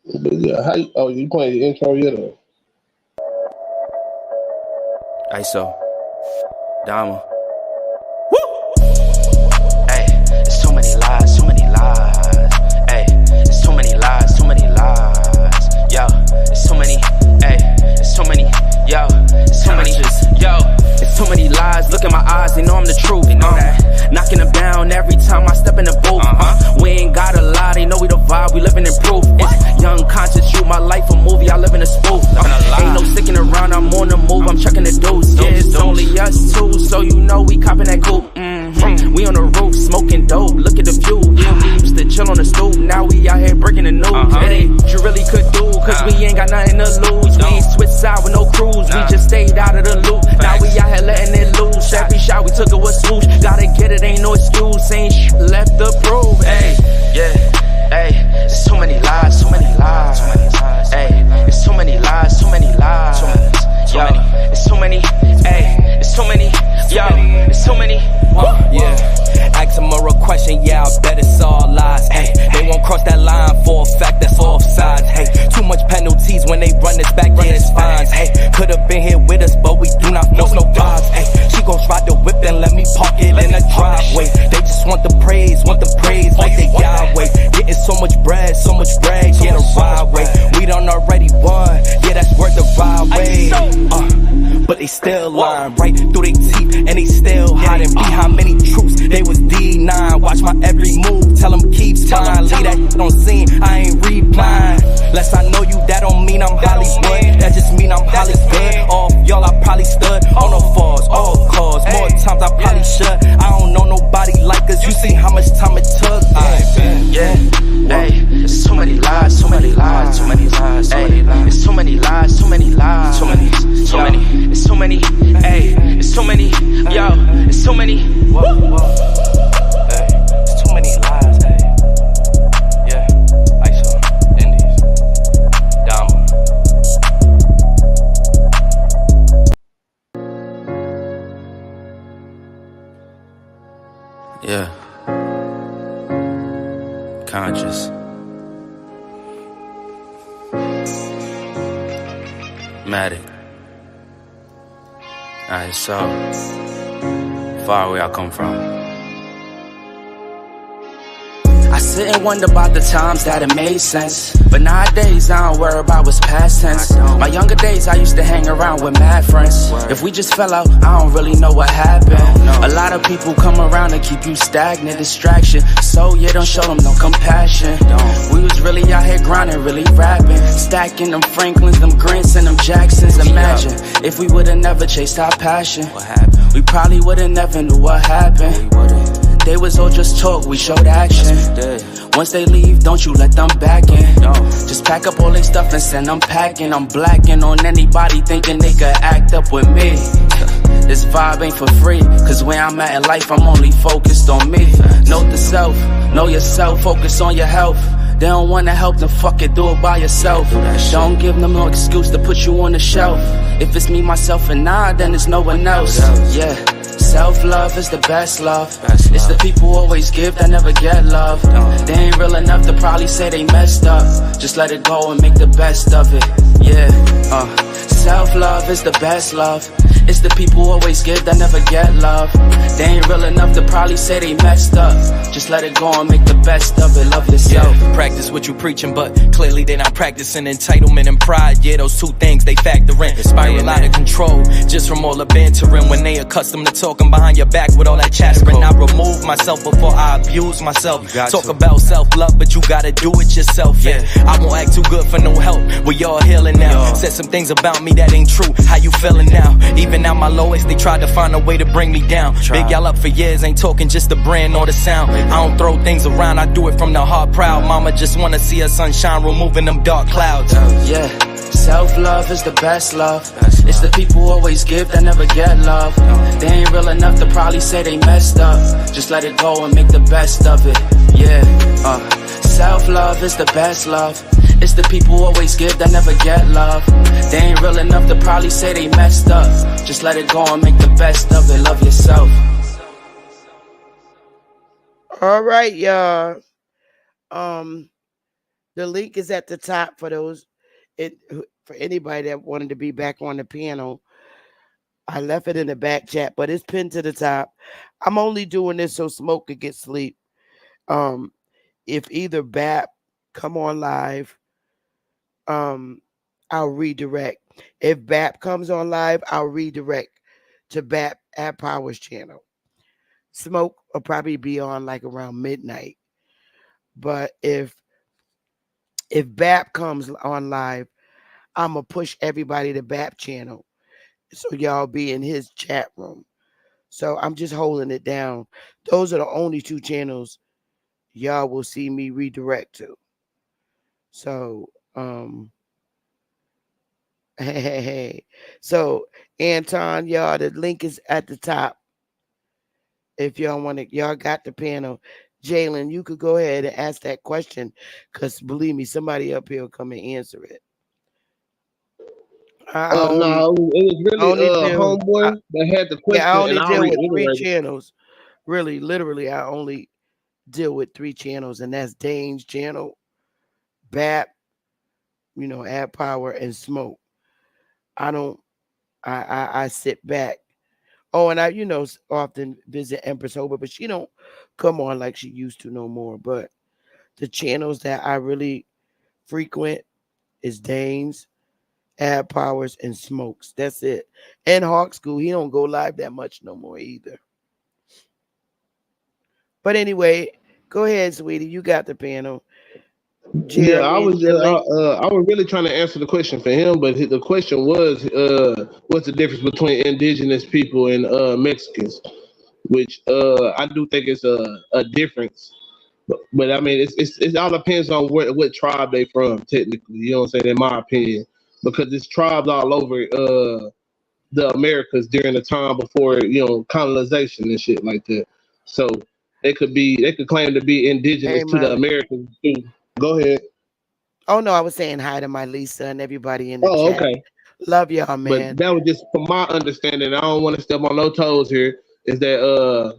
But yeah, you playing the intro yet? Or? ISO. Dama. Woo! Hey, it's too many lies, too many lies. Hey, it's too many lies, too many lies. Yo, it's too many. Hey, it's too many. Yo, it's too many. Yo, it's too many lies. Look in my eyes, they know I'm the truth. They know that. Knocking them down every time I step in the booth. We ain't gotta lie, they know we the vibe, we living in proof. It's young conscious, shoot my life a movie, I live in a spoof. Ain't no sticking around, I'm on the move, I'm checking the dudes. Yeah, it's only us two, so you know we copping that coupe. We on the roof, smoking dope, look at the view. Yeah, we used to chill on the stoop, now we out here breaking the news. It ain't what you really could do, cause we ain't got nothing to lose. We ain't switched side with no cruise, we just stayed out of the loop. Now we out here letting it loose, every shot we took it was swoosh. Gotta get it, ain't no excuse, ain't left to prove. Hey, yeah, hey, it's too many lies, too many lies. Hey, it's too many lies, too many lies. Yo, it's too many, hey, it's too many. Yo, it's too many. Yeah, ask them a real question, yeah, I bet it's all lies. Hey, they won't cross that line for a fact that's offside. Hey, too much penalties when they run this back, yeah, it's fines. Hey, could've been here with us, but we do not force no vibes. Hey, she gon' try the whip and let me park it in the driveway. They just want the praise like they Yahweh. Getting so much bread, yeah, the ride way. We done already won, yeah, that's worth the ride way. But they still lying right through their teeth, and they still hiding behind many truths. They was D9, watch my every move, tell them keep trying. Leave that shit on scene, I ain't replying. Less I know you, that don't mean I'm Hollywood. That just mean I'm Hollywood. All y'all, I probably stood on no falls, all cause. More times I probably should. I don't know nobody like us. You see how much time it took. Yeah, hey, it's too many lies, too many lies, too many lies. Hey, it's too many lies, too many lies, too many, too many. It's too many, hey, it's too many, yo, it's too many. Whoa. Hey, it's too many lies, hey. Yeah, ISO, Indies, Dama. Yeah. Conscious. Matic. Alright, so far where I come from. I sit and wonder about the times that it made sense, but nowadays I don't worry about what's past tense. My younger days I used to hang around with mad friends. If we just fell out, I don't really know what happened. A lot of people come around and keep you stagnant, distraction. So yeah, don't show them no compassion. We was really out here grinding, really rapping, stacking them Franklins, them Grants and them Jacksons. Imagine if we would've never chased our passion, we probably would've never knew what happened. They was all just talk, we showed action. Once they leave, don't you let them back in. Just pack up all their stuff and send them packing. I'm blacking on anybody thinking they could act up with me. This vibe ain't for free, cause where I'm at in life, I'm only focused on me. Note the self, know yourself, focus on your health. They don't wanna help, then fuck it, do it by yourself. Don't give them no excuse to put you on the shelf. If it's me, myself, and I, then it's no one else. Yeah. Self-love is the best love. It's the people who always give that never get love. They ain't real enough to probably say they messed up. Just let it go and make the best of it. Yeah, self-love is the best love. It's the people who always give that never get love. They ain't real enough to probably say they messed up. Just let it go and make the best of it. Love yourself. Yeah, practice what you preaching, but clearly they not practicing entitlement and pride. Yeah, those two things they factor in. Spiral out of control just from all the bantering. When they accustomed to talking behind your back with all that chattering, I remove myself before I abuse myself. Talk about self-love, but you gotta do it yourself. Yeah, I won't act too good for no help. We all healing now. Said some things about me that ain't true. How you feeling now? Even at my lowest, they tried to find a way to bring me down. Big y'all up for years, ain't talking just the brand or the sound. I don't throw things around, I do it from the heart proud. Mama just wanna see her sunshine, removing them dark clouds. Yeah, self-love is the best love. It's the people who always give that never get love. They ain't real enough to probably say they messed up. Just let it go and make the best of it. Yeah, self-love is the best love. It's the people who always give that never get love. They ain't real enough to probably say they messed up. Just let it go and make the best of it. Love yourself. All right, y'all. The link is at the top for those. For anybody that wanted to be back on the panel. I left it in the back chat, but it's pinned to the top. I'm only doing this so Smoke could get sleep. If either BAP come on live, I'll redirect. If BAP comes on live, I'll redirect to BAP at Powers channel. Smoke will probably be on like around midnight. But if BAP comes on live, I'm gonna push everybody to BAP channel. So y'all be in his chat room. So I'm just holding it down. Those are the only two channels y'all will see me redirect to. So hey. So Anton, y'all, the link is at the top. If y'all want to, y'all got the panel. Jalen, you could go ahead and ask that question, because believe me, somebody up here will come and answer it. I only, No, it was I really only deal, homeboy that had the yeah, I question, and only I'll deal with three reiterate it. channels. Really, literally, I only deal with three channels, and that's Dane's channel, BAP, Add Power, and Smoke. I don't. I sit back. Oh, and I often visit Empress Hober, but she don't come on like she used to no more. But the channels that I really frequent is Dane's, Add Powers, and Smokes. That's it. And Hawk School, he don't go live that much no more either. But anyway, go ahead, sweetie. You got the panel. Yeah, I Jeremy, was the link. I was really trying to answer the question for him, but the question was, what's the difference between indigenous people and Mexicans? Which I do think is a difference. But I mean, it all depends on what tribe they from. Technically, you know what I'm saying? In my opinion, because it's tribes all over the Americas during the time before colonization and shit like that. So they could claim to be indigenous Hey, to the Molly. Americans too. Go ahead. Oh, no, I was saying hi to my Lisa and everybody in the Oh, chat. okay. Love y'all, But man. that was just from my understanding. I don't want to step on no toes here. Is that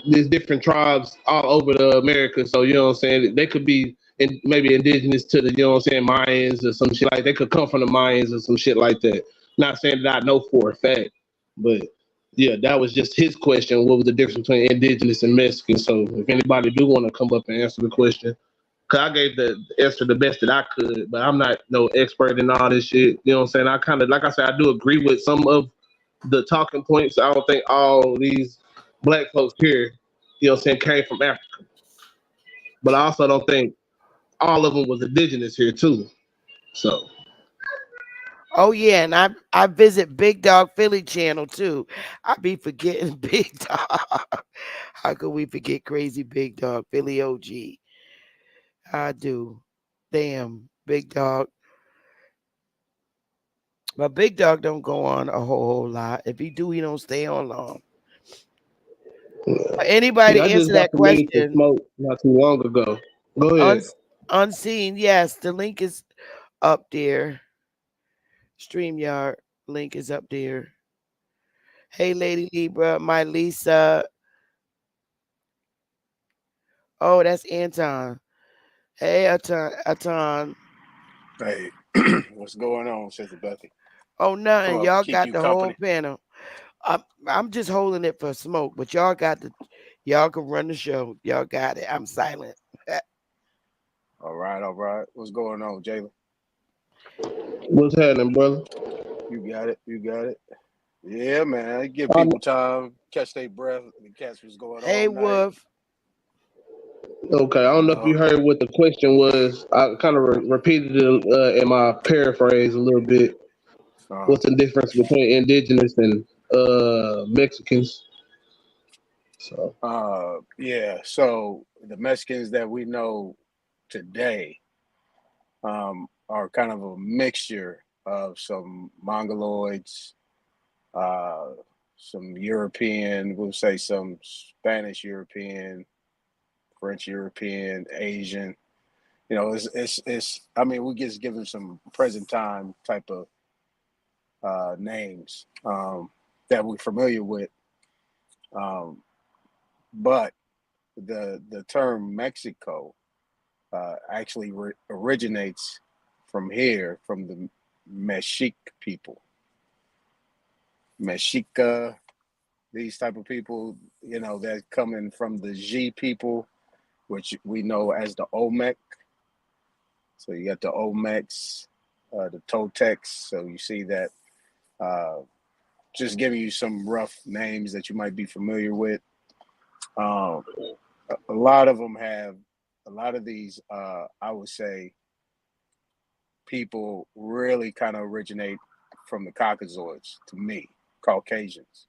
there's different tribes all over the America. So you know what I'm saying? They could be maybe indigenous to the Mayans or some shit like they could come from the Mayans or some shit like that. Not saying that I know for a fact, but yeah, that was just his question. What was the difference between indigenous and Mexican? So if anybody do want to come up and answer the question, cause I gave the answer the best that I could, but I'm not no expert in all this shit. You know what I'm saying? I kind of, like I said, I do agree with some of the talking points. I don't think all these black folks here, you know what I'm saying, came from Africa. But I also don't think all of them was indigenous here too. So Oh yeah, and I visit Big Dog Philly channel too. I be forgetting Big Dog. How could we forget Crazy Big Dog Philly OG? I do. Damn, Big Dog. But Big Dog don't go on a whole lot. If he do, he don't stay on long. Anybody yeah, I just answer got that the link to question? smoke not too long ago. Go ahead. Unseen, yes. The link is up there. StreamYard link is up there. Hey, Lady Libra, my Lisa. Oh, that's Anton. Hey, Aton. Hey, what's going on, Sister Bethy? Oh, Come nothing. up, Y'all keep got you the whole company. panel. I'm just holding it for Smoke, but y'all got y'all can run the show. Y'all got it. I'm silent. All right, all right. What's going on, Jalen? What's happening, brother? You got it, you got it. Yeah, man. Give Um, people time, catch their breath, and catch what's going Hey, on tonight. Wolf. okay, I You don't know if you know. heard what the question was. I kind of repeated it in my paraphrase a little bit. Uh, What's the difference between indigenous and Mexicans? So yeah. So the Mexicans that we know today are kind of a mixture of some Mongoloids, uh, some European, we'll say some Spanish European, French European, Asian. You know, it's. I mean, we just give them some present time type of names that we're familiar with. Um, but the term Mexico actually originates from here, from the Mexique people. Mexica, these type of people, you know, they're coming from the G people, which we know as the Olmec. So you got the Olmecs, the Toltecs. So you see that, just giving you some rough names that you might be familiar with. A lot of them have, a lot of these, I would say, people really kind of originate from the Caucasoids, to me, Caucasians.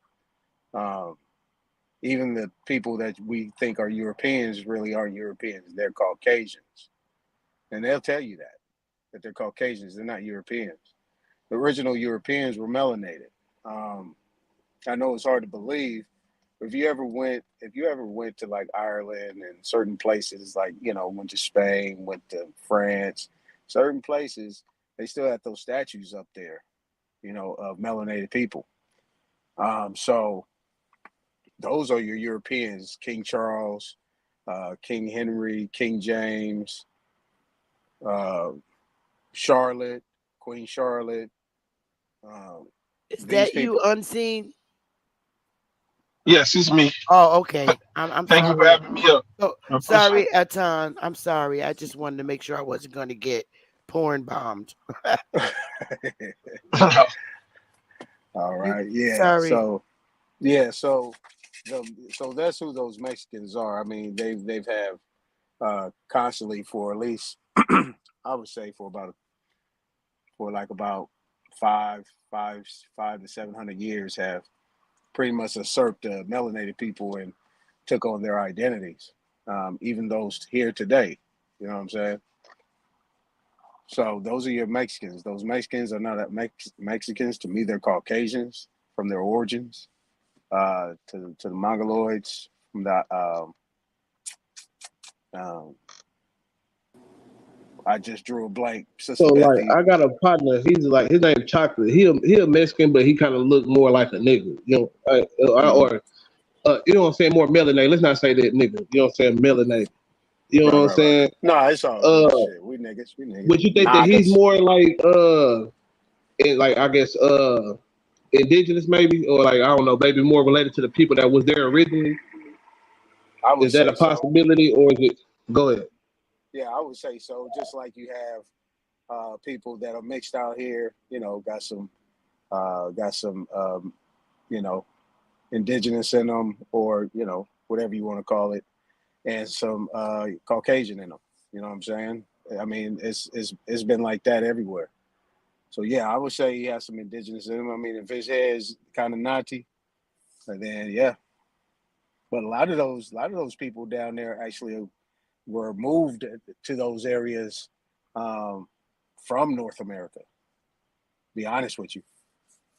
Even the people that we think are Europeans really aren't Europeans. They're Caucasians. And they'll tell you that they're Caucasians. They're not Europeans. The original Europeans were melanated. I know it's hard to believe, but if you ever went to like Ireland and certain places, like, you know, went to Spain, went to France, certain places, they still have those statues up there, you know, of melanated people. So those are your Europeans: King Charles, King Henry, King James, Charlotte, Queen Charlotte. Is These that you, people. Unseen? Yes, it's me. Oh, okay. I'm Thank you for sorry. having me up. Oh, I appreciate sorry, Atan. I'm sorry. I just wanted to make sure I wasn't going to get porn bombed. it. All right. Yeah. Sorry. So yeah. So that's who those Mexicans are. I mean, they've have constantly for at least I would say for about five to 700 years have pretty much usurped melanated people and took on their identities. Even those here today. You know what I'm saying? So those are your Mexicans. Those Mexicans are not Mexicans. To me, they're Caucasians from their origins. To the Mongoloids from the I just drew a blank. So Sister like Bethy. I got a partner. He's like his name Chocolate. He a Mexican, but he kind of look more like a nigga. You know, or you know what I'm saying, more melanated. Let's not say that nigga. You know what I'm saying, melanated. You know what I'm Right. saying? No, it's all good shit. We niggas. Would you think that he's Niggas. more like I guess indigenous maybe, or like I don't know, maybe more related to the people that was there originally? I would Is that a say so. possibility, or is it? Go ahead. Yeah, I would say so. Just like you have people that are mixed out here, you know, got some you know, indigenous in them, or, you know, whatever you want to call it, and some Caucasian in them. You know what I'm saying? I mean, it's been like that everywhere. So yeah, I would say he has some indigenous in him. I mean, if his hair is kind of naughty, then yeah. But a lot of those people down there actually were moved to those areas from North America. Be honest with you.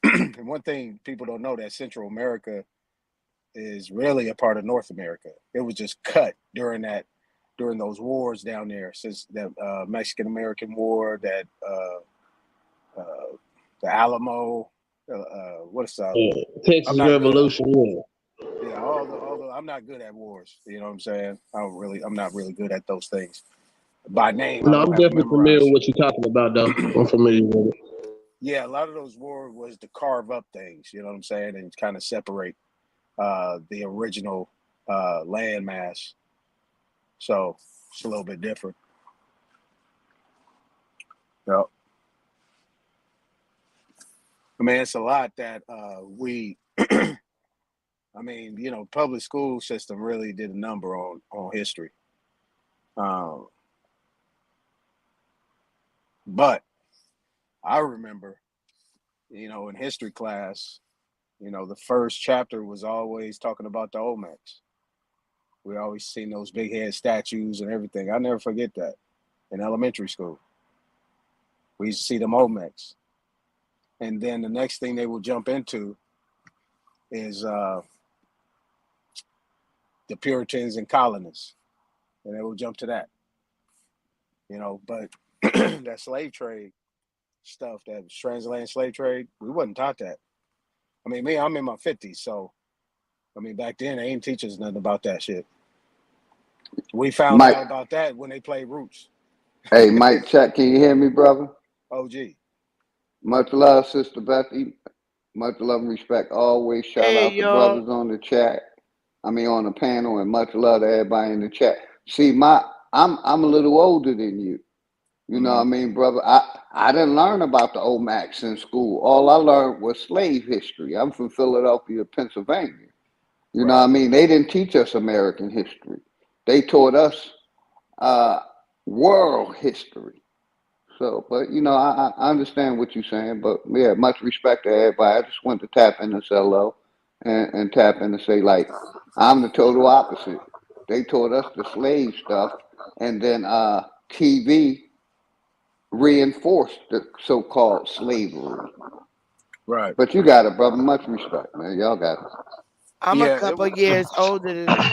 And one thing people don't know, that Central America is really a part of North America. It was just cut during those wars down there, since that Mexican American War, that the Alamo, what's I'm Texas not good at. Revolution. Yeah. Yeah, all the I'm not good at wars. You know what I'm saying? I'm not really good at those things. By name, I No, I'm don't have it definitely familiar with memorized. what you're talking about, though. I'm familiar with it. Yeah, a lot of those wars was to carve up things. You know what I'm saying, and kind of separate the original land mass. So it's a little bit different. Yep. I mean, it's a lot that we. I mean, you know, public school system really did a number on history. Um, but I remember, you know, in history class, you know, the first chapter was always talking about the Olmecs. We always seen those big head statues and everything. I'll never forget that in elementary school. We used to see them Olmecs. And then the next thing they will jump into is the Puritans and colonists. And they will jump to that, you know, but that slave trade stuff, that transatlantic slave trade, we wasn't taught that. I mean, I'm in my 50s, so I mean, back then they ain't teach us nothing about that shit. We found Mike, out about that when they played Roots. hey, Mike, check. Can you hear me, brother? OG. Much love, Sister Bethy. Much love and respect. Always shout Hey, out the y'all. brothers on the chat. I mean, on the panel, and much love to everybody in the chat. See, I'm a little older than you. You know what I mean, brother? I didn't learn about the Olmecs in school. All I learned was slave history. I'm from Philadelphia, Pennsylvania. You know what I mean? They didn't teach us American history. They taught us uh, world history. So, but you know, I understand what you're saying. But yeah, much respect to everybody. I just want to tap in and say hello, and tap in and say like, I'm the total opposite. They taught us the slave stuff, and then TV reinforced the so-called slavery. Right. But you got it, brother. Much respect, man. Y'all got it. I'm a Yeah. couple years older than.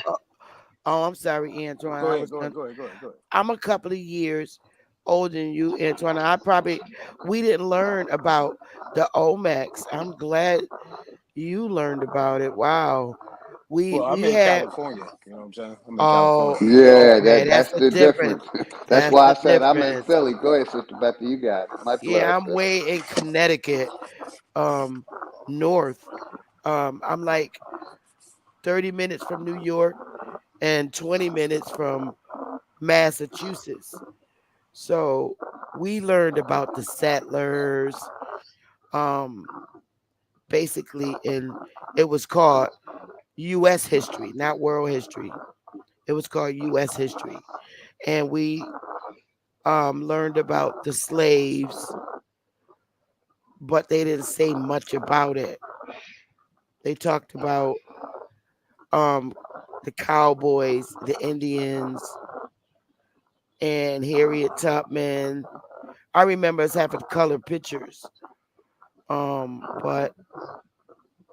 Oh, I'm sorry, Antoine. Go ahead. Go ahead. Go ahead. Go ahead. Go ahead. I'm a couple of years older than you, Antoine. We didn't learn about the Olmecs. I'm glad you learned about it. Wow. Well, I'm We in had. California. You know what I'm saying? I'm in Oh, California. Yeah, okay. That's that's the the difference. difference. That's That's why I the said I'm in difference. Philly. Go ahead, Sister Betty. You got it. Much Yeah, love, I'm sis. way in Connecticut, north. I'm like 30 minutes from New York and 20 minutes from Massachusetts. So we learned about the settlers, um, basically, and it was called U.S. history, not world history. It was called U.S. history, and we learned about the slaves, but they didn't say much about it. They talked about um, the cowboys, the Indians, and Harriet Tubman. I remember us having color pictures, but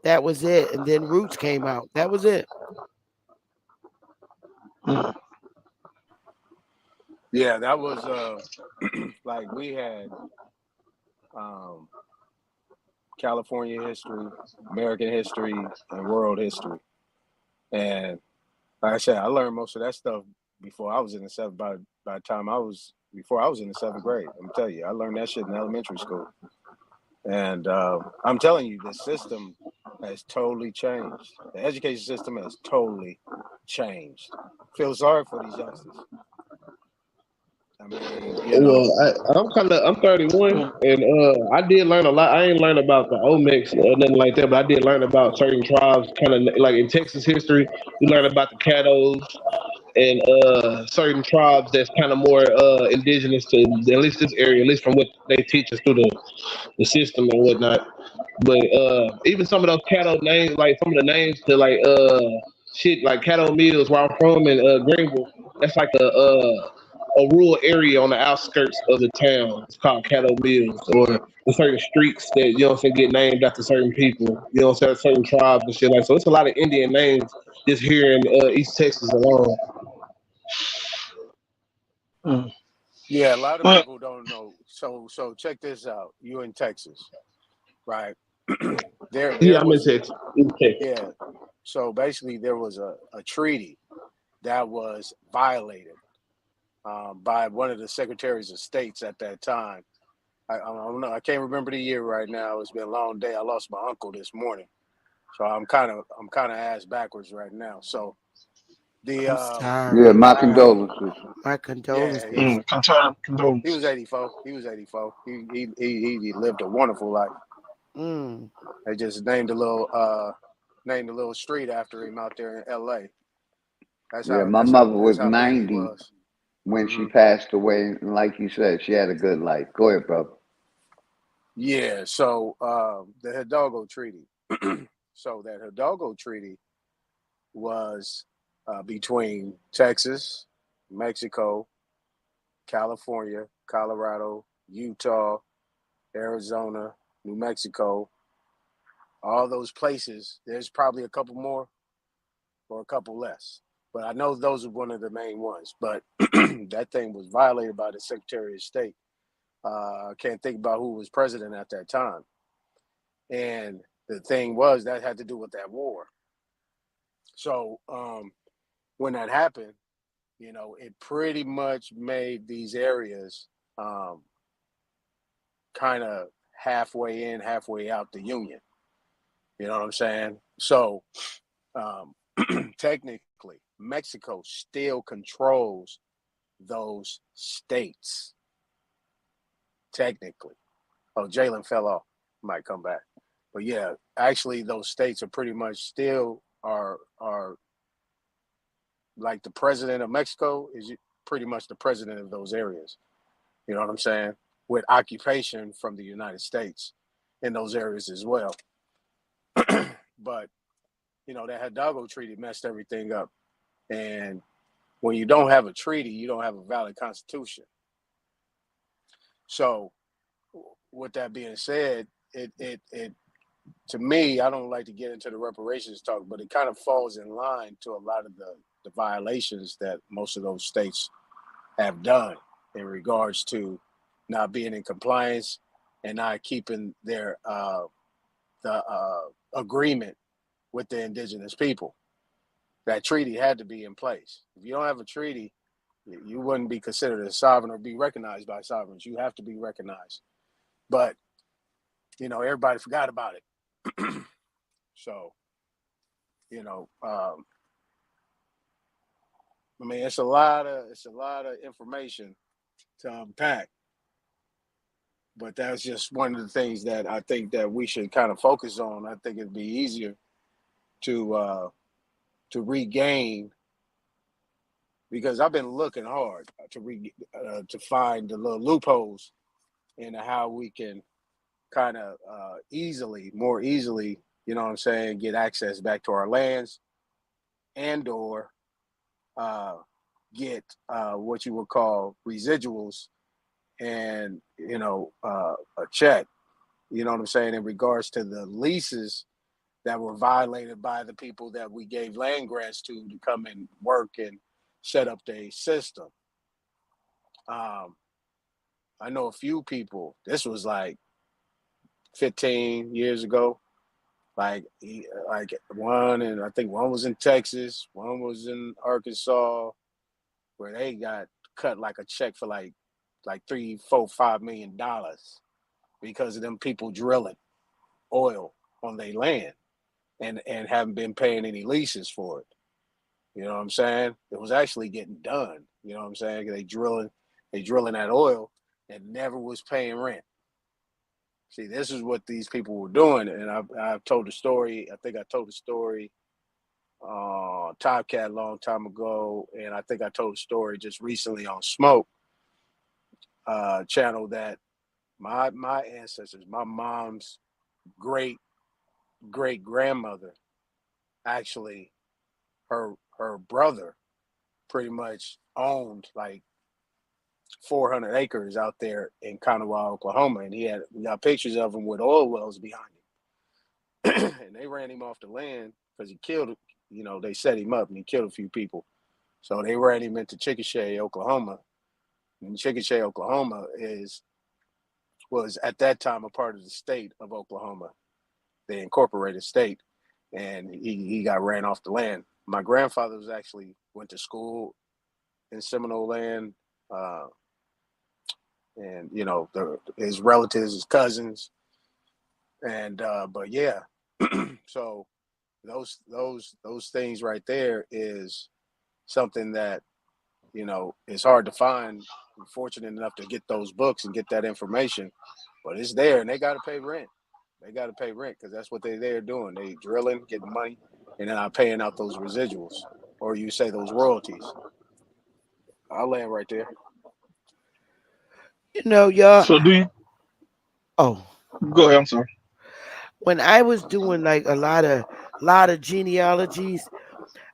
that was it. And then Roots came out. That was it. Mm. Yeah, that was like we had um, California history, American history, and world history. And like I said, I learned most of that stuff before I was in the seventh. By the time before I was in the seventh grade. I'm telling you, I learned that shit in elementary school. And I'm telling you, the system has totally changed. The education system has totally changed. Feel sorry for these youngsters. I mean, you know. Well, I'm 31, Mm. and I did learn a lot. I ain't learned about the Olmecs or nothing like that, but I did learn about certain tribes, kind of like in Texas history. We learned about the Caddos and certain tribes that's kind of more indigenous to at least this area, at least from what they teach us through the system and whatnot. But even some of those cattle names, like some of the names to like shit like Cattle Mills where I'm from in Greenville, that's like a rural area on the outskirts of the town. It's called Cattle Mills, or the certain streets that you know what I'm saying get named after certain people. You know what I'm saying, certain tribes and shit like. So it's a lot of Indian names just here in East Texas alone. Mm. Yeah, a lot of Well, people don't know. So check this out. You in Texas, right? there Yeah, I'm in was Texas. East Texas. yeah. So basically, there was a treaty that was violated by one of the secretaries of states at that time. I don't know. I can't remember the year right now. It's been a long day. I lost my uncle this morning, so I'm kind of ass backwards right now. So the I'm Yeah, sorry. my condolences. My yeah, condolences. he condolences. was 84. He was 84. He lived a wonderful life. Mm. They just named a little street after him out there in L.A. That's Yeah, how my that's how mother that's was how big he 90 was. when she Hmm. passed away, and like you said, she had a good life. Go ahead, brother. Yeah. So the Hidalgo Treaty. So that Hidalgo Treaty was between Texas, Mexico, California, Colorado, Utah, Arizona, New Mexico, all those places. There's probably a couple more or a couple less. But I know those are one of the main ones. But that thing was violated by the Secretary of State. I can't think about who was president at that time. And the thing was that had to do with that war. So when that happened, it pretty much made these areas kind of halfway in, halfway out the union. You know what I'm saying? So um, technically, Mexico still controls those states. Technically. Oh, Jalen fell off. Might come back. But yeah, actually, those states are pretty much still are like the president of Mexico is pretty much the president of those areas. You know what I'm saying? With occupation from the United States in those areas as well. But that Hidalgo treaty messed everything up. And when you don't have a treaty, you don't have a valid constitution. So, with that being said, it to me, I don't like to get into the reparations talk, but it kind of falls in line to a lot of the violations that most of those states have done in regards to not being in compliance and not keeping their the agreement with the indigenous people. That treaty had to be in place. If you don't have a treaty, you wouldn't be considered a sovereign or be recognized by sovereigns. You have to be recognized. But everybody forgot about it. So, I mean, it's a lot of information to unpack. But that's just one of the things that I think that we should kind of focus on. I think it'd be easier to regain, because I've been looking hard to find the little loopholes in how we can kind of more easily, get access back to our lands, and or get what you would call residuals and a check. You know what I'm saying, in regards to the leases that were violated by the people that we gave land grants to come and work and set up their system. I know a few people. This was like 15 years ago. Like one, and I think one was in Texas, one was in Arkansas, where they got cut like a check for like $3, $4, $5 million because of them people drilling oil on their land and haven't been paying any leases for it. You know what I'm saying? It was actually getting done. You know what I'm saying? They drilling that oil and never was paying rent. See, this is what these people were doing, and I've told the story. I think I told the story Top Cat a long time ago, and I think I told the story just recently on Smoke channel that my ancestors, my mom's great grandmother, actually her brother pretty much owned like 400 acres out there in Colonial, Oklahoma, and we got pictures of him with oil wells behind him. And they ran him off the land because he killed, they set him up and he killed a few people. So they ran him into Chickasha, Oklahoma. And Chickasha, Oklahoma was at that time a part of the state of Oklahoma, the incorporated state, and he got ran off the land. My grandfather went to school in Seminole land, and his relatives, his cousins, and but yeah, so those things right there is something that it's hard to find. I'm fortunate enough to get those books and get that information, but it's there, and they got to pay rent. They got to pay rent because that's what they're doing. They drilling, getting money, and then I'm paying out those residuals, or you say those royalties. I'll land right there. Y'all. So do you Oh, go ahead? I'm sorry. when I was doing like a lot of genealogies,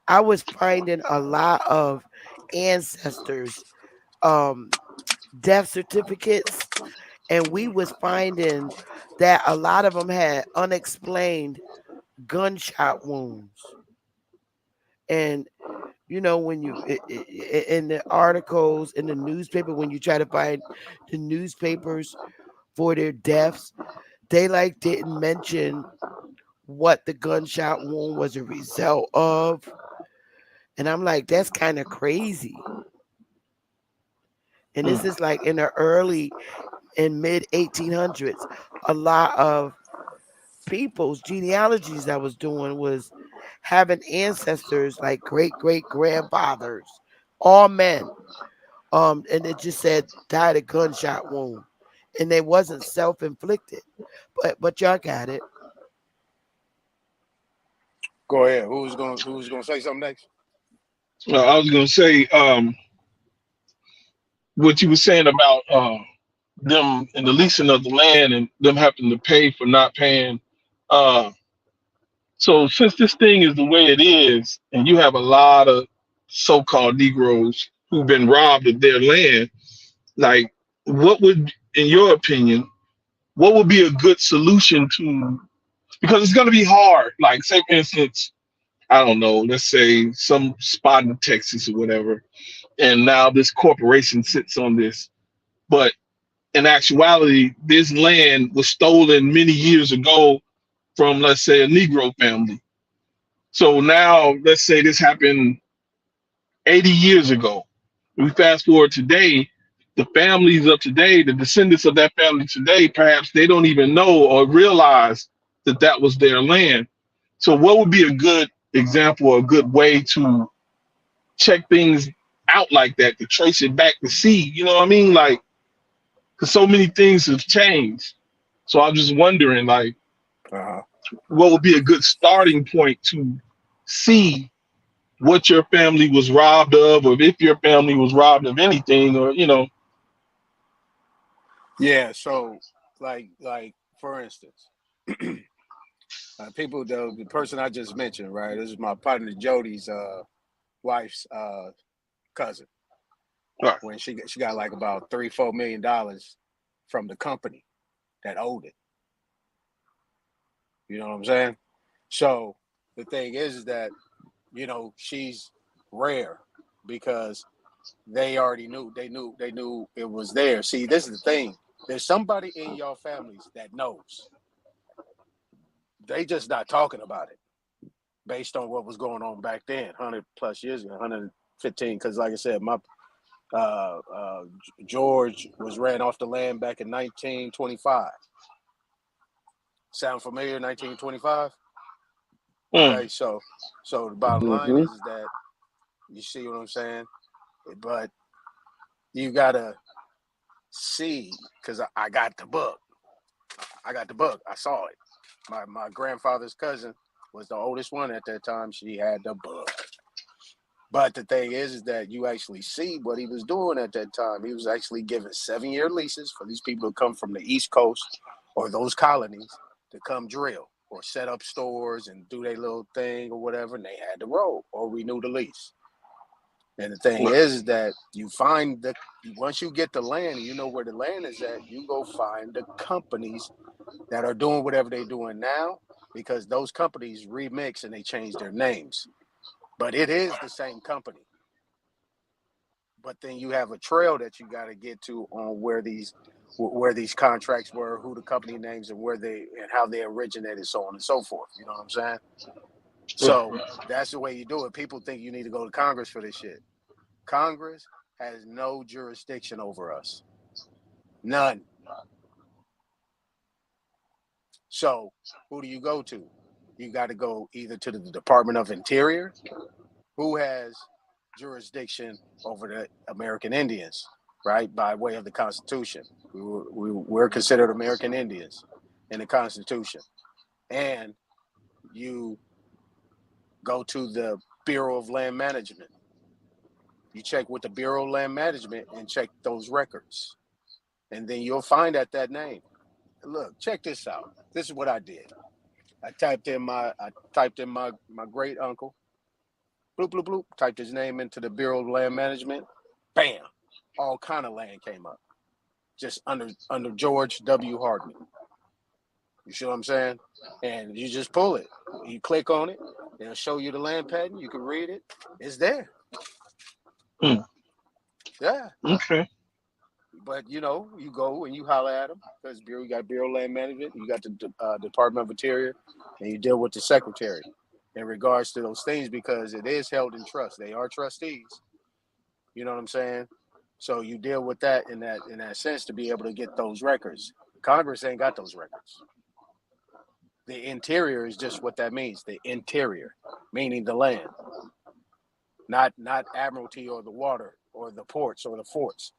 I was finding a lot of ancestors death certificates, and we was finding that a lot of them had unexplained gunshot wounds. And when you in the articles in the newspaper, when you try to find the newspapers for their deaths, they didn't mention what the gunshot wound was a result of. And I'm like, that's kind of crazy. And this is like in the early and mid 1800s. A lot of people's genealogies I was doing was having ancestors like great great grandfathers, all men. And it just said died a gunshot wound, and they wasn't self inflicted. But y'all got it. Go ahead. Who's gonna say something next? I was gonna say what you were saying about them and the leasing of the land and them having to pay for not paying. Uh, so since this thing is the way it is, and you have a lot of so-called Negroes who've been robbed of their land, like what would, in your opinion, what would be a good solution to? Because it's going to be hard. Like, say for instance, I don't know, let's say some spot in Texas or whatever, and now this corporation sits on this, but in actuality, this land was stolen many years ago from, let's say, a Negro family. So now, let's say this happened 80 years ago. We fast forward today, the families of today, the descendants of that family today, perhaps they don't even know or realize that that was their land. So, what would be a good example or a good way to check things out like that, to trace it back to see? You know what I mean? Like, because so many things have changed. So I'm just wondering, like, Uh-huh. what would be a good starting point to see what your family was robbed of, or if your family was robbed of anything, or Yeah. So, like for instance, people, the person I just mentioned, right? This is my partner Jody's wife's cousin. Right. When she got like about $3-4 million from the company that owed it. You know what I'm saying? So the thing is that, she's rare because they already knew. They knew it was there. See, this is the thing. There's somebody in your families that knows. They just not talking about it based on what was going on back then, 100 plus years ago, 115. Because like I said, my George was ran off the land back in 1925. Sound familiar? 1925. Okay, so the bottom line is that you see what I'm saying, but you gotta see, because I got the book. I saw it. My grandfather's cousin was the oldest one at that time. She had the book. But the thing is that you actually see what he was doing at that time. He was actually giving 7-year leases for these people to come from the East Coast or those colonies to come drill or set up stores and do their little thing or whatever, and they had to roll or renew the lease. And the thing is that you find once you get the land and you know where the land is at, you go find the companies that are doing whatever they're doing now, because those companies remix and they change their names. But it is the same company. But then you have a trail that you got to get to on where these contracts were, who the company names, and and how they originated, so on and so forth. You know what I'm saying? So that's the way you do it. People think you need to go to Congress for this shit. Congress has no jurisdiction over us. None. So who do you go to? You got to go either to the Department of Interior, who has jurisdiction over the American Indians, right, by way of the Constitution. We're considered American Indians in the Constitution. And you go to the Bureau of Land Management. You check with the Bureau of Land Management and check those records. And then you'll find that name. Look, check this out. This is what I did. I typed in my great uncle. Bloop, bloop, bloop. Typed his name into the Bureau of Land Management. Bam. All kind of land came up. Just under George W. Hardman. You see what I'm saying? And you just pull it. You click on it. It'll show you the land patent. You can read it. It's there. Yeah. Okay. But, you go and you holler at them, because you got Bureau of Land Management, you got the Department of Interior, and you deal with the secretary. in regards to those things, because it is held in trust. They are trustees. You know what I'm saying? So you deal with that in that sense to be able to get those records. Congress ain't got those records. The interior is just what that means. The interior, meaning the land, not admiralty or the water or the ports or the forts.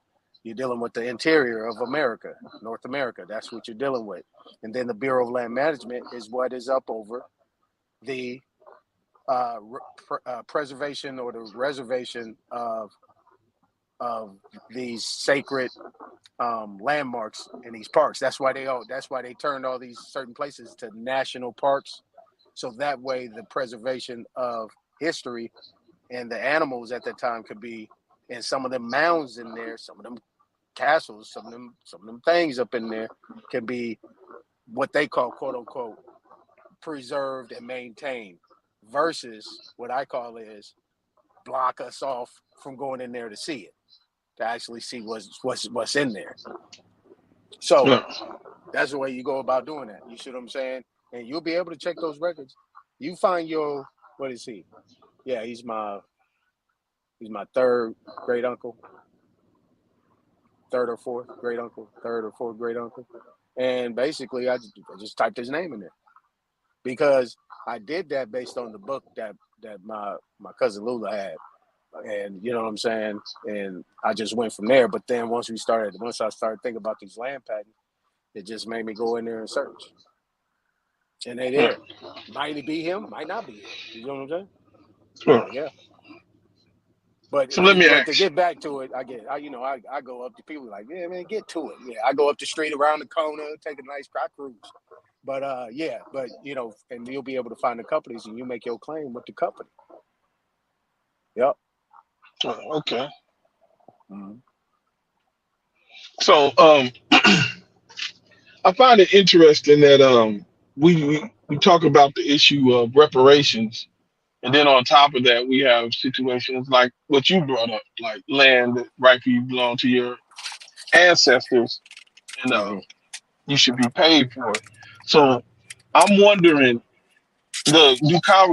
You're dealing with the interior of America, North America. That's what you're dealing with. And then the Bureau of Land Management is what is up over the preservation or the reservation of these sacred landmarks in these parks. That's why they turned all these certain places to national parks, so that way the preservation of history and the animals at that time could be, and some of them mounds in there, some of them castles, some of them things up in there can be what they call, quote unquote, preserved and maintained, versus what I call is block us off from going in there to see it, to actually see what's in there. So that's the way you go about doing that. You see what I'm saying? And you'll be able to check those records. You find your, what is he? Yeah, he's my third great uncle. Third or fourth great uncle. And basically I just typed his name in there, because I did that based on the book that my cousin Lula had. And you know what I'm saying? And I just went from there. But then once I started thinking about these land patents, it just made me go in there and search. And they there. Might be him, might not be him. You know what I'm saying? Sure. Yeah. But So let me but ask. to get back to it, I go up to people like, yeah, man, get to it. Yeah, I go up the street around the corner, take a nice cruise. But and you'll be able to find the companies, and you make your claim with the company. Yep. Okay. Mm-hmm. So I find it interesting that we talk about the issue of reparations, and then on top of that we have situations like what you brought up, like land that rightfully belong to your ancestors, and you should be paid for it. So I'm wondering,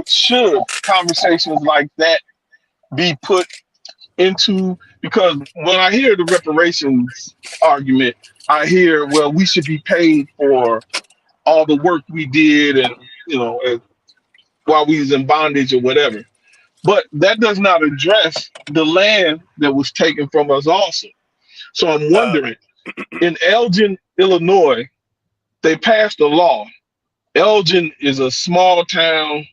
should conversations like that be put into, because when I hear the reparations argument, I hear, well, we should be paid for all the work we did, and while we was in bondage or whatever. But that does not address the land that was taken from us also. So I'm wondering, in Elgin, Illinois, they passed a law. Elgin is a small town,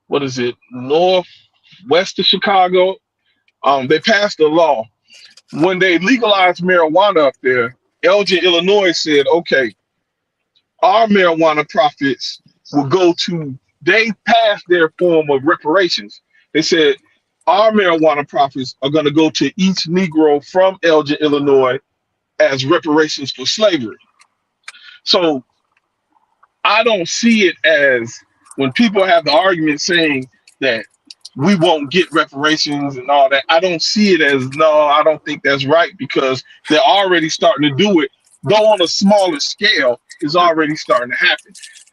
what is it, northwest of Chicago. They passed a law. When they legalized marijuana up there, Elgin, Illinois said, okay, our marijuana profits will go to, they passed their form of reparations. They said, our marijuana profits are going to go to each Negro from Elgin, Illinois as reparations for slavery. So I don't see it as, when people have the argument saying that we won't get reparations and all that, I don't see it as, no, I don't think that's right, because they're already starting to do it, though on a smaller scale, is already starting to happen.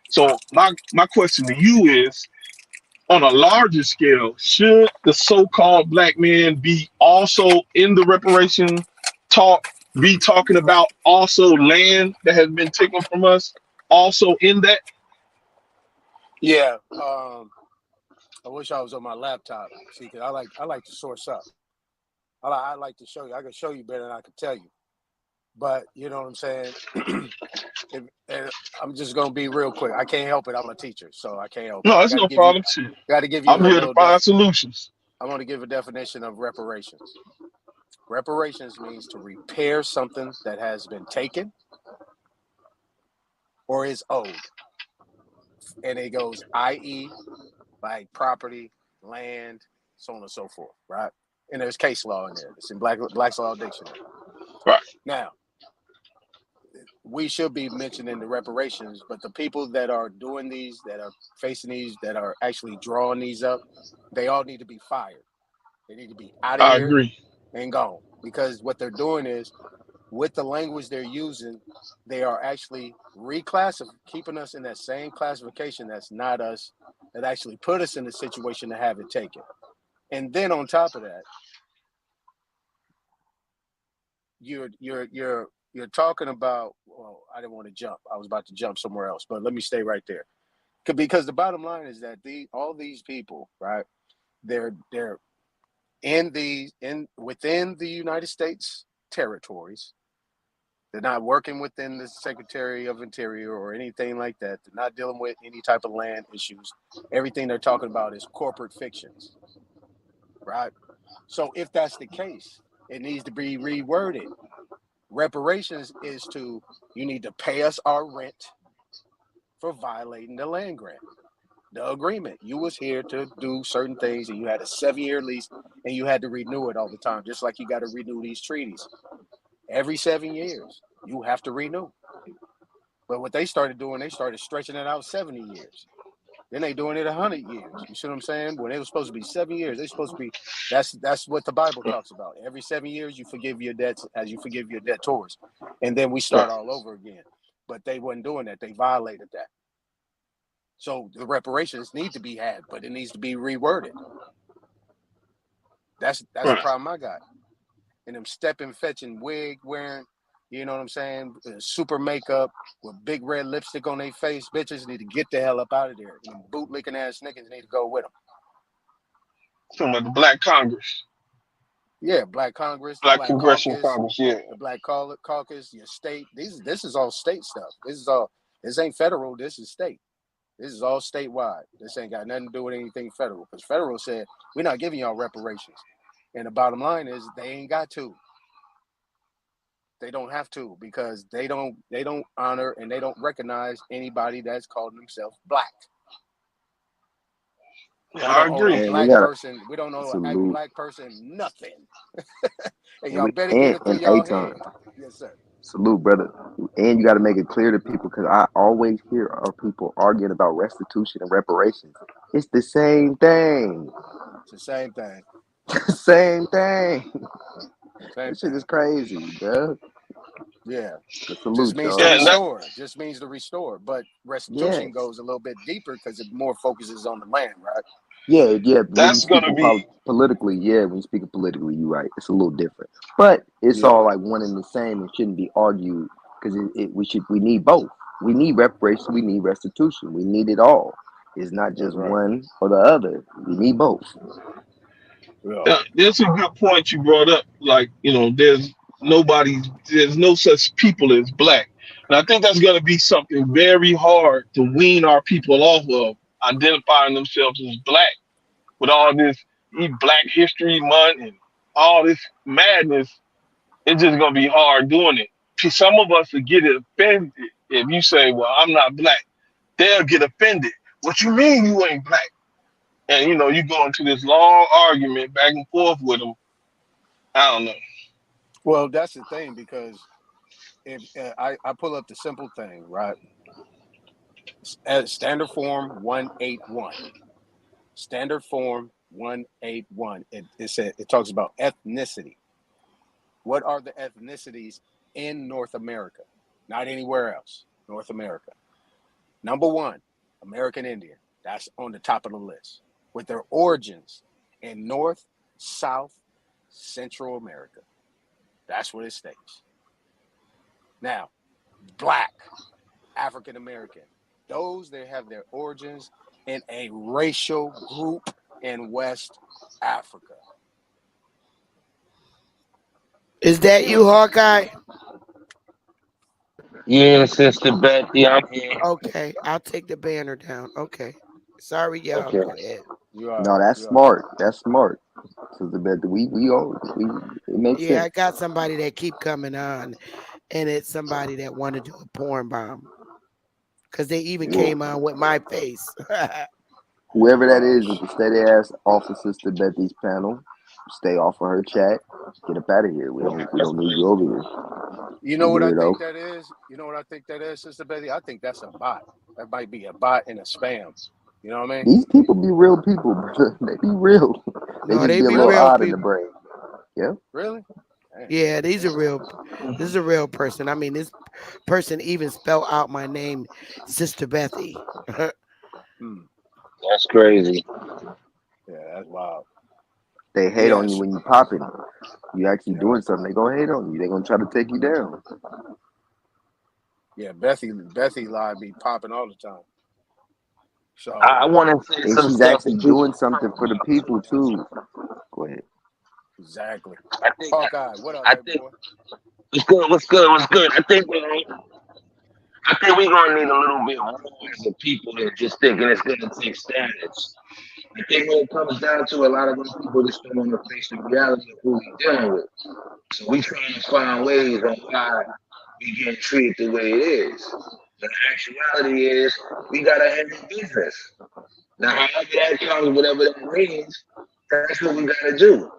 So my question to you is, on a larger scale, should the so-called black man be also in the reparation talk, be talking about also land that has been taken from us, also in that? Yeah. I wish I was on my laptop. See, because I like to source up. I like to show you. I can show you better than I can tell you. But you know what I'm saying? And I'm just gonna be real quick. I can't help it. I'm a teacher, so I can't help it. No, it's no problem to you. Got to give you I'm here to find solutions. I'm going to give a definition of reparations. Reparations means to repair something that has been taken or is owed. And it goes, i.e., like property, land, so on and so forth, right? And there's case law in there. It's in Black's Law Dictionary. Right. Now, we should be mentioning the reparations, but the people that are doing these, that are facing these, that are actually drawing these up, they all need to be fired. They need to be out of here. I agree. And gone. Because what they're doing is, with the language they're using, they are actually keeping us in that same classification that's not us that actually put us in a situation to have it taken. And then on top of that, you're talking about, well, I didn't want to jump. I was about to jump somewhere else, but let me stay right there. Because the bottom line is that all these people, right, they're within the United States territories. They're not working within the Secretary of Interior or anything like that. They're not dealing with any type of land issues. Everything they're talking about is corporate fictions, right? So if that's the case, it needs to be reworded. Reparations is you need to pay us our rent for violating the land grant, the agreement. You was here to do certain things, and you had a 7-year lease, and you had to renew it all the time, just like you got to renew these treaties. Every 7 years, you have to renew. But what they started doing, they started stretching it out 70 years. Then they doing it 100 years. You see what I'm saying? When it was supposed to be 7 years, they supposed to be. That's what the Bible talks about. Every 7 years, you forgive your debts as you forgive your debtors, and then we start all over again. But they wasn't doing that. They violated that. So the reparations need to be had, but it needs to be reworded. That's the problem I got. And them stepping, fetching, wig wearing, you know what I'm saying, super makeup with big red lipstick on their face, bitches need to get the hell up out of there. And them bootlicking ass niggas need to go with them. Talking about the Black Congress. Yeah, Black Congress, Black Black Congressional Caucus, Congress, yeah. the Black Caucus, your state. This is all state stuff. This ain't federal. This is state. This is all statewide. This ain't got nothing to do with anything federal. Because federal said, we're not giving y'all reparations. And the bottom line is they ain't got to. They don't have to, because they don't honor and they don't recognize anybody that's calling themselves black. Yeah, I agree. We don't know a black person nothing. And y'all better get it through y'all head. Yes, sir. Salute, brother. And you got to make it clear to people, because I always hear our people arguing about restitution and reparations. It's the same thing. It's the same thing. Same thing. This shit is crazy, bro. Yeah. Salute, just means to restore. Just means to restore. But restitution goes a little bit deeper because it more focuses on the land, right? Yeah. That's going to be politically. Yeah, when you speak politically, you're right. It's a little different, but it's all like one and the same, and shouldn't be argued, because we need both. We need reparations. We need restitution. We need it all. It's not just one or the other. We need both. Yeah, there's a good point you brought up. Like, there's no such people as black. And I think that's going to be something very hard to wean our people off of, identifying themselves as black, with all this Black History Month and all this madness. It's just going to be hard doing it. Some of us will get offended if you say, well, I'm not black. They'll get offended. What you mean you ain't black? And, you go into this long argument back and forth with them. I don't know. Well, that's the thing, because if I pull up the simple thing, right? Standard Form 181. Standard Form 181. It talks about ethnicity. What are the ethnicities in North America? Not anywhere else. North America. Number 1, American Indian. That's on the top of the list, with their origins in North, South, Central America. That's what it states. Now, Black, African American, those that have their origins in a racial group in West Africa. Is that you, Hawkeye? Yeah, Sister Betty, I'm here. Okay, I'll take the banner down. Okay. Sorry, y'all. Okay. Go ahead. No, that's smart. That's smart. Sister Betty, it makes sense. Yeah, I got somebody that keep coming on, and it's somebody that want to do a porn bomb, because they even came on with my face. Whoever that is, if you stay their ass off of Sister Betty's panel, stay off of her chat, get up out of here. We don't need you over here. You know what I think that is? You know what I think that is, Sister Betty? I think that's a bot. That might be a bot and a spam. You know what I mean? These people be real people, bro. They be real. They just be a little odd in the brain. Yeah. Really? Yeah, these are real. This is a real person. I mean, this person even spelled out my name, Sister Bethy. That's crazy. Yeah, that's wild. They hate on you Yes. when you popping. You actually Yeah. doing something, they gonna hate on you. They gonna try to take you down. Yeah, Bessie live be popping all the time. So I want to say And some she's stuff actually that you. doing something for the people too. Go ahead. exactly. I think. Hawkeye, what up, I baby think. boy? What's good? What's good? What's good? I think we're gonna need a little bit more as a people than just thinking it's gonna take status. I think when it comes down to a lot of those people just don't want to face the reality of who we're dealing with. So we trying to find ways on why we getting treated the way it is. The actuality is we gotta handle business. Now, however that comes, whatever that means, that's what we gotta do.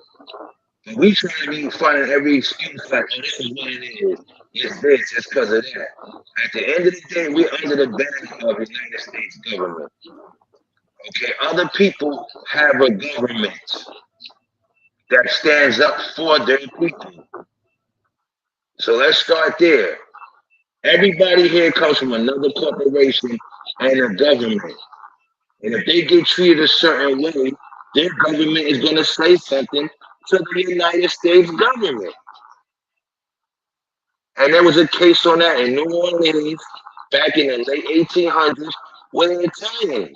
And we try to be finding every excuse like, oh, this is what it is. It's this, it's because of that. At the end of the day, we're under the banner of the United States government. Okay, other people have a government that stands up for their people. So let's start there. Everybody here comes from another corporation and a government. And if they get treated a certain way, their government is going to say something to the United States government. And there was a case on that in New Orleans back in the late 1800s with an Italian.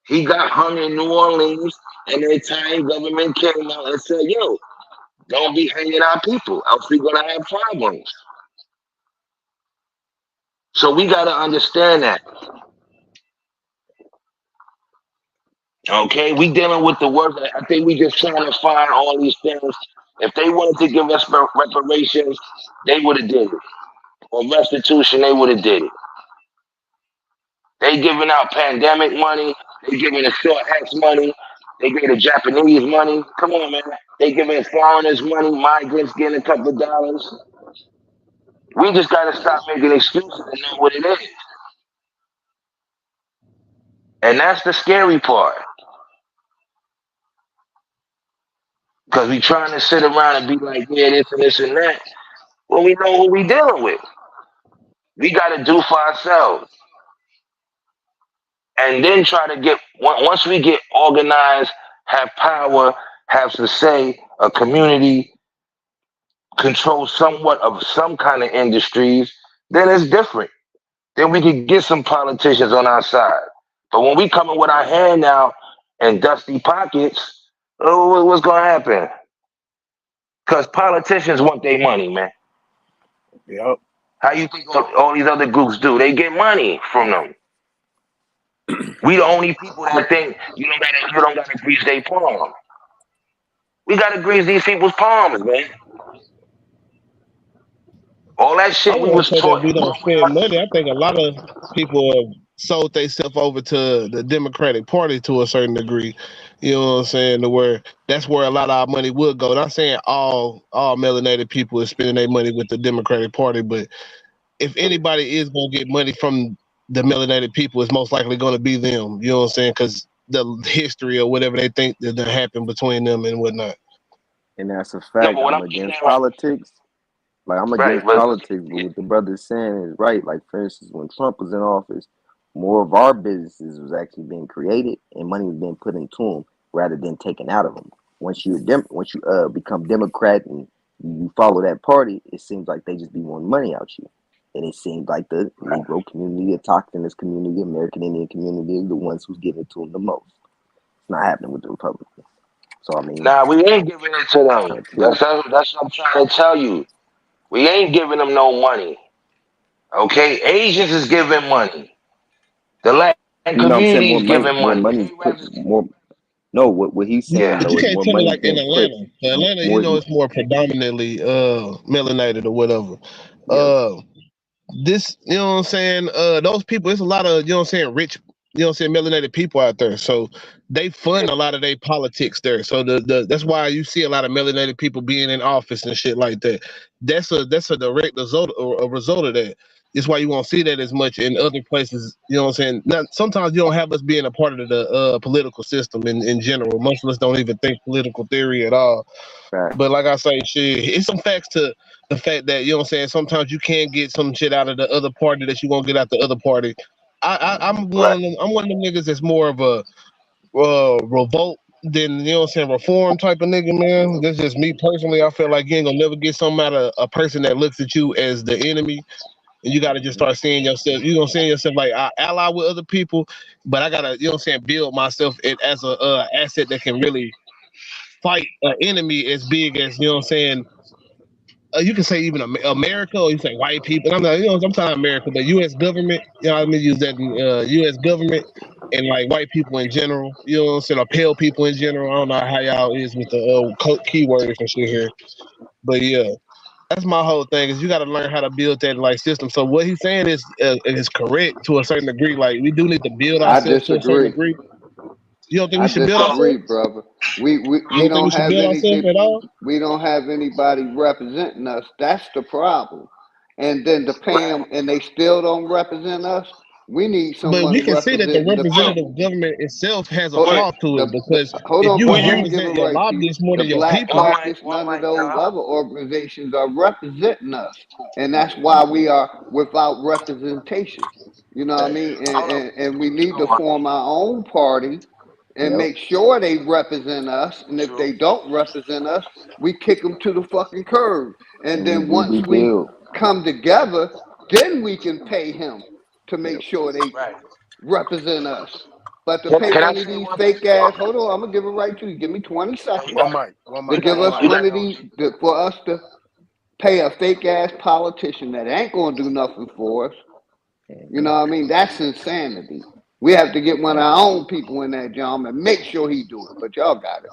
He got hung in New Orleans, and the Italian government came out and said, yo, don't be hanging our people, else we're going to have problems. So we got to understand that. Okay, we dealing with the work. I think we just trying to find all these things. If they wanted to give us reparations, they would have did it. Or restitution, they would have did it. They giving out pandemic money. They giving the short hats money. They giving the Japanese money. Come on, man. They giving foreigners money. Migrants getting a couple of dollars. We just got to stop making excuses and know what it is. And that's the scary part. Because we trying to sit around and be like, yeah, this and this and that. Well, we know what we dealing with. We got to do for ourselves. And then try to get, once we get organized, have power, have some say, a community, control somewhat of some kind of industries, then it's different. Then we can get some politicians on our side. But when we coming with our hand out and dusty pockets, oh, what's going to happen? Because politicians want their money, man. Yep. How you think all these other groups do? They get money from them. We the only people that think you don't gotta grease their palm. We gotta grease these people's palms, man. All that I shit we won't was say that taught we don't growing spend up. money. I think a lot of people have sold themselves over to the Democratic Party to a certain degree. You know what I'm saying? To where that's where a lot of our money would go. Not saying all melanated people is spending their money with the Democratic Party, but if anybody is gonna get money from the melanated people, it's most likely gonna be them. You know what I'm saying? Because the history or whatever they think that happened between them and whatnot. And that's a No, fact. but what I'm I'm getting against at politics. Like I'm right, against politics, but what the brother's saying is right. Like for instance, when Trump was in office, more of our businesses was actually being created and money was being put into them rather than taken out of them. Once you become Democrat and you follow that party, it seems like they just be wanting money out you. And it seems like the Negro community, the autochthonous community, American Indian community is the ones who's giving it to them the most. It's not happening with the Republicans. So I mean, nah, we ain't giving it to them. yeah, That's what I'm trying to tell you. We ain't giving them no money. Okay? Asians is giving money. The Latin you know what I'm saying? community is giving More money. money is put Arabs is giving more. No, what he's Yeah, saying but though you is can't more tell me money's like in being put. Atlanta. Atlanta, you More, know, it's more predominantly melanated or whatever. yeah, This, you know what I'm saying? Those people, it's a lot of, you know what I'm saying, rich, you know what I'm saying, melanated people out there. So they fund a lot of their politics there. So that's why you see a lot of melanated people being in office and shit like that. That's a direct result or a result of that. It's why you won't see that as much in other places. You know what I'm saying? Now, sometimes you don't have us being a part of the political system in general. Most of us don't even think political theory at all. fact. But like I say, shit, it's some facts to the fact that, you know what I'm saying, sometimes you can get some shit out of the other party that you won't get out the other party. I'm one Right. of them. I'm one of them niggas that's more of a revolt than, you know what I'm saying, reform type of nigga, man. That's just me personally. I feel like you ain't gonna never get something out of a person that looks at you as the enemy, and you gotta just start seeing yourself. You gonna see yourself like I ally with other people, but I gotta, you know what I'm saying, build myself as a asset that can really fight an enemy as big as, you know what I'm saying. You can say even America, or you say white people. I'm not, you know, I'm talking America, but U.S. government. You know, I mean, use that U.S. government and like white people in general. You know what I'm saying? Or pale people in general. I don't know how y'all is with the keywords and shit here, but yeah, that's my whole thing. Is you got to learn how to build that like system. So what he's saying is correct to a certain degree. Like we do need to build I ourselves to a certain disagree. degree. You don't think we I should build disagree, ourselves? brother. You We don't think we don't should have build ourselves at all? we don't have anybody representing us. That's the problem. And then to pay them, and they still don't represent us. We need But we someone can see that the representing the representative people. government itself has a Hold, But flaw to it, because hold if on, you brother. I'm gonna give represent it your right to you. lobbyists more The than your Black people, Caucus, none of those other organizations are representing us, and that's why we are without representation. You know what I mean? And we need to form our own party and Yep. make sure they represent us. And if they don't represent us, we kick them to the fucking curb. And And we then once we rebuild. come together, then we can pay him to make Yep. sure they represent us. But to pay Can I one of say these one thing? fake ass, hold on, I'm gonna give it right to you. Give me 20 seconds One to mic, give one us mic. one of these for us to pay a fake ass politician that ain't gonna do nothing for us. You know what I mean? That's insanity. We have to get one of our own people in that job and make sure he do it. But y'all got it.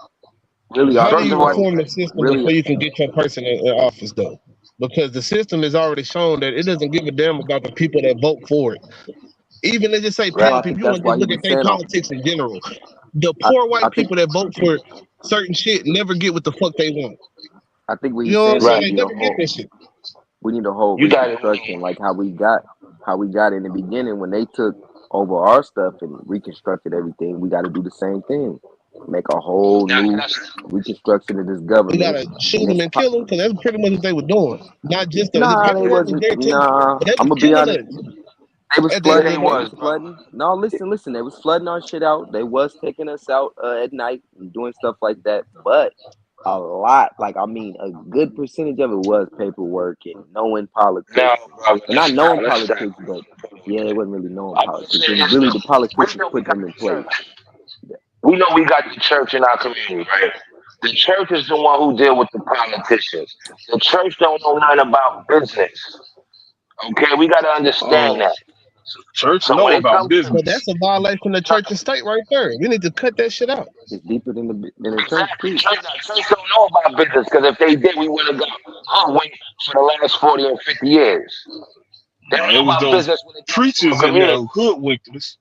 Really, our how do Brother, you people. reform the system Really, before you can get your person in office, though? Because the system has already shown that it doesn't give a damn about the people that vote for it. Even let's just say well, pale I people, think you that's want to why just he look at be their saying all. politics in general. The I, poor I white think people that vote for certain shit never get what the fuck they want. I think what You he's know what I'm saying is saying? right. we They need a never get whole that shit. we need a whole You got it. reconstruction, like how we got in the beginning when they took over our stuff and reconstructed everything. We got to do the same thing, make a whole Now, can new I say, reconstruction of this We government. gotta shoot And them it's and kill them, because that's pretty much what they were doing. Not just the nah, they paperwork was wasn't. there too, Nah, but they I'm was gonna be killing honest. us They was at the end yeah, of they the flooding. They day. was, was brother. flooding. No, listen. They was flooding our shit out. They was taking us out at night and doing stuff like that. But a lot, like I mean, a good percentage of it was paperwork and knowing Now, politics, brother, and not let's knowing stop. Let's stop. politics, but yeah, it wasn't really knowing I'm gonna politics. say It was this really though. the We politicians know we putting got them in the place. church. We know we got the church in our community, right? The church is the one who deal with the politicians. The church don't know nothing about business. Okay, we got to understand that. church So when know it about comes to But that's business. a violation of church and state right there. We need to cut that shit out. It's deeper than the church exactly, too. church don't know about business because if they did, we would have got hoodwinked for the last 40 or 50 years. They No, don't it know was about those business when it comes to a preachers in there community. who hoodwinked us.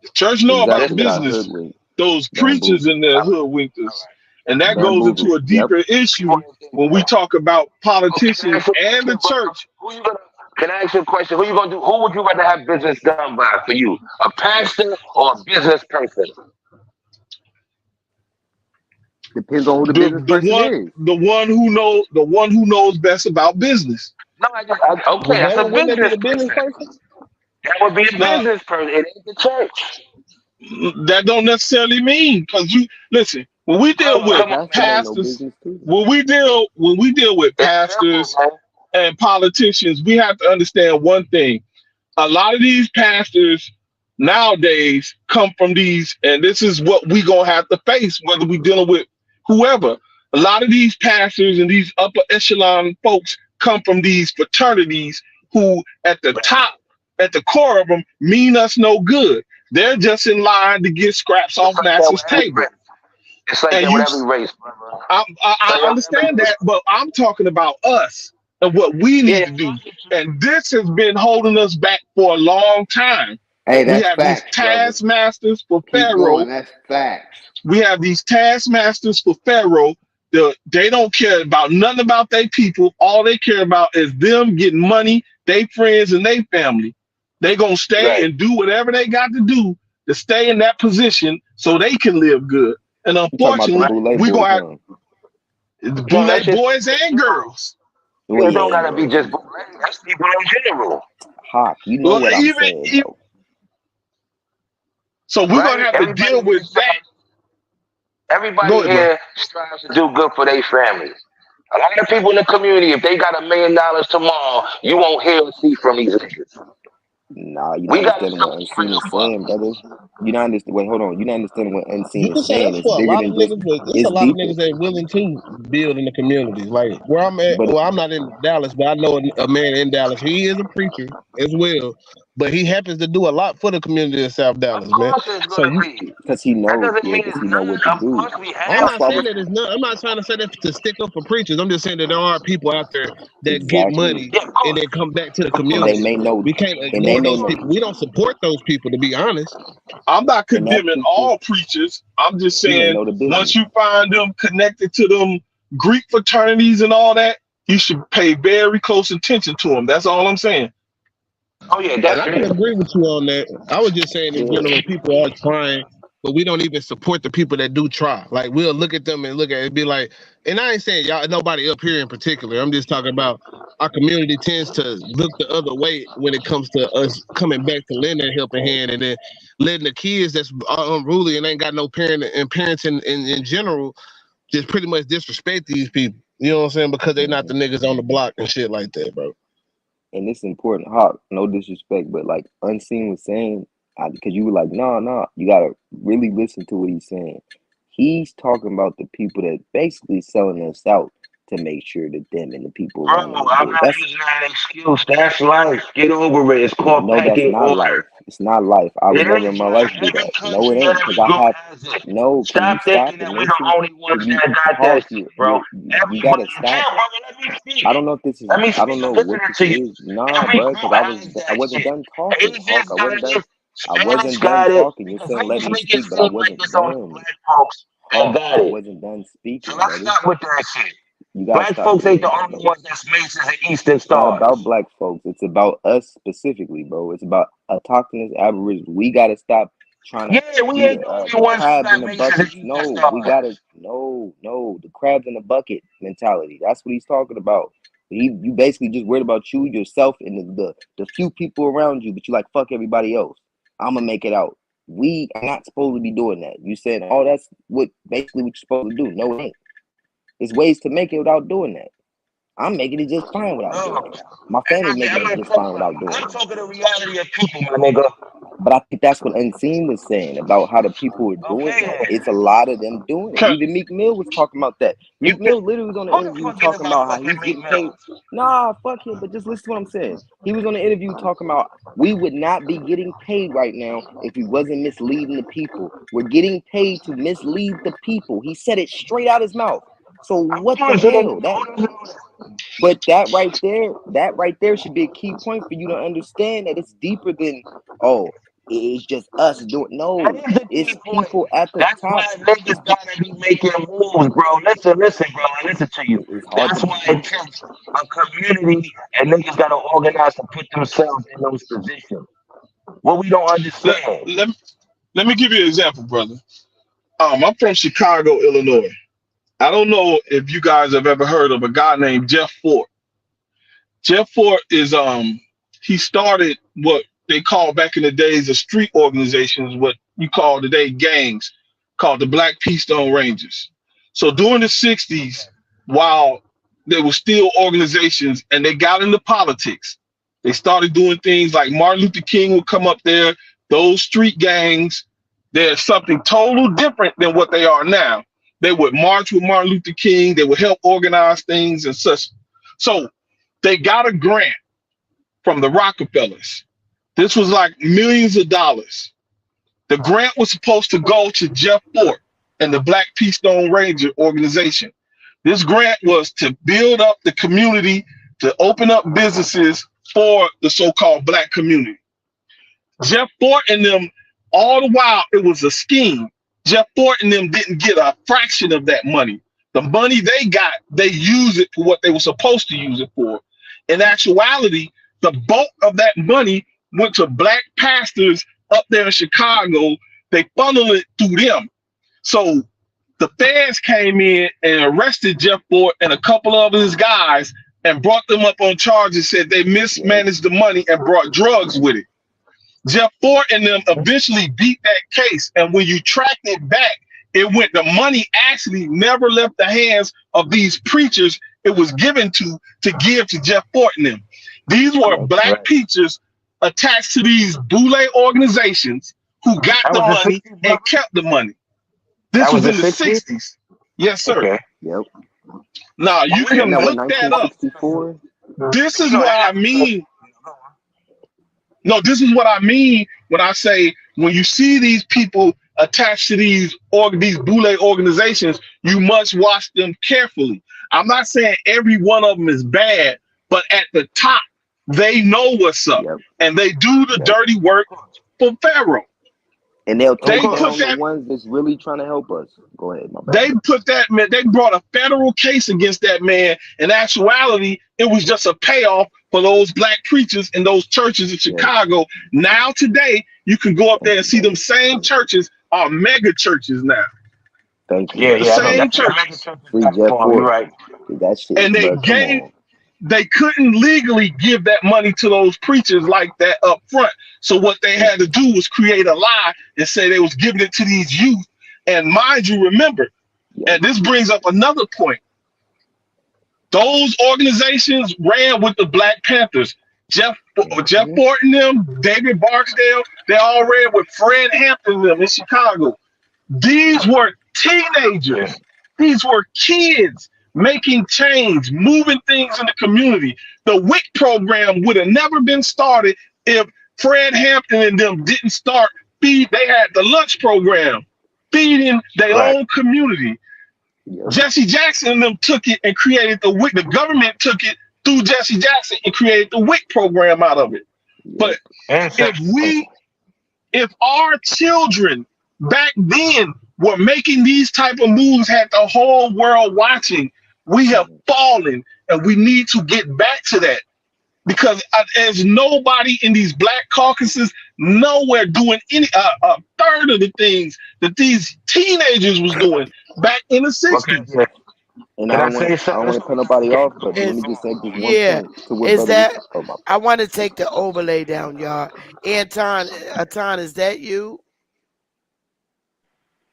The church know This, about Exactly, we got business. hoodwinked, Those preachers bamboozled, in there all right, hoodwinked all us. right. And that goes bamboozled. into a Yep. deeper People issue ain't think when we that. talk about Okay, can I politicians ask you a and question, the brother? church. Who you gonna? Can I ask you a question? Who you gonna do? Who would you rather have business done by for you? A pastor or a business person? Depends on who the The business the person one is. the one who knows best about business. No, okay, Well, that's a wouldn't that be business a business person. person? That would be a Now business person. It ain't the church, that don't necessarily mean, because you listen, when we deal brother. A with Come on, pastor man. ain't no pastors, business too. when we deal with It's simple, pastors man. and politicians, we have to understand one thing. A lot of these pastors nowadays come from these, and this is what we gonna have to face, whether we dealing with whoever. A lot of these pastors and these upper echelon folks come from these fraternities who, at the Right. top, at the core of them, mean us no good. They're just in line to get scraps It's off like that with Massa's every table. race. It's like And that with every race, brother. So I y'all ever understand notice? that, but I'm talking about us and what we need Yeah, to no, do. I get you. And this has been holding us back for a long time. Hey, We that's have these facts, brother. taskmasters for Keep Pharaoh. going. That's facts. We have these taskmasters for Pharaoh. They don't care about nothing about their people. All they care about is them getting money, their friends, and their family. They gonna stay Right. and do whatever they got to do to stay in that position so they can live good. And You talking about them unfortunately, Right. Boulay we boys, gonna have huh? the No, Boule that's just boys people in and general. girls. Well, Yeah, it don't yeah, gotta be girls just too. bootleg. That's people in general. Hawk, you know what I'm saying, though. So we're gonna have to deal with that. Everybody here strives to do good for their families. A lot of people in the community, if they got $1 million tomorrow, you won't hear or see from these niggas. Nah, you not understanding what Unseen is saying, brother. You not understand. Wait, hold on. You not understanding what Unseen You can is say saying. that's It's for a bigger lot of than just. niggas, but it's a It's lot of deeper. niggas that willing to build in the communities. Like where I'm at, But well, I'm not in Dallas, but I know a man in Dallas. He is a preacher as well, but he happens to do a lot for the community in South Dallas, Of man. course it's So gonna you, be. because he That knows, doesn't mean because it's he know what none. to Of do. course we I'm have That's not why saying we that it's not. I'm not trying to say that to stick up for preachers. I'm just saying that there are people out there that get exactly, money Yeah, of and course. then come back to the Of and they course. community. may know, We can't and they ignore may those know, people. We don't support those people, to be honest. I'm not and that condemning people all preachers. I'm just he may saying know the business. once you find them connected to them Greek fraternities and all that, you should pay very close attention to them. That's all I'm saying. Oh yeah, And I can definitely. agree with you on that. I was just saying in Yeah, general, people are trying, but we don't even support the people that do try. Like we'll look at them and look at it and be like, and I ain't saying y'all nobody up here in particular. I'm just talking about our community tends to look the other way when it comes to us coming back to lending a helping hand and then letting the kids that's unruly and ain't got no parents in general just pretty much disrespect these people. You know what I'm saying? Because they not the niggas on the block and shit like that, bro. and it's important. Hawk, no disrespect, but like Unseen was saying, because you were like, no, you gotta really listen to what he's saying. He's talking about the people that basically selling us out to make sure that them and the people Bro, around them is I'm good. not That's using that excuse. That's life. Get over it. It's called no, that's pecking not order. life. It's not life. I would It never in is my life. life do Every that. No, it country ain't. and Because every I group have has it. no. Can you Stop stop thinking that and we're the listen? only ones Can you that got Hawk? that shit, bro. You gotta Everybody, stop. damn, brother, let me speak. I don't know if this is. Let me I speak. don't I'm know what listening this to you. is. Nah, Every bro. group Because has I that wasn't shit. done talking. Hawk, Asians I got wasn't done. it. I Spanish wasn't done got it. talking. You're Because saying how let you me make it speak, but I seem like wasn't it's only done. black folks that Hawk, got I it? wasn't done So speaking, let's brother. stop with that shit. You gotta Black stop folks ain't doing the that, only brother. ones that's Masons and Eastern It's not about Stars. black folks. It's about us specifically, bro. It's about Autochthonous Aboriginals. We gotta stop trying to Yeah, we be ain't the the only ones who crabs in got the Masons and buckets. Eastern No, we Stars. gotta the crabs in the bucket mentality. That's what he's talking about. You basically just worried about you, yourself, and the few people around you, but you like fuck everybody else. I'm gonna make it out. We are not supposed to be doing that. You said, oh, that's what basically what you're supposed to do. No, it ain't. There's ways to make it without doing that. I'm making it just fine without No, doing it. My family's making it just fine without doing I'm it. talking the reality of people, my nigga. But I think that's what Unseen was saying about how the people are doing Okay, that. then. It's a lot of them doing it. Can, Even Meek Mill was talking about that. You Meek can. Mill literally was on the Who the interview fuck is talking about about how fucking he's Meek getting Mill? paid. Nah, fuck him. But just listen to what I'm saying. He was on the interview talking about we would not be getting paid right now if we wasn't misleading the people. We're getting paid to mislead the people. He said it straight out his mouth. So Of what the course, hell? That who doesn't know that? But that right there should be a key point for you to understand that it's deeper than, oh, it's just us doing. That No, is the it's key point. people at the That's why top. It's niggas gotta be making moves, bro. Listen, bro. I listen to you. it's hard That's to. why it takes a community and niggas gotta organize to put themselves in those positions. What we don't let, understand. let, let me give you an example, brother. I'm from Chicago, Illinois. I don't know if you guys have ever heard of a guy named Jeff Fort. Jeff Fort is he started what they call back in the days of street organizations, what you call today gangs, called the Black Keystone Rangers. So during the 60s, while there were still organizations and they got into politics, they started doing things like Martin Luther King would come up there, those street gangs, they're something total different than what they are now. They would march with Martin Luther King, they would help organize things and such. So they got a grant from the Rockefellers. This was like millions of dollars. The grant was supposed to go to Jeff Fort and the Black Keystone Ranger organization. This grant was to build up the community, to open up businesses for the so-called black community. Jeff Fort and them, all the while, it was a scheme. Jeff Fort and them didn't get a fraction of that money. The money they got, they used it for what they were supposed to use it for. In actuality, the bulk of that money went to black pastors up there in Chicago. They funneled it through them. So the feds came in and arrested Jeff Fort and a couple of his guys and brought them up on charges, said they mismanaged the money and brought drugs with it. Jeff Ford and them eventually beat that case, and when you tracked it back, the money actually never left the hands of these preachers. It was given to give to Jeff Ford and them. These were black preachers attached to these boule organizations who got the money and kept the money. This was in the 60s. Yes, sir. Okay. Yep. Now you can that was look that up. 1964. This is what I mean. No, this is what I mean when I say when you see these people attached to these boule organizations, you must watch them carefully. I'm not saying every one of them is bad, but at the top, they know what's up, and they do the dirty work for Pharaoh. And they'll take They down the ones that's really trying to help us. Go ahead, my bad. They brought a federal case against that man. In actuality, it was just a payoff for those black preachers in those churches in Chicago. Now today, you can go up there and see them same churches are mega churches now. Thank you. The same churches. You're right. That shit, and they couldn't legally give that money to those preachers like that up front. So what they had to do was create a lie and say they was giving it to these youth. And mind you, remember, and this brings up another point. Those organizations ran with the Black Panthers. Jeff Fort and them, David Barksdale, they all ran with Fred Hampton and them in Chicago. These were teenagers. These were kids making change, moving things in the community. The WIC program would have never been started if Fred Hampton and them didn't start they had the lunch program, feeding their own community. Jesse Jackson and them took it and created the WIC. The government took it through Jesse Jackson and created the WIC program out of it. But if our children back then were making these type of moves, had the whole world watching, we have fallen, and we need to get back to that, because there's nobody in these black caucuses nowhere doing a third of the things that these teenagers was doing back in the 60s. And I don't want to cut nobody off, but let me just say this one thing to what I want to take the overlay down, y'all. Anton, is that you?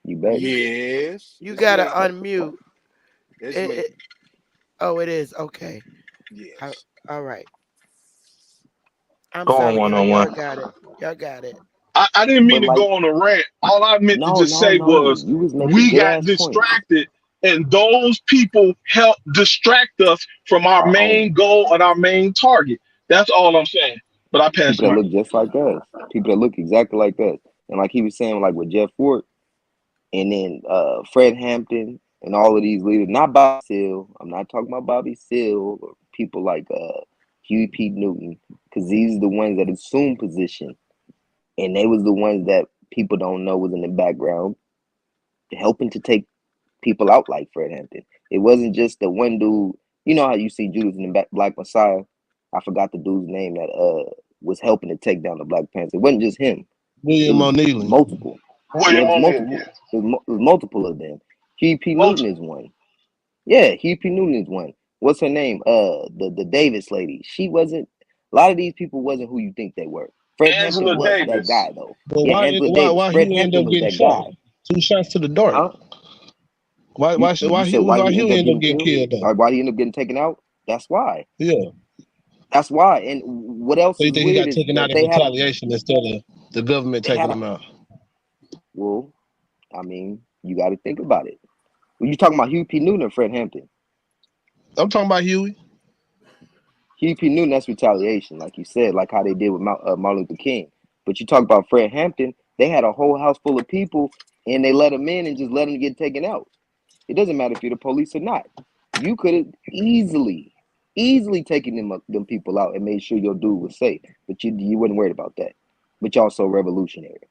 You bet. Yes. You gotta unmute. It's It is. Okay. Yes. All right. I'm Go sorry. on one-on-one. Y'all got it. I didn't mean to go on a rant. All I meant to just say was we got distracted, and those people helped distract us from our main goal and our main target. That's all I'm saying. But I pass. People that look just like us. People that look exactly like us. And like he was saying, like with Jeff Fort, and then Fred Hampton and all of these leaders, not Bobby Seale. I'm not talking about Bobby Seale or people like Huey P. Newton, because these are the ones that assumed position. And they was the ones that people don't know was in the background helping to take people out like Fred Hampton. It wasn't just the one dude. You know how you see Judas in the Black Messiah? I forgot the dude's name that was helping to take down the Black Panthers. It wasn't just him. William O'Neal. Multiple. It was multiple of them. Huey P. Newton is one. Yeah, Huey P. Newton is one. What's her name? The Davis lady. She wasn't. A lot of these people wasn't who you think they were. Fred Hampton was that guy though. But why he end up getting shot? 2 shots to the dark. Huh? Why he end up getting killed though? Why he end up getting taken out? That's why. Yeah. That's why. And what else? So you think he got taken out in retaliation instead of the government taking him out? Well, I mean, you got to think about it. When you talking about Huey P. Newton or Fred Hampton? I'm talking about Huey. Huey P. Newton, that's retaliation, like you said, like how they did with Martin Luther King. But you talk about Fred Hampton, they had a whole house full of people, and they let them in and just let them get taken out. It doesn't matter if you're the police or not. You could have easily taken them people out and made sure your dude was safe, but you wasn't worried about that. But y'all so revolutionary.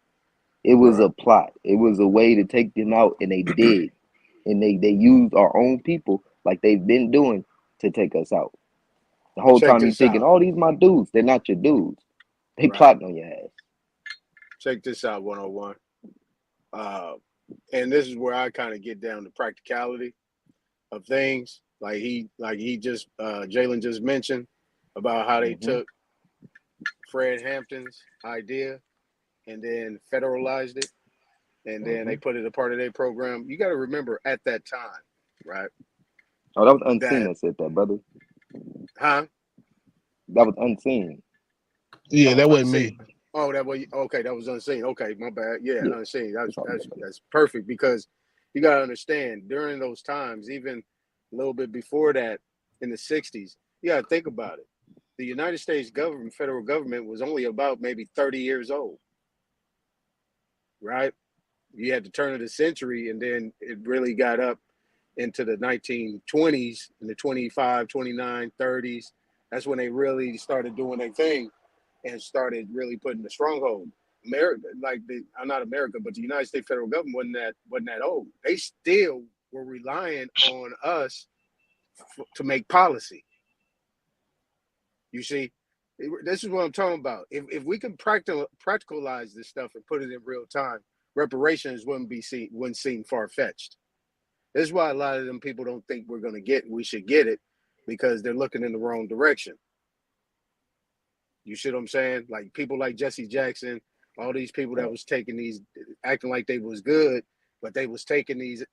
It was a plot. It was a way to take them out, and they did. And they used our own people like they've been doing to take us out. The whole time you're thinking, oh, these my dudes. They're not your dudes. They plotting on your ass. Check this out, 101. And this is where I kind of get down to practicality of things. Like he just Jalen just mentioned about how they took Fred Hampton's idea and then federalized it, and then they put it a part of their program. You got to remember at that time, right? Oh, that was Unseen that said that, brother. Huh? That was Unseen. Yeah, that wasn't me. Oh, that was okay. That was Unseen. Okay, my bad. Yeah, Unseen. That's perfect, because you got to understand during those times, even a little bit before that, in the 60s, you got to think about it. The United States government, federal government, was only about maybe 30 years old, right? You had the turn of the century, and then it really got up into the 1920s and the 25, 29, 30s. That's when they really started doing their thing and started really putting the stronghold. America, not America, but the United States federal government wasn't that old. They still were relying on us to make policy. You see, this is what I'm talking about. If we can practicalize this stuff and put it in real time, reparations wouldn't seem far-fetched. This is why a lot of them people don't think we should get it, because they're looking in the wrong direction. You see what I'm saying? Like people like Jesse Jackson, all these people that was taking these, acting like they was good, but they was taking the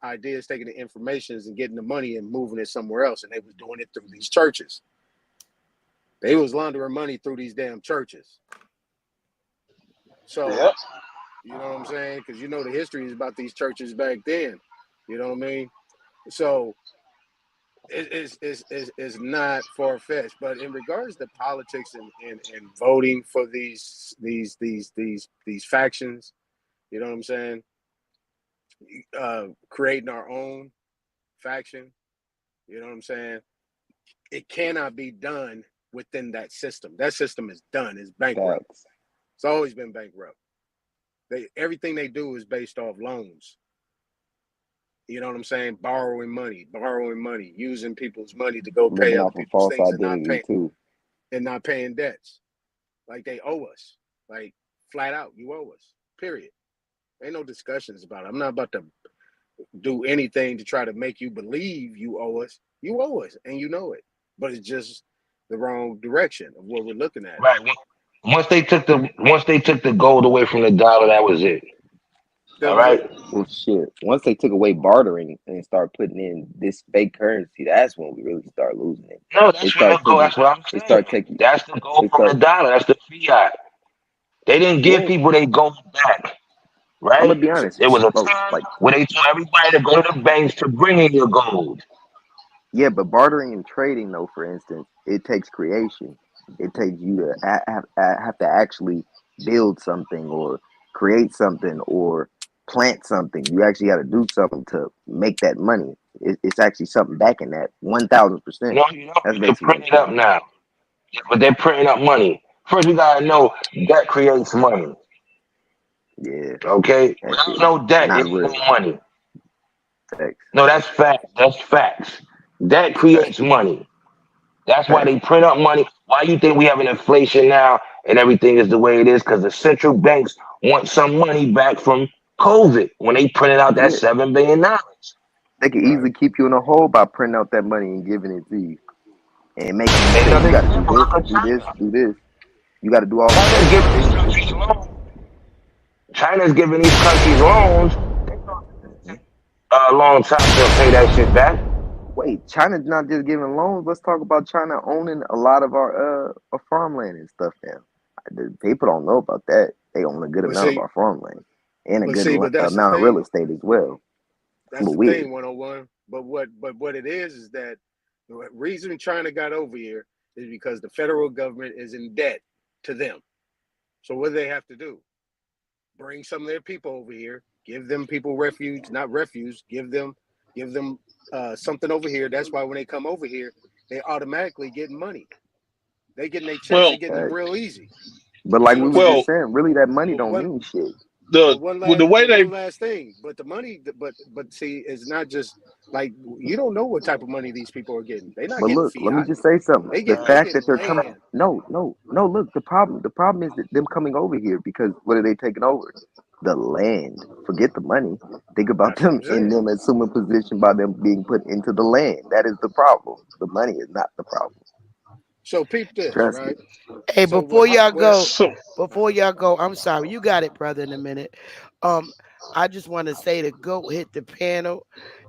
ideas, taking the informations and getting the money and moving it somewhere else. And they was doing it through these churches. They was laundering money through these damn churches. So, you know what I'm saying? Because the history is about these churches back then. You know what I mean? So it's not far-fetched. But in regards to politics and voting for these factions, you know what I'm saying? Creating our own faction, you know what I'm saying? It cannot be done within that system. That system is done. It's bankrupt. It's always been bankrupt. Everything they do is based off loans. You know what I'm saying? Borrowing money, using people's money to go pay up people's things and not paying debts. Like they owe us. Like flat out, you owe us. Period. Ain't no discussions about it. I'm not about to do anything to try to make you believe you owe us. You owe us, and you know it. But it's just the wrong direction of what we're looking at. Right. Once they took the gold away from the dollar, that was it. All right. Well, shit. Once they took away bartering and start putting in this fake currency, that's when we really start losing it. No, that's where the gold. That's what I'm saying. That's the gold from the dollar. That's the fiat. They didn't give people their gold back. Right? I'm gonna be honest. It was a time where they told everybody to go to the banks to bring in your gold. Yeah, but bartering and trading, though, for instance, it takes creation. It takes you to have to actually build something or create something or plant something. You actually got to do something to make that money. It's actually something back in that 1,000%. No, you don't. They're printing up now. Yeah, but they're printing up money. First, we got to know that creates money. Yeah. Okay? Without no debt, it's no money. Facts. No, that's facts. That's facts. That creates money. That's why they print up money. Why you think we have an inflation now and everything is the way it is? Because the central banks want some money back from COVID when they printed out that $7 billion. They can easily keep you in a hole by printing out that money and giving it to you. And making you say, you got to do this, do this. You got to do all that. China's giving these countries loans. A long time to pay that shit back. Wait, China's not just giving loans. Let's talk about China owning a lot of our farmland and stuff now. People don't know about that. They own a good amount of our farmland and a good amount of real estate as well. That's the thing, 101. But what it is that the reason China got over here is because the federal government is in debt to them. So what do they have to do? Bring some of their people over here, give them people refuge, not refuge, give them something over here. That's why when they come over here, they automatically get money. They getting their checks, they getting them real easy. But like we were just saying, really that money don't mean shit. But the way they one last thing. But the money, but see, it's not just like you don't know what type of money these people are getting. They're not But getting look, let me fiat. just say something. They The fact that getting they're coming, land. no. Look, the problem is that them coming over here because what are they taking over? The land. Forget the money. Think about That's what I'm them in saying. them assuming position by them being put into the land. That is the problem. The money is not the problem. So peep this, Trust me. right? Hey, So before y'all go, so I'm sorry, you got it, brother. In a minute, I just want to say the goat hit the panel,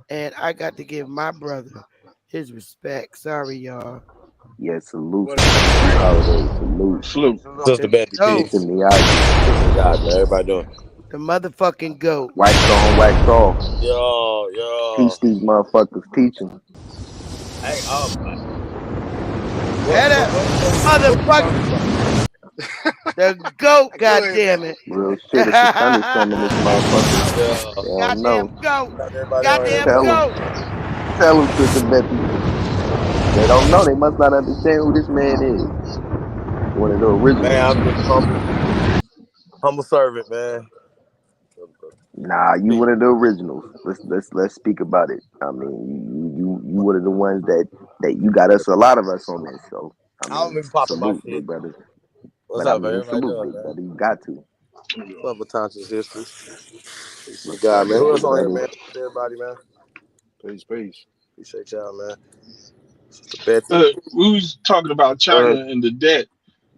and I got to give my brother his respect. Sorry, y'all. Yeah, salute. what up? Happy holidays. Salute. salute. Sister Betty, Goat, Sister peace. Miyagi. Peace to God, man. Everybody doing? the motherfucking goat. Wax on, wax off. Yo. Teach these motherfuckers. Teach them. Hey, That what we talking motherfucker, about? the goat. Go ahead, Goddamn it. Real shit. It's a thunderstorm in this motherfucker. Yeah. They don't know. Goddamn goat. How's everybody on here, Goddamn Tell man? them. goat. Tell them, Sister Betty. They don't know. They must not understand who this man is. One of the Man, originals. I'm just humble servant, man. Nah, you one of the originals. Let's speak about it. I mean, you one of the ones that you got us a lot of us on this. So I I don't mean, be popping my salute, shit. big brother. What's But I up, man? mean, Everybody salute, doing, big man? brother. You got to. What's up with Conscious History? Peace to Yes, God, man. sir, Who else big on here, brother. man? Peace to everybody, man. Peace. Appreciate y'all, man. Sister Betsy. We was talking about Go China ahead. and the debt.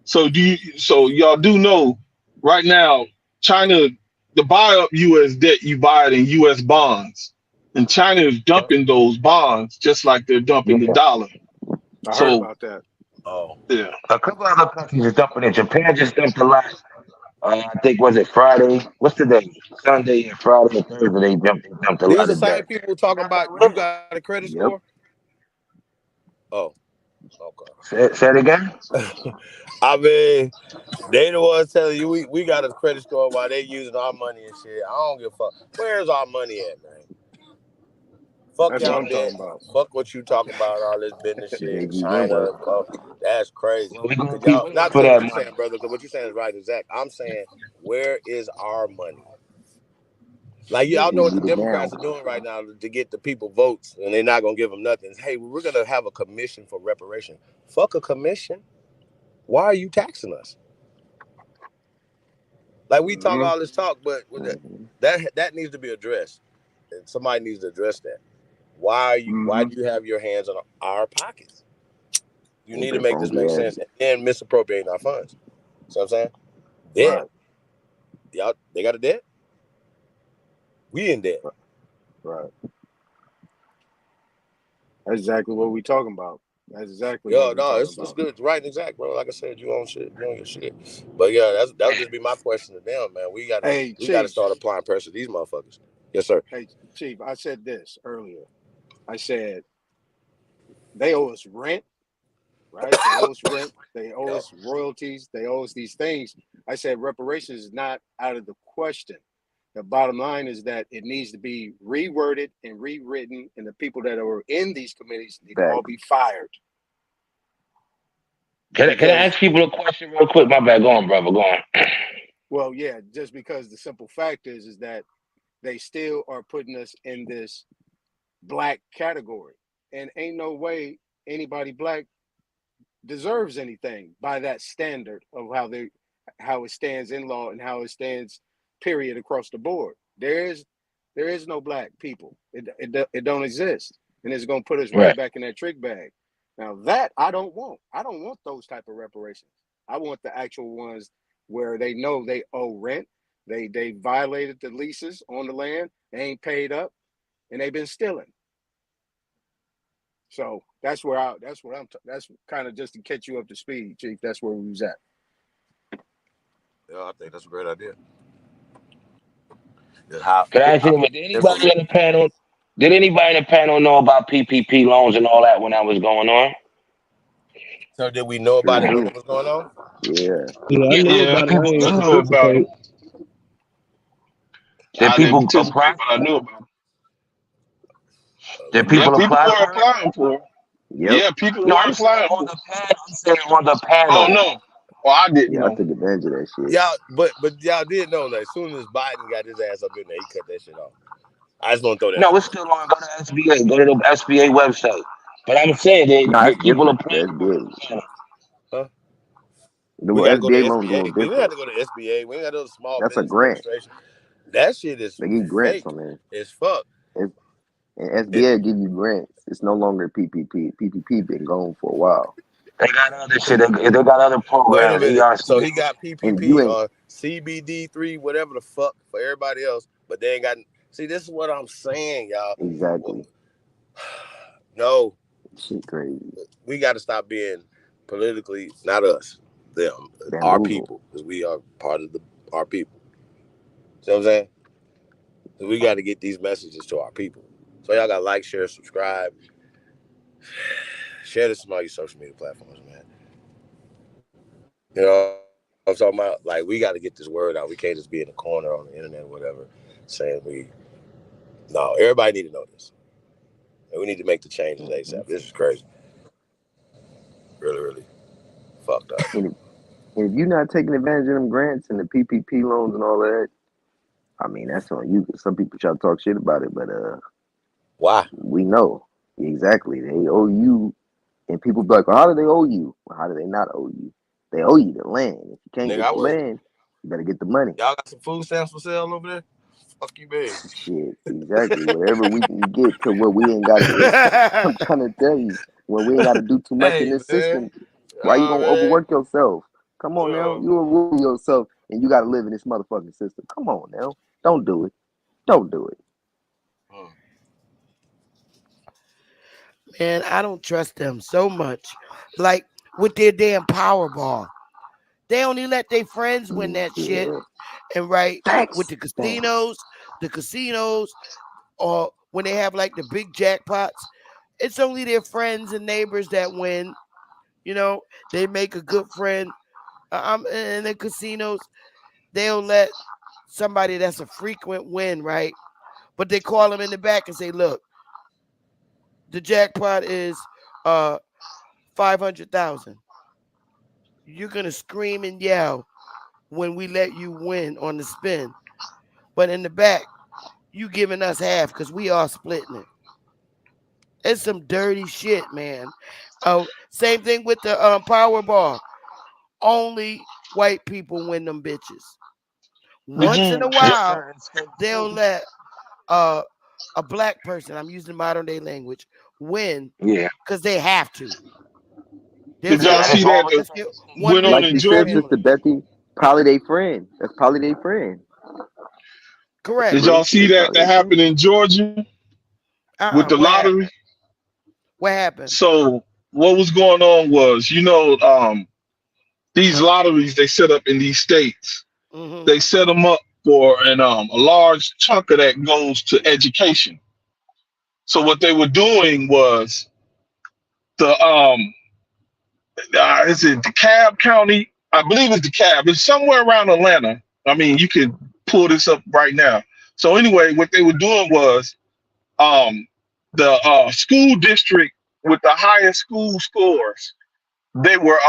So y'all do know right now, China, to buy up US debt, you buy it in US bonds. And China is dumping those bonds just like they're dumping the Yeah. dollar. I heard So about that. Oh. yeah. A couple other countries are dumping it. Japan just dumped a lot. I think was it Friday? What's the day? Sunday and Friday and Thursday they dumped a These lot the of same debt. people talking about you got a credit Yep. score? Oh, okay. Say it again. I mean, they the ones telling you we got a credit score while they using our money and shit. I don't give a fuck. Where's our money at, man? Fuck That's what y'all I'm debt. talking about. Fuck what you talking about, all this business shit in JG China. Wentworth. Fuck, that's crazy. Well, we gonna Cause keep y'all waiting not for saying that what you're money. saying, brother, because what you're saying is right, exact. I'm saying, where is our money? Like y'all know We what the need it now. Democrats are doing right now to get the people votes, and they're not gonna give them nothing. Hey, we're gonna have a commission for reparation. Fuck a commission. Why are you taxing us? Like we talk Mm-hmm. all this talk, but Mhm. that needs to be addressed, and somebody needs to address that. Why Mm-hmm. do you have your hands on our pockets? You Ain't need to that make this funky make ass? sense and then misappropriating our funds. See what I'm saying? Debt. Right. Y'all, they got a debt. We in debt. Right. That's exactly what we talking about. That's exactly what Yo, we no, talking it's about. good, right and exact, bro. Like I said, you own shit, you own your shit. But yeah, that would just be my question to them, man. We Hey, gotta Chief. start applying pressure to these motherfuckers. Yes, sir. Hey, Chief. I said this earlier. I said they owe us rent, right? They owe us rent. They owe Yep. us royalties. They owe us these things. I said reparations is not out of the question. The bottom line is that it needs to be reworded and rewritten, and the people that are in these committees need to all Facts. be fired. Can I Because, ask people a question real quick? My bad. Go on, brother. Go on. well, yeah, just because the simple fact is that they still are putting us in this black category. And ain't no way anybody black deserves anything by that standard of how it stands in law and how it stands period across the board. There is no black people. It don't exist, and it's going to put us right Right. back in that trick bag. Now that I don't want. I don't want those type of reparations. I want the actual ones where they know they owe rent. They violated the leases on the land. They ain't paid up, and they've been stealing. So that's that's kind of just to catch you up to speed, Chief. That's where we was at. Yeah, I think that's a great idea. Just how Can I ask you? Did anybody in the panel know about PPP loans and all that when that was going on? So did we know Sure about it when do. it was going on? Yeah. Yeah, I Yeah. knew Yeah, about it. I I ain't know about it. participate. Did I didn't people participate, apply? but I knew about it. Did We Yeah, people people apply were for it? applying for it. Yep. Yeah, people No, were I'm saying applying on for it. the panel. I'm saying on the Oh panel. no. Well, I didn't Yeah, I know. took advantage of that shit. Y'all, but y'all did know that as soon as Biden got his ass up in there, he cut that shit off. I just want to throw that No, out it's still on. Go to SBA. Go to the SBA website. But I'm saying No, that that's people are different. The playing. SBA, there. Huh? the We got to go to SBA loan's a SBA. little We ain't have different. to go to SBA. We ain't got to go to Small That's a Business grant. Administration. That shit is They give you grants fake on there. as fuck. And It, SBA give you grants. It's no longer PPP. PPP been gone for a while. They got other shit. They got other wait a programs. minute. ERC. So he got And you PPP ain't or CBD3, whatever the fuck for everybody else, but they ain't got. See, this is what I'm saying, y'all. exactly. No, Shit crazy. we got to stop being politically, not us, them, our Bamboozle. people, because we are part of our people. See what I'm saying? So we got to get these messages to our people. So y'all got to like, share, subscribe. Share this on all your social media platforms, man. You know what I'm talking about? Like, we got to get this word out. We can't just be in the corner on the internet or whatever saying no, everybody need to know this. And we need to make the changes Mm-hmm. ASAP. This is crazy. Really, really fucked up. And if you're not taking advantage of them grants and the PPP loans and all that, I mean, that's on you. Some people try to talk shit about it, but Why? we know exactly they owe you. And people be like, well, how do they owe you? Well, how do they not owe you? They owe you the land. If you can't Nigga, get the land, you better get the money. y'all got some food stamps for sale over there? Fuck you, big. Shit, exactly. Whatever we can get to where we ain't got to. I'm trying to tell you, when we ain't got to do too much in Hey, this man. system, why you gonna Man. overwork yourself? Come on now, you overwork yourself, and you got to live in this motherfucking system. Come on now, don't do it. Don't do it. Man, I don't trust them so much. Like with their damn Powerball. They only let their friends win that shit. Yeah. And right with Thanks. the casinos, or when they have like the big jackpots, it's only their friends and neighbors that win. You know, they make a good friend. In the casinos, they'll let somebody that's a frequent win, right? But they call them in the back and say, look, the jackpot is 500,000. You're gonna scream and yell when we let you win on the spin. But in the back, you giving us half because we are splitting it. It's some dirty shit, man. Same thing with the Powerball. Only white people win them bitches. Once in a while, they'll let a black person, I'm using modern day language, win Yeah. because they have to. Did There's y'all a see that let's get 1 went on Like million in you in the said, Georgia? Sister family. Bethy, probably they friend. That's probably they friend. Correct. Did y'all True. see They that probably they happened friend. in Georgia with the What happened? lottery? What happened? So what was going on was, these lotteries they set up in these states. Mm-hmm. They set them up for, and a large chunk of that goes to education. So what they were doing was the is it DeKalb County? I believe it's DeKalb. It's somewhere around Atlanta. I mean, you can pull this up right now. So anyway, what they were doing was the school district with the highest school scores, they were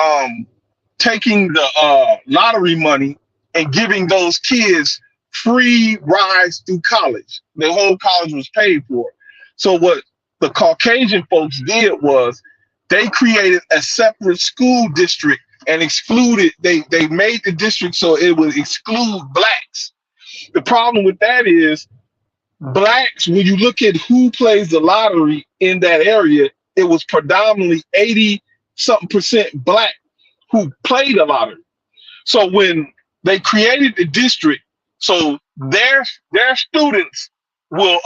taking the lottery money and giving those kids free rides through college. The whole college was paid for. So what the Caucasian folks did was they created a separate school district and excluded, they made the district so it would exclude blacks. The problem with that is blacks, when you look at who plays the lottery in that area, it was predominantly 80 something percent black who played the lottery. So when they created the district, so their students will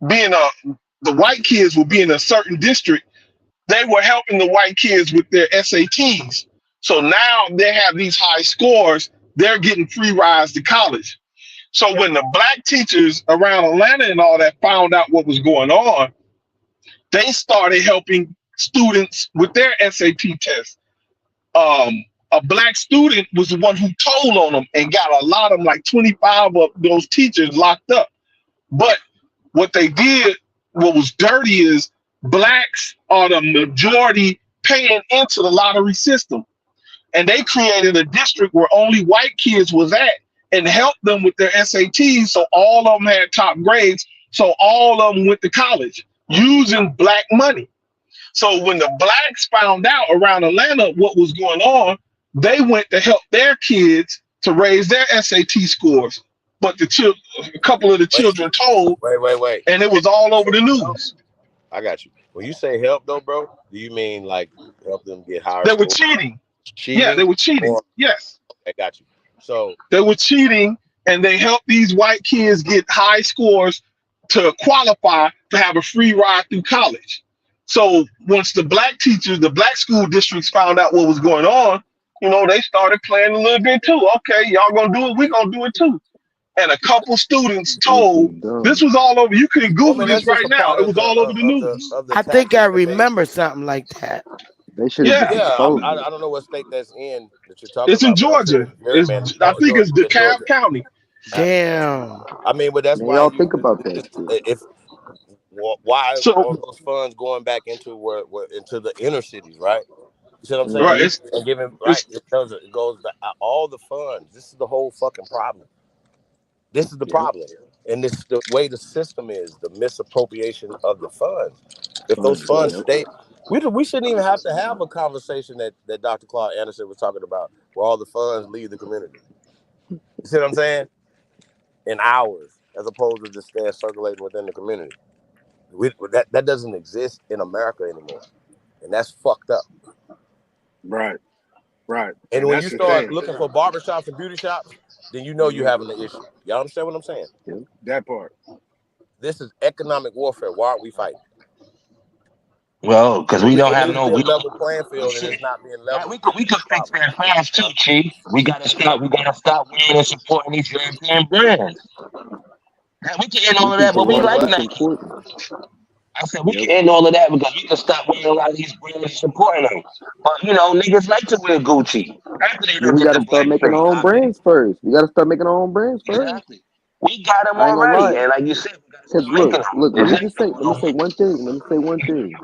be in the white kids will be in a certain district. They were helping the white kids with their SATs. So now they have these high scores, they're getting free rides to college. So when the black teachers around Atlanta and all that found out what was going on, they started helping students with their SAT tests. A black student was the one who told on them and got a lot of them, like 25 of those teachers locked up. But what they did, what was dirty is blacks are the majority paying into the lottery system. and they created a district where only white kids was at and helped them with their SATs, so all of them had top grades, so all of them went to college using black money. So when the blacks found out around Atlanta what was going on, they went to help their kids to raise their SAT scores. But a couple of the children told, Wait. and it was all over the news. I got you. When you say help, though, bro, do you mean like help them get higher They were scores? cheating. Cheating? Yeah, they were cheating. Or, yes. I got you. So they were cheating, and they helped these white kids get high scores to qualify to have a free ride through college. So once the black teachers, the black school districts found out what was going on, they started playing a little bit too. Okay, y'all gonna do it, we gonna do it too. And a couple students told, this was all over. You can Google this right now. It was all over the news. I think I remember something like that. They should have just exposed I don't know what state that's in that you're talking it's about. In Georgia. I think it's DeKalb County. Damn. I mean, but that's why y'all think about that. Why are those funds going back into into the inner cities, right? You see what I'm saying? Right. And giving it goes back, all the funds. This is the whole fucking problem. This is the problem. And this the way the system is, the misappropriation of the funds. If those funds stay, we shouldn't even have to have a conversation that Dr. Claude Anderson was talking about, where all the funds leave the community. You see what I'm saying? In hours, as opposed to just staying circulating within the community. That doesn't exist in America anymore. And that's fucked up. Right. And when you start looking for barbershops and beauty shops, then you know you're having an issue. Y'all understand what I'm saying? That part. This is economic warfare. Why aren't we fighting? Well, because we don't have no level playing field, and it's not being level. We could fix that fast too, Chief. We gotta stop wearing and supporting these European brands. We can end all of that, but we like Nike. I said we can end all of that because we can stop wearing a lot of these brands and supporting them. But niggas like to wear Gucci. We gotta start making our own brands first. Exactly. We got them already, and like you said, we gotta start making them. Look. Let me say one thing.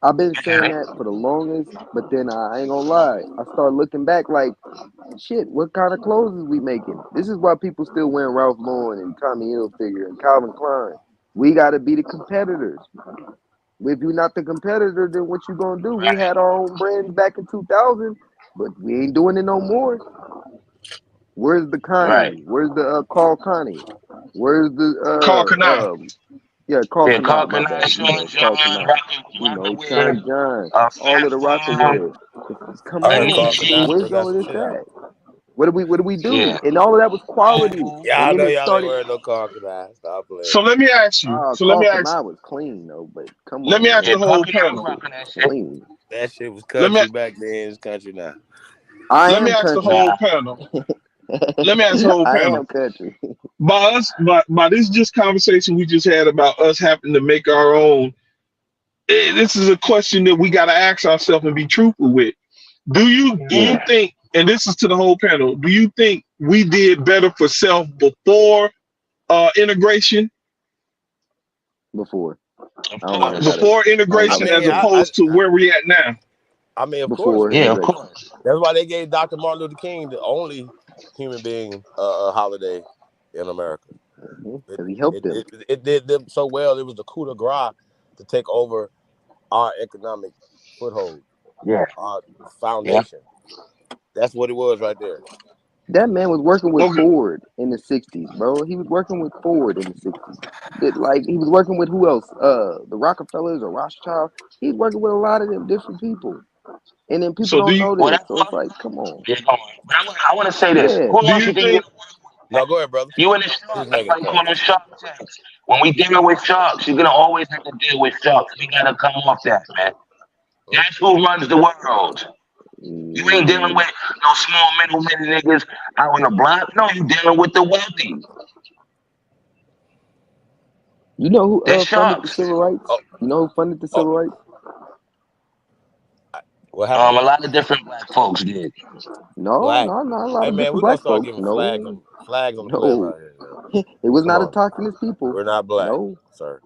I've been saying that for the longest, but then I ain't gonna lie. I started looking back like, shit, what kind of clothes is we making? This is why people still wearing Ralph Lauren and Tommy Hilfiger and Calvin Klein. We gotta be the competitors. If you're not the competitor, then what you gonna do? We had our own brand back in 2000, but we ain't doing it no more. Where's the Connie? Right. Where's the Carl Connie? Where's the Carl Kanai? Carl Kanai. John, all of the Rockaware. Come on, where's all of this at? What do we do? Yeah. And all of that was quality. Yeah, I know y'all ain't wearing no Carl Kanai. Stop playing. So let me ask you. Carl Kanai was clean though, but come on. Let me ask the whole panel. Clean. That shit was country back then. It's country now. Let me ask the whole panel. I am country. By this just conversation we just had about us having to make our own, this is a question that we got to ask ourselves and be truthful with. Do you think, and this is to the whole panel, do you think we did better for self before integration? Before integration, as opposed to where we at now? I mean, of course. Yeah, of course. That's why they gave Dr. Martin Luther King the only human being holiday in America. Because he helped them. It did them so well. It was the coup de grace to take over our economic foothold. Yeah. Our foundation. Yeah. That's what it was right there. That man was working with Ford in the 60s, bro. He was working with Ford in the 60s. He was working with who else? The Rockefellers or Rothschild. He's working with a lot of them different people. And then people don't know this. So it's like, come on. Yeah, I want to say this. Yeah. Who else you think? No, go ahead, brother. You in the shark. That's like calling shark tanks. When we dealing with sharks, you're gonna always have to deal with sharks. We gotta come off that, man. That's who runs the world. You ain't dealing with no small middlemen niggas out on the block. No, you dealing with the wealthy. You know who funded the civil rights? You know who funded the civil rights? What happened? A lot of different black folks did. No, a lot of different black folks. Flags on the plane here. It was not autochthonous people. We're not black, sir.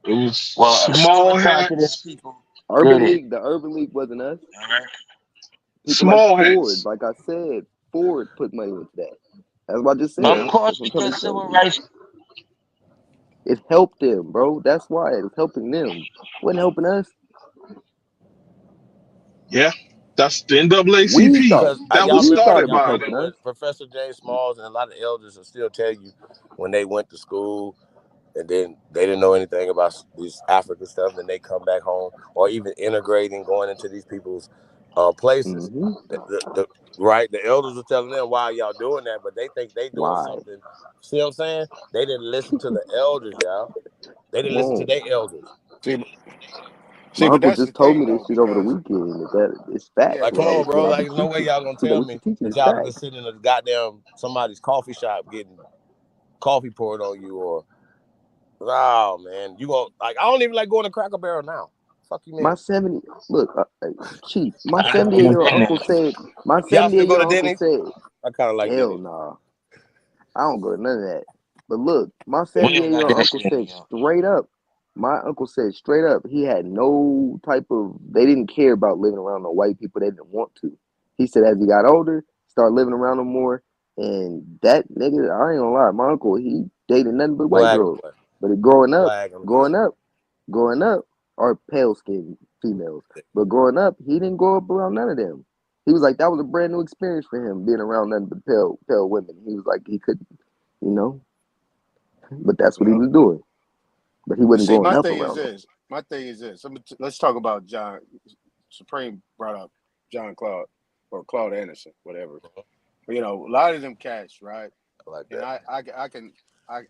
It was small hats. People. The Urban League wasn't us. People like Small Ford, hats. like I said, Ford put money into that. That's what I just said. Of That's course, what I'm trying to because tell civil you. rights. It helped them, bro. That's why it's helping them. It wasn't helping us. Yeah, that's the We NAACP. thought Because That y'all was we remember thought started it was y'all by helping remember them. when us. Professor James Smalls and a lot of elders will still tell you when they went to school and then they didn't know anything about this African stuff, and then they come back home or even integrating, going into these people's places. Mm-hmm. Right, the elders were telling them why y'all doing that, but they think they doing Why? something. See what I'm saying? They didn't listen to the elders, y'all. They didn't Come listen to on. their elders. See, My but uncle that's the just told thing me this though, shit over the because weekend. That it's facts. yeah, Like, come on, bro. What I Like, be there's no way teaching. y'all gonna You know, tell what you me teaching that is y'all been facts. sitting in a goddamn somebody's coffee shop getting coffee poured on you, or oh man, you gonna like? I don't even like going to Cracker Barrel now. Fuck you, My mean? 70 look, Chief. My I ain't 78-year-old been there. uncle said. My Y'all still go to 78-year-old uncle Denny's? said, I kind of like "Hell Denny's. nah, I don't go to none of that." But look, my We ain't got 78-year-old that uncle shit in New said York. straight up. My uncle said straight up, he had no type of. They didn't care about living around the white people. They didn't want to. He said as he got older, started living around them more, and that nigga, I ain't gonna lie, my uncle, he dated nothing but white Flag on girls. the play. But it growing up, Flag on the play. growing up, growing up, are pale skinned females. But growing up, he didn't grow up around none of them. He was like that was a brand new experience for him being around nothing but pale women. He was like he couldn't, you know, but that's what he well, was doing. But he but wasn't see, growing my up thing is around them. this. My thing is this. Let's talk about John Supreme brought up John Claude or Claude Anderson, whatever. You know, a lot of them cats, right? I like And that.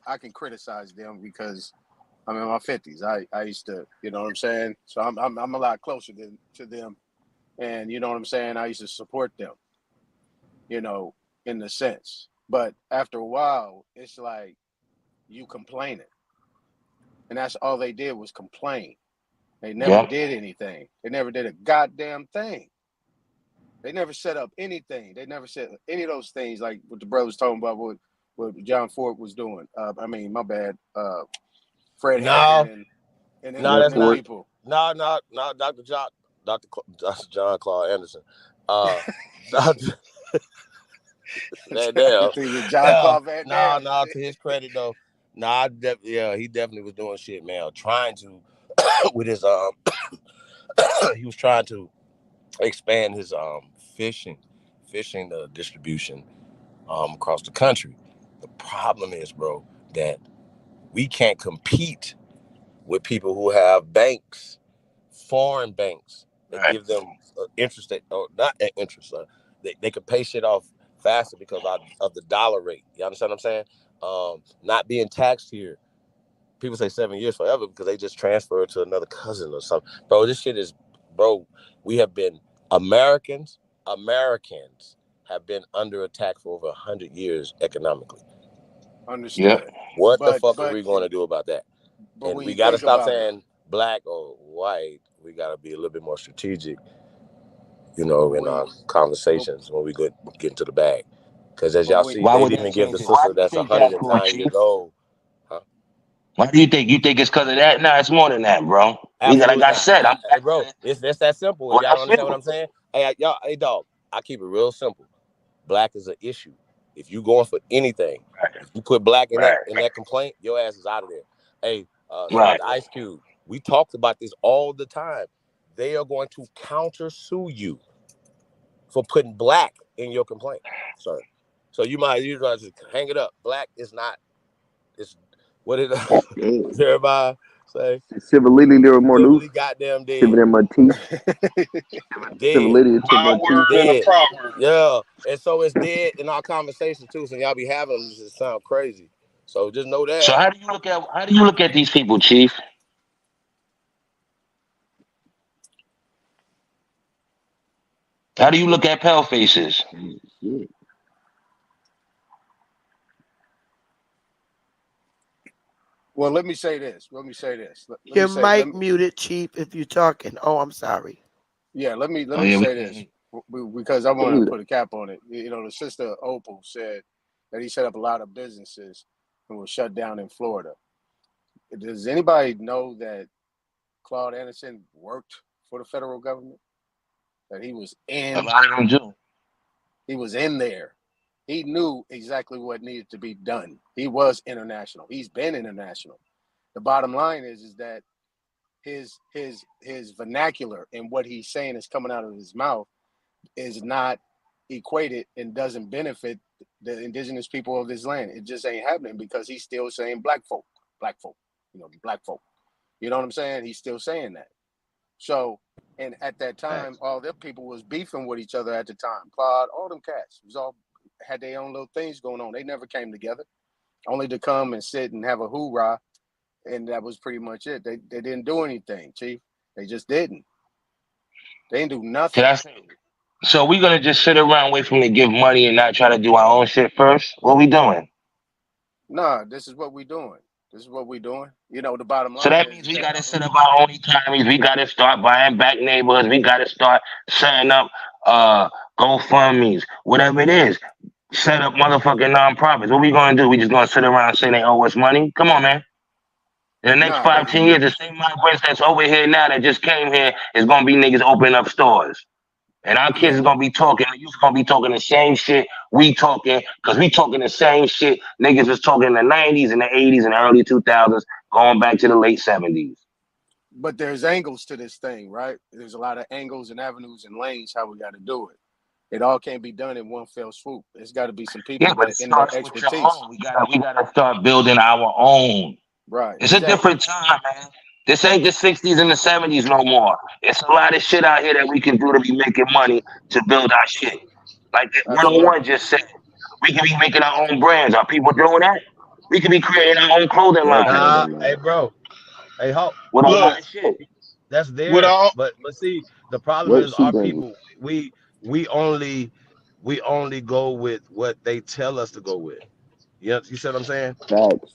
I can criticize them because I'm in my 50s. I used to, you know what I'm saying? So I'm a lot closer to them, and you know what I'm saying? I used to support them, you know, in the sense. But after a while, it's like you complaining. And that's all they did was complain. They never Yep. did anything. They never did a goddamn thing. They never set up anything. They never said any of those things like what the brother was talking about, what John Ford was doing. I mean, my bad. Fred Hampton No, and no, Jeff that's them not. Ford, people. No, Dr. John Claude Anderson. Dr. Damn. John Yeah. Claude Van No, Damme. no, to his credit though. No, yeah, he definitely was doing shit, man. Trying to with his he was trying to expand his fishing distribution across the country. The problem is, bro, that we can't compete with people who have banks, foreign banks that Right. give them interest, or not interest. They could pay shit off faster because of the dollar rate. You understand what I'm saying? Not being taxed here. People say 7 years forever because they just transfer it to another cousin or something. Bro, this shit is, bro. We have been Americans have been under attack for over 100 years economically. Yep. Understood. What the But fuck are we going to do about that? And when we you got to think stop about it, saying black or white. We got to be a little bit more strategic, you know, but in our but, conversations when we get into the bag. Because as but y'all when see, Why they would didn't that even give the change it? Why sister do you that's think that for, 109 Chief? years old. Why do you think? You think it's because of that? No, it's more than that, bro. We got, like Absolutely I not. said, I'm Hey, back bro, to it's that simple. If what y'all I don't said. understand what I'm saying, hey, y'all, hey, dog, I keep it real simple. Black is an issue. If you going for anything, if you put black in Right. that complaint, your ass is out of there. Hey, shout out Right. to Ice Cube. We talked about this all the time. They are going to counter sue you for putting black in your complaint, sir. So you might just hang it up. Black is not. It's what did damn, Jeremiah say? civility, little more loose, Civilly goddamn dead. civility in my teeth, Dead. civility to my Wild teeth. word and a Dead. proverb. Yeah. And so it's dead in our conversations too. So y'all be having them just sound crazy. So just know that. So how do you look at these people, Chief? How do you look at pale faces? Yeah. well, let me say this. Let me say this. Let me Your say let mic me muted, Chief, if you're talking. Oh, I'm sorry. yeah. Let Oh me yeah, we say can't this hear. because I want to Mute it. put a cap on it. You know, the sister Opal said that he set up a lot of businesses and was shut down in Florida. Does anybody know that Claude Anderson worked for the federal government? that he was A in. lot of them do. He was in there. He knew exactly what needed to be done. He was international. He's been international. The bottom line is that his vernacular and what he's saying is coming out of his mouth is not equated and doesn't benefit the indigenous people of this land. It just ain't happening because he's still saying black folk, black folk. You know what I'm saying? He's still saying that. So, and at that time, all them people was beefing with each other at the time. Claude, all them cats was all had their own little things going on. They never came together, only to come and sit and have a hoorah, and that was pretty much it. They didn't do anything, Chief. They just didn't. They didn't do nothing. So we're gonna just sit around, wait for them to give money, and not try to do our own shit first? What we doing? Nah, this is what we doing. This is what we doing. You know, the bottom So line that is means we gotta set up our own economies. We gotta start buying back neighborhoods. We gotta start setting up GoFundMe's, whatever it is. Set up motherfucking nonprofits. What we gonna do? We just gonna sit around and say they owe us money? Come on, man. In the next nah, 5, 10 years, the same migrants that's over here now that just came here is gonna be niggas opening up stores. And our kids is gonna be talking, the youth gonna be talking the same shit we talking, because we talking the same shit niggas was talking in the 90s and the 80s and the early 2000s, going back to the late 70s. But there's angles to this thing, right? There's a lot of angles and avenues and lanes how we got to do it. It all can't be done in one fell swoop. There's got to be some people Yeah, but it that in their starts with your expertise. own. We gotta start building our own. Right. It's a different time, man. This ain't the 60s and the 70s no more. It's a lot of shit out here that we can do to be making money to build our shit. Like 101 just said, we can be making our own brands. Are people doing that? We can be creating our own clothing line. Hey, bro. Hey, Hulk. With a lot Look, of shit. That's there. with all But see, the problem What is our shoe people. We only go with what they tell us to go with. You see what I'm saying? Facts.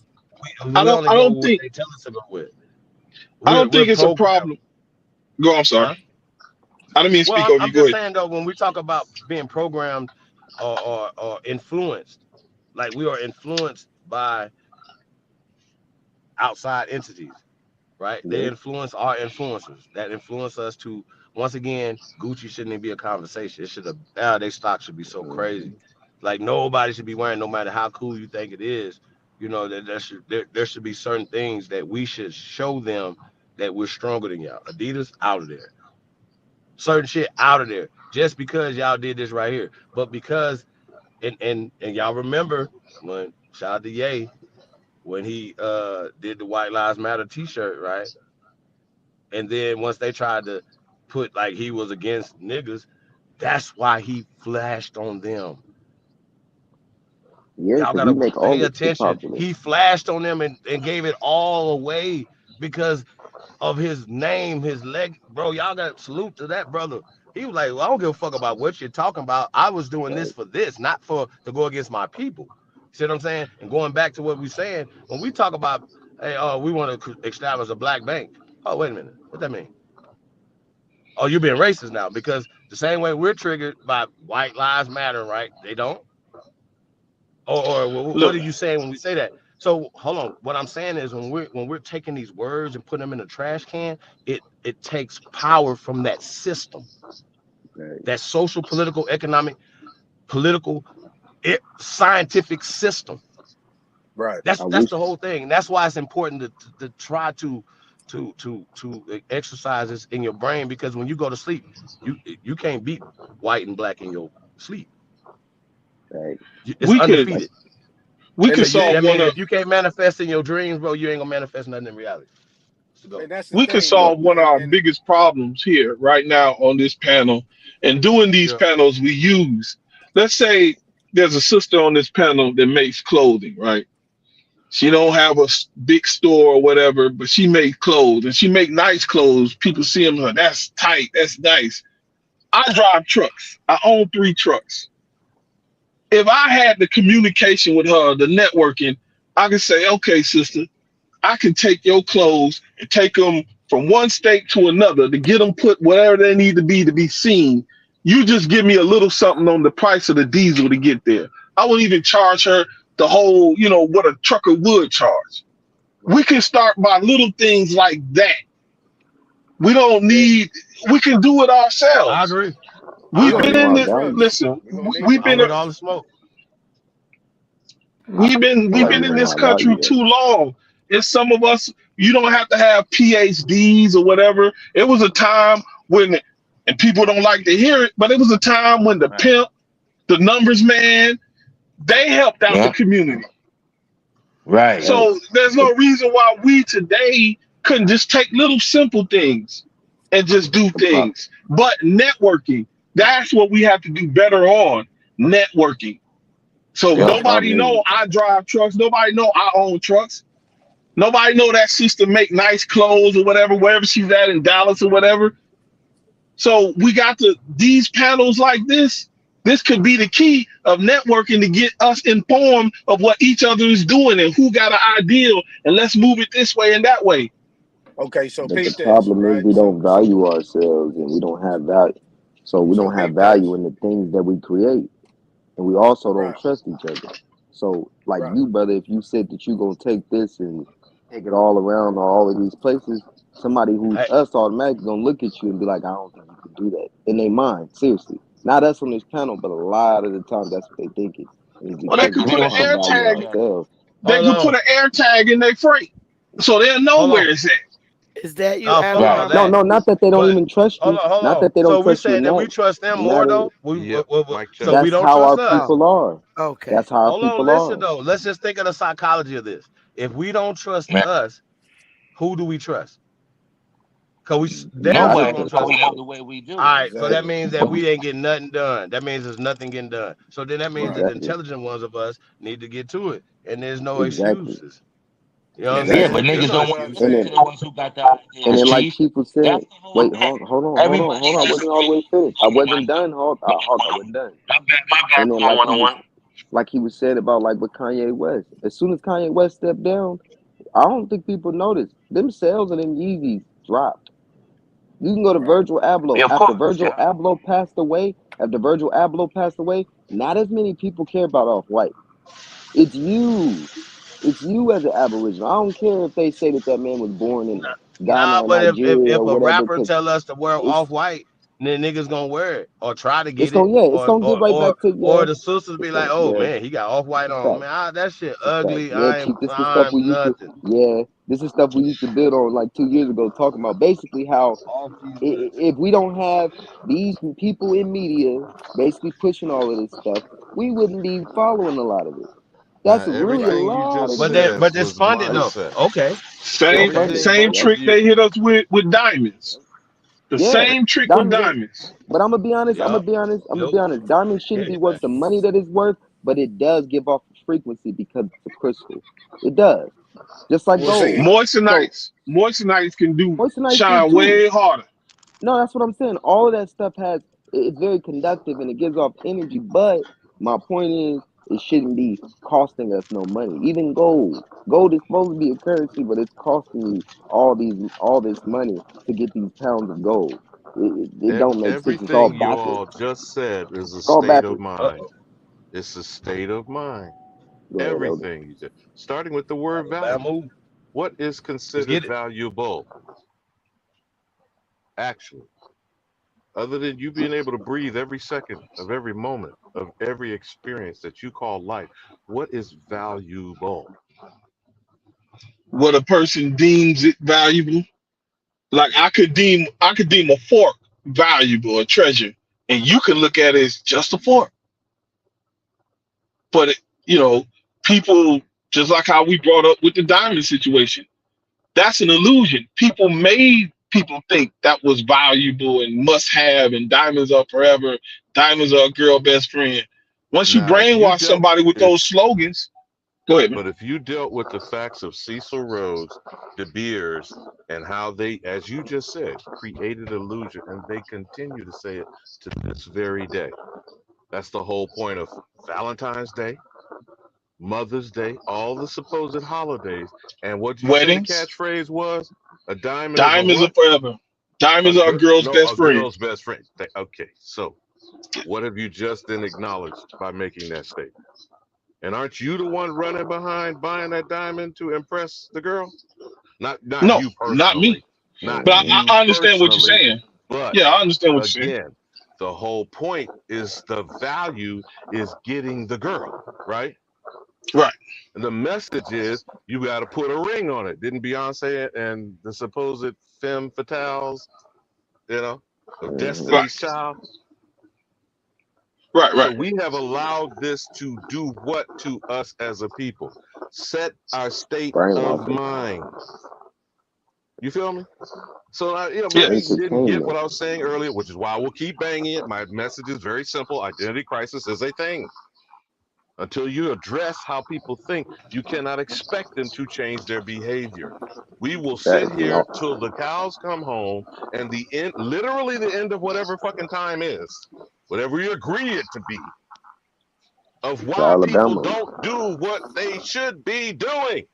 We I only go don't with what think they tell us to go with. I don't We're think it's a programmed. problem. Go, I'm sorry. Huh? I didn't mean to speak over you. I'm Go just ahead. saying though, when we talk about being programmed or influenced, like we are influenced by outside entities, right? Yeah. They influence our influencers that influence us to, once again, Gucci shouldn't even be a conversation. It should have, their stock should be so crazy. Like nobody should be wearing, no matter how cool you think it is. You know, that there should be certain things that we should show them that we're stronger than y'all. Adidas, out of there. Certain shit out of there. Just because y'all did this right here. But because, and y'all remember when, shout out to Ye, when he did the White Lives Matter t-shirt, right? And then once they tried to put like he was against niggas, that's why he flashed on them. Yeah, Y'all because gotta he make all pay this shit attention. popular. He flashed on them and gave it all away because of his name, his leg. Bro, y'all got to salute to that brother. He was like, well, I don't give a fuck about what you're talking about. I was doing this for this, not for to go against my people. See what I'm saying? And going back to what we're saying, when we talk about, hey, we want to establish a black bank. Oh, wait a minute. What that mean? Oh, you're being racist now because the same way we're triggered by white lives matter, right? They don't. Or what Look, are you saying when we say that? So hold on. What I'm saying is when we're taking these words and putting them in a trash can, it takes power from that system, that social, political, economic, political, scientific system. right. That's the whole thing. And that's why it's important to try to exercise this in your brain, because when you go to sleep, you can't beat white and black in your sleep. It's undefeated. We could solve one of if you can't manifest in your dreams, bro, you ain't gonna manifest nothing in reality. And that's the we thing. could solve one of our biggest problems here right now on this panel. And doing these panels we use, let's say there's a sister on this panel that makes clothing, right? She don't have a big store or whatever, but she makes clothes and she make nice clothes. People see them like, that's tight, that's nice. I drive trucks. I own 3 trucks. If I had the communication with her, the networking, I could say, okay, sister, I can take your clothes and take them from one state to another to get them put whatever they need to be seen. You just give me a little something on the price of the diesel to get there. I wouldn't even charge her the whole, what a trucker would charge. We can start by little things like that. We don't need. We can do it I ourselves. agree. We We've I gonna been know agree. in our this. value. Listen, We're gonna need we've that. I'm been with all the smoke. we've been I feel we've like been we in know this our value country though. too long. It's some of us. You don't have to have PhDs or whatever. It was a time when, and people don't like to hear it, but it was a time when the Right. pimp, the numbers man, they helped out the Yeah. community. Right. Right. So there's no reason why we today couldn't just take little simple things and just do The pro- things. But networking, that's what we have to do better on. Networking. So the Yeah. nobody problem is know I drive trucks. Nobody know I own trucks. Nobody know that sister make nice clothes or whatever, wherever she's at in Dallas or whatever. So we got to these panels like this. This could be the key of networking to get us informed of what each other is doing and who got an ideal, and let's move it this way and that way. Okay, so but the peep this, problem is right? we So don't so value ourselves and we don't have value. So we so don't have peep value this, in the things that we create. And we also don't right? trust each other. So, like Right. you, brother, if you said that you gonna take this and take it all around all of these places, somebody who's Hey, us automatically gonna look at you and be like, I don't think you can do that. In their mind, seriously. Not us on this panel, but a lot of the time that's what they thinking. And it's Or they because could we put an don't Bingo. air value tag. yeah. ourselves. They Hold could put on. an air tag in their freight, so they'll know Hold on. where it's at. Is that you, No, fuck Right. all No, Alabama? that. no, not that they don't But even trust hold you. on, hold Not on. that they don't So we trust you in saying that we that. trust them more Not a, though. Yep. Mic check. So we that's don't how trust our us. people are. Okay. That's how our Hold on, people listen are. though. Let's just think of the psychology of this. If we don't trust Man. us, who do we trust? Cause You damn gotta sure Nobody. don't trust That's why trust we them. them. move the way we All do. right, so that Exactly. means that we ain't getting nothing done. That means there's nothing getting done. So then that means Right. that the Exactly. intelligent ones of us need to get to it, and there's no Exactly. excuses. You know what I'm Yeah, Exactly. but saying? There's niggas no don't want to excuses. And listen then to the ones who got the and ideas, then like Chief. Chief was That's saying, the whole wait, thing. hold on. I wasn't all the way finished. I wasn't done, Hawk, I wasn't done. My bad. And then Come on, like he was said about like with Kanye West. As soon as Kanye West stepped down, I don't think people noticed. Them sales of them Yeezys dropped. You can go to Right. Virgil Abloh. Yeah, of After course. Virgil Yeah. Abloh passed away, not as many people care about Off White. It's you. It's you as an Aboriginal. I don't care if they say that that man was born in Ghana Nah, or but if if, Nigeria if or a whatever, rapper because tell us to wear it's off white, then niggas gonna wear it or try to it's get it, gonna it's or gonna get or right or back to or the sisters be like, oh yeah, man, he got off white it's on. fact. Man, that shit It's fact. ugly. Yeah, Chief, this the stuff we I'm used to nothing. this is stuff we used to build on like 2 years ago, talking about basically how Off these nuts. if we don't have these people in media basically pushing all of this stuff, we wouldn't be following a lot of it. Now That's really a Right. everything you lot just of said But it's was funded though. mindset. Okay. it's Same Okay. funded. same Everything Yep. trick you they hit us with diamonds. Yep. The Yeah. same trick with Diamonds ain't diamonds. but I'm gonna be honest, Yup. Yup. Diamonds Yeah, shouldn't be get worth back. the money that it's worth, but it does give off a frequency because it's a crystal. It does. Just like Well, gold. see, So Moistenites can do moistenites do shine too. way harder. No, that's what I'm saying. All of that stuff it's very conductive and it gives off energy. But my point is, it shouldn't be costing us no money. Even gold. Gold is supposed to be a currency, but it's costing you all this money to get these pounds of gold. It don't make sense. It's all everything you backwards. all just said is a It's all state of backwards. mind. It's a state of mind. Go ahead, Elder. Everything you said, starting with the word Bad value. move. What is Let's considered get it. valuable, actually? Other than you being able to breathe every second of every moment of every experience that you call life, what is valuable? What a person deems it valuable. Like I could deem a fork valuable, a treasure, and you can look at it as just a fork. But you know, people just like how we brought up with the diamond situation. That's an illusion. People made people think that was valuable and must have, and diamonds are forever. Diamonds are a girl best friend. Once you Now, brainwash somebody with those slogans, go ahead, man. but if you dealt with the facts of Cecil Rhodes, De Beers, and how they, as you just said, created illusion, and they continue to say it to this very day. That's the whole point of Valentine's Day, Mother's Day, all the supposed holidays. And what did you say the Weddings, catchphrase was? A diamond is a diamonds are what? forever. A Diamonds are a girl? girl's No, best a friend. girl's best friend. Okay, so what have you just then acknowledged by making that statement? And aren't you the one running behind buying that diamond to impress the girl? Not No, you not me. personally. Not But you I understand what you're personally, saying. but Yeah, I understand what you're saying. again, the whole point is the value is getting the girl, right? Right. And the message is you got to put a ring on it. Didn't Beyonce and the supposed femme fatales, of Right. Destiny's Child? Right. So Right. we have allowed this to do what to us as a people? Set our state of Brainwashing, mind. You feel me? So, Yeah. maybe you didn't get entertainment. what I was saying earlier, which is why I will keep banging it. My message is very simple. Identity crisis is a thing. Until you address how people think, you cannot expect them to change their behavior. We will sit Facts, and here all, till the cows come home and the end, literally the end of whatever fucking time is, whatever you agree it to be, of so why people Alabama, don't do what they should be doing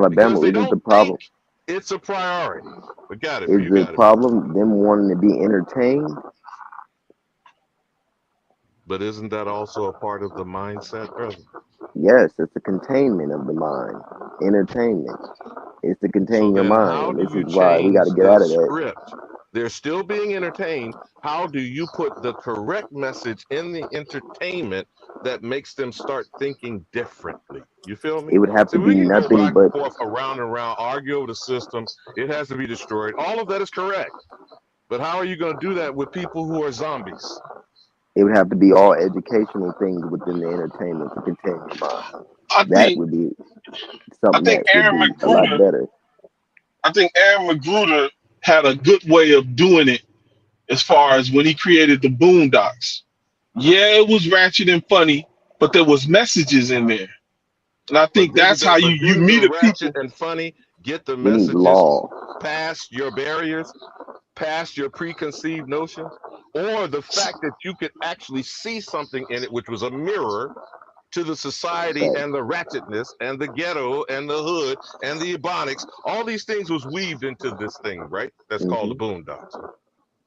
because Alabama, they isn't the don't problem? think it's a priority. But got it for Is you, the got it for you. problem them wanting to be entertained? But isn't that also a part of the mindset, brother? Yes, it's a containment of the mind. Entertainment. It's to So contain your then how mind. do This you is why we got change to get the out of that. script? They're still being entertained. How do you put the correct message in the entertainment that makes them start thinking differently? You feel me? It would have See, to be we can go nothing back and but, forth, around and around, argue over the system. It has to be destroyed. All of that is correct. But how are you going to do that with people who are zombies? it would have to be all educational things within the entertainment to contain your mind. I That think would be I something think that would be a lot better. Aaron Magruder had a good way of doing it as far as when he created the Boondocks. Yeah, it was ratchet and funny, but there was messages in there. And I think that's how But you didn't the meet ratchet people. and funny get the We need messages law. past your barriers, past your preconceived notions, or the fact that you could actually see something in it which was a mirror to the society Facts. and the ratchetness and the ghetto and the hood and the ebonics? All these things was weaved into this thing, right? That's called the Hmm. Boondocks.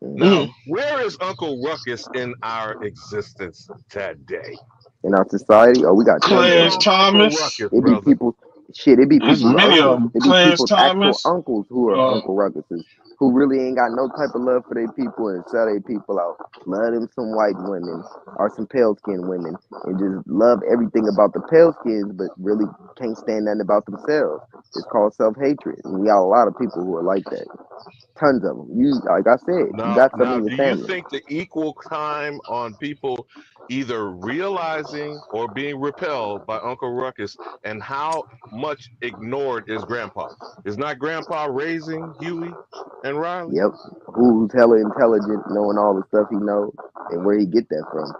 Hmm. Now, Mhm. where is Uncle Ruckus in our existence today? In our society, oh, we got tons of Speak Clarence them. on Uncle Thomas. Ruckus, It be brother. people, shit. It be There's people's many of uncles. them. It be Clarence people's actual Thomas. uncles who are Uncle Ruckuses, who really ain't got no type of love for their people and sell their people out. Love them some white women or some pale skinned women and just love everything about the pale skins, but really can't stand nothing about themselves. It's called self hatred, and we got a lot of people who are like that. Tons of them. You, like I said, you got some Now, in your do you family. think the equal time on people either realizing or being repelled by Uncle Ruckus, and how much ignored is Grandpa? Is not Grandpa raising Huey and Riley? Yep. Who's hella intelligent, knowing all the stuff he knows and where he get that from.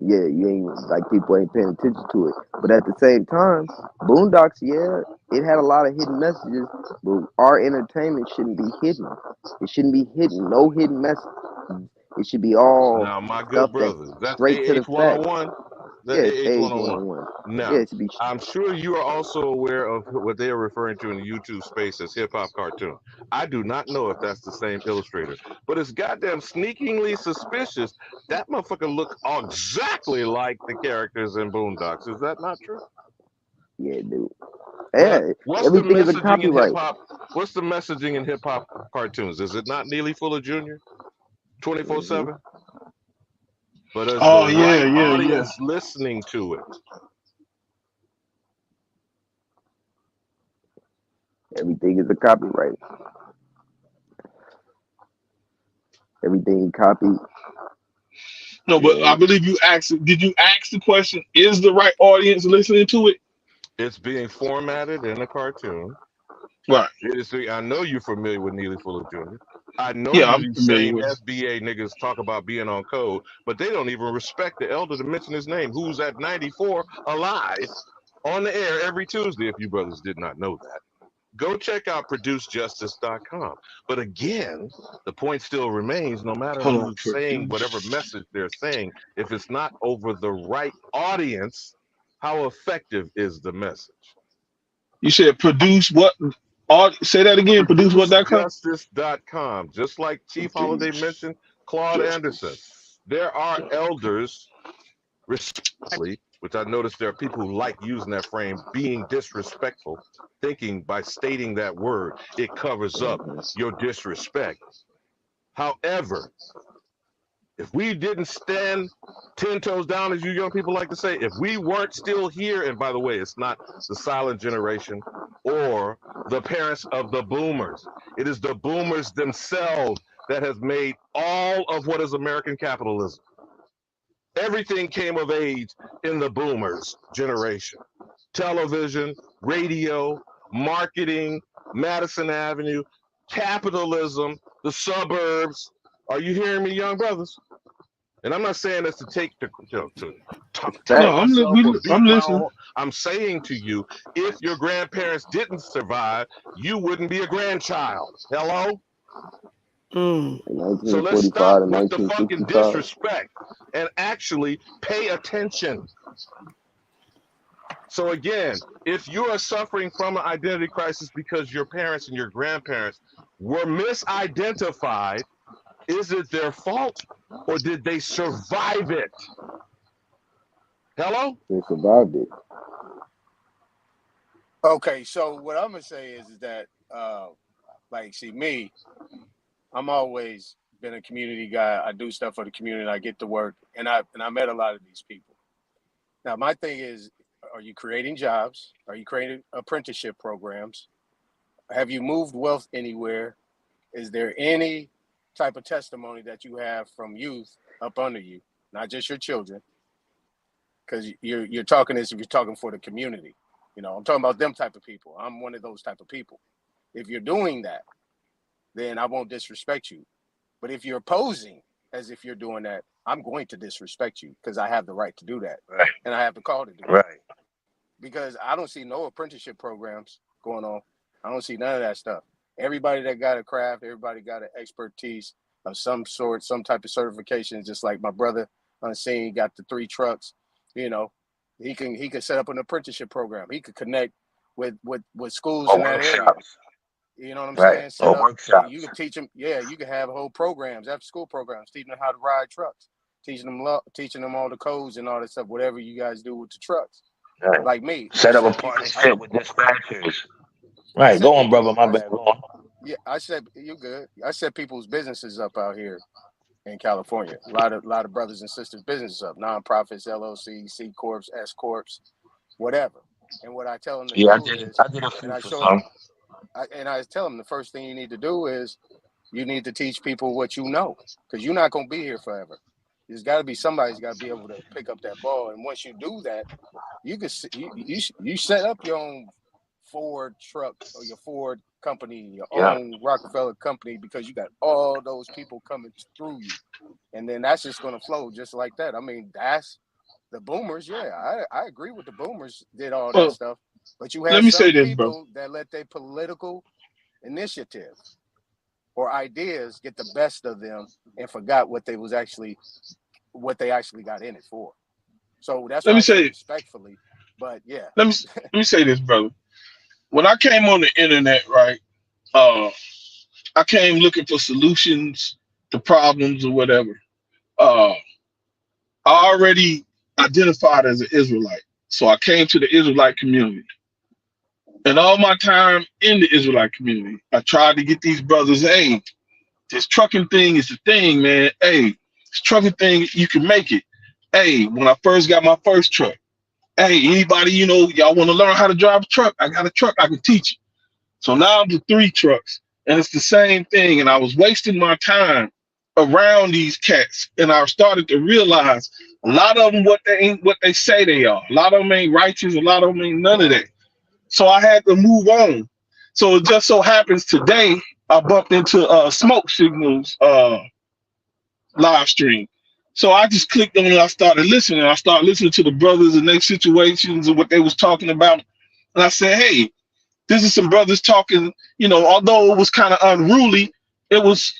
Yeah, you ain't like people ain't paying attention to it. But at the same time, Boondocks, yeah, it had a lot of hidden messages, but our entertainment shouldn't be hidden. It shouldn't be hidden. No hidden messages. It should be all Now, my stuff good that's brother, that's straight to the AH facts. 101. That Yeah, it's AH age 101. 101. Yeah, Now, it should be I'm sure you are also aware of what they are referring to in the YouTube space as hip hop cartoon. I do not know if that's the same illustrator, but it's goddamn sneakingly suspicious. That motherfucker look exactly like the characters in Boondocks. Is that not true? yeah, dude. But Yeah, what's the everything is a messaging in hip copyright. hop? What's the messaging in hip hop cartoons? Is it not Neely Fuller Jr. 24/7? But is the Oh right yeah. audience listening to it? Everything is a copyright. Everything copied. No, but I Yeah, believe you asked. Did you ask the question? Is the right audience listening to it? It's being formatted in a cartoon. Right. I know you're familiar with Neely Fuller Jr. I know Yeah, you I'm these familiar same with it. FBA niggas talk about being on code, but they don't even respect the elder to mention his name, who's at 94 alive on the air every Tuesday, if you brothers did not know that. Go check out producejustice.com. But again, the point still remains, no matter Hold on, who's saying whatever produce. message they're saying, if it's not over the right audience, how effective is the message? You said produce what? Say that again. Produce what.com? Producejustice.com. Just like Chief Holiday Produce mentioned, Claude Anderson. justice. There are elders, respectfully, which I noticed there are people who like using that frame, being disrespectful, thinking by stating that word, it covers up your disrespect. However, if we didn't stand 10 toes down, as you young people like to say, if we weren't still here, and by the way, it's not the silent generation or the parents of the boomers, it is the boomers themselves that has made all of what is American capitalism. Everything came of age in the boomers generation. Television, radio, marketing, Madison Avenue, capitalism, the suburbs. Are you hearing me, young brothers? And I'm not saying this to take the, to No, myself or beat I'm my listening. own. I'm saying to you, if your grandparents didn't survive, you wouldn't be a grandchild. Hello? So let's 1945 stop to with the fucking 1965. disrespect and actually pay attention. So again, if you are suffering from an identity crisis because your parents and your grandparents were misidentified, is it their fault or did they survive it? Hello? They survived it. Okay, so what I'm gonna say is that, see me, I'm always been a community guy. I do stuff for the community. I get to work, and I met a lot of these people. Now, my thing is, are you creating jobs? Are you creating apprenticeship programs? Have you moved wealth anywhere? Is there any type of testimony that you have from youth up under you, not just your children? Because you're talking this if you're talking for the community. You know, I'm talking about them type of people. I'm one of those type of people. If you're doing that, then I won't disrespect you. But if you're posing as if you're doing that, I'm going to disrespect you because I have the right to do that. Right. And I have the call to do Right. it. Because I don't see no apprenticeship programs going on. I don't see none of that stuff. Everybody that got a craft, everybody got an expertise of some sort, some type of certification, just like my brother on the scene got the 3 trucks. You know, he could set up an apprenticeship program. He could connect with schools Or in that area. workshops. You know what I'm Right. saying? Set Or up, workshops. you could teach them. Yeah, you could have whole programs, after school programs, teaching them how to ride trucks, teaching them all the codes and all that stuff. Whatever you guys do with the trucks, Right. like me, Set I up a set people. partnership with dispatchers. I Right. set Go on, people. brother. My bad. Go on. Yeah, I said you good. I set people's businesses up out here in California. A lot of brothers and sisters businesses up, nonprofits, LLC, C corps, S corps, whatever. And what I tell them to Yeah, do is, I did a and few I for show them, some. I tell them the first thing you need to do is you need to teach people what you know, because you're not going to be here forever. There's got to be somebody's got to be able to pick up that ball, and once you do that, you can you set up your own Ford truck or your Ford company, your own Rockefeller company, because you got all those people coming through you, and then that's just going to flow just like that. I mean, that's the boomers. Yeah, I agree with the boomers did all that stuff, but you Let had me say some this, bro. people that let their political initiative or ideas get the best of them and forgot what they actually got in it for. So that's Let why me I say say. respectfully, but yeah. Let me say this, brother. When I came on the internet, right? I came looking for solutions to problems or whatever. I already identified as an Israelite, so I came to the Israelite community. And all my time in the Israelite community, I tried to get these brothers, hey, this trucking thing is the thing, man. Hey, this trucking thing, you can make it. Hey, when I first got my first truck, hey, anybody, y'all want to learn how to drive a truck? I got a truck, I can teach you. So now I'm to 3 trucks, and it's the same thing. And I was wasting my time around these cats, and I started to realize a lot of them what they ain't what they say they are. A lot of them ain't righteous. A lot of them ain't none of that. So I had to move on. So it just so happens today I bumped into Smoke Signals live stream. So I just clicked on it. I started listening. I started listening to the brothers and their situations and what they was talking about. And I said, hey, this is some brothers talking, although it was kind of unruly, it was,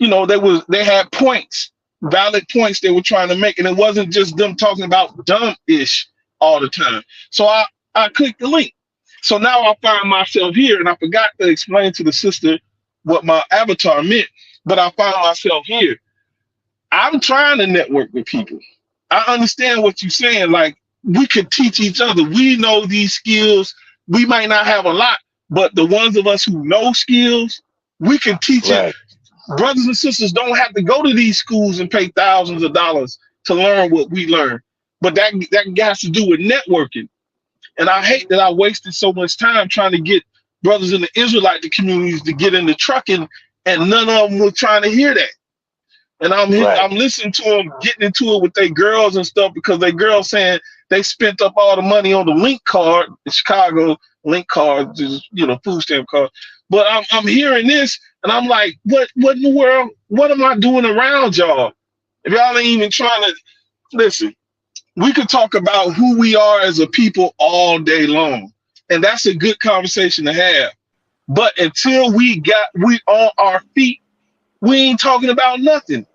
they had points, valid points they were trying to make. And it wasn't just them talking about dumb-ish all the time. So I clicked the link. So now I find myself here, and I forgot to explain to the sister what my avatar meant, but I found myself here. I'm trying to network with people. I understand what you're saying. Like, we could teach each other. We know these skills. We might not have a lot, but the ones of us who know skills, we can teach it. Right. Brothers and sisters don't have to go to these schools and pay thousands of dollars to learn what we learn. But that has to do with networking. And I hate that I wasted so much time trying to get brothers in the Israelite communities to get into trucking, and none of them were trying to hear that. And I'm Right. listening to them getting into it with their girls and stuff because they girls saying they spent up all the money on the link card, the Chicago link card, just food stamp card. But I'm hearing this and I'm like, what in the world? What am I doing around y'all? If y'all ain't even trying to listen, we could talk about who we are as a people all day long, and that's a good conversation to have. But until we on our feet, we ain't talking about nothing.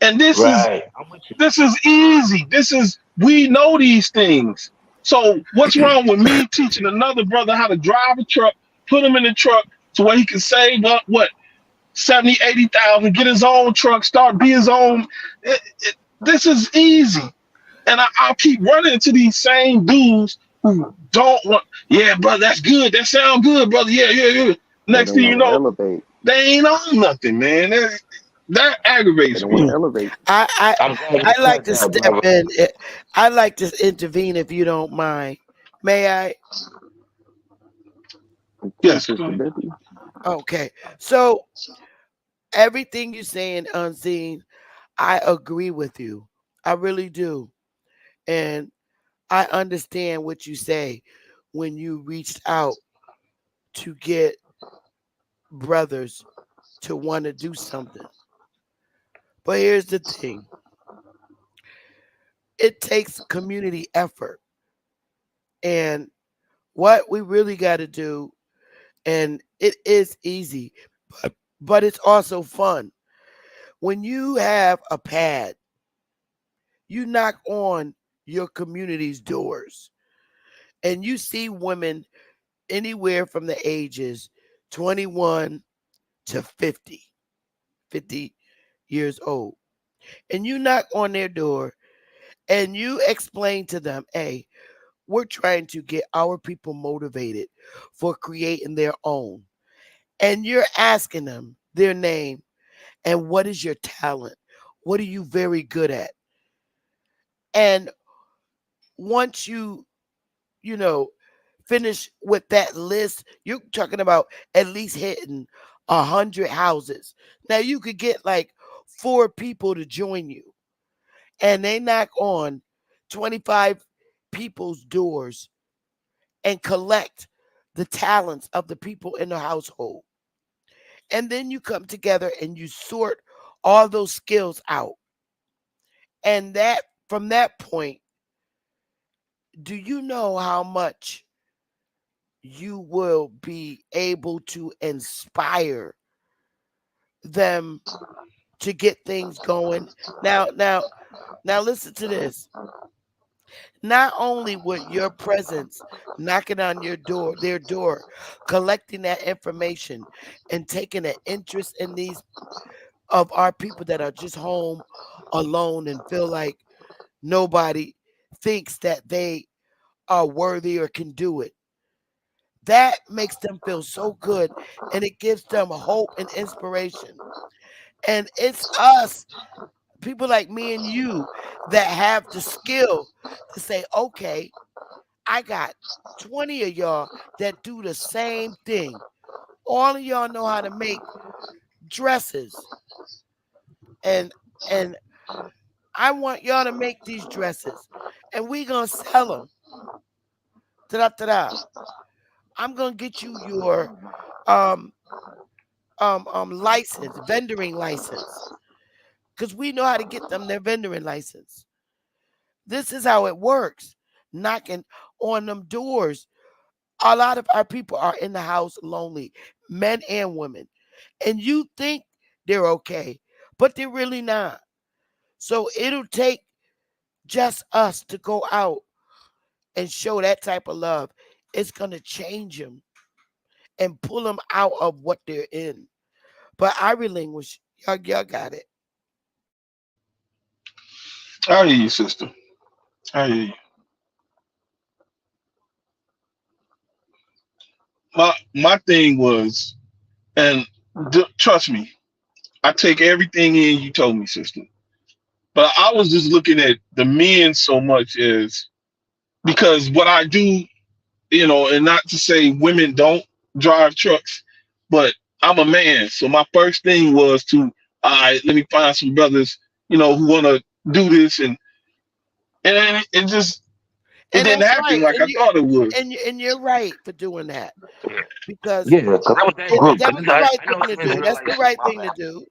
And this is Right. I'm with you. easy. We know these things. So what's wrong with me teaching another brother how to drive a truck, put him in the truck to where he can save up what 70, 80,000, get his own truck, start be his own. This is easy. And I'll keep running into these same dudes who don't want, yeah, brother, that's good. That sound good, brother. Yeah. They Next don't thing you want to know, elevate. they ain't on nothing, man. That They aggravates don't want me. to elevate. I I'm glad you I like said to that, step brother. in. I like to intervene if you don't mind. May I? Of course, Yes, go Sister ahead. Debbie. Okay. So everything you're saying, Unseen, I agree with you. I really do. And I understand what you say when you reached out to get brothers to want to do something. But here's the thing, it takes community effort. And what we really got to do, and it is easy, but it's also fun. When you have a pad, you knock on your community's doors and you see women anywhere from the ages 21 to 50 years old. And you knock on their door and you explain to them, hey, we're trying to get our people motivated for creating their own. And you're asking them their name and what is your talent? What are you very good at? And once you know, finish with that list, you're talking about at least hitting 100 houses. Now you could get like 4 people to join you, and they knock on 25 people's doors and collect the talents of the people in the household. And then you come together and you sort all those skills out. And that from that point, do you know how much you will be able to inspire them to get things going? Now listen to this. Not only would your presence knocking on their door, collecting that information and taking an interest in these of our people that are just home alone and feel like nobody thinks that they are worthy or can do it. That makes them feel so good and it gives them hope and inspiration. And it's us, people like me and you, that have the skill to say, okay, I got 20 of y'all that do the same thing. All of y'all know how to make dresses. And I want y'all to make these dresses. And we gonna sell them. Ta-da-ta-da. I'm gonna get you your um license, vendoring license. Because we know how to get them their vendoring license. This is how it works. Knocking on them doors. A lot of our people are in the house lonely, men and women. And you think they're okay, but they're really not. So it'll take just us to go out and show that type of love. It's going to change them and pull them out of what they're in. But I relinquish. Y'all got it. I hear you, sister. I hear you. my thing was, and trust me, I take everything in you told me, sister. But I was just looking at the men so much as, because what I do, and not to say women don't drive trucks, but I'm a man. So my first thing was to, all right, let me find some brothers, who want to do this. And it And didn't that's happen right. like I thought it would. And you're right for doing that, because Yeah, because that was that group. that Because was the right I know thing to some do. That's the Israelites. right My thing to bad. do.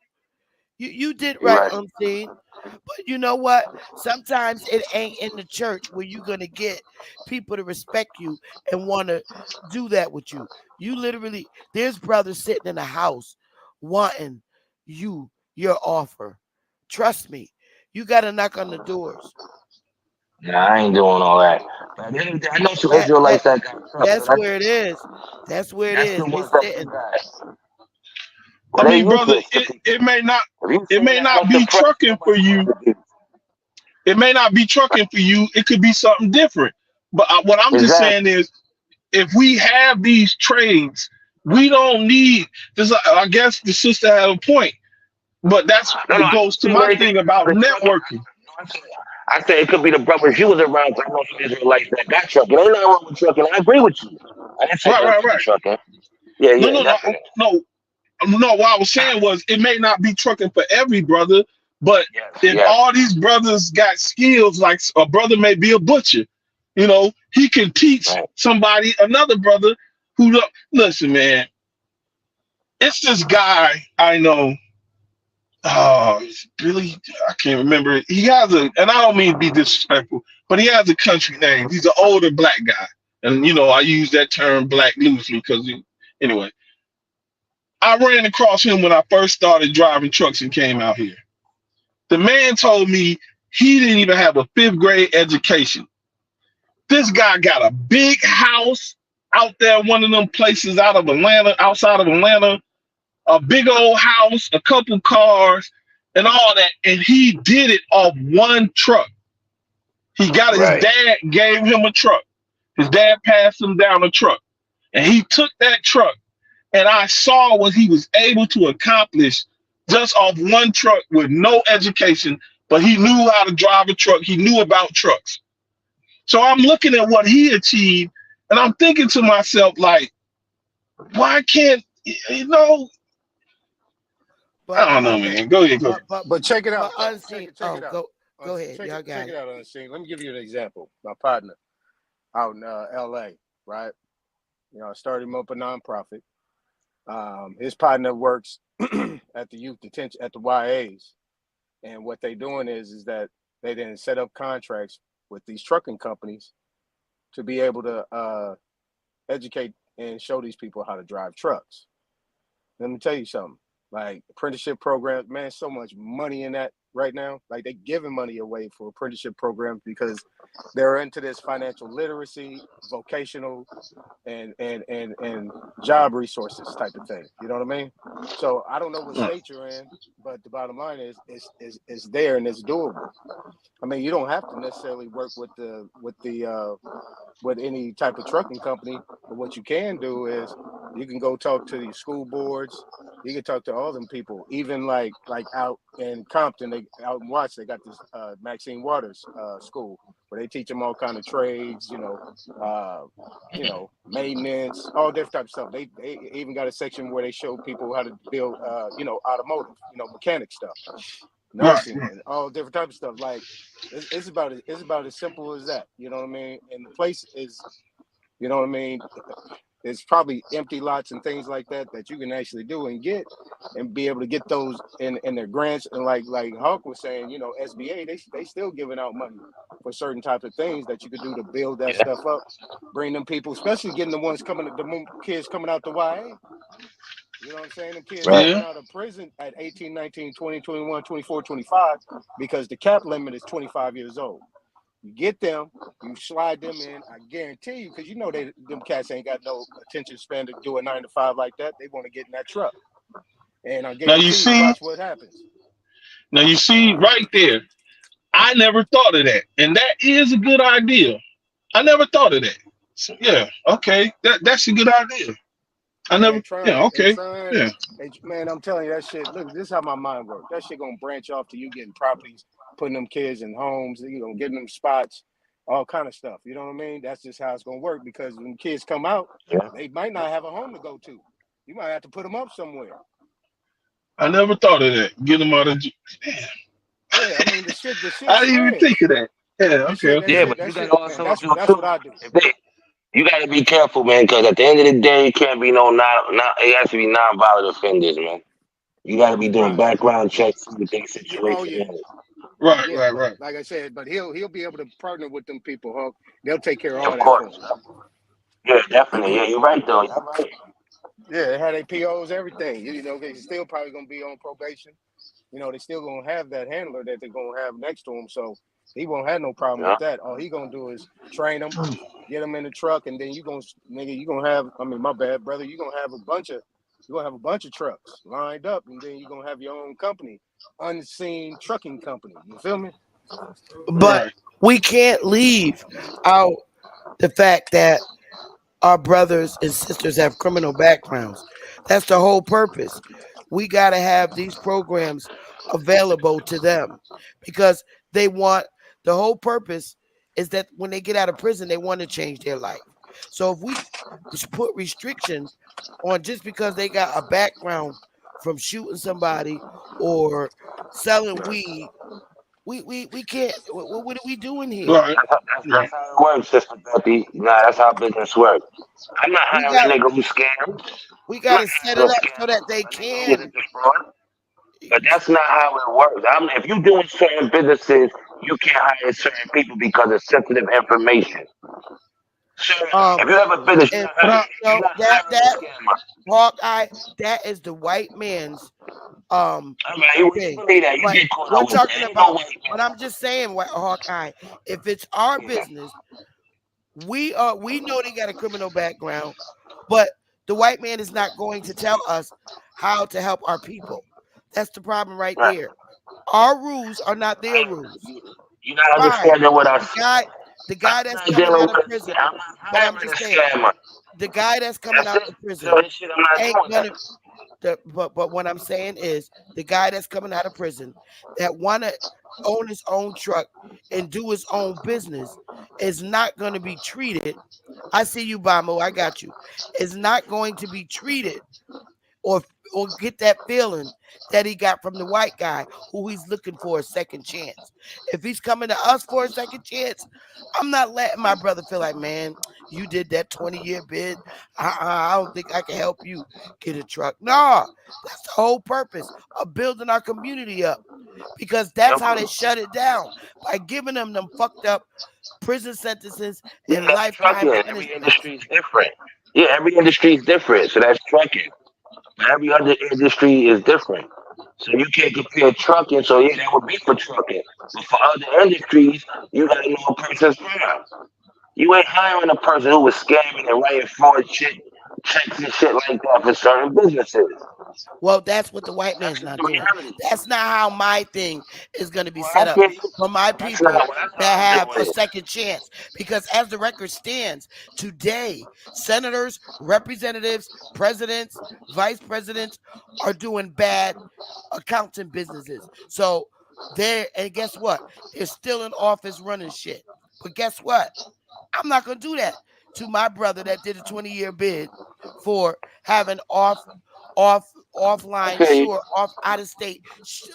You did You're right, right. unseen. But you know what? Sometimes it ain't in the church where you're gonna get people to respect you and want to do that with you. You literally, there's brothers sitting in a house wanting your offer. Trust me, you got to knock on the doors. Nah, I ain't doing all that. But at the end of the day, I know some That Israelites that got trucks, that's but where it is. That's where it that's the is. They ones that you sitting. got. I Well, they mean, used brother, to it, typically. it may not If you it seen may that not much be depressed, trucking for nobody you. wanted to do. It may not be trucking for you. It could be something different. But what I'm just saying Exactly. is, if we have these trades, we don't need this. I guess the sister had a point, but that's No, no, I goes to didn't say my anything thing about about the trucking. networking. I said it could be the brothers you was around. 'Cause I know some Israelites that got trucking. Ain't nothing wrong with trucking. I agree with you. I didn't say Right, nothing right, about the right. trucking. Yeah, No, yeah, no, no, definitely. no, no. What I was saying was, it may not be trucking for every brother, but Yes, if yes. all these brothers got skills, like a brother may be a butcher, he can teach Right. somebody, another brother who listen, man. It's this guy I know. Oh, Billy, I can't remember it. He has and I don't mean to be disrespectful, but he has a country name. He's an older black guy. And, I use that term black loosely because, anyway, I ran across him when I first started driving trucks and came out here. The man told me he didn't even have a fifth grade education. This guy got a big house out there, one of them places outside of Atlanta, a big old house, a couple cars, and all that. And he did it off one truck. His Right. dad gave him a truck. His dad passed him down a truck. And he took that truck, and I saw what he was able to accomplish just off one truck with no education, but he knew how to drive a truck. He knew about trucks. So I'm looking at what he achieved, and I'm thinking to myself, like, why can't, But I don't know, okay, man. Go ahead, go. But check it but out though. unseen. Check Oh, it out. go ahead. Check it Y'all check got it it. out, Unseen. Let me give you an example. My partner out in L.A. Right. I started him up a nonprofit. His partner works at the youth detention at the YAs, and what they doing is that they then set up contracts with these trucking companies to be able to educate and show these people how to drive trucks. Let me tell you something. Like apprenticeship programs, man, so much money in that right now. Like they giving money away for apprenticeship programs because they're into this financial literacy, vocational, and job resources type of thing. You know what I mean? So I don't know what state you're in, but the bottom line is it's there and it's doable. I mean, you don't have to necessarily work with any type of trucking company, but what you can do is you can go talk to the school boards. You can talk to all them people. Even like out in Compton, they out in Watts, they got this Maxine Waters school where they teach them all kind of trades. Maintenance, all different type of stuff. They even got a section where they show people how to build, automotive, mechanic stuff, Right, nursing, right. and all different type of stuff. Like it's about as simple as that. You know what I mean? And the place is, you know what I mean? It's probably empty lots and things like that you can actually do and get and be able to get those in their grants. And like Hawk was saying, SBA, they still giving out money for certain types of things that you could do to build that Yeah. stuff up, bring them people, especially getting kids coming out the YA. You know what I'm saying? Them kids Right. coming Yeah. out of prison at 18, 19, 20, 21, 24, 25, because the cap limit is 25 years old. You get them, you slide them in. I guarantee you, because them cats ain't got no attention span to do a 9 to 5 like that. They want to get in that truck, and I Now you guarantee you, see, watch what happens. right there. I never thought of that, and that is a good idea. I never thought of that. So, yeah, okay, that's a good idea. I And never. they trying, Yeah. Okay. Yeah. man, I'm telling you that shit. Look, this is how my mind works. That shit gonna branch off to you getting properties, putting them kids in homes, you know, getting them spots, all kind of stuff. You know what I mean? That's just how it's gonna work because when kids come out, Yeah. they might not have a home to go to. You might have to put them up somewhere. I never thought of that. Get them out of. Damn. Yeah, I mean the shit I didn't even think spreads. of that. Yeah. Okay. Yeah, Okay. but you gotta Man. also do That's what too. I do. If they, you gotta be careful, man, because at the end of the day, it can't be no not. It has to be non-violent offenders, man. You gotta be doing Right. background checks with their Yeah. Oh situation yeah. in it. Right. Yeah, Right. but Right. like I said, but he'll be able to partner with them people, Hulk. They'll take care of Yeah, all of that for course. him. Yeah, definitely. Yeah, you're right though. You're right. Yeah, they had their POs, everything. You know, they still probably gonna be on probation. You know, they still gonna have that handler that they're gonna have next to him, so he won't have no problem Yeah. with that. All he gonna do is train them, get them in the truck, and then you gonna have. I mean, my bad, brother. You gonna have a bunch of trucks lined up, and then you are gonna have your own company, unseen trucking company. You feel me? But Right. we can't leave out the fact that our brothers and sisters have criminal backgrounds. That's the whole purpose. We got to have these programs available to them because they want the whole purpose is that when they get out of prison, they want to change their life. So if we put restrictions on just because they got a background from shooting somebody or selling weed, we can't. What are we doing here? Right. That's Right. how it works, Sister Betty. Nah, that's how business works. I'm not We hiring got a nigga who scams. we I'm got not to set hiring it a up so that scammer. they A nigga who gets can. a fraud. But that's not how it works. If you're doing certain businesses, you can't hire certain people because of sensitive information. So Um, if you have a business, and But I. you're no, not that hiring a that scammer. Hawkeye, that is the white man's I mean, you thing. believe that. You But get caught we're up with that. talking Ain't no about. way, But I'm just saying, Hawkeye, if it's our man. Yeah. business, we know they got a criminal background, but the white man is not going to tell us how to help our people. That's the problem right Right. there. Our rules are not their I, rules. you, you're not Fine. understanding what I The said. guy, the guy I'm that's not coming dealing out of with. prison, I'm not but I'm hiring a just saying, scammer. the guy that's coming That's out it. of prison So this shit, I'm not ain't doing that. gonna but what I'm saying is the guy that's coming out of prison that wanna own his own truck and do his own business is not gonna be treated. I see you, Bamo, I got you. Is not going to be treated or get that feeling that he got from the white guy who he's looking for a second chance. If he's coming to us for a second chance, I'm not letting my brother feel like, man, you did that 20-year bid. I don't think I can help you get a truck. No, that's the whole purpose of building our community up because that's how they shut it down by giving them fucked up prison sentences Yeah, and that's lifetime trucking. Every punishments. industry is different. Yeah, every industry is different. So that's trucking. Every other industry is different. So you can't compare trucking. So yeah, that would be for trucking. But for other industries, you gotta know a person's crime. You ain't hiring a person who was scamming and writing fraud shit, checks and shit like that for certain businesses. Well, that's what the white That's man's just not the doing. reality. That's not how my thing is going to be Well, set I up get it. for my That's not. people Well, that's that how I'm have a doing it. second chance. Because as the record stands today, senators, representatives, presidents, vice presidents are doing bad accounting businesses. So and guess what? They're still in office running shit. But guess what? I'm not going to do that to my brother that did a 20-year bid for having off I offline feel you. sure off out of state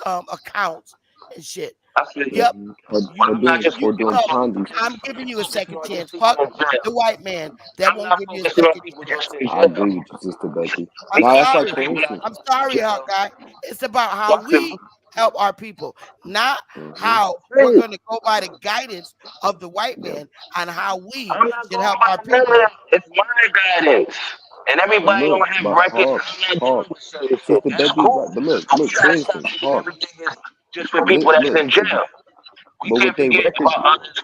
accounts and shit. I feel you. Yep. But You or I'm not doing just you or focusing doing no, on Ponzi just schemes. I'm I'm giving not you a focusing second on just chance. people Fuck in jail. the white man that I'm won't not give you a focusing on second people just chance. in I jail. agree with you, Sister Becky. I'm No, Because that's some of like the for sorry. people instance. that's I'm in sorry, jail, Hawkeye. It's about how fuck them. we help our people, not Hmm. how we're Hey, going to go by the guidance of the white Yep. man on how we I'm not should going help by our none of people. that. It's my guidance. And But everybody look, don't have but records. I'm not dealing Hawk, with certain shit. Sister That's Becky, right? cool. But look, But we for gotta stop instance, thinking Hawk, everything is just for people that's look, in jail. We but with can't their forget record, about others.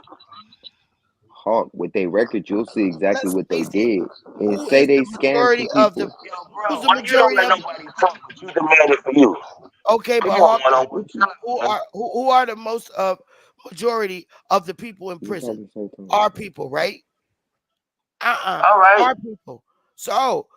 Hawk, with their record, you'll see exactly Let's what they face it. did, and Who say is they the scammed some majority of the people. Yo, who's bro, the why you don't majority let of nobody talk, but you demand it for you? okay, Give but you a Hawkeye, one-on-one What you talk, man. who are the most of majority of the people in you prison? talking so time? Our people, right? All right. Our people. So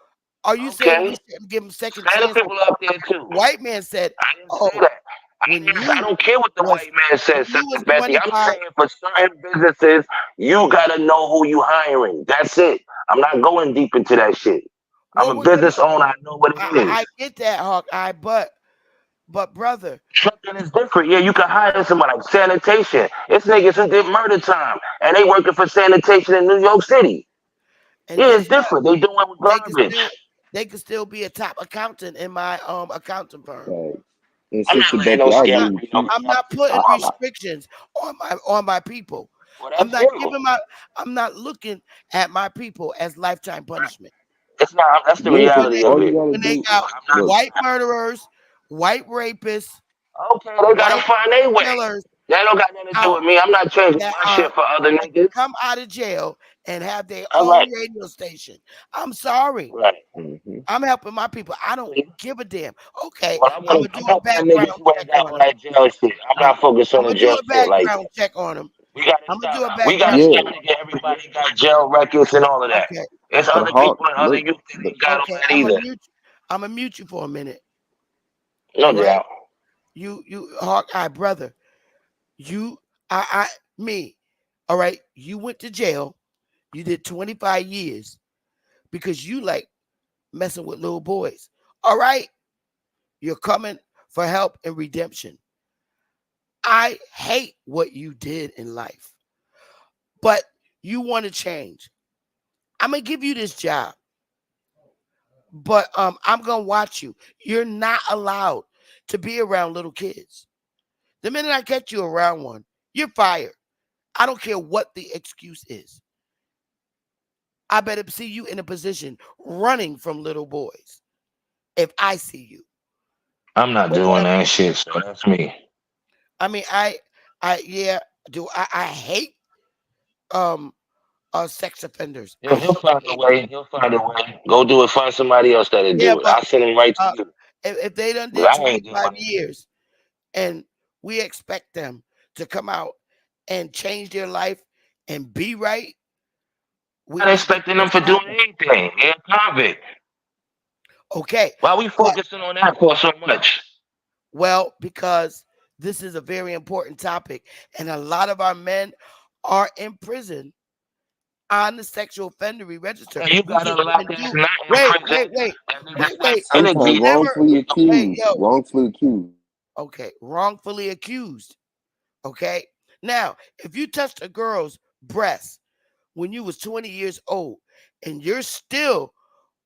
Are you saying we Okay. shouldn't give them second Stand chances? people up there too. White man said, I didn't say "Oh, that. when I you don't care what the was white man when says, you Sister was Bessie. I'm 25, saying for certain businesses, you gotta know who you hiring. That's it. I'm not going deep into that shit. I'm well, a we're gonna. business owner. I know what it is. I get that, Hawkeye, but brother, Trucking is different. Yeah, you can hire someone like sanitation. It's niggas who did murder time and they working for sanitation in New York City. and Yeah, it's guess what? different. They doing with They can garbage. still they can still be a top accountant in my accounting firm. Right. And I'm not Sister letting no Becky, I I'm agree not scam with be no you. I'm not accountant. putting I restrictions on my people. Well, I'm that's not you. giving my I'm not looking at my people as lifetime punishment. It's not. That's the yeah, because When reality they of all you it. gotta when they do, got I'm not. look, white murderers, white rapists, Okay, they gotta white find their way. killers That don't got nothing to do out with me. I'm not changing that my are shit for other that can niggas. come out of jail and have their All own right, radio station. I'm sorry. right. hmm I'm helping my people. I don't give a damn. Okay, Well, I'm I'm gonna do a helping the niggas background who check ain't got on all them. that jail shit. I'm I'm, not focused on I'm the gonna do jail a shit like background that. check on them. We gotta I'm gonna stop. do a We gotta background yeah, check. stop to get everybody got jail records and all of that. Okay, There's I'm but other Hawk, people and other look, youth that but ain't got all okay. that either. I'm gonna mute you for a minute. No All right, doubt. you Hawkeye brother. You I me. All right, you went to jail. You did 25 years because you like messing with little boys. All right, you're coming for help and redemption. I hate what you did in life, but you want to change. I'm gonna give you this job, but I'm gonna watch you. You're not allowed to be around little kids. The minute I catch you around one, you're fired. I don't care what the excuse is. I better see you in a position running from little boys if I see you. I'm not But what doing I mean, that shit, so that's me. I mean, yeah, do I hate um sex offenders. Yeah, he'll find a Hate 'em. way. He'll find a way. Go do it. Find somebody else that'll Yeah, do it. but I'll send him right to uh, you. if they done But did I ain't doing 25 it. years and we expect them to come out and change their life and be right, Not we get expecting them that's for doing problem. anything. They're a convict. Okay, Why we but focusing on that for so much? well, because this is a very important topic, and a lot of our men are in prison on the sexual offender register. And you We got a can't lot even that's do. not in Wait, prison. wait, wait, That niggas wait, not wait. in it We sometimes deep. never. wrongfully Hey, accused, yo. wrongfully accused. Okay, wrongfully accused. Okay. Now, if you touched a girl's breast when you was 20 years old and you're still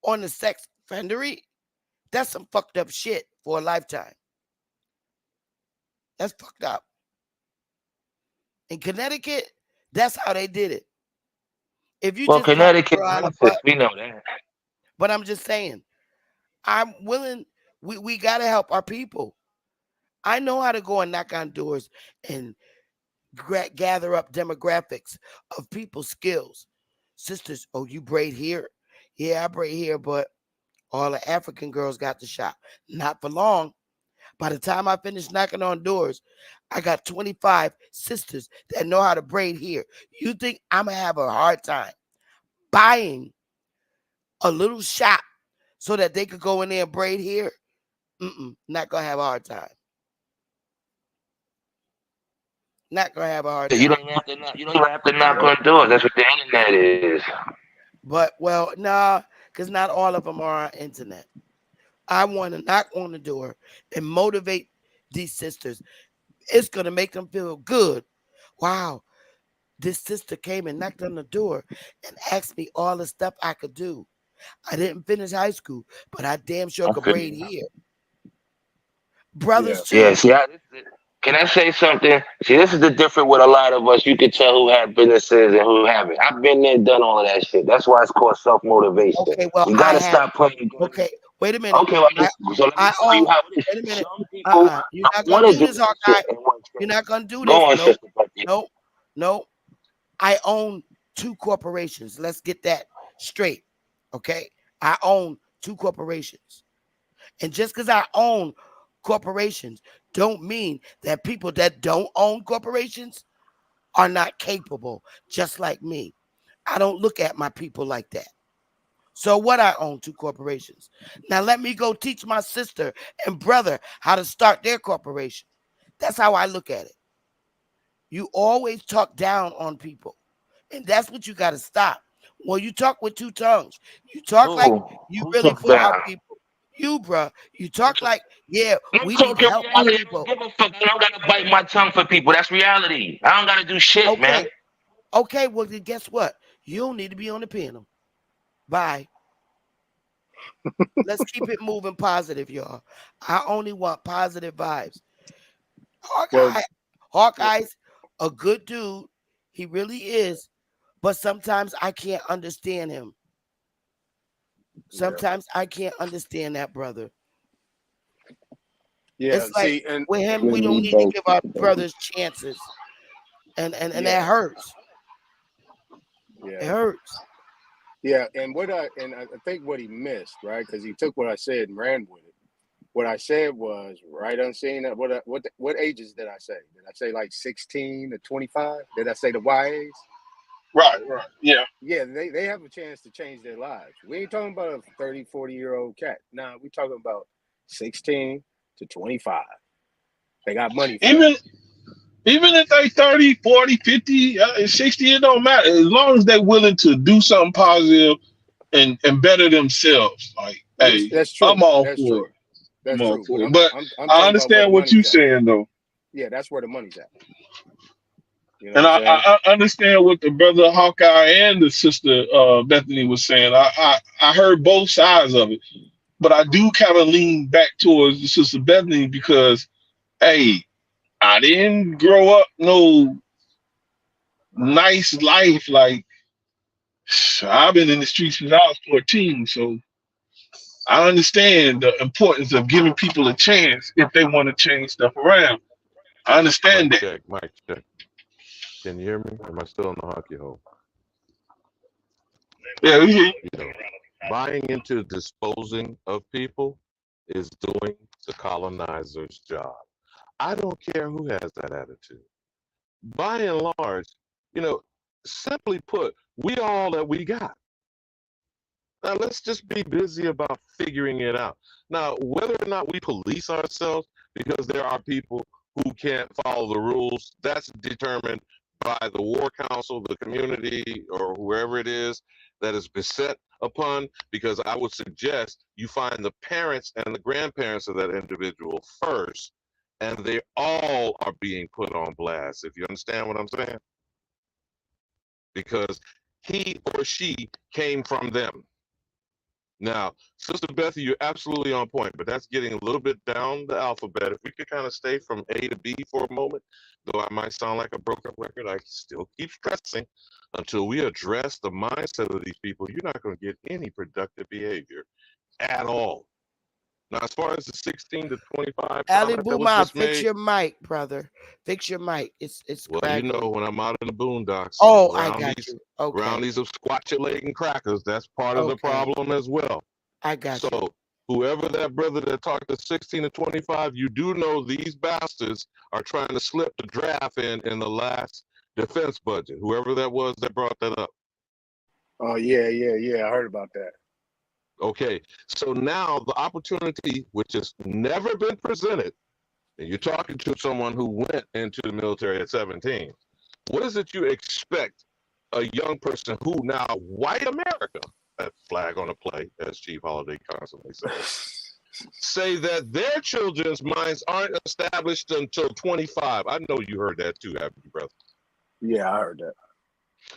on the sex offendery, that's some fucked up shit for a lifetime. That's fucked up. In Connecticut, that's how they did it. If you Well, just tap a Connecticut girl on the racist. butt, We know that. but I'm just saying, I'm willing, we gotta help our people. I know how to go and knock on doors and gather up demographics of people's skills. Sisters, oh, you braid here? Yeah, I braid here, but all the African girls got the shop. Not for long. By the time I finish knocking on doors, I got 25 sisters that know how to braid here. You think I'm going to have a hard time buying a little shop so that they could go in there and braid here? Not going to have a hard time. Not going to have a hard You time. don't even have to knock. You don't even have to knock on doors. That's what the internet is. But, well, nah, because not all of them are on internet. I want to knock on the door and motivate these sisters. It's going to make them feel good. Wow, this sister came and knocked on the door and asked me all the stuff I could do. I didn't finish high school, but I damn sure I could feel braid you. hair. Yeah. Brothers Yeah. too. See, can I say something? See, this is the difference with a lot of us. You can tell who have businesses and who haven't. I've been there, done all of that shit. That's why it's called self motivation. Okay, well, You I gotta have. stop playing games. Okay, wait a minute. Okay, well, I so let me I tell you own. how it is. Wait a minute. Some people You're not don't gonna want to do do this, that shit Hawkeye. and want You're change. not gonna do Go this. on, Nope. Sister Becky. Nope. Nope. I own 2 corporations. Let's get that straight. Okay. I own 2 corporations. And just because I own corporations don't mean that people that don't own corporations are not capable, just like me. I don't look at my people like that. So what, I own 2 corporations. Now let me go teach my sister and brother how to start their corporation. That's how I look at it. You always talk down on people. And that's what you got to stop. Well, you talk with 2 tongues. You talk like you Who really took for our down? people. You, bruh. You talk like, yeah, I'm we need to talking help our reality. I people. don't give a fuck. I don't gotta bite my tongue for people. That's reality. I don't gotta do shit, man. Okay, well then guess what? You don't need to be on the panel. Bye. Let's keep it moving positive, y'all. I only want positive vibes. Well, Hawkeye's a good dude. He really is. But sometimes I can't understand him. Sometimes I can't understand that brother. yeah. It's like See, and with him, We we don't need need to both, give our brother. brothers chances. And yeah, that hurts. It yeah, hurts. yeah. And I think what he missed, right? Because he took what I said and ran with it. What I said was right unseen. What ages did I say? Did I say like 16 to 25? Did I say the YAs? Right. Yeah. Yeah, they have a chance to change their lives. We ain't talking about a 30, 40-year-old cat. Nah, we talking about 16 to 25. They got money for that. Even if they 30, 40, 50, 60, it don't matter. As long as they're willing to do something positive and better themselves. Like, Yes, hey, that's I'm true. all That's for true. it. I'm That's all true. But for it. But I'm I talking about where the understand what you're money's at. saying, though. Yeah, that's where the money's at. You know what And I'm I, saying? I understand what the brother Hawkeye and the sister Bethany was saying. I heard both sides of it. But I do kind of lean back towards the sister Bethany because, hey, I didn't grow up no nice life. Like, I've been in the streets since I was 14. So I understand the importance of giving people a chance if they want to change stuff around. I understand Mic that. check, mic check. Can you hear me? Am I still in the hockey hole? Yeah, we hear you. You know, buying into disposing of people is doing the colonizer's job. I don't care who has that attitude. By and large, you know, simply put, we all that we got. Now let's just be busy about figuring it out. Now, whether or not we police ourselves because there are people who can't follow the rules, that's determined by the war council, the community, or whoever it is that is beset upon, because I would suggest you find the parents and the grandparents of that individual first, and they all are being put on blast, if you understand what I'm saying. Because he or she came from them. Now, Sister Bethy, you're absolutely on point, but that's getting a little bit down the alphabet. If we could kind of stay from A to B for a moment, though I might sound like a broken record, I still keep stressing until we address the mindset of these people, you're not going to get any productive behavior at all. Now, as far as the 16 to 25 Ali comment that was Bouma, just fix made, your mic, brother. Fix your mic. It's well, you crackling. know, when I'm out in the boondocks and Oh, I around got these you. Okay. brownies of squatch leg and crackers, that's part of the Okay. problem as well. I got you. So whoever that brother that talked to 16 to 25, you do know these bastards are trying to slip the draft in the last defense budget. Whoever that was that brought that up. Oh yeah. I heard about that. Okay, so now the opportunity, which has never been presented, and you're talking to someone who went into the military at 17, what is it you expect a young person who now, white America, that flag on a play, as Chief Holiday constantly says, say that their children's minds aren't established until 25. I know you heard that too, haven't you, brother? Yeah, I heard that.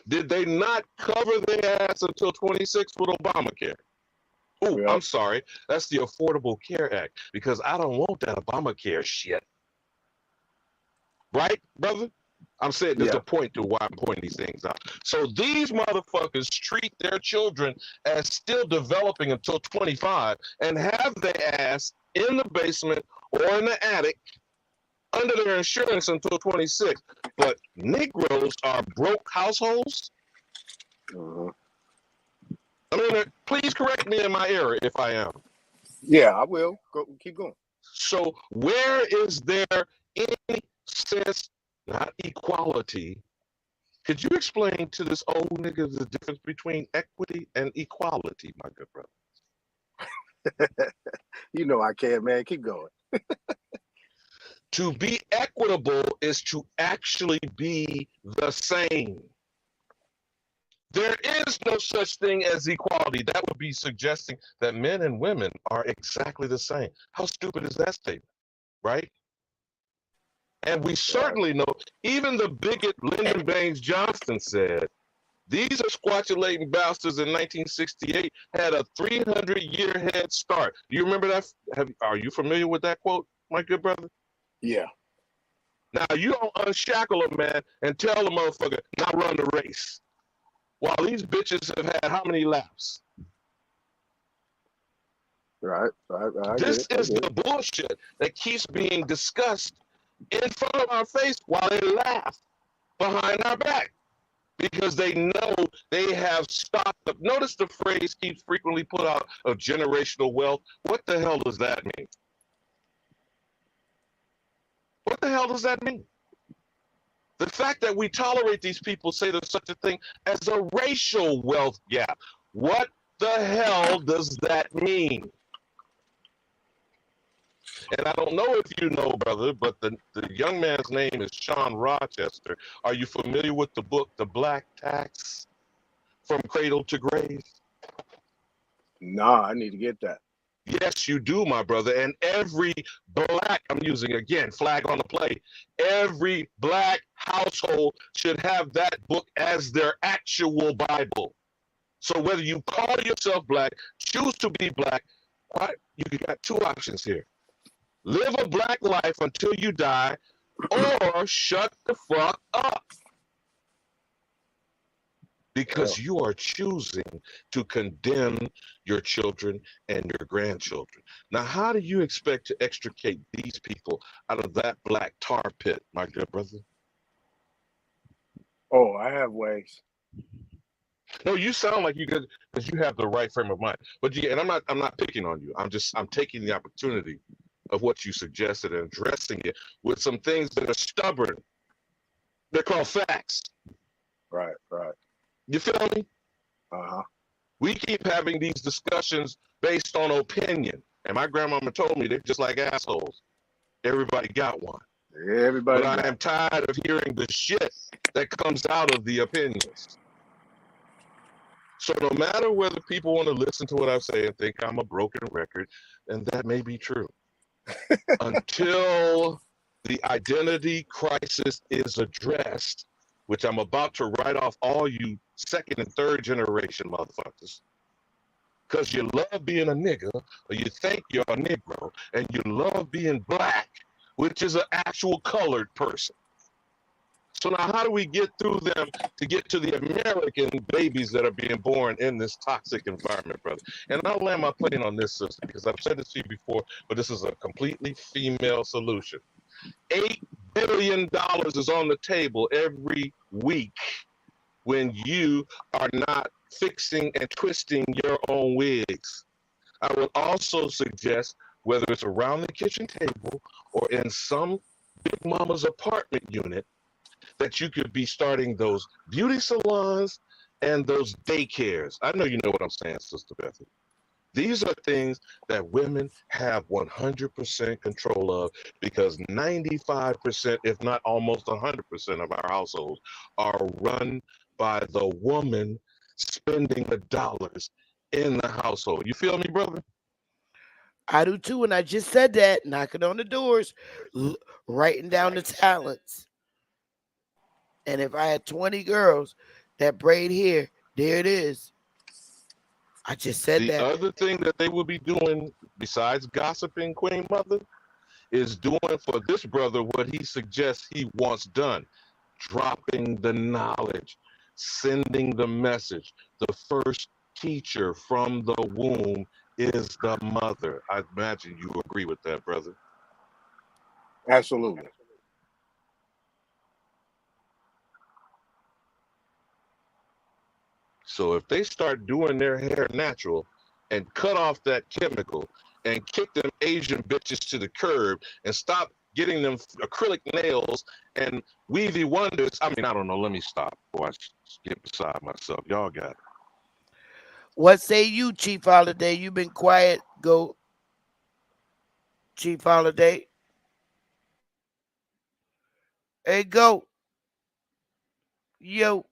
Did they not cover their ass until 26 with Obamacare? Oh, Yep. I'm sorry. That's the Affordable Care Act, because I don't want that Obamacare shit. Right, brother? I'm saying there's Yeah. a point to why I'm pointing these things out. So these motherfuckers treat their children as still developing until 25 and have their ass in the basement or in the attic under their insurance until 26. But Negroes are broke households. Uh-huh. I mean, please correct me in my error if I am. Yeah, I will. Keep going. So where is there any sense, not equality, Could you explain to this old nigga the difference between equity and equality, my good brother? You know I can, man. Keep going. To be equitable is to actually be the same. There is no such thing as equality. That would be suggesting that men and women are exactly the same. How stupid is that statement, right? And we certainly know, even the bigot Lyndon Baines Johnson said, these are squatulating bastards in 1968 had a 300-year head start. Do you remember that? Are you familiar with that quote, my good brother? Yeah. Now, you don't unshackle a man and tell a motherfucker not run the race. While these bitches have had how many laps? Right. This is the bullshit that keeps being discussed in front of our face while they laugh behind our back. Because they know they have stocked up. Notice the phrase keeps frequently put out of generational wealth. What the hell does that mean? What the hell does that mean? The fact that we tolerate these people say there's such a thing as a racial wealth gap. What the hell does that mean? And I don't know if you know, brother, but the young man's name is Sean Rochester. Are you familiar with the book, The Black Tax, From Cradle to Grave? Nah, I need to get that. Yes, you do, my brother. And every black, I'm using again, flag on the play, every black household should have that book as their actual Bible. So whether you call yourself black, choose to be black, you got two options here. Live a black life until you die, or shut the fuck up. Because you are choosing to condemn your children and your grandchildren. Now, how do you expect to extricate these people out of that black tar pit, my good brother? Oh, I have ways. No, you sound like you could, because you have the right frame of mind. But and I'm not picking on you. I'm taking the opportunity of what you suggested and addressing it with some things that are stubborn. They're called facts. Right. You feel me? Uh-huh. We keep having these discussions based on opinion. And my grandmama told me they're just like assholes. Everybody got one. Everybody. But I am tired of hearing the shit that comes out of the opinions. So no matter whether people want to listen to what I say and think I'm a broken record, and that may be true, until the identity crisis is addressed, which I'm about to write off all you second and third generation motherfuckers, because you love being a nigga, or you think you're a Negro, and you love being black, which is an actual colored person. So now how do we get through them to get to the American babies that are being born in this toxic environment, brother? And I'll land my plane on this, sister, because I've said this to you before, but this is a completely female solution. $8 billion is on the table every week when you are not fixing and twisting your own wigs. I would also suggest, whether it's around the kitchen table or in some big mama's apartment unit, that you could be starting those beauty salons and those daycares. I know you know what I'm saying, Sister Bethany. These are things that women have 100% control of, because 95%, if not almost 100% of our households are run by the woman spending the dollars in the household. You feel me, brother? I do too, and I just said that, knocking on the doors, writing down the talents. And if I had 20 girls that braid hair, there it is. I just said that. The other thing that they will be doing, besides gossiping, Queen Mother, is doing for this brother what he suggests he wants done. Dropping the knowledge, sending the message. The first teacher from the womb is the mother. I imagine you agree with that, brother. Absolutely. So if they start doing their hair natural and cut off that chemical and kick them Asian bitches to the curb and stop getting them acrylic nails and weavy wonders. I mean, I don't know. Let me stop before I get beside myself. Y'all got it. What say you, Chief Holiday? You've been quiet. Go, Chief Holiday. Hey, go. Yo.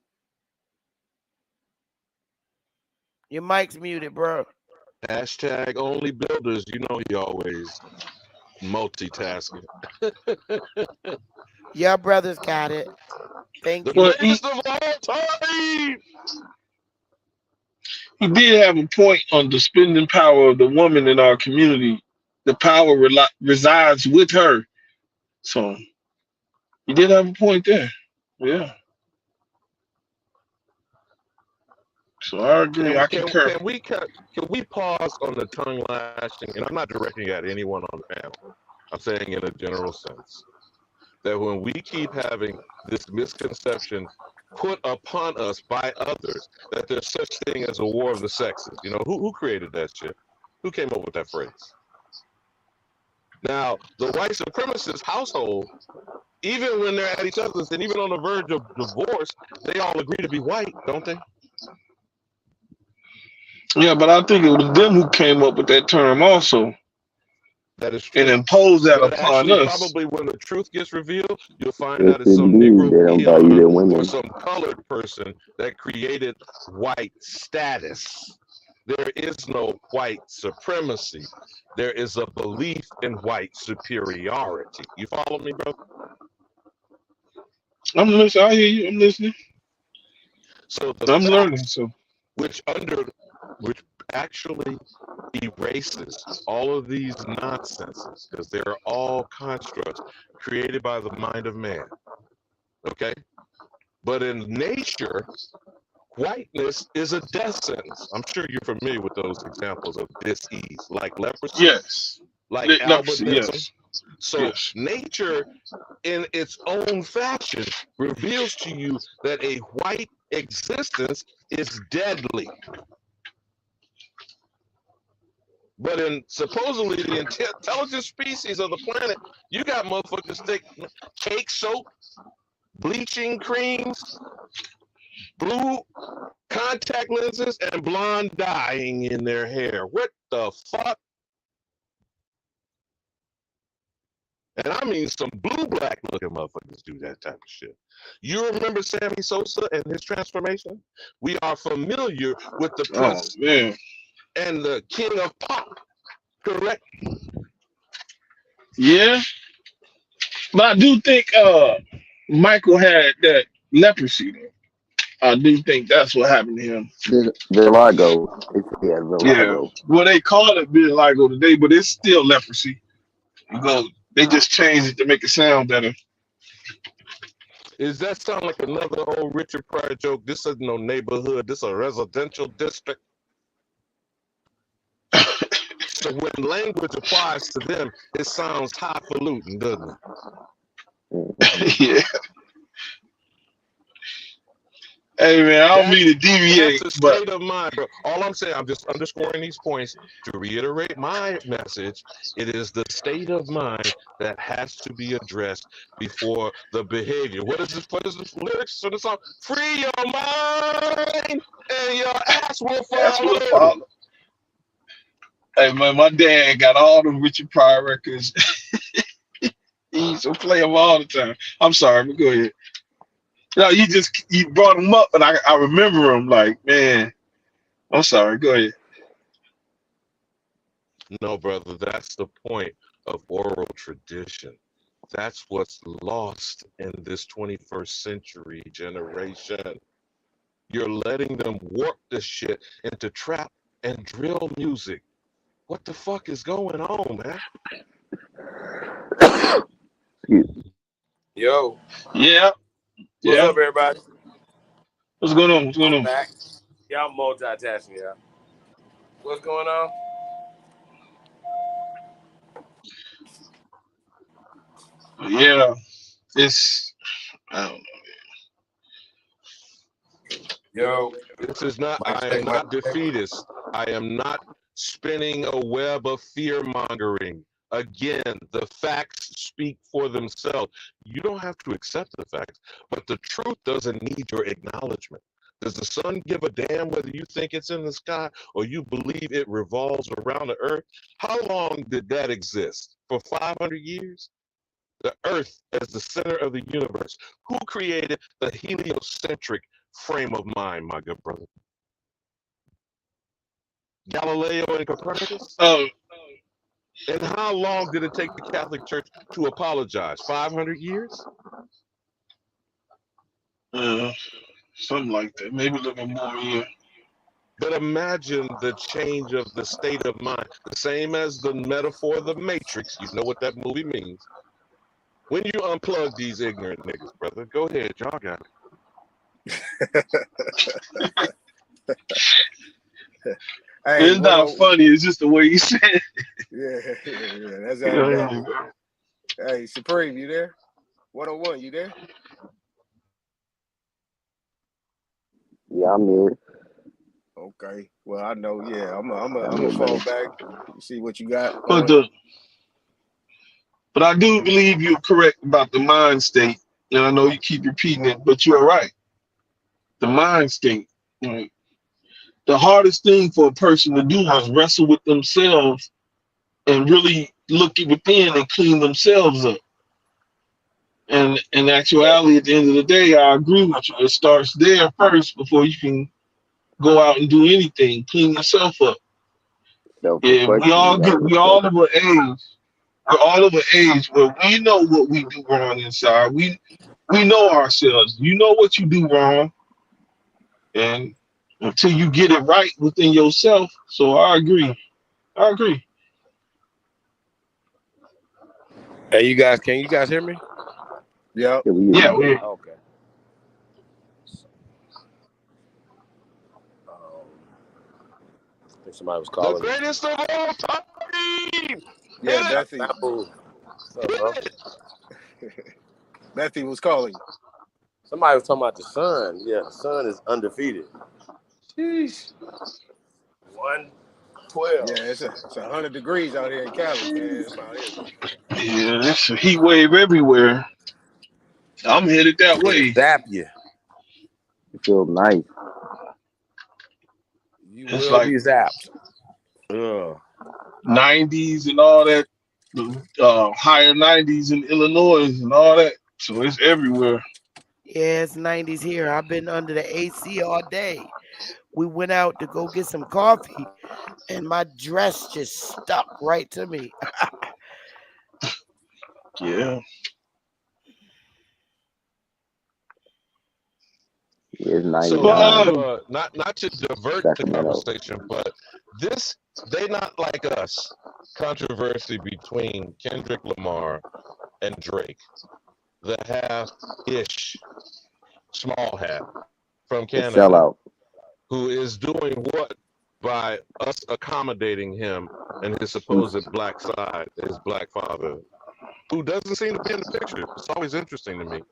Your mic's muted, bro. Hashtag only builders. You know he always multitasking. Your brothers got it. Thank The you. greatest of all time. He did have a point on the spending power of the woman in our community. The power resides with her. So he did have a point there. Yeah. So I agree. I concur. Can we pause on the tongue lashing? And I'm not directing at anyone on the panel. I'm saying in a general sense that when we keep having this misconception put upon us by others that there's such thing as a war of the sexes. You know, who created that shit? Who came up with that phrase? Now, the white supremacist household, even when they're at each other's and even on the verge of divorce, they all agree to be white, don't they? Yeah, but I think it was them who came up with that term also. That is true. And imposed that but upon actually, us. Probably when the truth gets revealed, you'll find out Yes, it's some indeed. They don't Negro value their killer women. or some colored person that created white status. There is no white supremacy. There is a belief in white superiority. You follow me, bro? I'm listening. I hear you. I'm listening. So I'm learning. So which actually erases all of these nonsenses because they're all constructs created by the mind of man. Okay? But in nature, whiteness is a death sentence. I'm sure you're familiar with those examples of dis-ease, like leprosy, yes, like leprosy, albinism. yes. So yes. Nature, in its own fashion, reveals to you that a white existence is deadly. But in supposedly the intelligent species of the planet, you got motherfuckers take cake soap, bleaching creams, blue contact lenses, and blonde dyeing in their hair. What the fuck? And I mean some blue-black looking motherfuckers do that type of shit. You remember Sammy Sosa and his transformation? We are familiar with the Prince and the King of Pop, correct? Yeah. But I do think Michael had that leprosy though. I do think that's what happened to him. Virago. Yeah, Virago. Yeah. Well, they call it vitiligo today, but it's still leprosy. They just changed it to make it sound better. Does that sound like another old Richard Pryor joke? This is no neighborhood. This is a residential district. So when language applies to them, it sounds highfalutin, doesn't it? Yeah. Hey man, I don't mean to deviate. That's a state of mind, bro. All I'm saying, I'm just underscoring these points to reiterate my message. It is the state of mind that has to be addressed before the behavior. What is this? What is the lyrics to the song? Free your mind and your ass will follow. Hey man, my dad got all the Richard Pryor records. He used to play them all the time. I'm sorry, but go ahead. No, you brought them up, and I remember them. Like, man, I'm sorry. Go ahead. No, brother, that's the point of oral tradition. That's what's lost in this 21st century generation. You're letting them warp this shit into trap and drill music. What the fuck is going on, man? Yo. Yeah. What's up, everybody? What's going on? What's going on? Back. Yeah, I'm multitasking, yeah. What's going on? Yeah. I don't Yo. know. This is not, I am not defeatist. I am not spinning a web of fear mongering. Again, the facts speak for themselves. You don't have to accept the facts, but the truth doesn't need your acknowledgement. Does the sun give a damn whether you think it's in the sky or you believe it revolves around the earth? How long did that exist? For 500 years? The earth as the center of the universe. Who created the heliocentric frame of mind, my good brother? Galileo and Copernicus? And how long did it take the Catholic Church to apologize? 500 years? Something like that. Maybe a little more, yeah. But imagine the change of the state of mind. The same as the metaphor of the Matrix. You know what that movie means. When you unplug these ignorant niggas, brother, go ahead, y'all got it. Hey, it's not funny. It's just the way you said it. Yeah. That's how it goes. Hey, Supreme, you there? 101, you there? Yeah, I'm here. Okay. Well, I know. Yeah, I'm a fall back. See what you got. But I do believe you're correct about the mind state, and I know you keep repeating it, but you're right. The mind state. Right? The hardest thing for a person to do is wrestle with themselves and really look within and clean themselves up. And in actuality, at the end of the day, I agree with you. It starts there first before you can go out and do anything. Clean yourself up. Yeah, we all of an age. We're all of an age where we know what we do wrong inside. We know ourselves. You know what you do wrong, and until you get it right within yourself. So I agree. Hey, you guys, can you guys hear me? Yeah. Yeah. Okay. I think somebody was calling. The greatest of all time. Yeah, Bethy. Bethy was calling. Somebody was talking about the sun. Yeah, the sun is undefeated. Sheesh. 112. Yeah, it's 100 degrees out here in Cali, man. Yeah, it's a heat wave everywhere. I'm headed that way. Zap you. It feels nice. You will be zapped. 90s and all that, higher 90s in Illinois and all that. So it's everywhere. Yeah, it's 90s here. I've been under the AC all day. We went out to go get some coffee, and my dress just stuck right to me. Yeah. It's 99. So not to divert the conversation, but they not like us. Controversy between Kendrick Lamar and Drake, the half-ish small hat from Canada, sellout, who is doing what by us accommodating him and his supposed black side, his black father, who doesn't seem to be in the picture. It's always interesting to me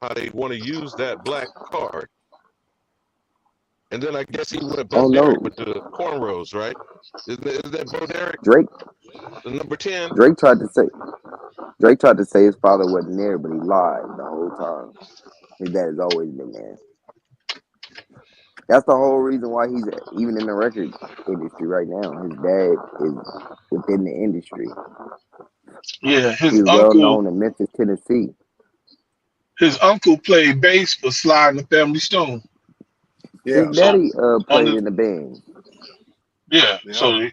how they want to use that black card. And then I guess he went Bo Derek with the cornrows, right? Is that Bo Derek? Drake, the number 10. Drake tried to say his father wasn't there, but he lied the whole time. His dad has always been there. That's the whole reason why he's even in the record industry right now. His dad is within the industry. Yeah, his He's uncle, well known in Memphis, Tennessee. His uncle played bass for Sly and the Family Stone. Yeah, his daddy played in the band. Yeah, so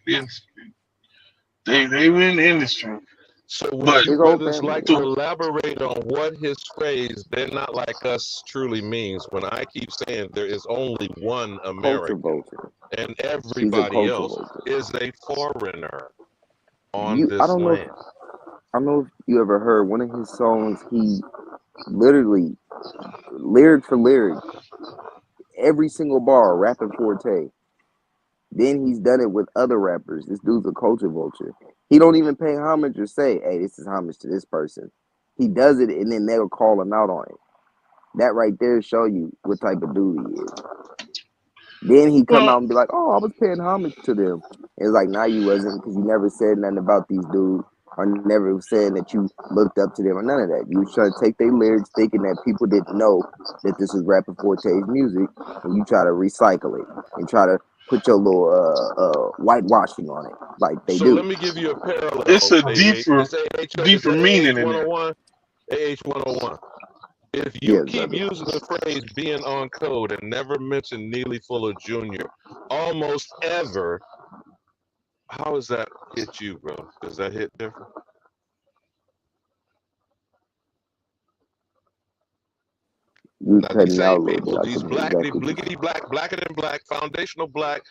they were in the industry. So would you brothers like to elaborate on what his phrase "they're not like us" truly means? When I keep saying there is only one American and everybody else is a foreigner on this land. I don't know if you ever heard one of his songs. He literally, lyric for lyric, every single bar, rapping Forte. Then he's done it with other rappers. This dude's a culture vulture. He don't even pay homage or say, hey, this is homage to this person. He does it and then they'll call him out on it. That right there show you what type of dude he is. Then he come out and be like, oh, I was paying homage to them. And it's like, nah, you wasn't, because you never said nothing about these dudes. or never saying that you looked up to them or none of that. You was trying to take their lyrics thinking that people didn't know that this is Rapper Forte's music, and you try to recycle it and try to put your little whitewashing on it like they So do. let me give you a parallel. It's a It's deeper meaning in there. 101. AH 101. If you Yes, keep brother. using the phrase being on code and never mention Neely Fuller Jr. almost ever, how does that hit you, bro? Does that hit different? You Now, these cutting out a same little bit. people, I these couldn't hear exactly. blickety black, blacker than black, foundational black,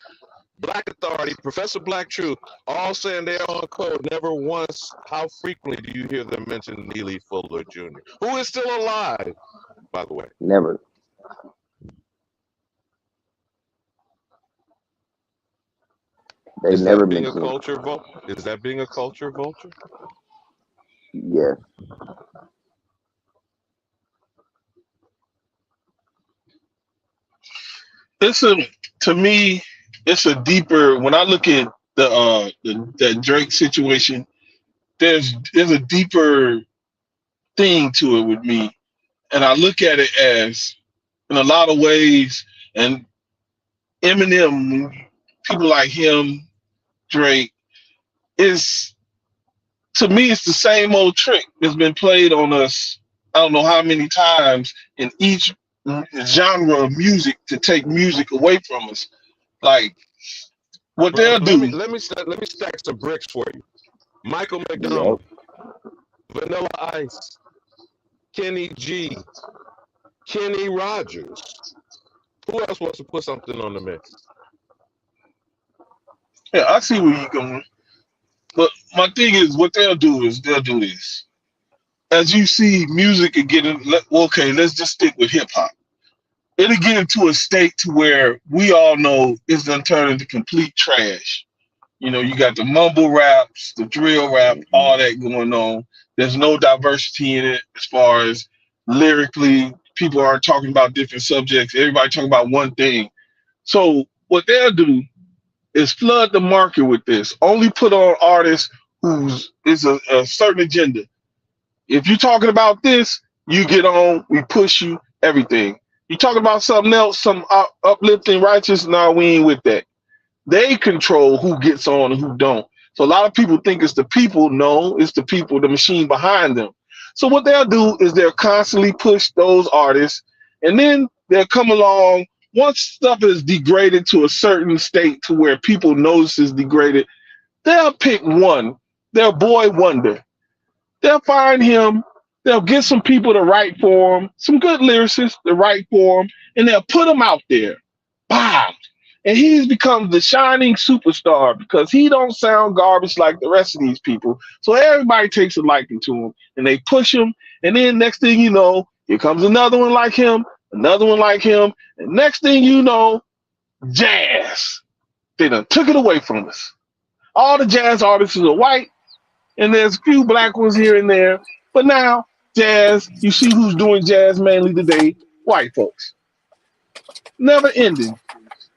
Black Authority, Professor Black Truth, all saying they're on code. Never once, how frequently do you hear them mention Neely Fuller Jr., who is still alive, by the way? Never. They Is never that being a mentioned it. culture vulture? Is that being a culture vulture? Yes. To me, it's a deeper. When I look at that Drake situation, there's a deeper thing to it with me, and I look at it as in a lot of ways. And Eminem, people like him, Drake, is to me it's the same old trick that's been played on us. I don't know how many times in each genre of music to take music away from us. Like what Bro, they'll do. let me stack some bricks for you. Michael Yep. McDonald, Vanilla Ice, Kenny G, Kenny Rogers. Who else wants to put something on the mix? Yeah, I see where you're going. But my thing is, what they'll do is they'll do this. As you see music and okay, let's just stick with hip hop. It'll get into a state to where we all know it's gonna turn into complete trash. You know, you got the mumble raps, the drill rap, all that going on. There's no diversity in it as far as lyrically. People aren't talking about different subjects. Everybody talking about one thing. So what they'll do is flood the market with this. Only put on artists whose is a certain agenda. If you're talking about this, you get on, we push you, everything. You talking about something else, some uplifting, righteous, no, we ain't with that. They control who gets on and who don't. So a lot of people think it's the people. No, it's the people, the machine behind them. So what they'll do is they'll constantly push those artists, and then they'll come along once stuff is degraded to a certain state to where people notice is degraded. They'll pick one, their boy wonder. They'll find him. They'll get some people to write for him, some good lyricists to write for him, and they'll put him out there. Bam! And he's become the shining superstar because he don't sound garbage like the rest of these people. So everybody takes a liking to him, and they push him. And then next thing you know, here comes another one like him, another one like him. And next thing you know, jazz. They done took it away from us. All the jazz artists are white, and there's a few black ones here and there. But now, jazz, you see who's doing jazz mainly today? White folks. Never ending.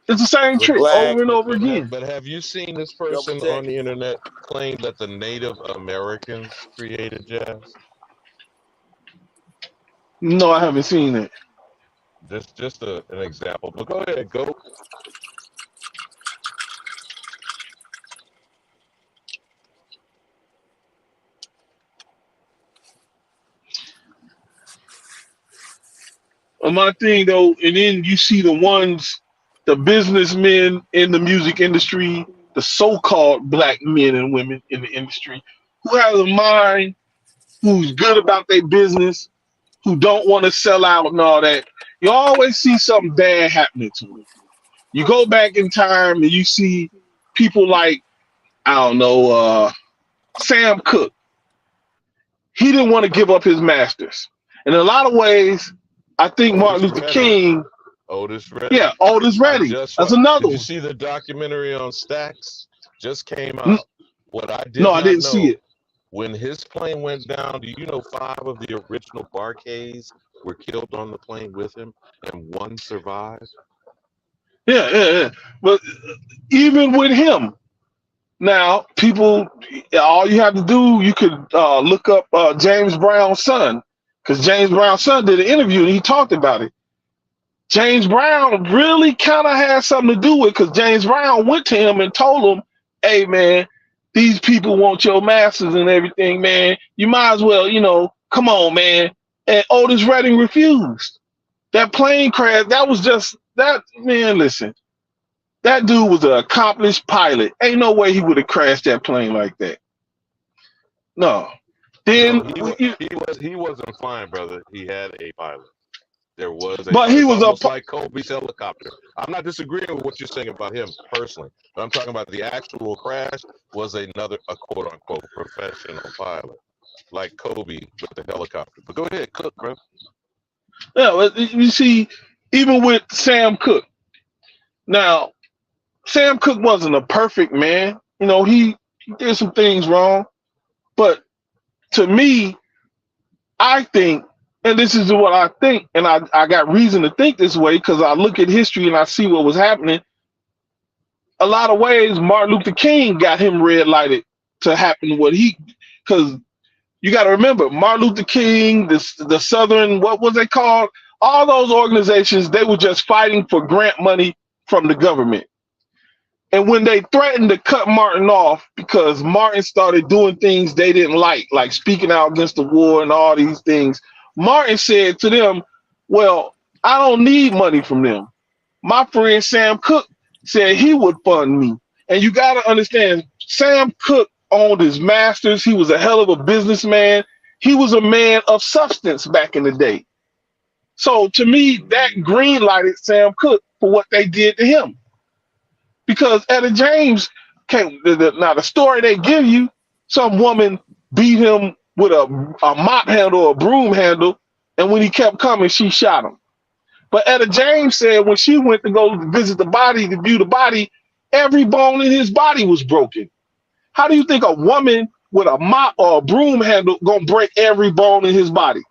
It's the same trick over and over again. But have you seen this person on the internet claim that the Native Americans created jazz? No, I haven't seen it. Just an example. But go ahead, go. My thing though, and then you see the businessmen in the music industry, the so-called black men and women in the industry, who have a mind, who's good about their business, who don't want to sell out and all that. You always see something bad happening to them. You go back in time and you see people like, I don't know, Sam Cooke. He didn't want to give up his masters. In a lot of ways, I think Martin Luther King. Otis Redding. Yeah, Otis Redding. That's another one. Did you see the documentary on Stax? Just came out. What I did I didn't see it. When his plane went down, do you know 5 of the original Bar-Kays were killed on the plane with him, and 1 survived? Yeah. But even with him, Now, people, all you have to do, you could look up James Brown's son, because James Brown's son did an interview and he talked about it. James Brown really kind of had something to do with it, because James Brown went to him and told him, hey, man, these people want your masters and everything, man. You might as well, come on, man. And Otis Redding refused. That plane crash, that was just, that, man, listen. That dude was an accomplished pilot. Ain't no way he would have crashed that plane like that. No. Then No, he wasn't flying, brother. He had a pilot. There was a but pilot. he was almost like Kobe's helicopter. I'm not disagreeing with what you're saying about him personally, but I'm talking about the actual crash was a quote unquote professional pilot, like Kobe with the helicopter. But go ahead, Cook, bro. Yeah, you see, even with Sam Cooke. Now, Sam Cooke wasn't a perfect man. He did some things wrong. But to me, I think, and this is what I think, and I got reason to think this way because I look at history and I see what was happening. A lot of ways, Martin Luther King got him red lighted to happen because you got to remember, Martin Luther King, the Southern, what was they called? All those organizations, they were just fighting for grant money from the government. And when they threatened to cut Martin off because Martin started doing things they didn't like speaking out against the war and all these things, Martin said to them, well, I don't need money from them. My friend Sam Cooke said he would fund me. And you got to understand, Sam Cooke owned his masters. He was a hell of a businessman. He was a man of substance back in the day. So to me, that green lighted Sam Cooke for what they did to him. Because Etta James now the story they give you, some woman beat him with a mop handle or a broom handle, and when he kept coming, she shot him. But Etta James said when she went to go visit the body, to view the body, every bone in his body was broken. How do you think a woman with a mop or a broom handle gonna break every bone in his body?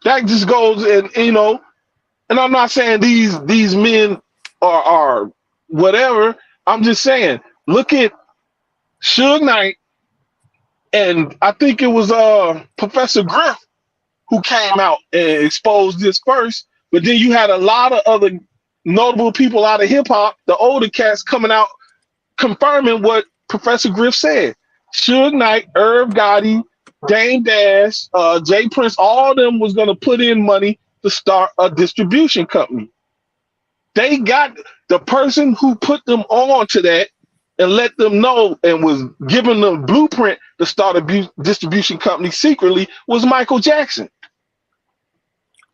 That just goes, and I'm not saying these men are whatever. I'm just saying, look at Suge Knight, and I think it was Professor Griff who came out and exposed this first. But then you had a lot of other notable people out of hip hop, the older cats coming out confirming what Professor Griff said. Suge Knight, Irv Gotti, Dame Dash, Jay Prince, all of them was gonna put in money to start a distribution company. They got the person who put them on to that and let them know and was giving them blueprint to start a distribution company secretly was Michael Jackson.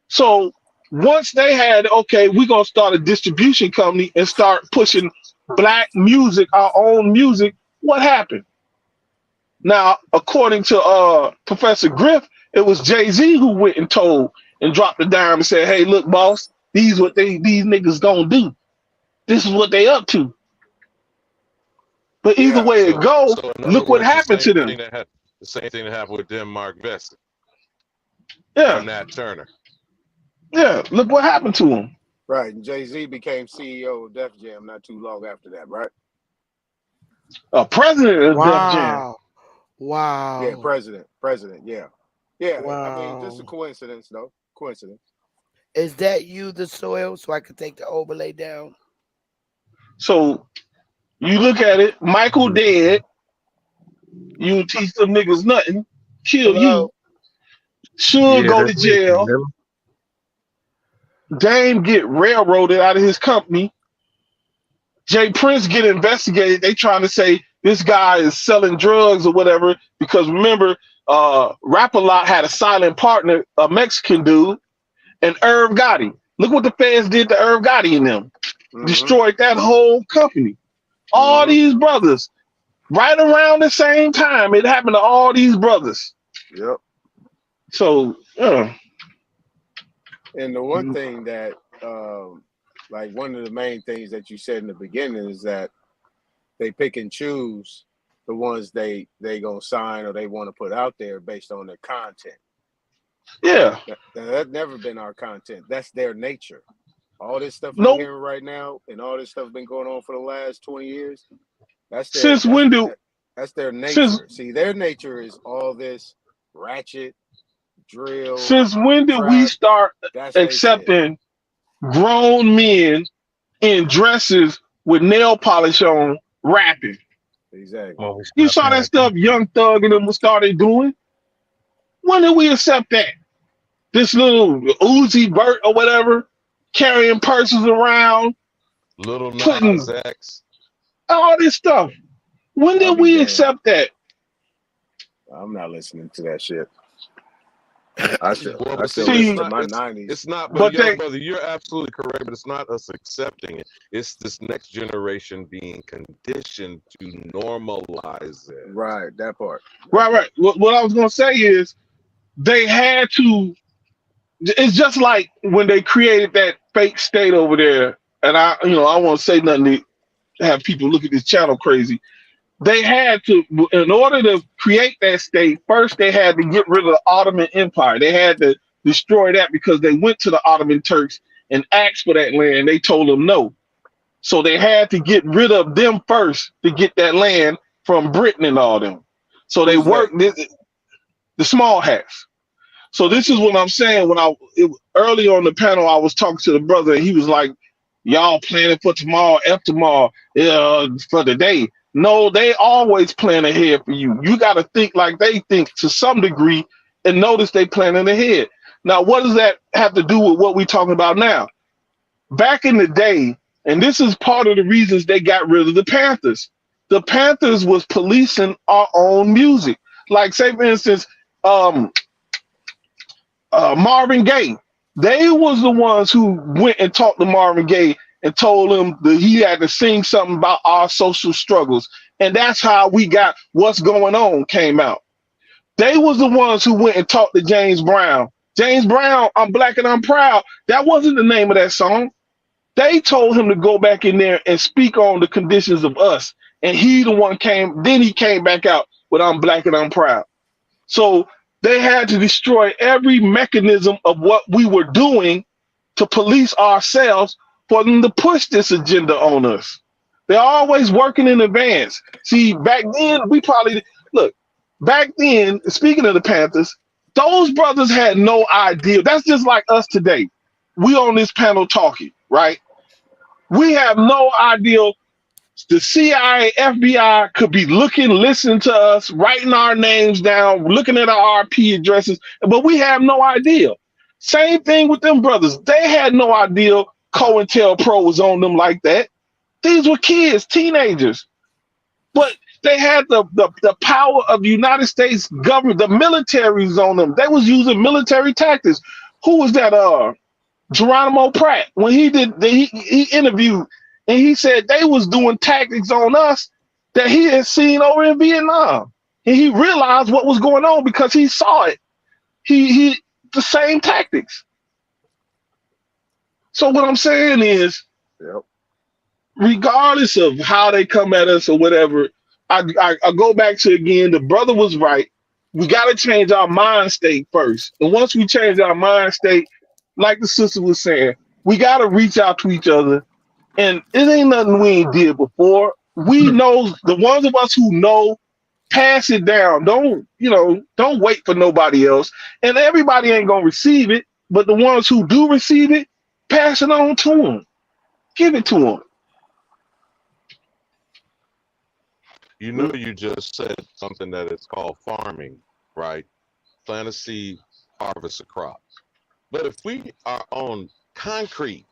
So once they had, okay, we're going to start a distribution company and start pushing black music, our own music, what happened? Now, according to Professor Griff, it was Jay-Z who went and told and dropped the dime and said, hey, look, boss, these niggas gonna do. This is what they up to. But either way it goes, look what happened to them. The same thing that happened with them, Mark Vesson. Yeah. Nat Turner. Yeah, look what happened to him. Right, and Jay-Z became CEO of Def Jam not too long after that, right? President of Def Jam. Wow. Yeah, president, yeah. Yeah, wow. I mean, just a coincidence, though. Coincidence. Is that you, the soil, so I could take the overlay down? So you look at it, Michael dead, you teach them niggas nothing, kill you, should go to jail, Dame get railroaded out of his company, Jay Prince get investigated, they trying to say this guy is selling drugs or whatever, because remember, Rap-A-Lot had a silent partner, a Mexican dude, and Irv Gotti. Look what the feds did to Irv Gotti and them. Destroyed that whole company. All these brothers, right around the same time, it happened to all these brothers. Yep. So, and the one thing that, like one of the main things that you said in the beginning is that they pick and choose the ones they gonna sign or they want to put out there based on their content. Yeah. That's never been our content. That's their nature. All this stuff you're No, hearing right now, and all this stuff been going on for the last 20 years. That's their since when do that's their since nature. See, their nature is all this ratchet, drill, since when did we trap. start That's they shit. accepting grown men in dresses with nail polish on rapping? Exactly. Well, we You start saw that panicking. stuff Young Thug and them started doing. When did we accept that? This little Uzi Vert or whatever, carrying purses around, Little Nas putting X. all this stuff. When I'll did be we damned. accept that? I'm not listening to that shit. Well, I but still see, it's listen See, to not. my It's 90s. it's not. But but young they brother, you're absolutely correct. But it's not us accepting it. It's this next generation being conditioned to normalize it. Right, that part. right. What I was gonna say is they had to. It's just like when they created that fake state over there, and I won't say nothing to have people look at this channel crazy. They had to, in order to create that state, first they had to get rid of the Ottoman Empire. They had to destroy that because they went to the Ottoman Turks and asked for that land. They told them no. So they had to get rid of them first to get that land from Britain and all them. So they Who's that? worked the small hats. So this is what I'm saying. Early on the panel, I was talking to the brother, and he was like, "Y'all planning for tomorrow, after tomorrow, for the day." No, they always plan ahead for you. You got to think like they think to some degree, and notice they planning ahead. Now, what does that have to do with what we're talking about now? Back in the day, and this is part of the reasons they got rid of the Panthers. The Panthers was policing our own music. Like, say for instance, um, Marvin Gaye. They was the ones who went and talked to Marvin Gaye and told him that he had to sing something about our social struggles. And that's how we got What's Going On came out. They was the ones who went and talked to James Brown. James Brown, I'm Black and I'm Proud. That wasn't the name of that song. They told him to go back in there and speak on the conditions of us. And he the one then he came back out with I'm Black and I'm Proud. So they had to destroy every mechanism of what we were doing to police ourselves for them to push this agenda on us. They're always working in advance. See, back then, back then, speaking of the Panthers, those brothers had no idea. That's just like us today. We on this panel talking, right? We have no idea the CIA, FBI could be listening to us, writing our names down, looking at our RP addresses, but we have no idea. Same thing with them brothers. They had no idea COINTELPRO was on them like that. These were kids, teenagers. But they had the power of the United States government, the military's on them. They was using military tactics. Who was that? Geronimo Pratt, when he interviewed and he said they was doing tactics on us that he had seen over in Vietnam. And he realized what was going on because he saw it. He the same tactics. So what I'm saying is, Yep. regardless of how they come at us or whatever, I go back to again, the brother was right. We got to change our mind state first. And once we change our mind state, like the sister was saying, we got to reach out to each other. And it ain't nothing we ain't did before. We know, the ones of us who know, pass it down. Don't wait for nobody else. And everybody ain't going to receive it. But the ones who do receive it, pass it on to them. Give it to them. You know, you just said something that is called farming, right? Plant a seed, harvest a crop. But if we are on concrete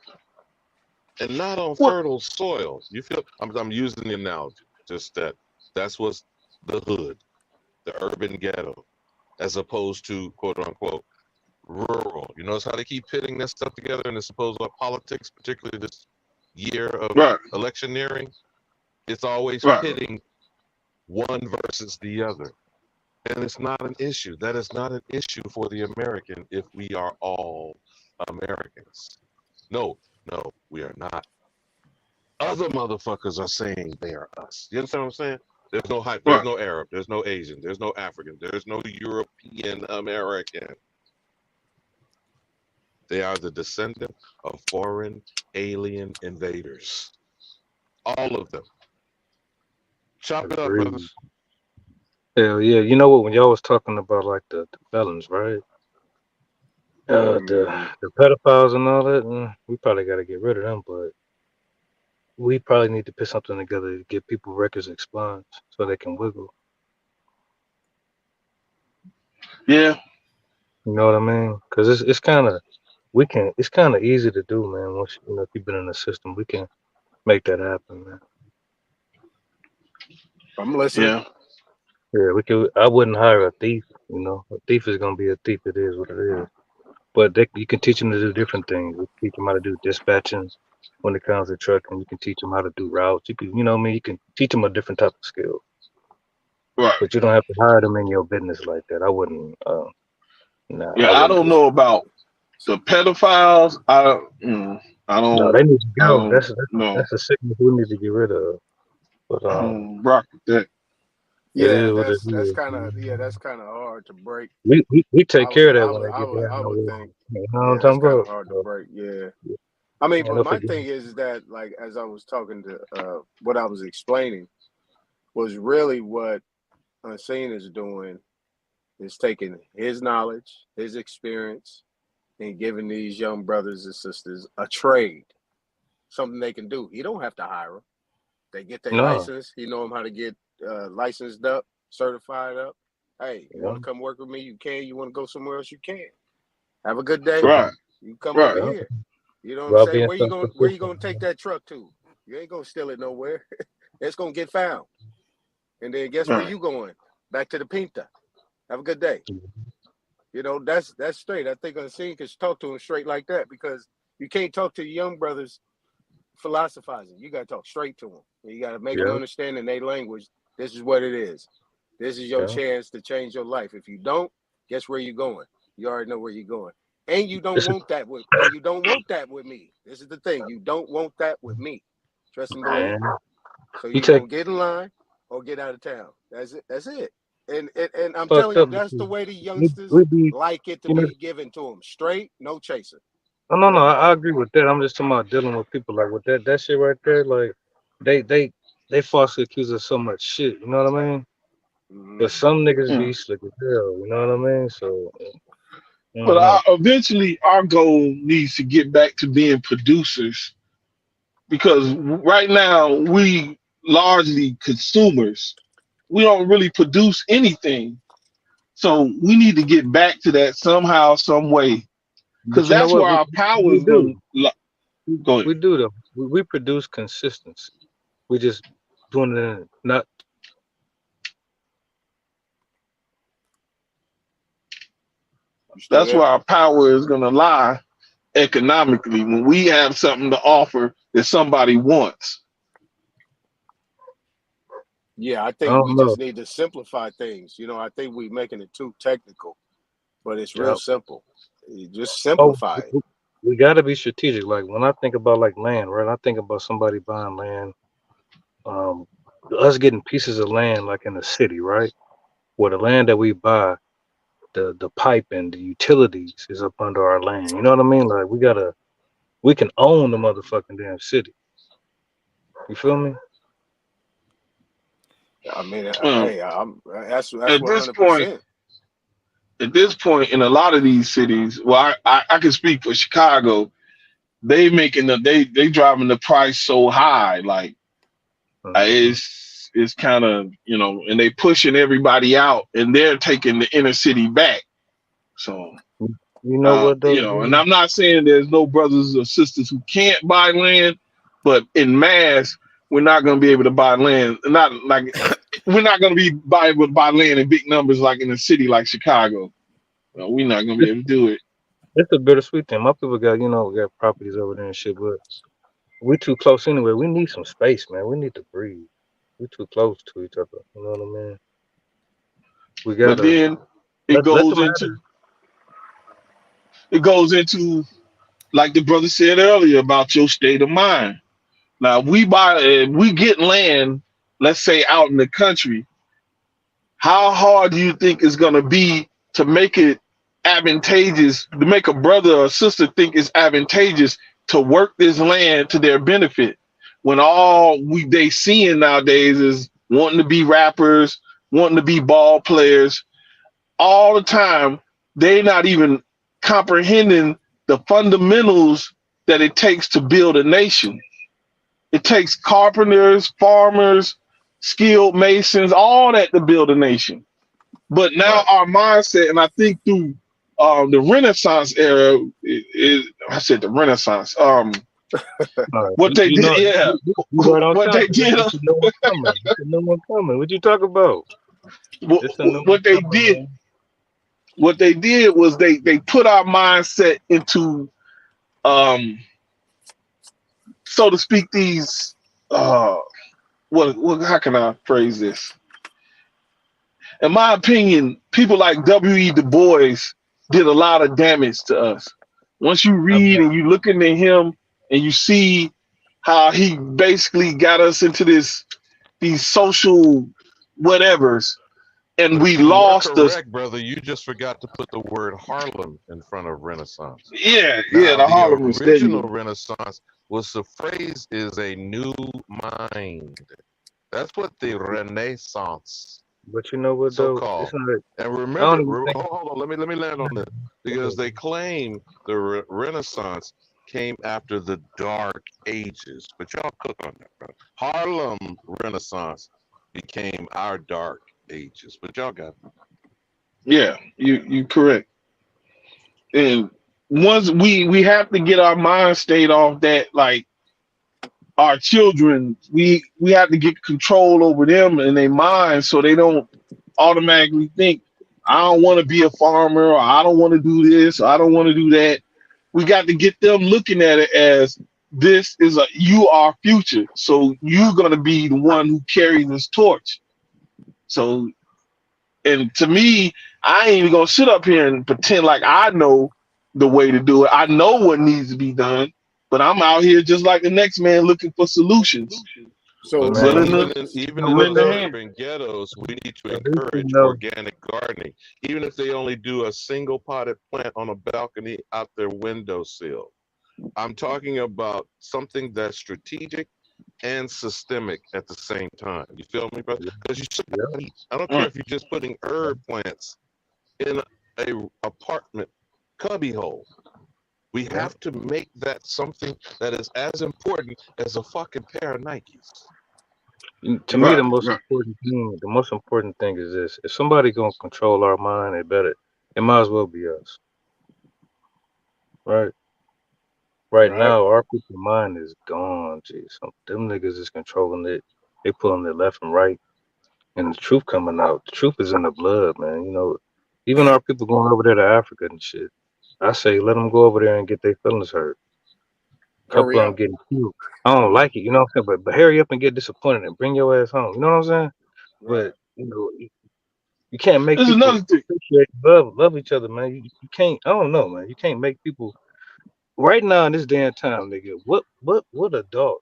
and not on What? fertile soil, you feel, I'm using the analogy, just that's what's the hood, the urban ghetto, as opposed to quote unquote rural. You notice how they keep pitting that stuff together in the supposed politics, particularly this year of Right. electioneering? It's always Right. pitting one versus the other. And it's not an issue. That is not an issue for the American if we are all Americans. No, we are not. Other motherfuckers are saying they are us. You understand what I'm saying? There's no hype. There's Right. no Arab. There's no Asian. There's no African. There's no European American. They are the descendant of foreign alien invaders. All of them. Chop it up, Agreed. brothers. Hell yeah. You know what? When y'all was talking about like the felons, right? Mm-hmm. The pedophiles and all that, we probably got to get rid of them. But we probably need to put something together to get people records expunged so they can wiggle. Yeah, You know what I mean? Because it's kind of it's kind of easy to do, man. Once if you've been in the system, we can make that happen, man. I'm listening. yeah, Yeah, we could. I wouldn't hire a thief. A thief is gonna be a thief. It is what it is. But you can teach them to do different things. You can teach them how to do dispatching when it comes to trucking. You can teach them how to do routes. You can, what I mean, you can teach them a different type of skill. right. But you don't have to hire them in your business like that. I wouldn't. Nah, Yeah, I I wouldn't don't do it. know about the pedophiles. I No, they need to go. don't know. That's a sickness we need to get rid of. But I don't rock with that. it Yeah, is what it that's is. kind of that's kind of hard to break. We take care of that I when would they I get would there. I would think, You know what I'm yeah, that's talking kind of about? hard to So, break. Yeah. I mean, ain't but no my forget. thing is that, like, as I was talking to what I was explaining was really what Unseen is doing is taking his knowledge, his experience, and giving these young brothers and sisters a trade, something they can do. He don't have to hire them. They get their No, license. He know them how to get licensed up, certified up. Hey, you yeah. want to come work with me? You can. You want to go somewhere else? You can. Have a good day. Right, You come over right. Yeah. here. You know what I'm Well, saying? being Where you self-sufficient. gonna take that truck to? You ain't gonna steal it nowhere. It's gonna get found. And then guess where Right. you going? Back to the Pinta. Have a good day. You know, that's straight. I think Unseen can talk to him straight like that, because you can't talk to young brothers philosophizing. You gotta talk straight to them. You gotta make them Yeah, understand in their language. This is what it is. This is your yeah. chance to change your life. If you don't, guess where you're going? You already know where you're going. And you don't This is want that with me. This is the thing. You don't want that with me. Trust and believe. man. So You you're take gonna get in line or get out of town. That's it. That's it. And I'm fucked telling you, up that's the because way the we youngsters we be like it to you know. be given to them. Straight, no chaser. No. I agree with that. I'm just talking about dealing with people like with that shit right there. Like they they they falsely accuse us so much shit. You know what I mean? Mm-hmm. But some niggas Mm. be slick as hell. You know what I mean? So I But don't know. eventually, our goal needs to get back to being producers, because right now we largely consumers. We don't really produce anything. So we need to get back to that somehow, some way, because But you know that's what? where our power We is do. going to go ahead. We do though. We produce consistency. We just doing it not. You still That's there? where our power is going to lie economically, when we have something to offer that somebody wants. Yeah, I I think we don't know. just need to simplify things. You know, I think we're making it too technical, but it's real Yeah. simple. You just Oh, simplify it. we got to be strategic. Like when I think about like land, right? I think about somebody buying land. Um, us getting pieces of land like in the city, right? Where the land that we buy, the pipe and the utilities is up under our land. You know what I mean? Like we can own the motherfucking damn city. You feel me? I mean, Um, hey, that's at this point, 100%. in a lot of these cities, well, I can speak for Chicago. They driving the price so high, like Hmm. it's kind of, and they pushing everybody out, and they're taking the inner city back. So You know what though? and I'm not saying there's no brothers or sisters who can't buy land, but in mass, we're not going to be able to buy land. Not like we're not going to be able to buy land in big numbers like in a city like Chicago. We're not going to be able to do it. It's a bittersweet thing. My people got got properties over there and shit, but we too close anyway. We need some space, man. We need to breathe. We too close to each other. You know what I mean? We But gotta then it let goes them into have it. it goes into like the brother said earlier about your state of mind. Now we get land, let's say out in the country. How hard do you think it's going to be to make it advantageous to make a brother or sister think it's advantageous to work this land to their benefit, when all they seeing nowadays is wanting to be rappers, wanting to be ball players all the time. They're not even comprehending the fundamentals that it takes to build a nation. It takes carpenters, farmers, skilled masons, all that to build a nation. But now our mindset, and I think through the Renaissance era, I said the Renaissance. What they did, yeah. You right on What top. they did, It's a new one coming. It's a new one coming. What you talk about? what they did, man. what they did was they put our mindset into, so to speak, these what how can I phrase this? In my opinion, people like W.E. Du Bois did a lot of damage to us. Once you read and you look into him and you see how he basically got us into these social whatevers, and we You are lost us. correct, brother. You just forgot to put the word Harlem in front of Renaissance. Yeah, Now, the the Harlem original Renaissance was the phrase is a new mind. That's what the Renaissance. But you know what though? So-called. It's not, And remember, hold on, let me land on this, because they claim the Renaissance came after the Dark Ages, but y'all cook on that, bro. Harlem Renaissance became our Dark Ages, but y'all got it. Yeah, you correct. And once we have to get our mind state off that, like our children, we have to get control over them and their minds so they don't automatically think, I don't want to be a farmer, or I don't want to do this, or I don't want to do that. We got to get them looking at it as you are future. So you're gonna be the one who carries this torch. So, and to me, I ain't even gonna sit up here and pretend like I know the way to do it. I know what needs to be done, but I'm out here just like the next man looking for solutions. So Even in those urban ghettos, we need to encourage organic gardening, even if they only do a single potted plant on a balcony out their windowsill. I'm talking about something that's strategic and systemic at the same time. You feel me, brother? Because I don't care if you're just putting herb plants in a apartment cubbyhole. We have to make that something that is as important as a fucking pair of Nikes. To me, the most important thing is this: if somebody gonna control our mind, it might as well be us, right? Right now, our people's mind is gone. Geez, them niggas is controlling it. They pulling it left and right, and the truth coming out. The truth is in the blood, man. You know, even our people going over there to Africa and shit. I say let them go over there and get their feelings hurt. Couple of them getting killed. I don't like it, you know what I'm saying? But hurry up and get disappointed and bring your ass home. You know what I'm saying? But you know, you can't make people appreciate, love each other, man. You can't. I don't know, man. You can't make people right now in this damn time, nigga. What adult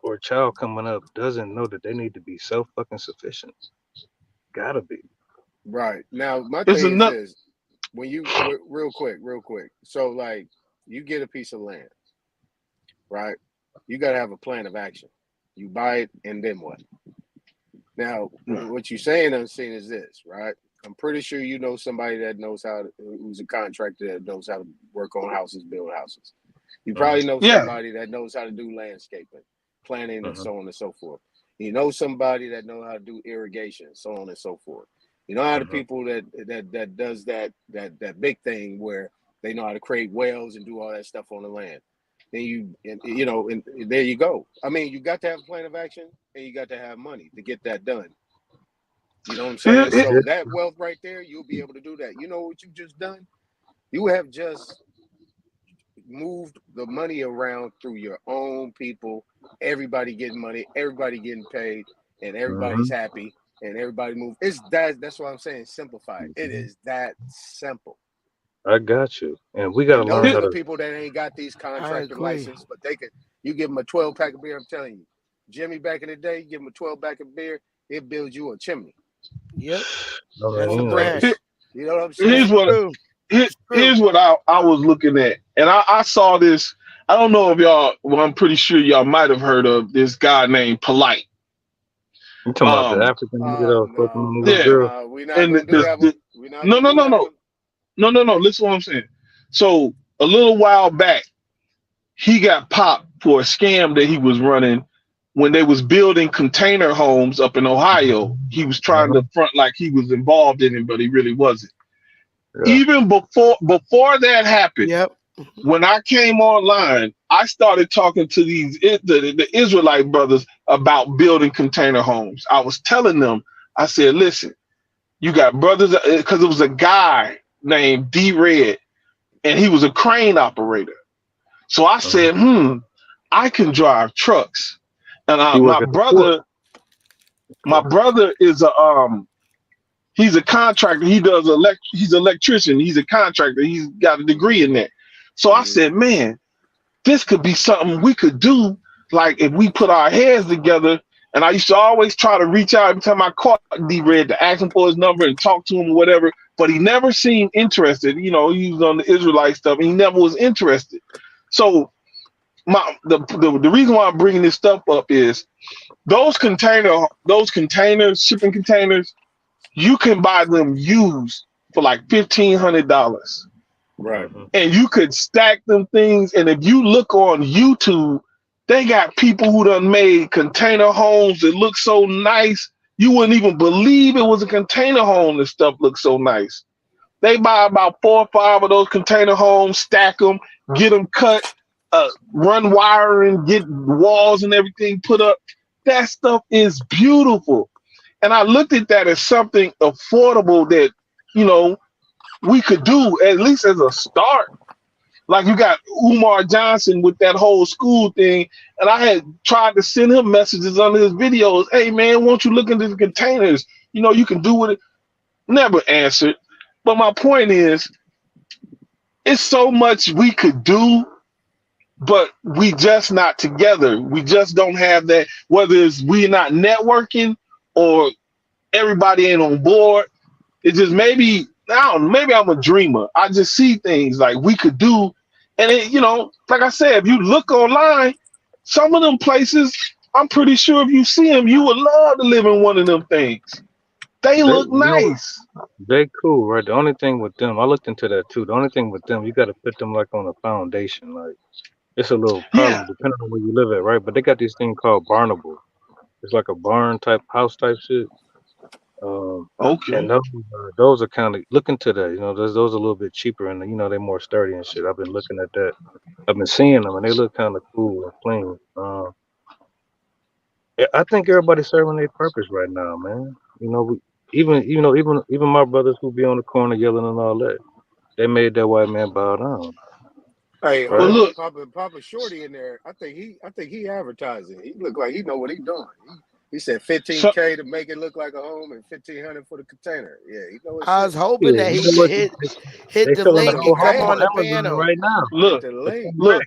or a child coming up doesn't know that they need to be self fucking sufficient? Gotta be. Right. Now my thing is this: when you real quick. So like, you get a piece of land, right? You got to have a plan of action. You buy it, and then what? Now, what you're saying unseen is this, right? I'm pretty sure you know somebody that knows who's a contractor that knows how to work on houses, build houses. You probably know somebody that knows how to do landscaping, planning, and so on and so forth. You know somebody that knows how to do irrigation, so on and so forth. You know how the people that does that big thing where they know how to create wells and do all that stuff on the land. Then and there you go. I mean, you got to have a plan of action and you got to have money to get that done. You know what I'm saying? So that wealth right there, you'll be able to do that. You know what you just done? You have just moved the money around through your own people. Everybody getting money, everybody getting paid, and everybody's happy, and everybody move. That's what I'm saying. Simplify it. It is that simple. I got you, and we gotta learn those how are the to. people that ain't got these contractor license, but they could. You give them a 12-pack of beer. I'm telling you, Jimmy back in the day, you give him a 12-pack of beer, it builds you a chimney. Yep. No, That's man, a fact. You know what I'm saying? Here's what I was looking at, and I saw this. I don't know if y'all. Well, I'm pretty sure y'all might have heard of this guy named Polite. You talking about the African nigga that was fucking on the little Yeah, girl? No, we're not and gonna do that one. We're not no, gonna no, do no, that no, one. no. Listen to what I'm saying. So a little while back, he got popped for a scam that he was running when they was building container homes up in Ohio. He was trying to front like he was involved in it, but he really wasn't. Yeah. Even before that happened, Yep. when I came online, I started talking to the Israelite brothers about building container homes. I was telling them, I said, listen, you got brothers, because it was a guy named D Red, and he was a crane operator. So I said, I can drive trucks. And He worked at the port. my brother is he's a contractor. He does he's an electrician. He's a contractor. He's got a degree in that. So I said, man, this could be something we could do. Like if we put our heads together. And I used to always try to reach out every time I caught D Red to ask him for his number and talk to him or whatever. But he never seemed interested. You know, he was on the Israelite stuff and he never was interested. So the reason why I'm bringing this stuff up is those containers, shipping containers, you can buy them used for like $1,500. Right. And you could stack them things. And if you look on YouTube, they got people who done made container homes that look so nice. You wouldn't even believe it was a container home. This stuff looks so nice. They buy about 4 or 5 of those container homes, stack them, get them cut, run wiring, get walls and everything put up. That stuff is beautiful. And I looked at that as something affordable that, you know, we could do at least as a start. Like you got Umar Johnson with that whole school thing. And I had tried to send him messages under his videos. Hey man, won't you look into the containers? You know, you can do with it. Never answered. But my point is, it's so much we could do, but we just not together. We just don't have that, whether it's we not networking or everybody ain't on board. It's just maybe I'm a dreamer. I just see things like we could do. And it, you know, like I said, if you look online, some of them places, I'm pretty sure if you see them, you would love to live in one of them things. They look nice. They cool, right? The only thing with them, I looked into that too. The only thing with them, you got to put them like on a foundation. Like it's a little problem depending on where you live at, right? But they got this thing called barnable. It's like a barn type house type shit. Okay. And those are kind of look into that. You know, those are a little bit cheaper and you know they're more sturdy and shit. I've been looking at that. I've been seeing them and they look kind of cool and clean. I think everybody's serving their purpose right now, man. You know, even my brothers who be on the corner yelling and all that, they made that white man bow down. Hey, Right? hold on, Papa Shorty in there. I think he advertising. He look like he know what he doing. He said $15K to make it look like a home and $1,500 for the container. Yeah, he know what I was hoping that he could hit they the selling the link whole and come home on the Amazon panel. right now. Look, the link.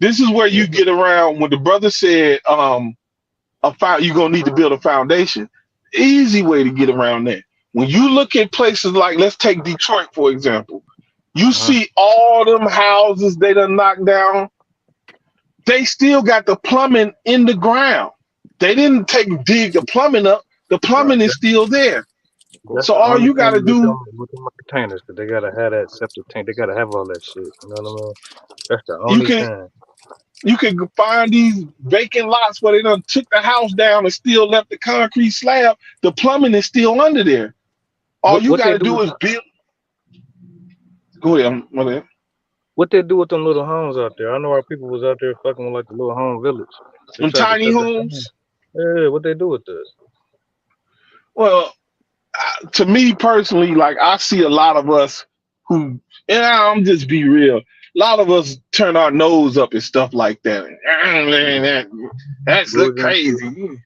This is where you get around when the brother said you're gonna need to build a foundation. Easy way to get around that. When you look at places like, let's take Detroit for example, you see all them houses they done knocked down. They still got the plumbing in the ground. They didn't dig the plumbing up. The plumbing is still there. That's So the all only you gotta thing do with them containers, because they gotta have that septic tank. They gotta have all that shit. You know what I mean? That's the you only can thing. you can find these vacant lots where they done took the house down and still left the concrete slab. The plumbing is still under there. All you What they gotta do is build. Go ahead. What they do with them little homes out there? I know our people was out there fucking with like the little home village. They Them tried to tiny shut that homes. down. Yeah, what they do with that? Well, to me personally, like I see a lot of us who, and I'm just be real. A lot of us turn our nose up at stuff like that. That's look crazy.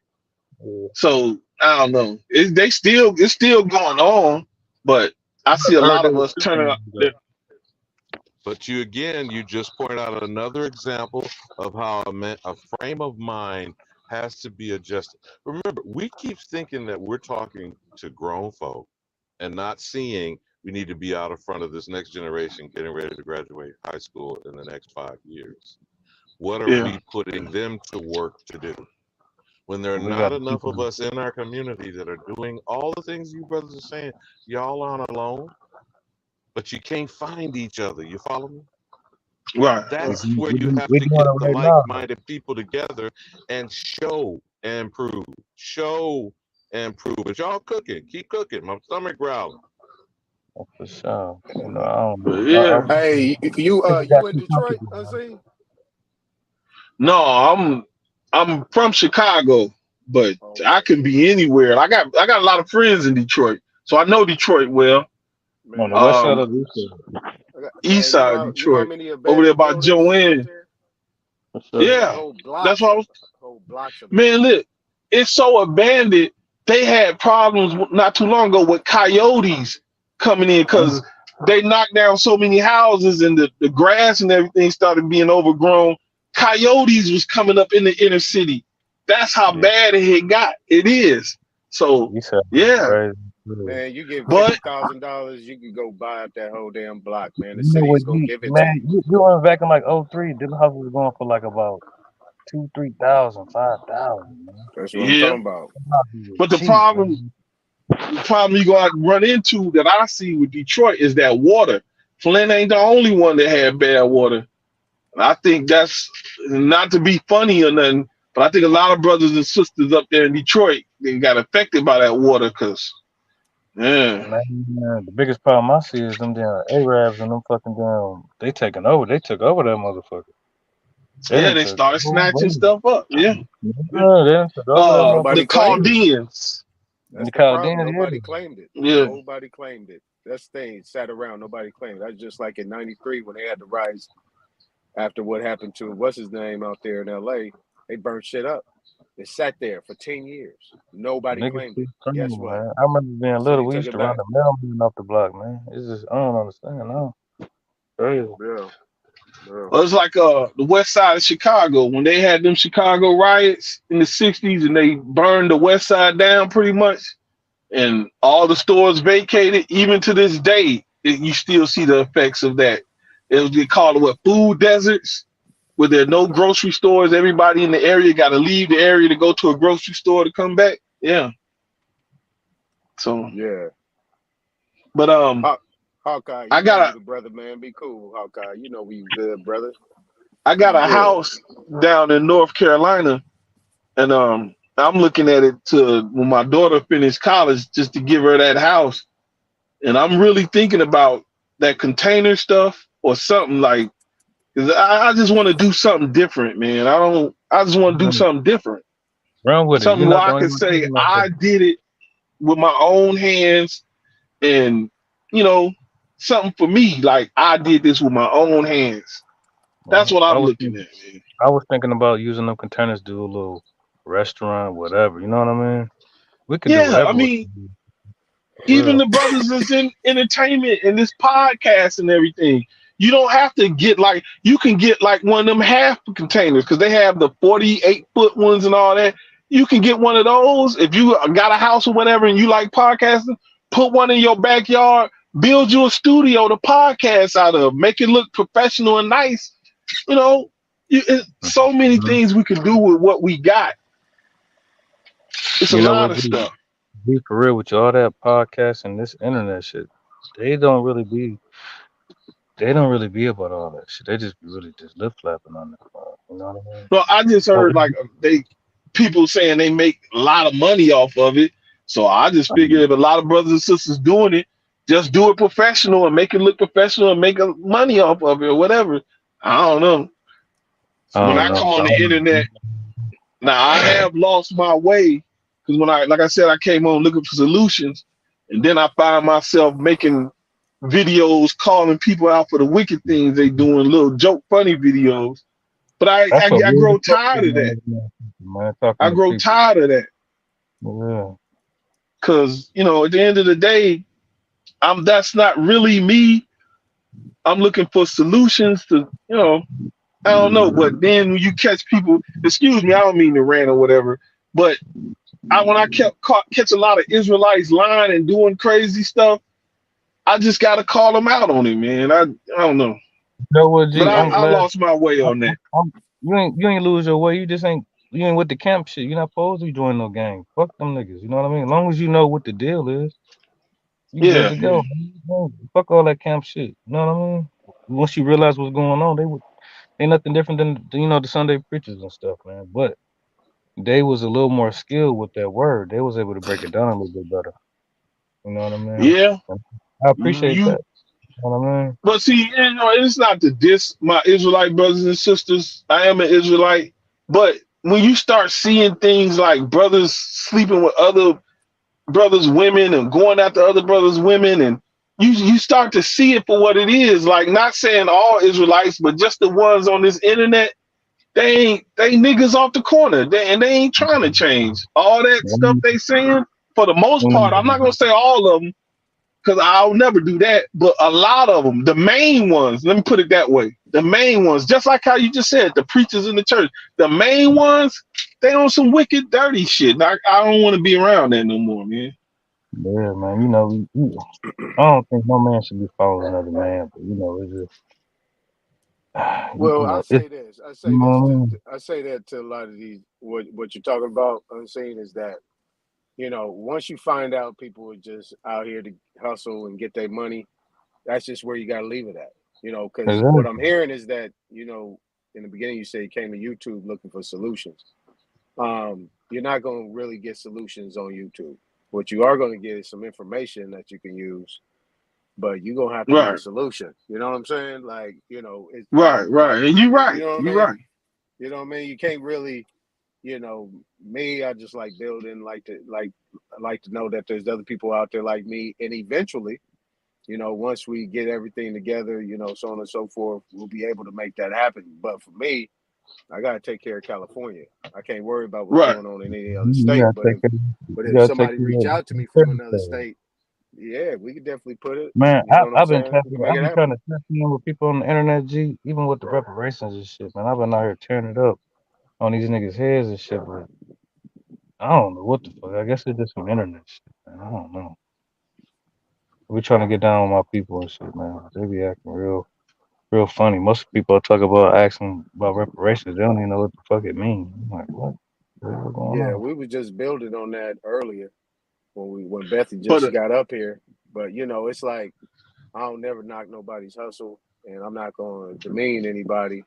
So I don't know. It's still going on, but I see a lot of us turning up. But you just pointed out another example of how a frame of mind has to be adjusted. Remember, we keep thinking that we're talking to grown folk, and not seeing we need to be out in front of this next generation getting ready to graduate high school in the next 5 years. What are Yeah. we putting them to work to do? When there are We got not enough people. of us in our community that are doing all the things you brothers are saying, y'all aren't alone, but you can't find each other. You follow me? Right. That's where We you have we to doing get it the right now. like-minded people together and show and prove. Show and prove. But y'all cooking. Keep cooking. My stomach growling. For sure. You know, I don't But know. yeah. Hey, People got you in too Detroit? comfortable, I man. see. No, I'm from Chicago, but I Okay, can be anywhere. I got a lot of friends in Detroit, so I know Detroit well. On the west man. side Um, of the east side. East Man, side of you know how Detroit, many over there abandoned by buildings is out Joanne. there? For sure. They got Yeah, that's why I was. whole blocks of them. Man, look, it's so abandoned. They had problems not too long ago with coyotes coming in because they knocked down so many houses and the grass and everything started being overgrown. Coyotes was coming up in the inner city. That's how Yeah. bad it had got. It is. So East side is yeah, crazy. Yeah. Man, you give but $50,000, you can go buy up that whole damn block, man. The You know what city's gonna you give it to man, you. you remember back in like '03, them houses was going for like about 2, 3,000, 5,000, man. That's what I'm yeah, talking about. Them houses was but the cheap, problem man. the problem you're gonna run into that I see with Detroit is that water. Flint ain't the only one that had bad water. And I think that's not to be funny or nothing, but I think a lot of brothers and sisters up there in Detroit they got affected by that water because yeah, Man, the biggest problem I see is them damn Arabs and them fucking damn they taking over. They took over that motherfucker. They yeah, done they took started snatching over. stuff up. Yeah, yeah. Yeah, they done took over that The Nobody claimed motherfucker. it. Chaldeans. That's The the problem. Chaldeans, Nobody yeah. claimed it. Yeah, Nobody claimed it. That's the thing. It sat around. Nobody claimed it. That's just like in '93 when they had to rise after what happened to what's his name out there in LA. They burned shit up. It sat there for 10 years. Nobody Niggas claimed keep it. Guess screaming, what? man. I remember being little. City We took used it to run back. the mailman off the block, man. It's just I don't understand now. Crazy. Yeah. Yeah. well, it's like the west side of Chicago when they had them Chicago riots in the '60s and they burned the west side down pretty much. And all the stores vacated. Even to this day, you still see the effects of that. It was they call it what food deserts, where there are no grocery stores. Everybody in the area got to leave the area to go to a grocery store to come back. Yeah. So, Yeah. but Hawkeye, I you know got you a the brother, man. Be cool, Hawkeye. You know we good, brother. I got We a good. house down in North Carolina, and I'm looking at it to when my daughter finished college, just to give her that house. And I'm really thinking about that container stuff or something like. Cause I just want to do something different, man. I just want to do something different. Run with it. You're Something where not the I only can one say thinking like that. I did it with my own hands and, you know, something for me. Like I did this with my own hands. That's Well, what I'm looking at, man. I was thinking about using them containers to do a little restaurant, whatever. You know what I mean? We could do Yeah, I whatever with mean, them, for even real. the brothers that's in entertainment and this podcast and everything. You don't have to get like you can get like one of them half containers because they have the 48-foot ones and all that. You can get one of those if you got a house or whatever and you like podcasting. Put one in your backyard. Build you a studio to podcast out of. Make it look professional and nice. You know, so many Mhm. things we can do with what we got. It's a You know lot what? of stuff. Be for real with you. All that podcast and this internet shit, they don't really be. They don't really be about all that shit. They just be really just lip flapping on that. You know what I mean? No, I just Well, heard like they people saying they make a lot of money off of it. So I just figured if a lot of brothers and sisters doing it, just do it professional and make it look professional and make money off of it or whatever. I don't know. I When don't I know. come I on the don't internet, now I have lost my way because when like I said, I came on looking for solutions, and then I find myself making videos calling people out for the wicked things they doing, little joke funny videos. But That's what I we're grow supposed to tired be of that. doing, man. Talking I to grow people. tired of that Yeah. because at the end of the day, that's not really me. I'm looking for solutions to I don't know. But then when you catch people, excuse me, I don't mean to rant or whatever, but When I kept catch a lot of Israelites lying and doing crazy stuff, I just got to call them out on it, man. I don't know, You know what, but G? I'm I glad. lost my way on that. You ain't lose your way. You ain't with the camp shit. You're not supposed to be joining no gang. Fuck them niggas. You know what I mean? As long as you know what the deal is, you good Yeah, to go. Man. Fuck all that camp shit. You know what I mean? Once you realize what's going on, they nothing different than the Sunday preachers and stuff, man. But they was a little more skilled with that word. They was able to break it down a little bit better. You know what I mean? yeah. And I appreciate You that. You know what I mean? But see, it's not to diss my Israelite brothers and sisters. I am an Israelite. But when you start seeing things like brothers sleeping with other brothers' women and going after other brothers' women, and you start to see it for what it is. Like, not saying all Israelites, but just the ones on this internet, they niggas off the corner. They ain't trying to change. All that stuff they saying, for the most part, I'm not gonna say all of them, because I'll never do that. But a lot of them, the main ones, let me put it that way, the main ones, just like how you just said, the preachers in the church, the main ones, they on some wicked, dirty shit. And I don't want to be around that no more, man. Yeah, man. I don't think no man should be following another man, but it's just Well, it's I say you know this what I to mean? I say that to a lot of these what you're talking about. I'm saying is that once you find out people are just out here to hustle and get their money, that's just where you got to leave it at. Because what I'm Exactly. hearing is that in the beginning you say you came to YouTube looking for solutions. You're not going to really get solutions on YouTube. What you are going to get is some information that you can use, but you're going to have to be the Right, solution. You know what I'm saying? Like, it's right, right. And you're you right. know what I You're mean? right. You know what I mean? You can't really, me, I just like building, like to know that there's other people out there like me. And eventually, once we get everything together, so on and so forth, we'll be able to make that happen. But for me, I gotta take care of California. I can't worry about what's Right. going on in any other You state. gotta take care. But You if gotta take somebody care reach of out to me from another everything. state, yeah, we could definitely put it. Man, You know what I'm I've been saying? We tapping. can make I've it been trying happen. to tap in with people on the internet, G. Even with the reparations and shit, man. I've been out here tearing it up on these niggas' heads and shit. But I don't know what the fuck. I guess it's just some internet shit, man. I don't know. We trying to get down with my people and shit, man. They be acting real funny. Most people I talk about asking about reparations. They don't even know what the fuck it means. I'm like, what? What's going Yeah, on? we were just building on that earlier when Bethy But just got up here. But it's like I don't never knock nobody's hustle, and I'm not going to demean anybody.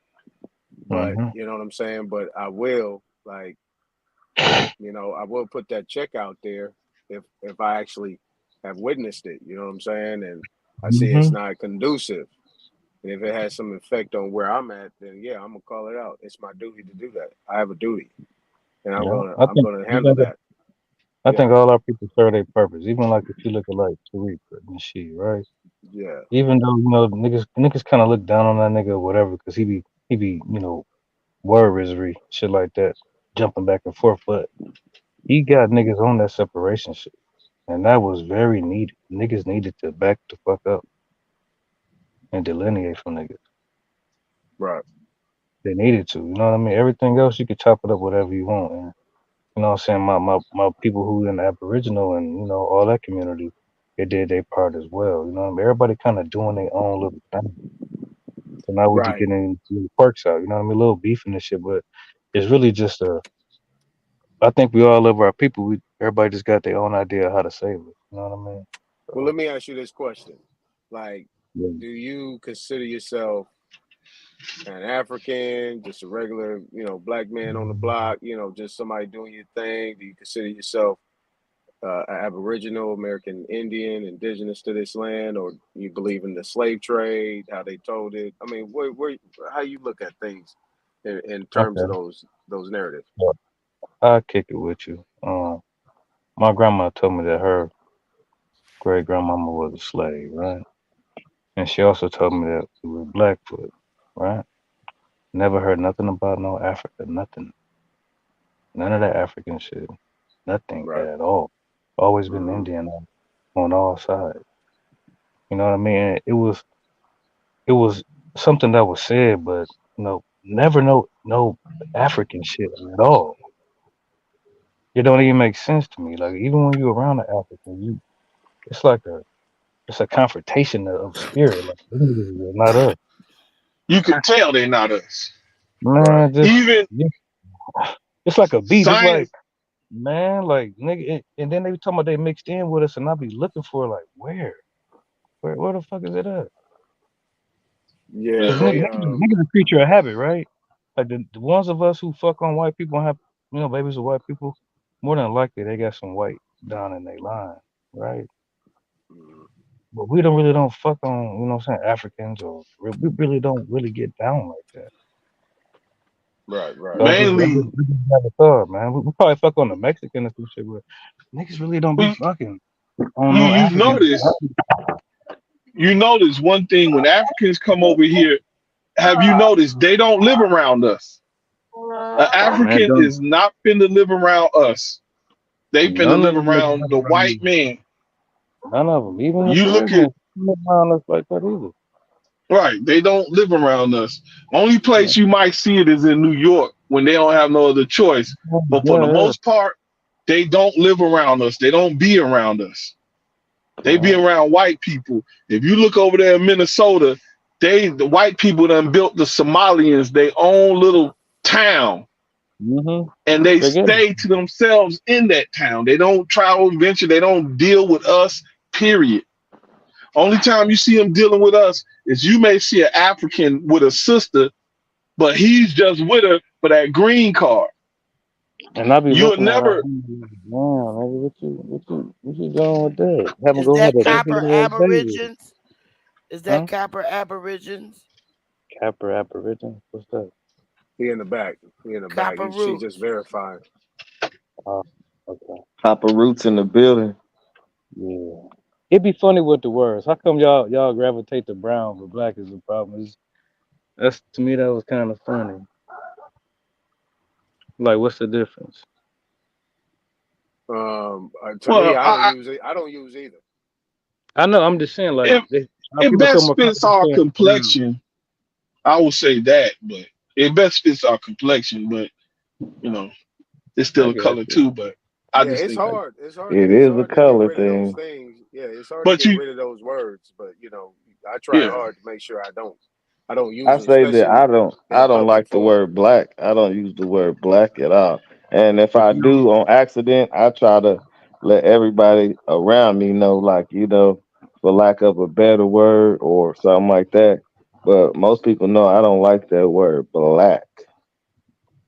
But Mm-hmm. you know what I'm saying. But I will I will put that check out there if I actually have witnessed it. You know what I'm saying, and I see it's Mm-hmm. not conducive. And if it has some effect on where I'm at, then yeah, I'm gonna call it out. It's my duty to do that. I have a duty, and I'm Yeah. gonna I'm gonna You handle think that. I Yeah, think all our people serve their purpose. Even like if you look at like Tariq and shit, right? yeah, Even though niggas kind of look down on that nigga or whatever because he be word wizardry shit like that, jumping back and forth. But he got niggas on that separation shit, and that was very needed. Niggas needed to back the fuck up and delineate from niggas. right. They needed to. You know what I mean? Everything else you could chop it up whatever you want. And you know what I'm saying? My people who in the Aboriginal and all that community, they did their part as well. You know what I mean? Everybody kind of doing their own little thing. So now we just Right. getting the quirks out. You know what I mean? A little beef and this shit, but it's really just a. I think we all love our people. Everybody just got their own idea of how to save it. You know what I mean? Well, let So me ask you this question: like, yeah. do you consider yourself an African, just a regular, black man on the block, just somebody doing your thing? Do you consider yourself Aboriginal, American Indian, Indigenous to this land, or you believe in the slave trade, how they told it? I mean, how you look at things in terms of Okay. those narratives? Well, I'll kick it with you. My grandma told me that her great grandmama was a slave, right? And she also told me that we were Blackfoot, right? Never heard nothing about no Africa, nothing. None of that African shit. Nothing Right. at all. Always been Hmm. Indian on all sides. You know what I mean? It was something that was said, but never no African shit at all. It don't even make sense to me. Like even when you're around the African, it's like it's a confrontation of spirit. Like them niggas is not us, You can tell they're not us. Right. man. Even It's like a beef. It's like science. man, like nigga, and then they be talking about they mixed in with us, and I be looking for like where the fuck is it at? Yeah, Because they niggas a creature of habit, right? Like the ones of us who fuck on white people and have babies with white people, more than likely they got some white down in their line, right? mm, But we don't fuck on, what I'm saying, Africans we really don't really get down like that. right, right. So Mainly, I just never thought, man. We probably fuck on the Mexican and some shit, but niggas really don't be we, fucking on you no you African. notice one thing when Africans come over here. Have you noticed they don't live around us? An Man, African don't is not finna live around us. They finna none of live them niggas around live the around white me. man. None of them, even the You look at Caribbean, live around us like that either. right, they don't live around us. Only Yeah, place you might see it is in New York when they don't have no other choice. But for the yeah, most part, they don't live around us. They don't be around us. They be yeah. around white people. If you look over there in Minnesota, the white people done built the Somalians their own little town, Mm-hmm. and they They get it. stay to themselves in that town. They don't travel and venture. They don't deal with us. Period. Only time you see them dealing with us is you may see an African with a sister, but he's just with her for that green card. And I be You'll looking at her, never. I'm like, damn, nigga, what you doing with that? Haven't Is go had that a If, baby copper little baby. aborigines? Is Huh? that copper aborigines? Capper Aboriginal? What's that? He in the back. He in the back. Copper She just roots. verifying. Oh, okay. Papa Roots in the building. Yeah. It'd be funny with the words. How come y'all gravitate to brown but black is the problem? That's to me that was kind of funny. Like what's the difference? To me, well, I don't use either. I know I'm just saying like if our it people feel best more fits comfortable our saying brown. complexion, I would say that. But it best fits our complexion. But you know, it's I still a got color you. too. But I Yeah, just it's think that. hard. It's hard. It It's is a hard to get color rid of those thing. things. Yeah, it's hard to But get you, rid of those words. But I try yeah, hard to make sure I don't. I don't use I them, say that especially in I don't public like the forums. word black. I don't use the word black at all. And if I You do on accident, I try to let everybody around me know, like, for lack of a better word or something like that. But most people know I don't like that word black.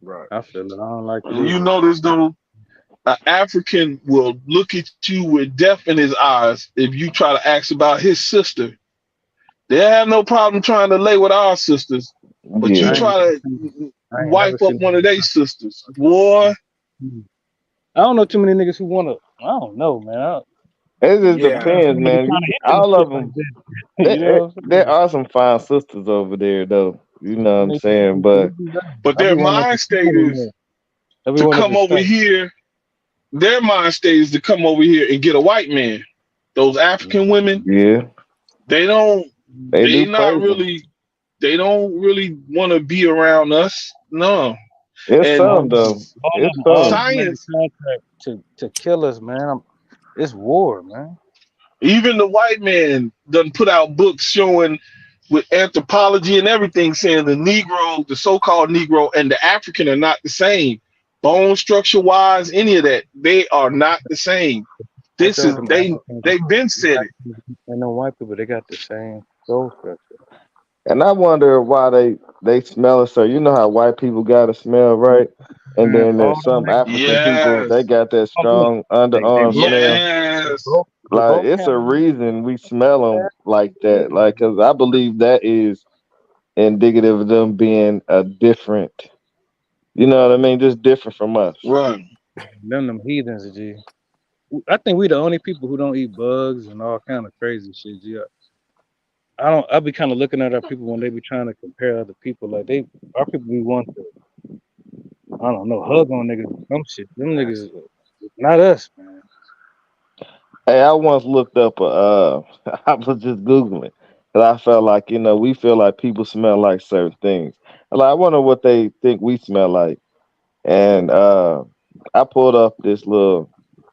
Right. I feel it. I don't like it you either. notice though, an African will look at you with death in his eyes if you try to ask about his sister. They have no problem trying to lay with our sisters, but you I Yeah. ain't try never to seen I ain't never wipe up seen one of their sisters, boy. I don't know too many niggas who wanna I don't know, man. It just I Yeah. don't know depends, too many niggas man. trying to hit them All shit of like them, that. You know what I'm there saying? are some fine sisters over there, though. You know what And I'm saying? But But I be their wanting to mind state control them is more. I be to wanting come to over distract. here. Their mind state is to come over here and get a white man. Those African women, yeah, they don't. they They do not praise them. really. They don't really want to be around us. No, It's and some though. It's All of some. them made a science. contract to kill us, man. It's war, man. Even the white man done put out books showing with anthropology and everything saying the Negro, the so-called Negro, and the African are not the same. Bone structure wise, any of that, they are not the same. I This showed is them Africans, they've been said it. and the white people, they got the same soul structure. And I wonder why they smell it. So you know how white people got to smell, right? And Man, then all there's them some niggas, African people they Yes, got that oh, look, strong they underarm broke, smell. they yes. broke, they Like broke it's a counting. reason we smell them like that. Like, cause I believe that is indicative of them being a different. You know what I mean? Just different from us. Right. Them heathens, G. I think we the only people who don't eat bugs and all kind of crazy shit, G. I be kind of looking at our people when they be trying to compare other people. Like our people be want to, I don't know, hug on niggas or some shit. Them niggas, not us, man. Hey, I once looked up I was just Googling. Cause I felt like, we feel like people smell like certain things. Like, I wonder what they think we smell like. And I pulled up this little.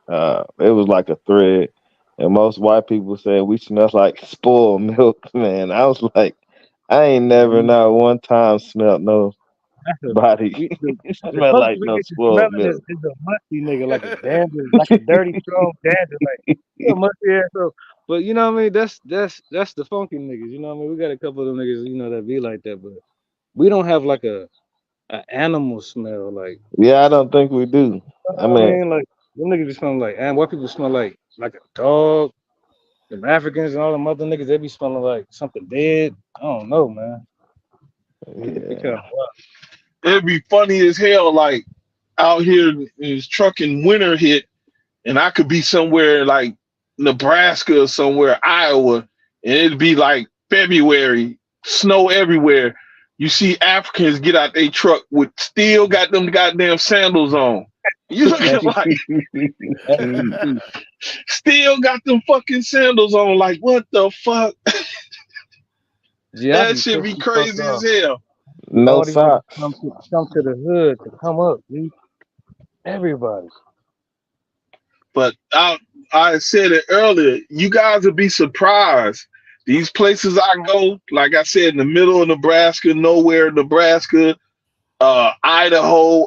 It was like a thread, and most white people said we smell like spoiled milk. Man, I was like, I ain't never Mhm. not one time smelled That's a, nobody the smell closest like we no get to spoiled smelling milk. is a musty nigga, like a dander, like a dirty, strong dander, like a musty ass. So, but you know what I mean? That's the funky niggas. You know what I mean? We got a couple of them niggas, you know, that be like that, but we don't have like a animal smell, like Yeah, I don't think we do. you I know what I mean, mean? Like them niggas be smelling like, and white people smell like a dog. Them Africans and all them other niggas, they be smelling like something dead. I don't know, man. It be kind yeah, of wild. It'd be funny as hell, like out here is trucking winter hit, and I could be somewhere like Nebraska or somewhere, Iowa, and it'd be like February, snow everywhere. You see Africans get out their truck with still got them goddamn sandals on. You looking That's like that's the truth. still got them fucking sandals on. Like what the fuck? Yeah, I That be should pissed be the fuck crazy as off. hell. no All these niggas socks. come to the hood to come up, dude. Everybody. But I said it earlier. You guys would be surprised. These places I go, like I said, in the middle of Nebraska, nowhere, Nebraska, Idaho,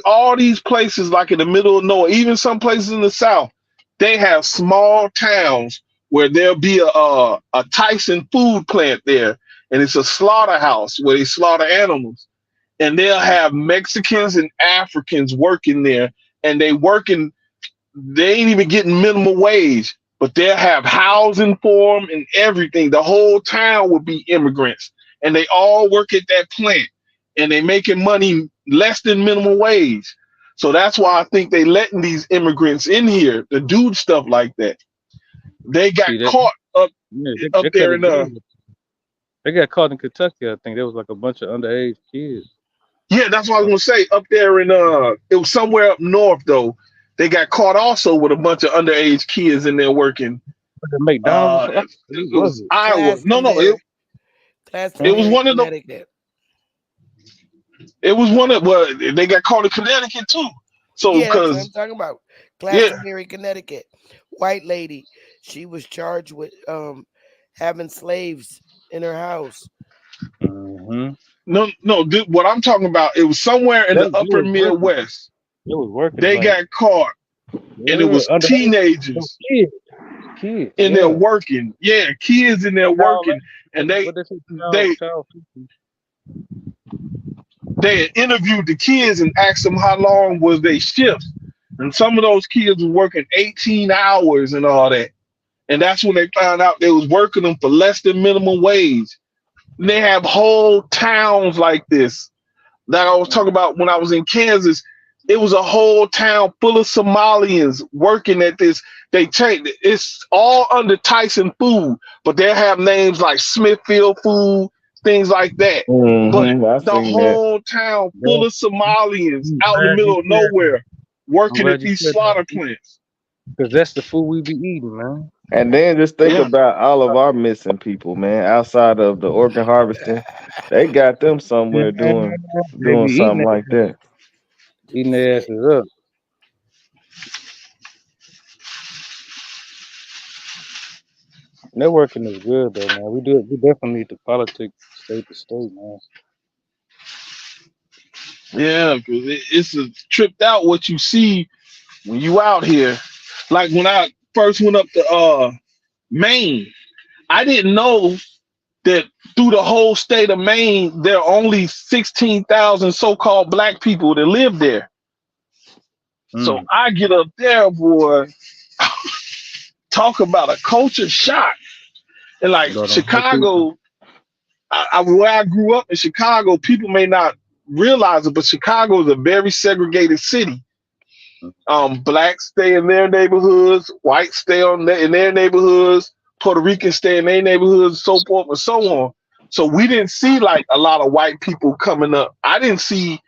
all these places, like in the middle of nowhere, even some places in the South, they have small towns where there'll be a Tyson food plant there, and it's a slaughterhouse where they slaughter animals, and they'll have Mexicans and Africans working there, and they ain't even getting minimum wage, but they'll have housing for them and everything. The whole town would be immigrants, and they all work at that plant, and they making money less than minimum wage. So that's why I think they letting these immigrants in here to do stuff like that. They got See that? caught Yeah, up they cut there it in good. They got caught in Kentucky. I think there was like a bunch of underage kids. yeah, that's what I was gonna say. Up there in it was somewhere up north though. They got caught also with a bunch of underage kids in there working. Was it McDonald's or something? It What was was it? Iowa. No, no, Glastonbury, it was Glastonbury, one of the. Connecticut. It was one of well, they got caught in Connecticut too. So Yeah, that's what I'm because talking about. yeah, Glastonbury, Connecticut. White lady. She was charged with having slaves in her house. Mm-hmm. what I'm talking about, it was somewhere in the They upper was working. Midwest. They was working They like got caught, and it yeah, was underage. No, teenagers kids, in there yeah. working. Yeah, kids in there Child working, and labor. What they say, they child. they had interviewed the kids and asked them how long was they shifts, and some of those kids were working 18 hours and all that. And that's when they found out they was working them for less than minimum wage. And they have whole towns like this that I was talking about when I was in Kansas. It was a whole town full of Somalians working at this. They changed it. It's all under Tyson Food, but they have names like Smithfield Food, things like that. But I the seen that. whole town full Yeah. of Somalians I'm out in the glad you middle of said that. nowhere I'm working at glad you these said slaughter that plants. because that's the food we be eating, man. And then just think Yeah. about all of our missing people, man. Outside of the organ harvesting, they got them Yeah, somewhere they doing be something like that. Did you eating their say? asses up. Networking is good though, man. We definitely need to politic state to state, man. Yeah, because it's a tripped out what you see when you out here. Like when I first went up to Maine, I didn't know that through the whole state of Maine, there are only 16,000 so-called black people that live there. So Mm. I get up there, boy, talk about a culture shock. And like Bro, them whole people. Chicago, where I grew up in Chicago, people may not realize it, but Chicago is a very segregated city. Blacks stay in their neighborhoods, whites stay in their neighborhoods, Puerto Ricans stay in their neighborhoods, so forth and so on. So we didn't see like a lot of white people coming up. I didn't see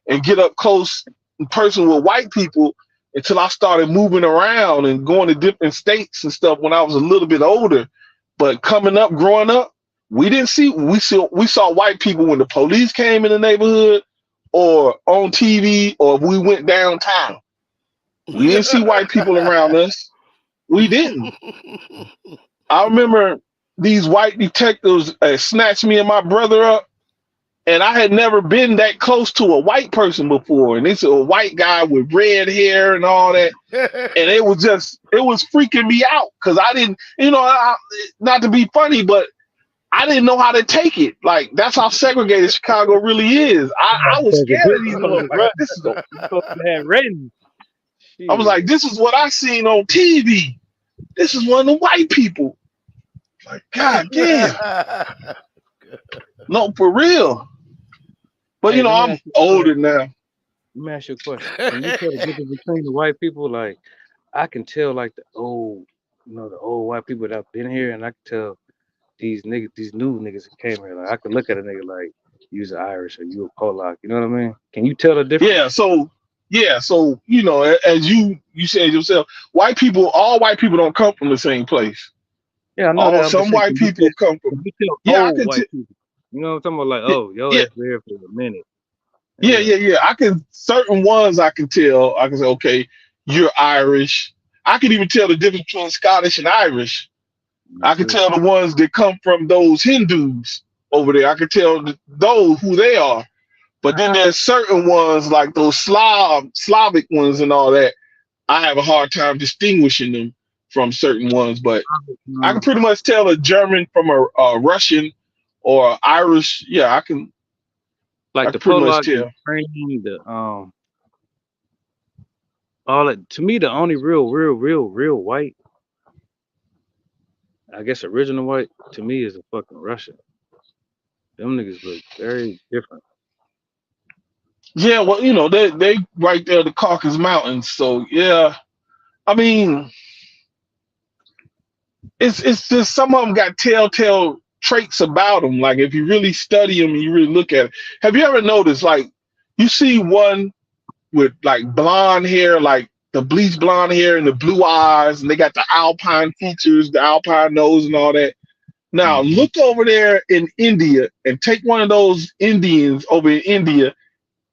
and get up close in person with white people until I started moving around and going to different states and stuff when I was a little bit older. But coming up, growing up, we saw white people when the police came in the neighborhood or on TV or if we went downtown. We didn't see white people around us. We didn't. I remember these white detectives snatched me and my brother up, and I had never been that close to a white person before. And it's a white guy with red hair and all that. And it was freaking me out because I didn't, not to be funny, but I didn't know how to take it. Like, that's how segregated Chicago really is. I was scared of these motherfuckers. I was like, this is what I seen on TV. This is one of the white people. Like, God damn. No, for real. But, Hey, let me I'm ask you, older now. let me ask you a question. Can you tell the difference between the white people? Like, I can tell like the old white people that have been here, and I can tell these niggas, these new niggas that came here. Like, I could look at a nigga like you's Irish or you a Pollock. You know what I mean? Can you tell the difference? So as you said yourself, all white people don't come from the same place. Yeah, I know that. I'm Some just saying, white people come from. can you tell Yeah, I old can. white people? You know what I'm talking about? Like, oh, yo, Yeah, that's here for a minute. yeah. I can, certain ones I can tell. I can say, okay, you're Irish. I can even tell the difference between Scottish and Irish. Me I can too. tell the ones that come from those Hindus over there. I can tell those who they are. But then there's certain ones like those Slavic ones and all that. I have a hard time distinguishing them from certain ones. But I can pretty much tell a German from a Russian or Irish. Yeah, I can Like the pretty much Pollock, the tell. Ukrainian, the all that. To me, the only real white, I guess original white, to me is a fucking Russian. Them niggas look very different. Yeah, well, they right there, the Caucasus Mountains. So yeah, I mean, it's just some of them got telltale traits about them. Like if you really study them and you really look at it, have you ever noticed like you see one with like blonde hair, like the bleach blonde hair and the blue eyes, and they got the alpine features, the alpine nose, and all that. Now look over there in India and take one of those Indians over in India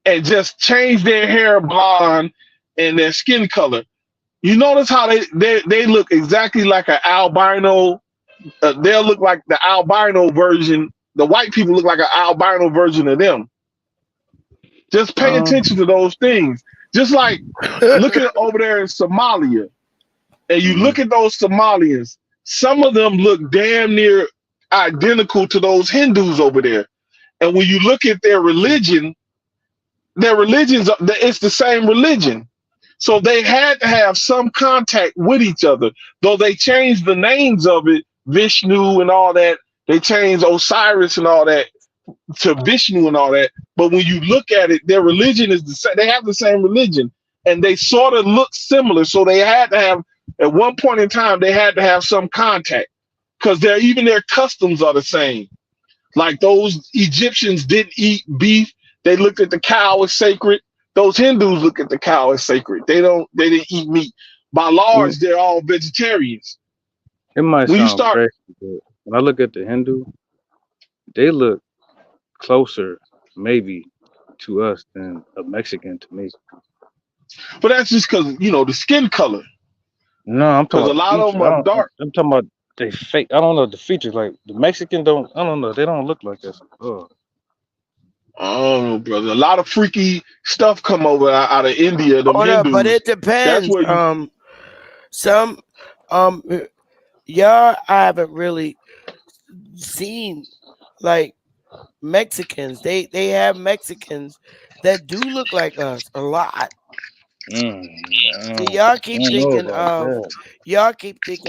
and just change their hair blonde and their skin color. You notice how they look exactly like an albino. They'll look like the albino version. The white people look like an albino version of them. Just pay attention to those things. Just like looking over there in Somalia, and you look at those Somalians, some of them look damn near identical to those Hindus over there. And when you look at their religions, it's the same religion. So they had to have some contact with each other, though they changed the names of it, Vishnu and all that. They changed Osiris and all that to Vishnu and all that. But when you look at it, their religion is the same. They have the same religion, and they sort of look similar. So they had to have, at one point in time, they had to have some contact because even their customs are the same. Like those Egyptians didn't eat beef. They looked at the cow as sacred. Those Hindus look at the cow as sacred. They didn't eat meat. By large, they're all vegetarians. It might sound crazy, but when I look at the Hindu, they look closer, maybe, to us than a Mexican to me. But that's just because the skin color. No, I'm talking about a lot of them are dark. I'm talking about they fake. I don't know the features. Like the Mexican don't. I don't know. They don't look like us. Oh. Oh, brother, a lot of freaky stuff come over out of India. Them Hindus. But it depends. That's where some y'all I haven't really seen like Mexicans. They have Mexicans that do look like us a lot. Y'all keep thinking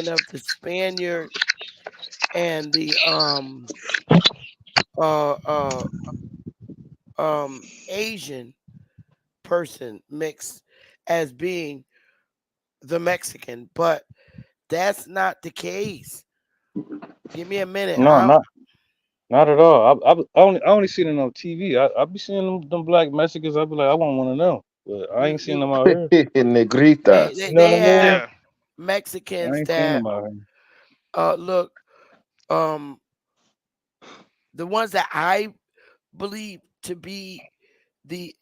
of the Spaniard and the Asian person mixed as being the Mexican, but that's not the case. Give me a minute. No, not at all. I only seen it on TV. I be seeing them black Mexicans. I be like, I want one of them, but I ain't seen them out here. Negritas. They have Mexicans I ain't seen that them out here. look the ones that I believe to be the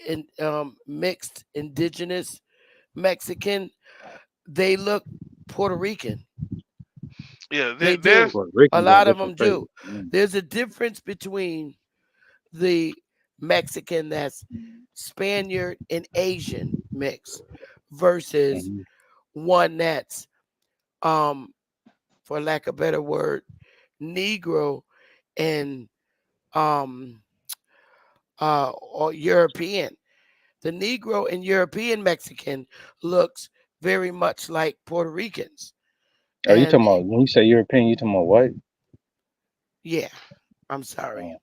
mixed indigenous Mexican, they look Puerto Rican. Yeah, They do. there's Puerto A Ricans got lot of them different faces. do. There's a difference between the Mexican that's Spaniard and Asian mix versus Mhm. one that's, for lack of a better word, Negro and um or European. The Negro and European Mexican looks very much like Puerto Ricans. Are you And talking about when you say European? You talking about white? yeah, I'm sorry.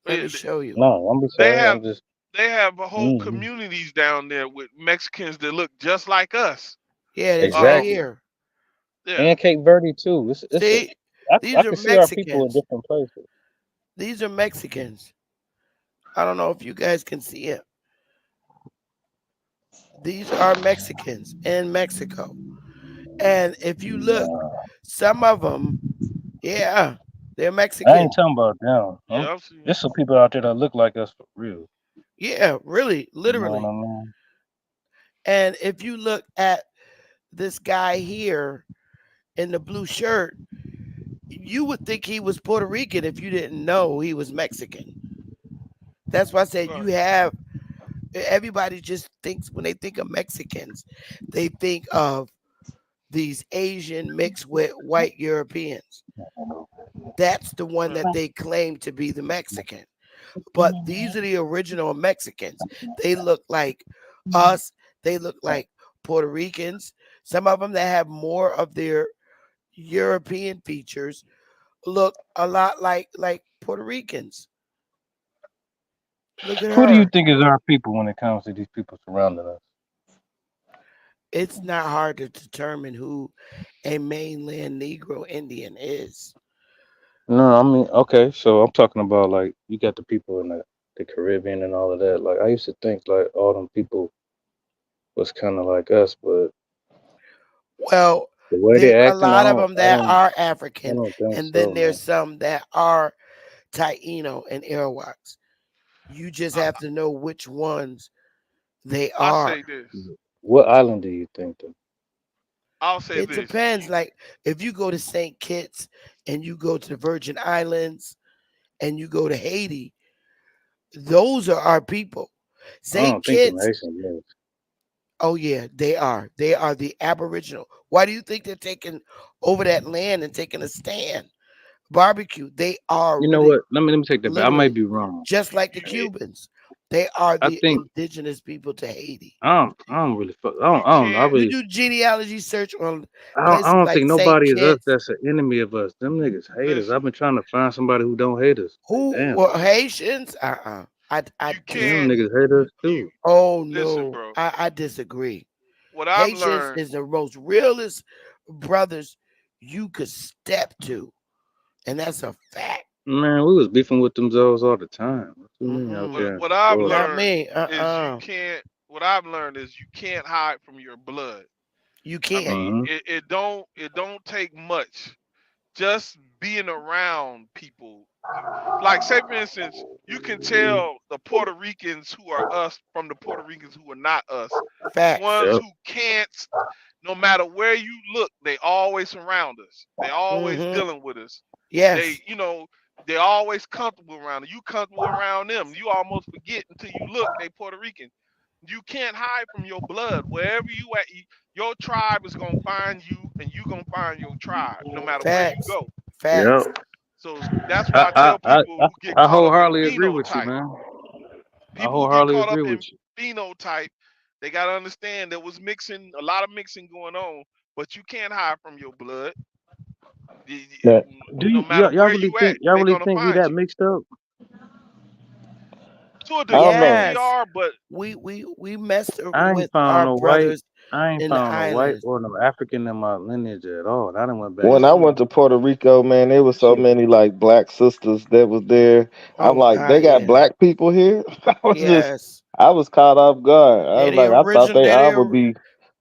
Oh, Let yeah, me show you. no, I'm they sorry. have I'm just. they have a whole Mhm. communities down there with Mexicans that look just like us. Yeah, it's right Um, Exactly. here. yeah. And Cape Verde too. It's a. See, I these are can see our people in Mexicans. different places. These are Mexicans. I don't know if you guys can see it. These are Mexicans in Mexico. And if you look, Nah, some of them, yeah, they're I ain't Mexican. talking about them. Yeah, I've seen. There's some people out there that look like us for real. Yeah, really, You know what literally. I mean? And if you look at this guy here in the blue shirt, you would think he was Puerto Rican if you didn't know he was Mexican. That's why I said Right. you have everybody just thinks when they think of Mexicans, they think of these Asian mixed with white Europeans. That's the one Right. that they claim to be the Mexican. But these are the original Mexicans. They look like us. They look like Puerto Ricans. Some of them that have more of their European features look a lot like Puerto Ricans. Look at Who do you her. think is our people when it comes to these people surrounding us? It's not hard to determine who a mainland Negro Indian is. No, I mean, okay, so I'm talking about like you got the people in the Caribbean and all of that. Like I used to think like all them people was kind of like us, but Well, the way they there's a acting, lot of them I that don't, are I African, don't think and then so, there's man. some that are Taino and Arawaks. You just I, have to know which ones they I are. say this. What island do you think though? I'll say It this. depends. Like if you go to St. Kitts and you go to the Virgin Islands and you go to Haiti, those are our people. I St. don't think the Kitts, Haitians is. oh yeah, they are. They are the Aboriginal. Why do you think they're taking over that land and taking a stand? Barbecue. They are You know really, what? Let me take that back. I might literally, be wrong. just like the You Cubans. They are I the think indigenous people to Haiti. I don't really fuck. you I don't know. I can't. You really do genealogy search on I places don't like think St. nobody is us Kitts. that's an enemy of us. Them niggas hate us. Listen. I've been trying to find somebody who don't hate us. Like, Who damn, were Haitians? I You them can't. disagree. niggas hate us You too. Oh listen, no, bro. I disagree. What I've Haitians learned. is the most realest brothers you could step to, and that's a fact. Man, we was beefing with them Zoes all the time. What you mean out What Mm-mm. there in what I've Florida? Not learned me. is you can't. What I've learned is you can't hide from your blood. You I can't. mean, Mm-hmm. it don't take much. Just being around people. Like say for instance, you can tell the Puerto Ricans who are us from the Puerto Ricans who are not us. The Facts. ones Yep. who can't, no matter where you look, they always around us. They always Mm-hmm. dealing with us. They, Yes. they always comfortable around you. You comfortable around them. You almost forget until you look. They Puerto Rican. You can't hide from your blood. Wherever you at, your tribe is gonna find you, and you gonna find your tribe, no matter where you Facts. go. Facts. Yep. So that's why I I I tell I people I who get I caught up in wholeheartedly agree with you, phenotype. man. I People who get wholeheartedly caught up agree in with you. phenotype, they gotta understand there was mixing, a lot of mixing going on, but you can't hide from your blood. Now, Do No you matter y'all where really you at, think y'all they're really gonna think we find that you. mixed up? To a I don't degree, know. we Yes. are, but We messed I ain't with found our no white. brothers I ain't in the found no white islands. or no African in my lineage at all. I done went back When I to went Mm-mm. to Puerto Rico, man, there was so shit. many like black sisters that was there. I'm Oh like, they God, got yeah. black people here. Yes. I was caught off guard. I They're was the like, I thought original. they all would be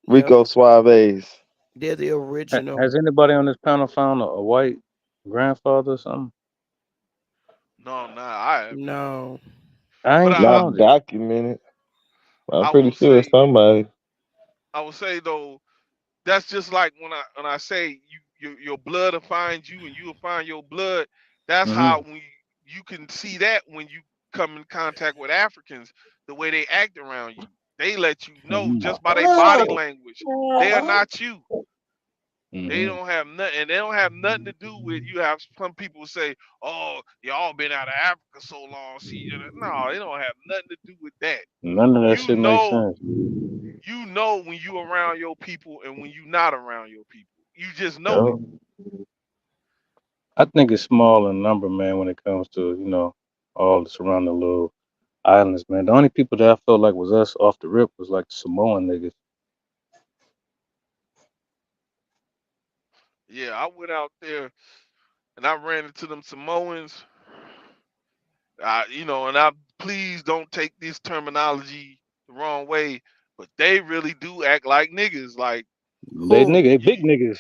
Yep. Rico Suaves. They're the original. Has anybody on this panel found a white grandfather or something? no, nah, I haven't. I But ain't I, Not found it. documented. I'm I pretty will sure it's say, somebody. I would say though, that's just like when I say your blood will find you and you will find your blood. That's how Mm-hmm. when you can see that when you come in contact with Africans, the way they act around you. They let you know Mm-hmm. just by their body language. They are not you. They Mm-hmm. don't have nothing, and they don't have nothing to do with you. Have some people say, "Oh, y'all been out of Africa so long." See, no, they don't have nothing to do with that. None of that You shit makes know, sense, dude. you know when you around your people and when you not around your people. You just know it. Yo, I think it's small in number, man, when it comes to, all the surrounding little islands, man. The only people that I felt like was us off the rip was like the Samoan niggas. Yeah, I went out there and I ran into them Samoans. And I please don't take this terminology the wrong way, but they really do act like niggas. Like, Who? They big niggas.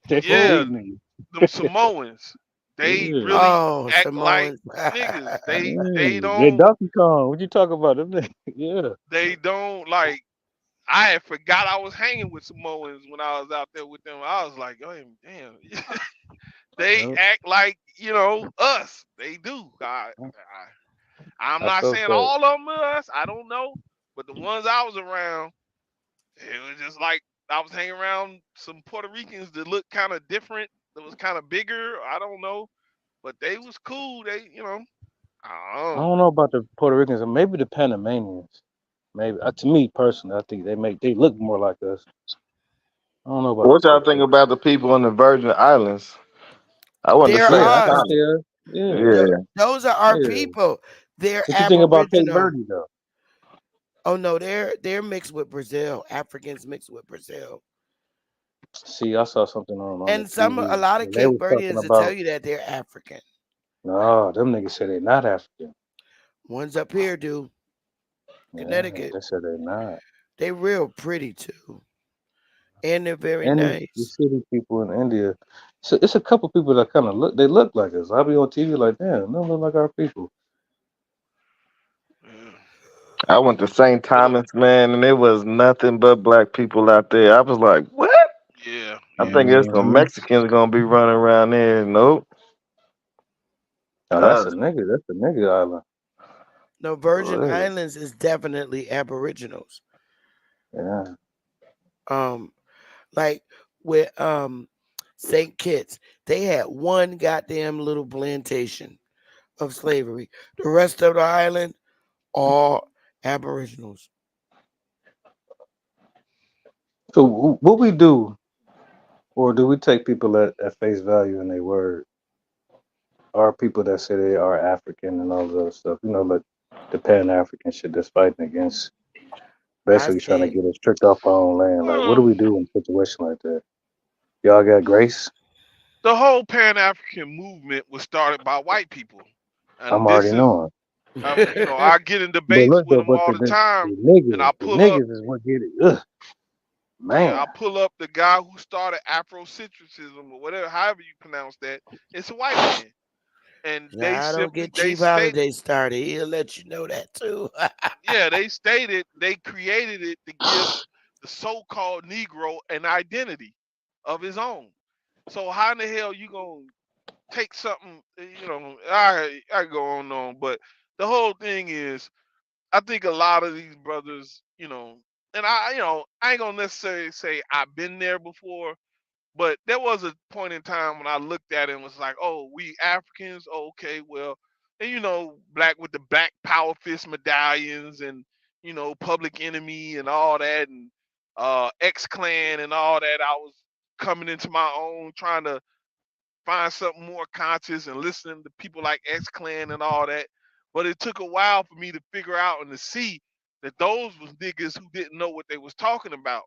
They some yeah, Who? big niggas. them Samoans, they Yeah. really Oh, act like Samoans. niggas. They Yeah. They don't Donkey Kong. What you talking about? Them niggas. Yeah. they don't like. I had forgot I was hanging with Samoans when I was out there with them. I was like, oh damn, they Yep. act like us. They do. I'm I not felt saying that. all of them are us. I don't know, but the ones I was around, it was just like I was hanging around some Puerto Ricans that looked kind of different. That was kind of bigger. I don't know, but they was cool. I I don't know. don't know about the Puerto Ricans and maybe the Panamanians. Maybe to me personally, I think they look more like us. I don't know about the What y'all Puerto think Ricans. about the people on the Virgin Islands? I want to They're say Yeah, I it's can us. solid. see us. Yeah, Yeah. Those are our yeah. people. They're What you think about Cape Aboriginal. Verde though? Oh no, they're mixed with Brazil. Africans mixed with Brazil. See, I saw something on the And a TV lot of and they Cape was talking Verdeans will tell about you that they're African. no, them niggas say they not African. Ones up here do. Yeah, Connecticut. they said they not. They real pretty too. And they're very And the nice. city people in India, so it's a couple people that kind of look. They look like us. I'll be on TV like, damn, they don't look like our people. Yeah. I went to St. But Thomas, man, and there was nothing but black people out there. I was like, what? yeah, I yeah. think there's some Hmm. Mexicans gonna be running around there. Nope. Oh, Uh, That's a nigga island. No, Virgin Oh, Islands is definitely Aboriginals. yeah. Um, like with St. Kitts, they had one goddamn little plantation of slavery. The rest of the island, all Aboriginals. So what we do, or do we take people at face value in their word? Are people that say they are African and all this other stuff? Like the Pan African shit that's fighting against I basically trying to say get us tricked off our own land. Like, what do Well, we do in a situation like that? Y'all got grace? the whole Pan African movement was started by white people, and I'm this already is knowing. I get in But debates look with though, them but all the time, and the niggas is what get it. Ugh, yeah, man. I pull up the guy who started Afrocentrism or whatever, however you pronounce that. It's a white man, and they Nah, I don't simply get Chief Holiday started. He'll let you know that too. they stated they created it to give the so-called Negro an identity of his own. So how in the hell you gonna take something? I go on and on, but the whole thing is, I think a lot of these brothers, and I ain't gonna necessarily say I've been there before, but there was a point in time when I looked at it and was like, oh, we Africans, oh, okay, well, and black with the black power fist medallions and Public Enemy and all that and X Clan and all that. I was coming into my own, trying to find something more conscious and listening to people like X Clan and all that. But it took a while for me to figure out and to see that those was niggas who didn't know what they was talking about.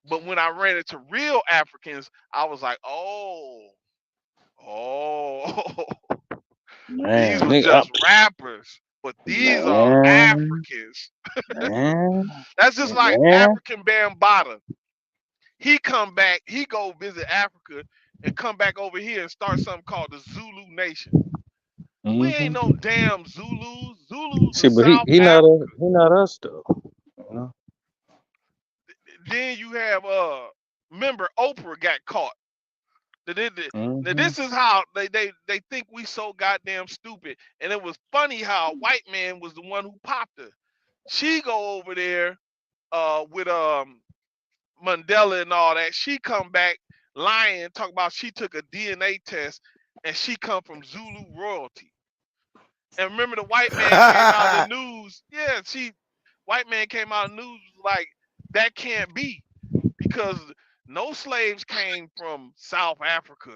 But when I ran into real Africans, I was like, oh, these Man, was nigga, just rappers, but these are man, Africans. man, That's just like man. African Bambaataa. He come back, he go visit Africa and come back over here and start something called the Zulu Nation. We ain't no Hmm. damn Zulus. Zulus See, in but South he Africa. not us though. You know? then you have remember Oprah got caught. Now Mm-hmm. this is how they think we so goddamn stupid. And it was funny how a white man was the one who popped her. She go over there with Mandela and all that. She come back lying, talk about she took a DNA test and she come from Zulu royalty. And remember the white man came out of the news. Yeah, white man came out of the news like that can't be because no slaves came from South Africa.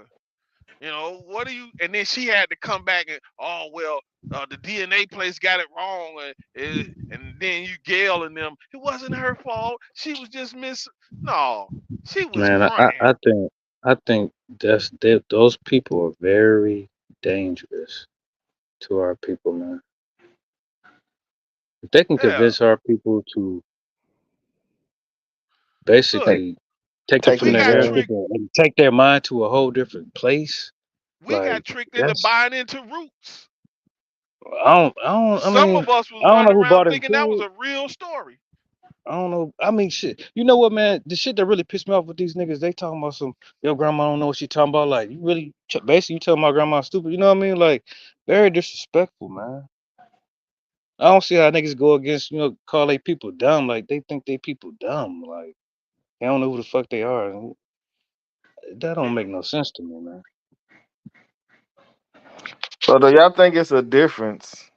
You know, what do you? And then she had to come back and, oh, well, the DNA place got it wrong. And then you Gail and them, it wasn't her fault. She was just No, she was Man, fronting. I think those people are very dangerous to our people, man. If they can Yeah, convince our people to look, Take basically take them take from we the their got narrative. narrative tricked. and take their mind to a whole different place, We got like tricked into that's buying into roots. I Some mean, of us was I don't know running who around bought thinking that was into it. a real story. I don't know. I mean, shit. You know what, man? The shit that really pissed me off with these niggas, they talking about some your grandma don't know what she talking about. Like, you really basically you telling my grandma stupid. You know what I mean? Like, very disrespectful, man. I don't see how niggas go against call they people dumb. Like they think they people dumb. Like they don't know who the fuck they are. That don't make no sense to me, man. So do y'all think it's a difference?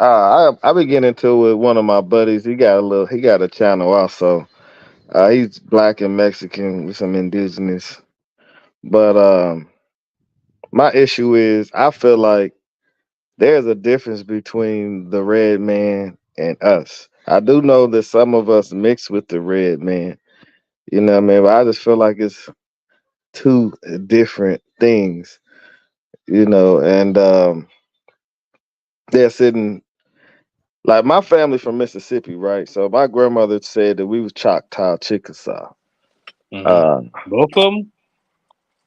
I be getting into it with one of my buddies. He got a channel also. He's black and Mexican with some indigenous. But my issue is I feel like there's a difference between the red man and us. I do know that some of us mix with the red man. You know what I mean? But I just feel like it's two different things, and they're sitting like my family from Mississippi, right? So my grandmother said that we was Choctaw Chickasaw. Hmm. Uh, Both of them.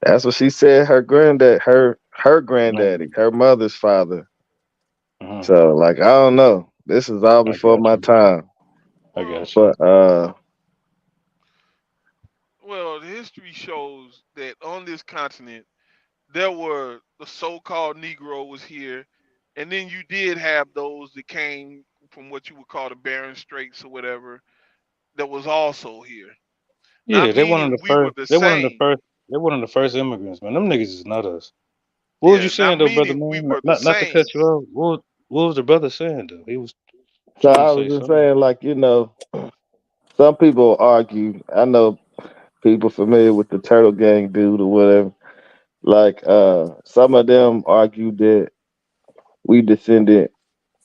that's what she said. Her granddaddy, her mother's father. Hmm. So like I don't know. This is all I before got my you. time. I Well, got you. But the history shows that on this continent there were the so-called Negro was here, and then you did have those that came from what you would call the Bering Straits or whatever that was also here. Not Yeah, they one of meaning the we were first. the They one of the same. first. They one of the first immigrants, man. Them niggas is not us. What was you Yeah, not saying though, brother meaning we man? were the Not to cut same. you off. What was the brother saying though? He was so trying to I say was just something. saying, like, some people argue. I know people familiar with the Turtle Gang dude or whatever. Like, some of them argue that we descended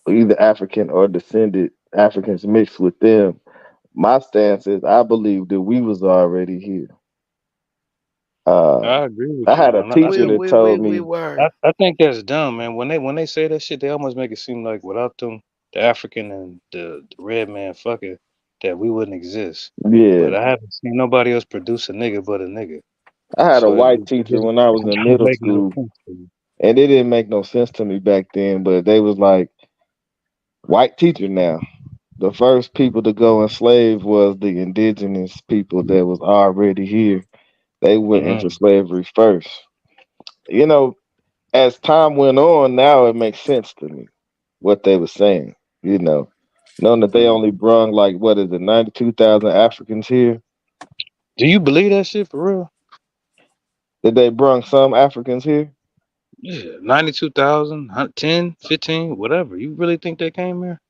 either African or descended Africans mixed with them. My stance is I believe that we was already here. Uh, I agree with I you, had a man. teacher that told We me, were. I think that's dumb, man. When they say that shit, they almost make it seem like without them, the African and the red man fucking, that we wouldn't exist. But yeah, I haven't seen nobody else produce a nigga but a nigga. I had a So white teacher when I was it in don't middle make no school, sense to me. and it didn't make no sense to me back then. But they was like, white teacher now. The first people to go enslave was the indigenous people that was already here. They went into Hmm. slavery first. You know, as time went on, now it makes sense to me what they were saying. You know, knowing that they only brung like what is it, 92,000 Africans here. Do you believe that shit for real? That they brung some Africans here. Yeah, 92,000, 10, 15, whatever. You really think they came here?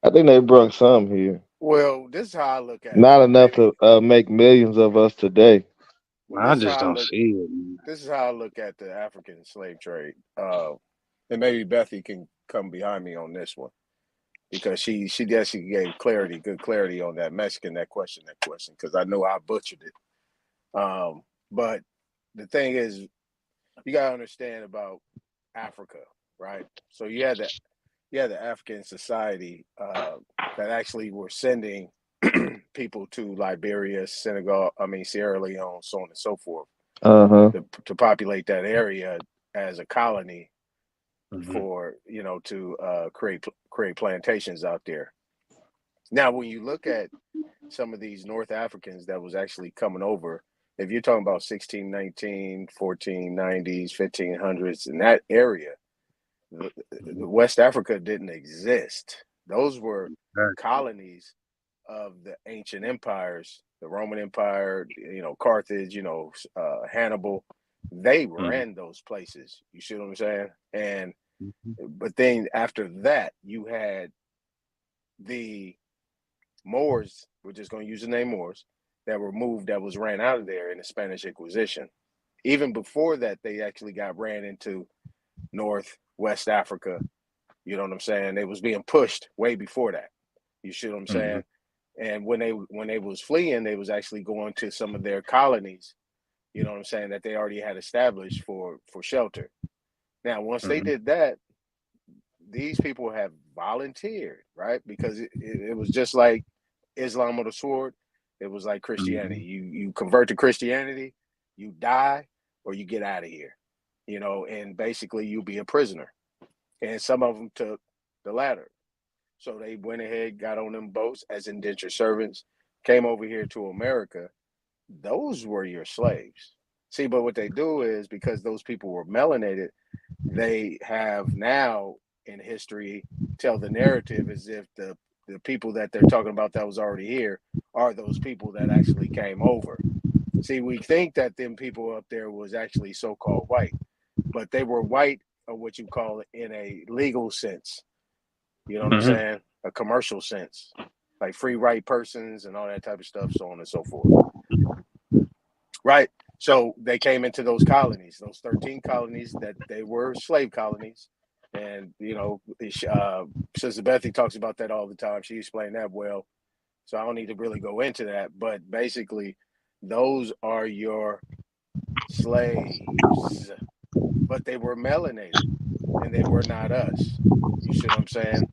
I think they brung some here. Well, this is how I look at it. Not enough Maybe to make millions of us today. I this is just how I don't look. see it, man. This is how I look at the African slave trade. And maybe Bethy can come behind me on this one because she gave good clarity on that question, because I know I butchered it. But the thing is, you gotta understand about Africa, right? So you had the African society that actually were sending people to Liberia, Senegal, Sierra Leone, so on and so forth, Uh huh. to populate that area as a colony Hmm. for to create plantations out there. Now, when you look at some of these North Africans that was actually coming over. If you're talking about 1619, 1490s, 1500s, in that area, the West Africa didn't exist. Those were Right. colonies of the ancient empires, the Roman Empire, Carthage, Hannibal. They ran those places. You see what I'm saying? And but then after that, you had the Moors, we're just going to use the name Moors, that were moved, that was ran out of there in the Spanish Inquisition. Even before that, they actually got ran into West Africa. You know what I'm saying? They was being pushed way before that. You see what I'm saying? And when they was fleeing, they was actually going to some of their colonies, you know what I'm saying, that they already had established for shelter. Now, once they did that, these people have volunteered, right? Because it was just like Islam or the sword. It was like Christianity. You convert to Christianity, you die, or you get out of here, and basically you'll be a prisoner. And some of them took the latter. So they went ahead, got on them boats as indentured servants, came over here to America. Those were your slaves. See, but what they do is, because those people were melanated, they have now in history tell the narrative as if the people that they're talking about that was already here are those people that actually came over. See, we think that them people up there was actually so-called white, but they were white, or what you call it, in a legal sense. You know what I'm saying? A commercial sense, like free right persons and all that type of stuff, so on and so forth. Right. So they came into those colonies, those 13 colonies that they were slave colonies. And, Sister Bethy talks about that all the time. She explained that well. So I don't need to really go into that. But basically, those are your slaves. But they were melanated and they were not us. You see what I'm saying?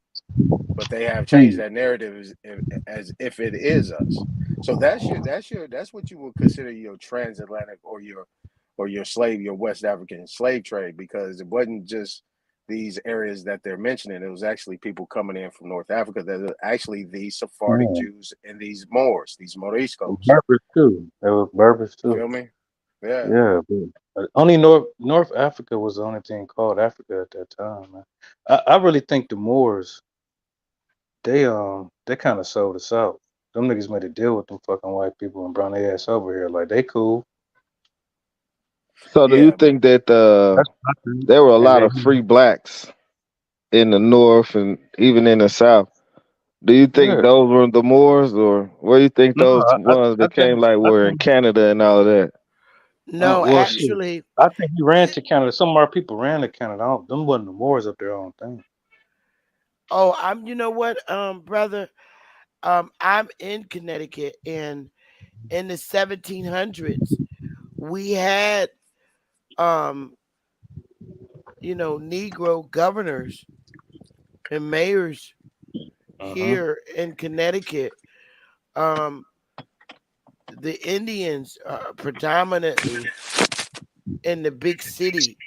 But they have changed that narrative as if it is us. So that's what you would consider your transatlantic or your slave, your West African slave trade, because it wasn't just these areas that they're mentioning. It was actually people coming in from North Africa that are actually the Sephardic Jews and these Moors, these Moriscos. Berbers too. They were Berbers You too. feel me? Yeah. Yeah, but only North Africa was the only thing called Africa at that time, man. I really think the Moors, they kind of sold us out. Them niggas made a deal with them fucking white people and brought their ass over here. Like they cool. So do you Yeah. think that That's what I think. there were a And lot they, of free blacks in the North and even in the South? Do you think yeah. those were the Moors, or where you think No, those ones I that came think like I were in think Canada and all of that? No, well shit. actually, I think he ran to Canada. Some of our people ran to Canada. Them wasn't the Moors up there, I don't think. you know what, brother, I'm in Connecticut, and in the 1700s, we had, um, Negro governors and mayors Uh-huh. here in Connecticut. Um, the Indians are predominantly in the big city.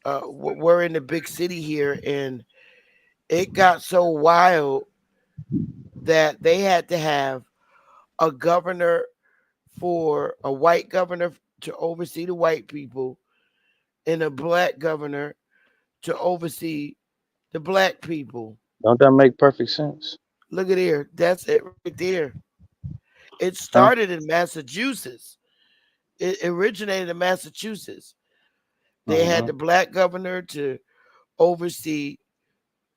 We're in the big city here, and it got so wild that they had to have a governor for a white governor to oversee the white people and a black governor to oversee the black people. Don't that make perfect sense? Look at here. That's it right there. It Huh? started in Massachusetts. It originated in Massachusetts. They had Uh-huh. the black governor to oversee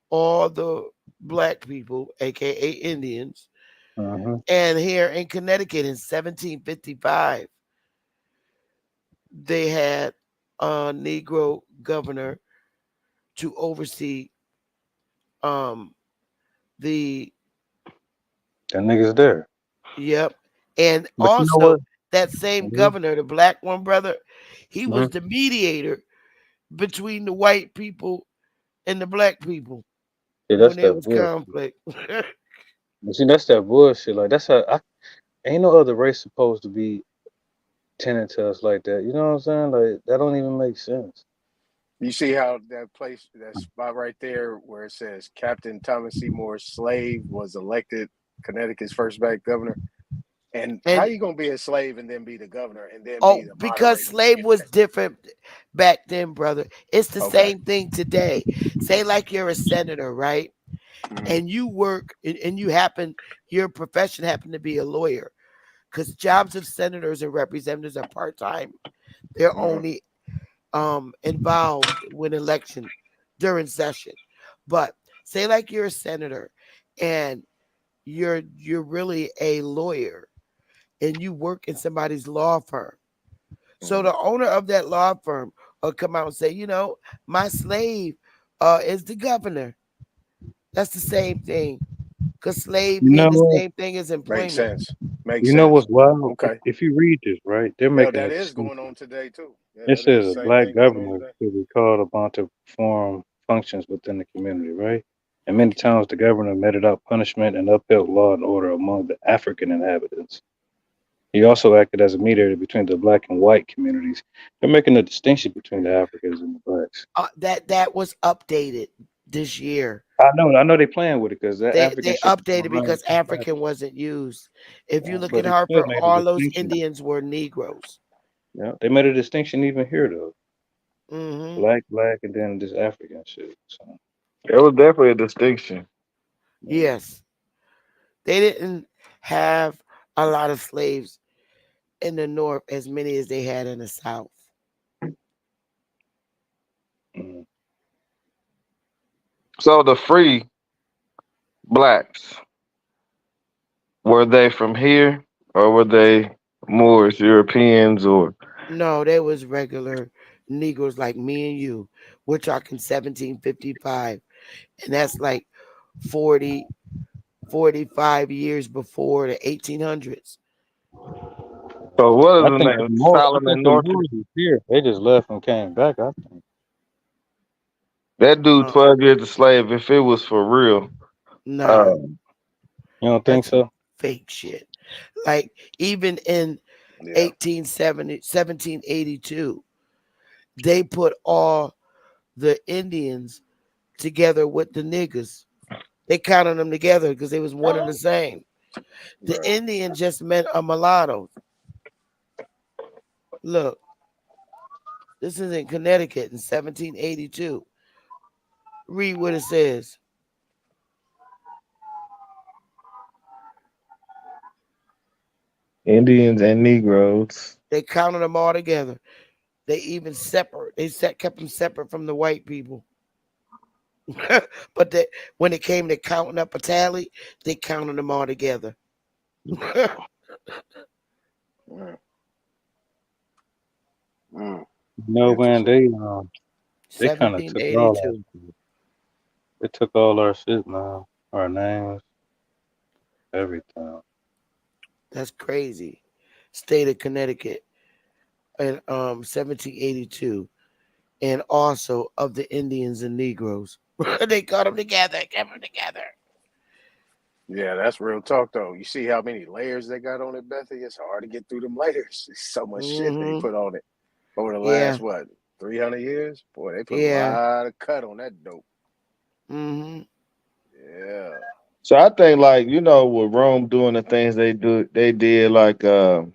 all the black people, aka Indians. Uh-huh. And here in Connecticut in 1755, they had a Negro governor to oversee um the That nigga's there. yep. And But you know also what? that same Mhm. governor, the black one brother, he was Mhm. the mediator between the white people and the black people Yeah, when that's there that was bullshit. conflict. You see, that's that bullshit. Like that's how ain't no other race supposed to be tending to us like that. You know what I'm saying? Like that don't even make sense. You see how that spot right there where it says Captain Thomas Seymour Slave was elected Connecticut's first black governor? And how And you gonna be a slave and then be the governor and then be the because moderator? slave was different back then, brother. It's the Okay. same thing today. Say like you're a senator, right? Mhm. And you work and your profession happen to be a lawyer. Because jobs of senators and representatives are part-time. They're Mhm. only involved when election during session. But say like you're a senator and you're really a lawyer and you work in somebody's law firm. So Mhm. the owner of that law firm will come out and say, my slave is the governor. That's the same thing. Because slave You know mean the what? same thing as Makes employment. sense. Makes You know sense. what's wild? Okay. If you read this right, they're Yeah, making a that is going distinction. on today too. Yeah, It that is says the a same black thing going on governor today. should be called upon to perform functions within the community, right? And many times the governor meted out punishment and upheld law and order among the African inhabitants. He also acted as a mediator between the black and white communities. They're making a distinction between the Africans and the blacks. That was updated this year. I know they're playing with it because that African They shit been updated around because since black. African wasn't used. If you look But at they still Harper, made a all those distinction. Indians were Negroes. Yeah, they made a distinction even here though. Hmm Black, and then this African shit. So. It was definitely a distinction. Yes, they didn't have a lot of slaves in the North as many as they had in the South. Mm. So the free blacks, were they from here or were they Moors, Europeans, or No, they was regular Negroes like me and you. We're talking 1755, and that's like 40, 45 years before the 1800s. so what is I the think name? I think Solomon the Norton. Moors was here. They just left and came back. I think. That dude, Uh, 12 years a slave. If it was for real, nah, uh, You don't think that's some so? fake shit. Like even in Yeah. 1870, 1782, they put all the Indians together with the niggas. They counted them together because they was one and the same. The Right. Indian just meant a mulatto. Look, this is in Connecticut in 1782. Read what it says. Indians and Negroes. They counted them all together. They even separate. Kept them separate from the white people. But when it came to counting up a tally, they counted them all together. Mm. Mm. No, man. Interesting. They kind of took all our 1782. shit. They took all our shit, man. Our names, everything. That's crazy. State of Connecticut in 1782, and also of the Indians and Negroes. They got them together. Kept them together. Yeah, that's real talk though. You see how many layers they got on it, Bethy? It's hard to get through them layers. There's so much shit they Hmm put on it over the Yeah, last 300 years. Boy, they put a yeah. lot of cut on that dope. hmm Yeah. So I think, like, with Rome doing the things they did, like the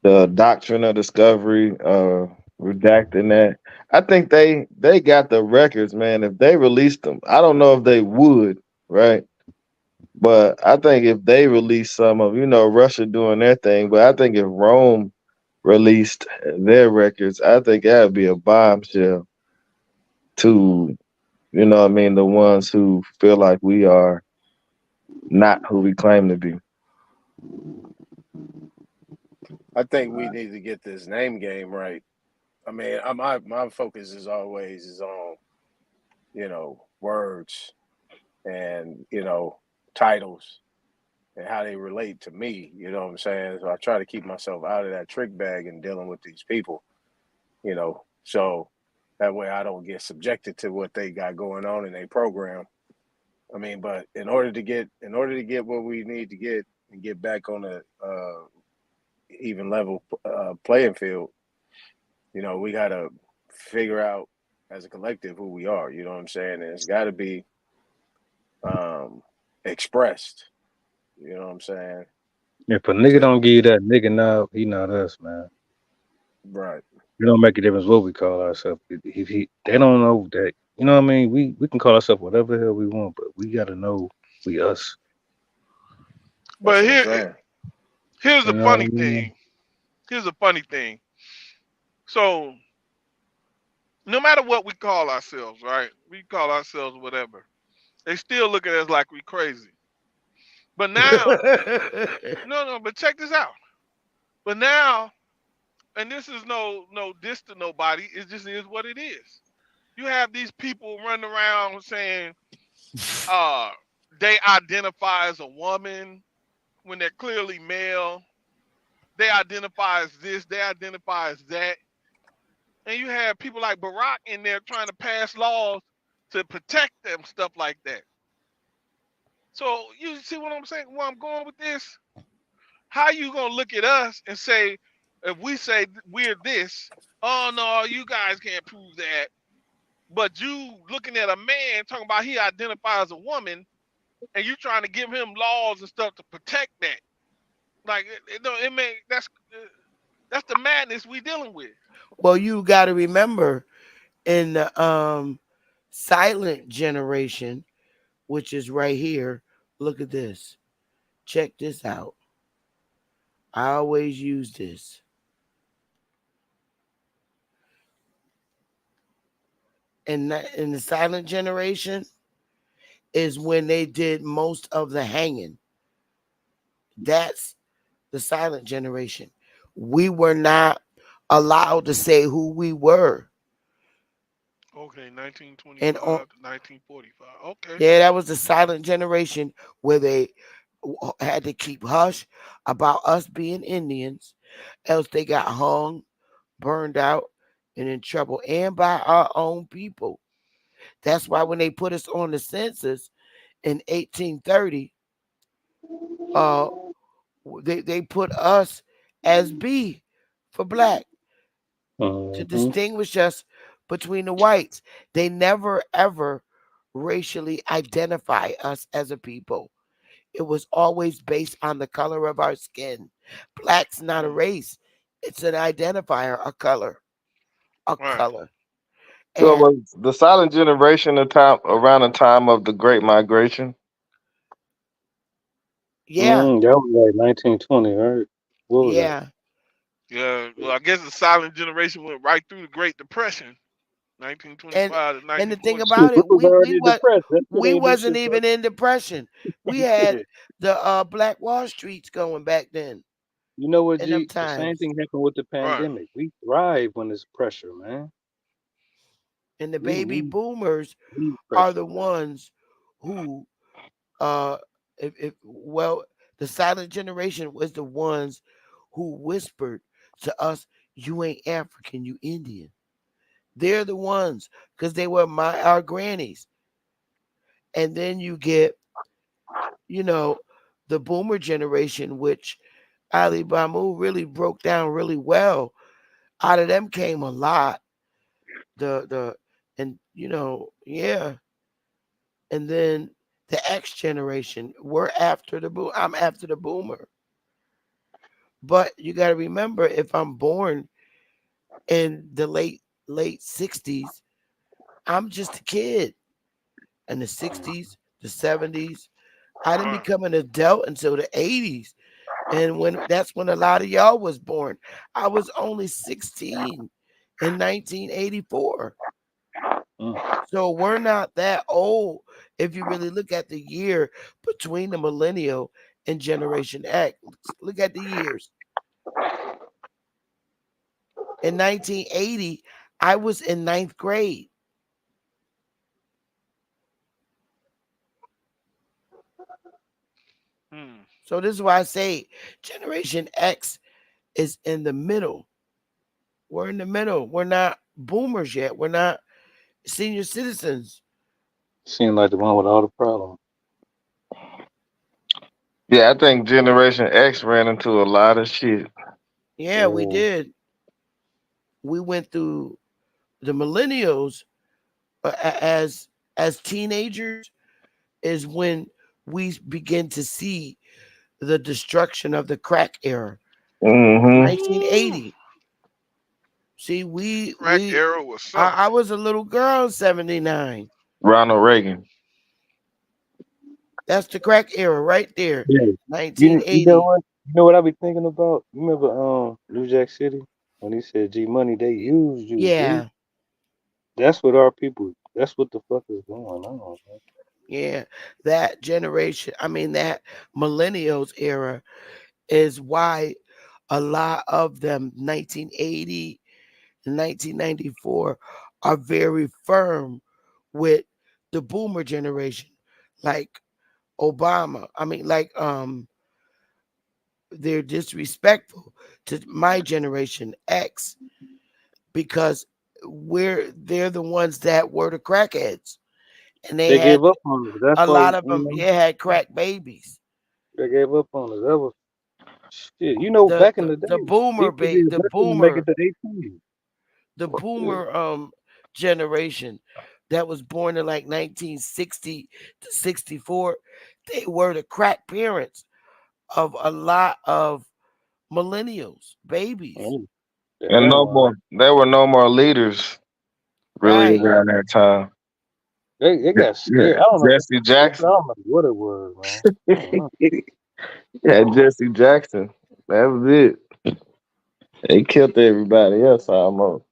doctrine of discovery, redacting that. I think they got the records, man. If they released them, I don't know if they would, right? But I think if they released some of, Russia doing their thing, but I think if Rome released their records, I think that would be a bombshell to, what I mean, the ones who feel like we are not who we claim to be. I think we need to get this name game right. I mean, my focus is always is on, words and, titles and how they relate to me. You know what I'm saying? So I try to keep myself out of that trick bag and dealing with these people, so that way I don't get subjected to what they got going on in their program. I mean, but in order to get what we need to get and get back on a even level playing field, we got to figure out as a collective who we are. You know what I'm saying? And it's got to be expressed. You know what I'm saying? If a nigga don't give you that nigga now, he not us, man. Right. It don't make a difference what we call ourselves. If he, they don't know that, you know what I mean? We can call ourselves whatever the hell we want, but we gotta know we us. That's But what I'm saying. here's You the know what I funny mean? thing. Here's the funny thing. So no matter what we call ourselves, right? We call ourselves whatever. They still look at us like we crazy. But now, no, but check this out. But now, and this is no diss to nobody. It just is what it is. You have these people running around saying, uh, they identify as a woman when they're clearly male. They identify as this. They identify as that. And you have people like Barack in there trying to pass laws to protect them, stuff like that. So you see what I'm saying? Where I'm going with this? How you gonna look at us and say, if we say we're this, oh no, you guys can't prove that. But you looking at a man talking about he identifies as a woman, and you trying to give him laws and stuff to protect that. Like it may that's the madness we dealing with. Well, you got to remember in the silent generation, which is right here. Look at this. Check this out. I always use this. In the silent generation is when they did most of the hanging. That's the silent generation. We were not allowed to say who we were. Okay, And on, 1925 to 1945. Okay. yeah, that was the silent generation where they had to keep hush about us being Indians, else they got hung, burned out, and in trouble, and by our own people. That's why when they put us on the census in 1830, uh, they put us as B for black to Mm-hmm. distinguish us between the whites. They never ever racially identify us as a people. It was always based on the color of our skin. Black's not a Mm, race; it's an identifier, a color, a right. color. So And was the silent generation the time around the time of the Great Migration? yeah, That was like 1920, right? What was that? yeah, Yeah. Well, I guess the silent generation went right through the Great Depression, and 1925 to and the thing 1946. Shit, about we it, was already depressed. That shit we ain't do wasn't shit for us. even in depression. We had the Black Wall Streets going back then You know what, in them G? The same times. thing happened with the Right. pandemic. We thrive when there's pressure, man. And the We baby we boomers need are pressure, the man. ones who uh if well the silent generation was the ones who whispered to us, you ain't African, you Indian. They're the ones because they were our grannies. And then you get, you know, the boomer generation, which Ali Bamu really broke down really well. Out of them came a lot. The and yeah. And then the X generation, we're after the boom. I'm after the boomer. But you got to remember, if I'm born in the late 60s, I'm just a kid. In the 60s, the 70s, I didn't Right. become an adult until the 80s. And that's when a lot of y'all was born. I was only 16 in 1984. Mm. So we're not that old if you really look at the year between the millennial and Generation X. Look at the years. In 1980, I was in ninth grade. Hmm. So this is why I say Generation X is in the middle. We're in the middle. We're not boomers yet. We're not senior citizens. Seemed like the one with all the problems. Yeah, I think Generation X ran into a lot of shit. Yeah, we Yeah. did. We went through the millennials as teenagers is when we begin to see the destruction of the crack era, Mm-hmm. Ooh, 1980. See, crack era was I something. was a little girl in 79. Ronald Reagan. That's the crack era right there, Yeah. You know 1980. what? You know what I be thinking about? You remember New Jack City when he said G Money, they used you, G. Yeah, That's what our people. That's what the fuck is going on, man. yeah. That generation, I mean, that millennials era is why a lot of them 1980 and 1994 are very firm with the boomer generation, like Obama. I mean, like they're disrespectful to my generation X because they're the ones that were the crackheads, and they They had gave up on us. That's a why lot of them. Yeah, had crack babies. they gave up on us. That was shit. You know, The back in the, the the day, boomer people ba- did the nothing to make it boomer to 18. the Yeah. boomer generation that was born in like 1960 to 64, they were the crack parents of a lot of millennials, babies. Mm, yeah, And that no was. more. There were no more leaders really Right. around that time. They got Yeah, scared. I don't know. Jesse I don't Jackson. know what it was, man. I don't know. Yeah, Jesse Jackson. That was it. They killed everybody else almost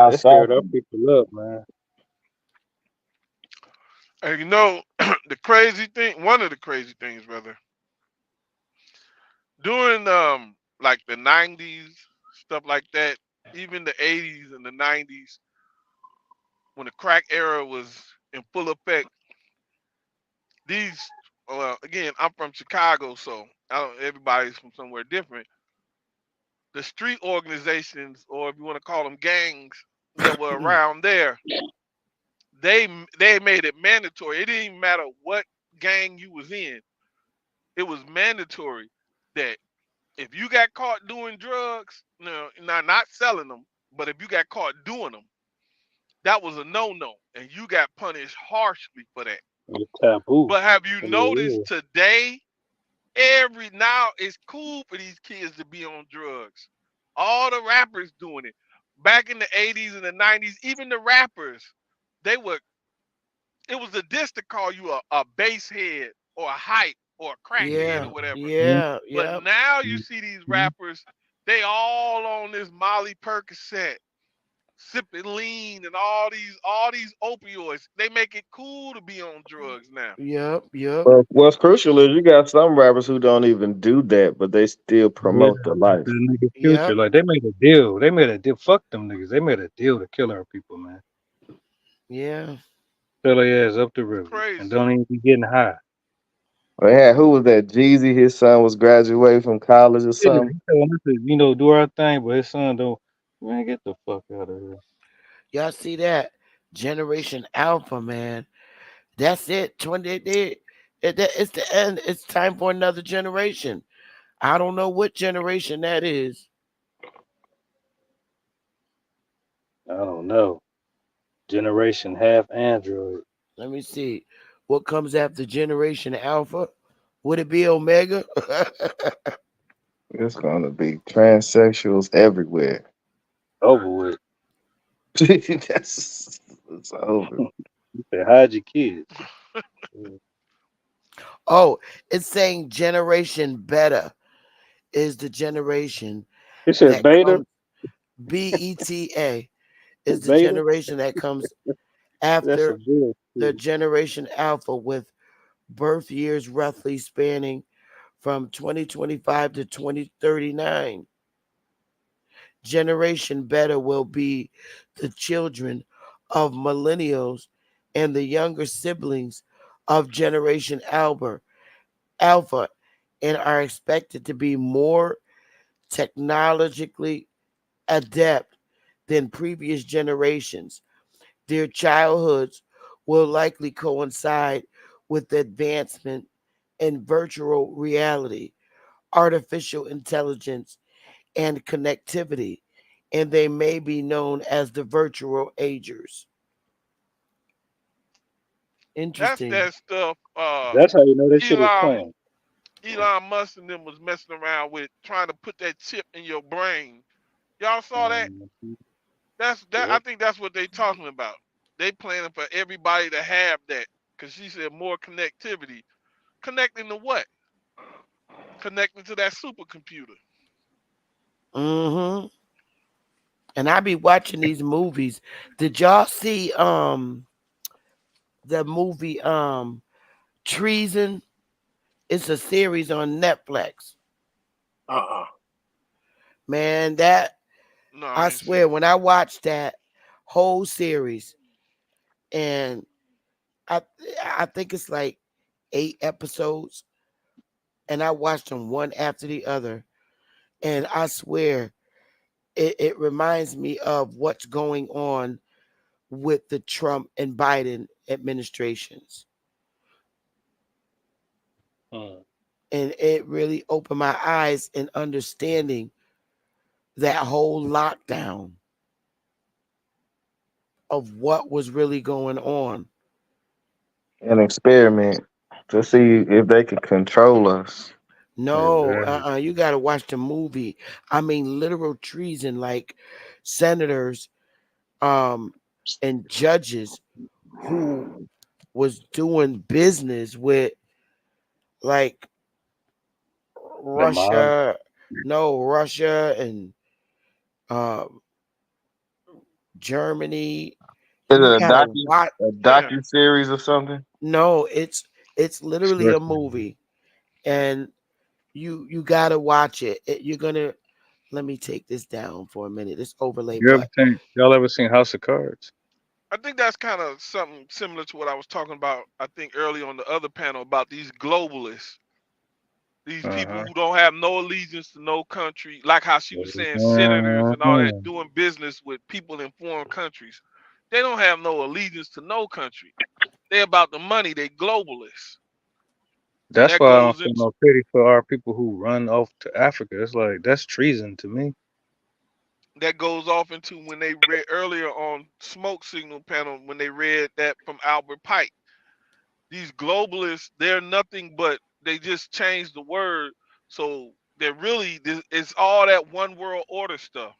They outside. scared our people up, man. And you know, the crazy thing, one of the crazy things, brother, during like the '90s, stuff like that, even the '80s and the '90s, when the crack era was in full effect, these, well, again, I'm from Chicago, so everybody's from somewhere different. The street organizations, or if you want to call them gangs, that were around there, they they made it mandatory. It didn't even matter what gang you was in. It was mandatory that if you got caught doing drugs, no, not selling them, but if you got caught doing them, that was a no-no, and you got punished harshly for that. It's taboo. But have you Yeah, noticed today, every now it's cool for these kids to be on drugs. All the rappers doing it. Back in the '80s and the '90s, even the rappers, they were. It was a diss to call you a bass head or a hype or a crackhead Yeah, or whatever. yeah. yeah, But yep, now you see these Mhm. rappers, they all on this Molly Percocet, sipping lean and all these opioids. They make it cool to be on drugs now. yep, yep. But what's crucial is you got some rappers who don't even do that, but they still Yeah, promote the like life. the nigga Future, Yep. like they made a deal. They made a deal. Fuck them niggas. They made a deal to kill our people, man. Yeah. Sell their ass up the river and Crazy. don't even be getting high. They had who was that? Jeezy. His son was graduating from college or Yeah, something. he telling us to, do our thing, but his son don't. Man, get the fuck out of here. Y'all see that? Generation Alpha, man. That's it. 20 it's the end. It's time for another generation. I don't know what generation that is. I don't know. Generation half Android. Let me see. What comes after Generation Alpha? Would it be Omega? It's gonna be transsexuals everywhere. Over with. That's it's over. You say hide your kids. Yeah. Oh, it's saying Generation Beta is the generation It said that beta. comes BETA is the Beta. generation that comes That's a after bill. the Generation Alpha with birth years roughly spanning from 2025 to 2039. Generation Beta will be the children of millennials and the younger siblings of Generation Alpha and are expected to be more technologically adept than previous generations. Their childhoods will likely coincide with the advancement in virtual reality, artificial intelligence, and connectivity, and they may be known as the virtual agers. That's Interesting. that stuff That's how you know that shit is Elon playing. Elon Musk and them was messing around with trying to put that chip in your brain. Y'all saw that? That's that. I Yep. think that's what they talking about. They planning for everybody to have that. Cause she said more connectivity. Connecting to what? Connecting to that supercomputer. Mm-hmm. And I be watching these movies. Did y'all see the movie Treason? It's a series on Netflix. Uh-uh. Man, that No, I I ain't see swear it. when I watched that whole series, and I I think it's like 8 episodes, and I watched them one after the other, and I swear it reminds me of what's going on with the Trump and Biden administrations. Mm. And it really opened my eyes in understanding that whole lockdown of what was really going on. An experiment to see if they could control us. No, Exactly. you got to watch the movie. I mean, literal treason, like senators um, and judges who was doing business with like The mob. Russia, no, Russia and um, Germany. Is it You a gotta watch. Yeah. docu series or something? No, it's literally a Especially. movie, and you gotta watch it. You're gonna let me take this down for a minute. This overlay, You ever but think y'all ever seen House of Cards? I think that's kind of something similar to what I was talking about, I think early on the other panel about these globalists, these Uh people huh. who don't have no allegiance to no country, like how she was saying senators and all that Uh-huh. doing business with people in foreign countries. They don't have no allegiance to no country. They about the money, they globalists. And That's why I don't feel no pity for our people who run off to Africa. It's like that's treason to me. that goes off into when they read earlier on smoke signal panel when they read that from Albert Pike. These globalists, they're nothing but they just changed the word. So they're really it's all that one world order stuff.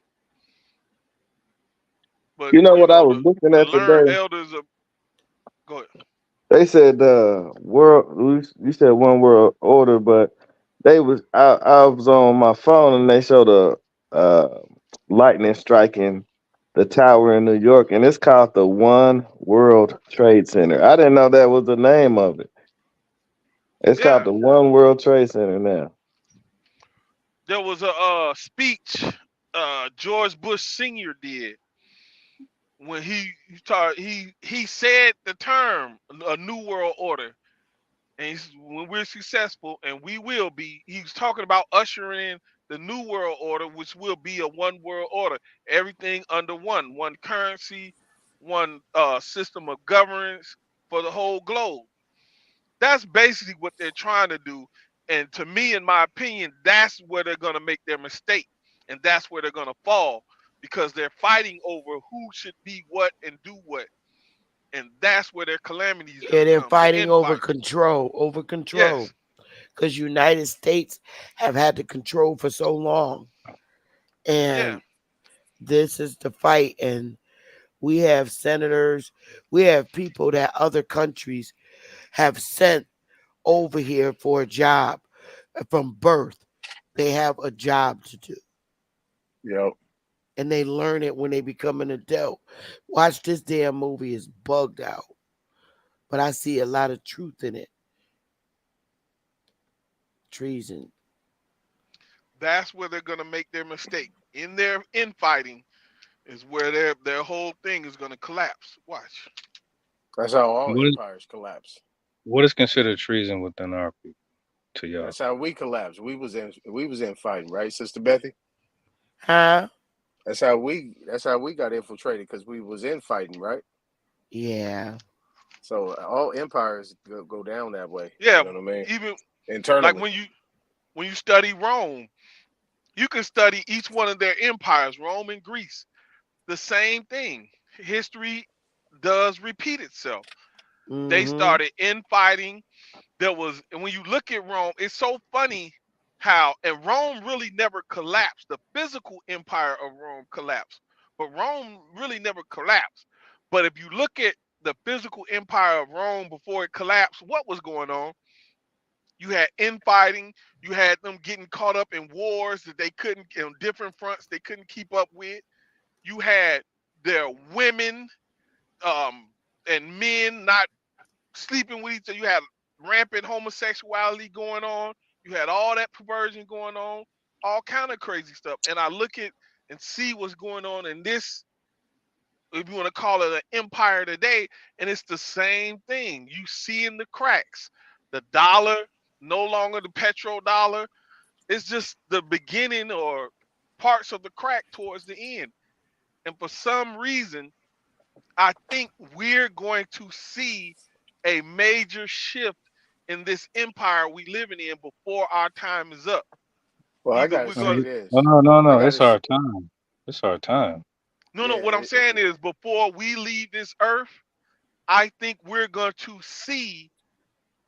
But You know you what I know was looking the at learned today? elders of go ahead. They said world. You said one world order, but they was I was on my phone and they showed a lightning striking the tower in New York, and it's called the One World Trade Center. I didn't know that was the name of it. It's called Yeah, the One World Trade Center now. there was a speech George Bush Sr. did when he said the term a new world order. And when we're successful, and we will be, he's talking about ushering in the new world order, which will be a one world order, everything under one currency, one system of governance for the whole globe. That's basically what they're trying to do. And to me, in my opinion, that's where they're going to make their mistake. And that's where they're going to fall because they're fighting over who should be what and do what. And that's where their calamity is going yeah, to they're come, the fighting over infighting. control, over control, Yes. because United States have had the control for so long, Yeah. and this is the fight. And we have senators, we have people that other countries have sent over here for a job from birth. They have a job to do, Yep. and they learn it when they become an adult. Watch this damn movie is bugged out, but I see a lot of truth in it. Treason. That's where they're gonna make their mistake. In their infighting is where their whole thing is gonna collapse. Watch. That's how all What is empires collapse. what is considered treason within our people to y'all? That's how we collapsed. We was in fighting, right, Sister Bethy? Huh? That's how we got infiltrated because we was in fighting, right? Yeah. So all empires go down that way. You Yeah, know what I mean? even like Internally. when you study Rome, you can study each one of their empires, Rome and Greece. The same thing. History does repeat itself. They Mm-hmm. started infighting and when you look at Rome, it's so funny how, and Rome really never collapsed. The physical empire of Rome collapsed, but Rome really never collapsed. But if you look at the physical empire of Rome before it collapsed, what was going on? You had infighting. You had them getting caught up in wars that they couldn't, on different fronts, they couldn't keep up with. You had their women and men not sleeping with each other. You had rampant homosexuality going on. You had all that perversion going on, all kind of crazy stuff. And I look at and see what's going on in this, if you want to call it an empire today, and it's the same thing. You see in the cracks. The dollar, no longer the petrodollar. It's just the beginning or parts of the crack towards the end. And for some reason, I think we're going to see a major shift in this empire we living in before our time is up. Well, I Either gotta we're say gonna No, this. no, no, I no. gotta, It's our time. It's our time. no, yeah, what I'm saying is before we leave this earth, I think we're going to see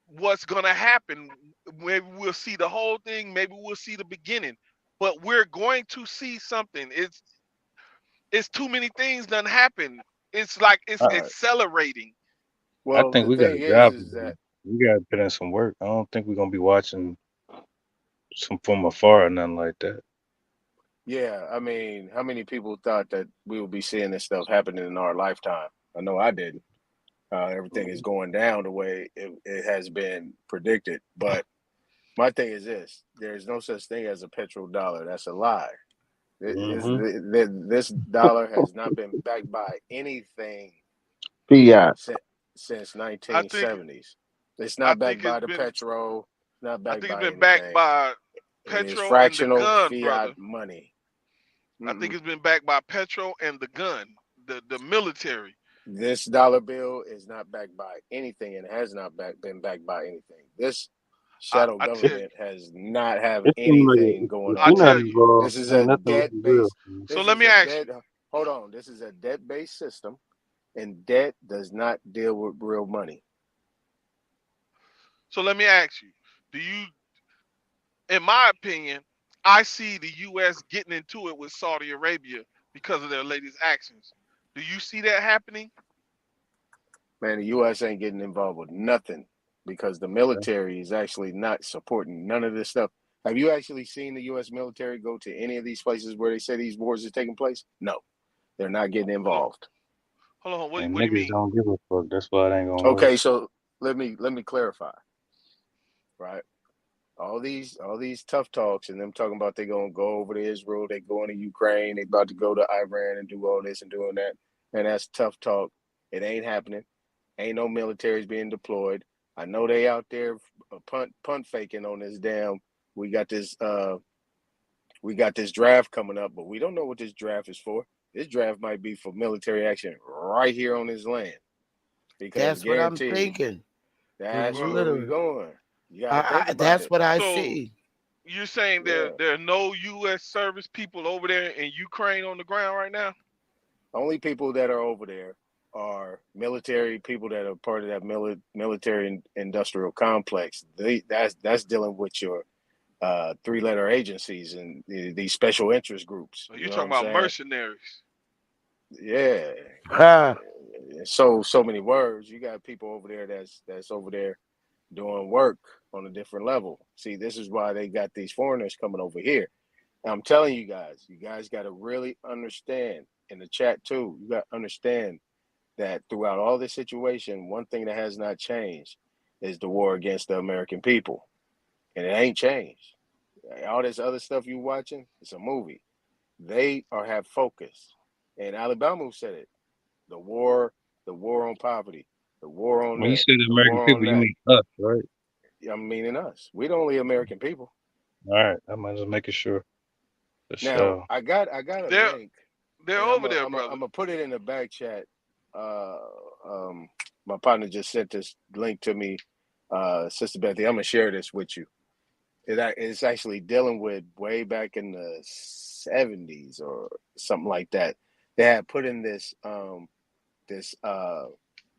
what's gonna happen. Maybe we'll see the whole thing, maybe we'll see the beginning. But we're going to see something. It's too many things done happen. It's like it's I, accelerating. I well, think the we got thing a job to is do. that, We got to put in some work. I don't think we're gonna be watching some from afar or nothing like that. yeah, I mean, how many people thought that we would be seeing this stuff happening in our lifetime? I know I didn't. Everything is Mhm. going down the way it has been predicted. But my thing is this: there's no such thing as a petrodollar. That's a lie. Mhm. This dollar has not been backed by anything Fiat. since I think 1970s. It's I not backed think it's by the been petro, not I backed think it's by been backed anything. by It is Petro and the fractional gun, fiat brother. money. I think Mm-mm. it's been backed by Petro and the gun, the military. This dollar bill is not backed by anything and has not been backed by anything. This shadow I tell It, you, government has not have it seems like anything going if I on. we're not tell you. This involved, is ain't a nothing debt really real. based. Man. So This let is me a ask you. debt. Hold on. This is a debt based system, and debt does not deal with real money. So let me ask you. Do you, in my opinion, I see the U.S. getting into it with Saudi Arabia because of their latest actions. Do you see that happening? Man, the U.S. ain't getting involved with nothing because the military is actually not supporting none of this stuff. Have you actually seen the U.S. military go to any of these places where they say these wars are taking place? No, they're not getting Hold on, involved. hold on. And What do you niggas mean? don't give a fuck. That's why it ain't gonna work. Okay, so let me clarify, right? All these tough talks and them talking about they gonna go over to Israel, they going to Ukraine, they about to go to Iran and do all this and doing that, and that's tough talk. It ain't happening. Ain't no militaries being deployed. I know they out there punt faking on this damn. We got this we got this draft coming up, but we don't know what this draft is for. This draft might be for military action right here on this land because That's what I'm guaranteed thinking. that's Well, where we Literally, going. You got to think about that's it. what I so see. you're saying Yeah. there are no U.S. service people over there in Ukraine on the ground right now? Only people that are over there are military people that are part of that military industrial complex. That's dealing with your three-letter agencies and these special interest groups. Or You you know what talking I'm about saying? mercenaries? Yeah. Ha. So many words. You got people over there that's over there doing work on a different level. See, this is why they got these foreigners coming over here. And I'm telling you guys got to really understand in the chat too. You got to understand that throughout all this situation, one thing that has not changed is the war against the American people, and it ain't changed. All this other stuff you watching, it's a movie. They are have focus, and Alabama said it. The war, the war on poverty, the war on When you that, say the the American war on people, you that. mean us, right? I'm meaning us. We the only American people. All right. I might just making sure. For Now, sure. I got a They're link, they're and over there, brother. I'm gonna put it in the back chat. Uh, my partner just sent this link to me, Sister Bethy. I'm gonna share this with you. It's actually dealing with way back in the 70s or something like that. They had put in this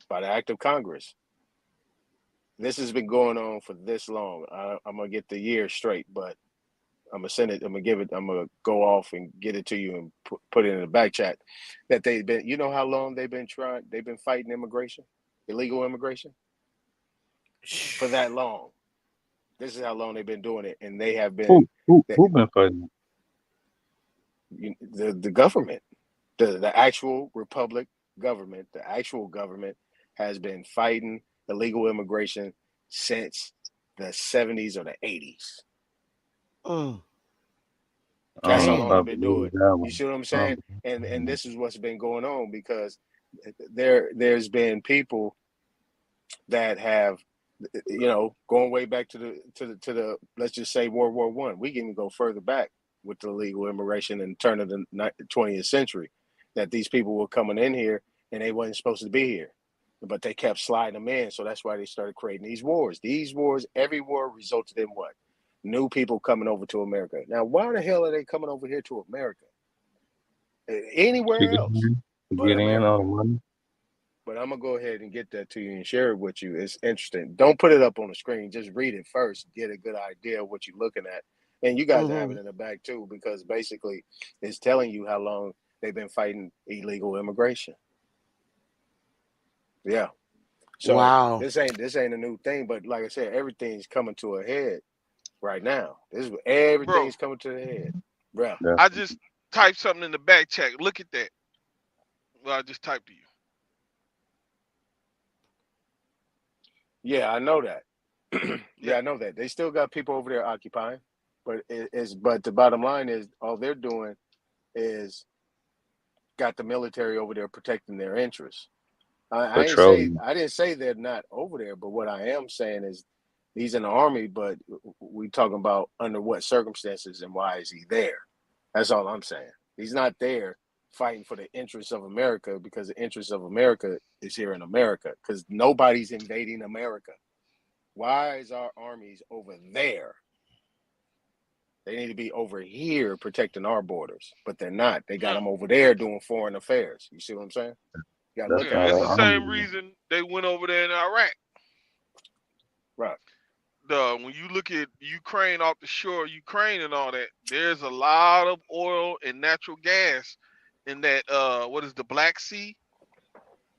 by the act of Congress. this has been going on for this long. I'm gonna get the year straight, but I'm gonna send it. I'm gonna give it. I'm gonna go off and get it to you and put it in the back chat. That they've been. You know how long they've been trying? They've been fighting immigration, illegal immigration, for that long. This is how long they've been doing it, and they have been Who been fighting? the government, the actual republic government, the actual government has been fighting illegal immigration since the 70s or the 80s. Mm. I That's don't how know. long Damn. they've Probably been lose doing. that You one. see what I'm I saying? And this is what's been going on because there's been people that have, going way back to the let's just say World War I. We can even go further back with the illegal immigration and turn of the 20th century, that these people were coming in here and they wasn't supposed to be here, but they kept sliding them in. So that's why they started creating these wars. These wars, every war resulted in what? New people coming over to America. Now, why the hell are they coming over here to America? to Anywhere get else in, but all America. the money. But I'm gonna go ahead and get that to you and share it with you. It's interesting. Don't put it up on the screen. Just read it first. Get a good idea of what you're looking at. And you guys have it Mm-hmm. in the back too, because basically it's telling you how long they've been fighting illegal immigration. Yeah. So Wow. this ain't a new thing, but like I said, everything's coming to a head right now. Bro, Everything's coming to the head. Bruh. Yeah. I just typed something in the back chat. Look at that. Well, I just typed to you. Yeah, I know that. Yeah. Yeah, I know that. They still got people over there occupying, but the bottom line is all they're doing is got the military over there protecting their interests. Patrolling. I didn't say they're not over there, but what I am saying is he's in the army, but we talking about under what circumstances and why is he there? That's all I'm saying. He's not there fighting for the interests of America because the interests of America is here in America because nobody's invading America. Why is our armies over there? They need to be over here protecting our borders, but they're not. They got No. them over there doing foreign affairs. You see what I'm saying? You got to That's look Yeah, at not it it's an the like that. same army. reason they went over there in Iraq. Right. When you look at Ukraine off the shore of Ukraine and all that, there's a lot of oil and natural gas in that what is the Black Sea?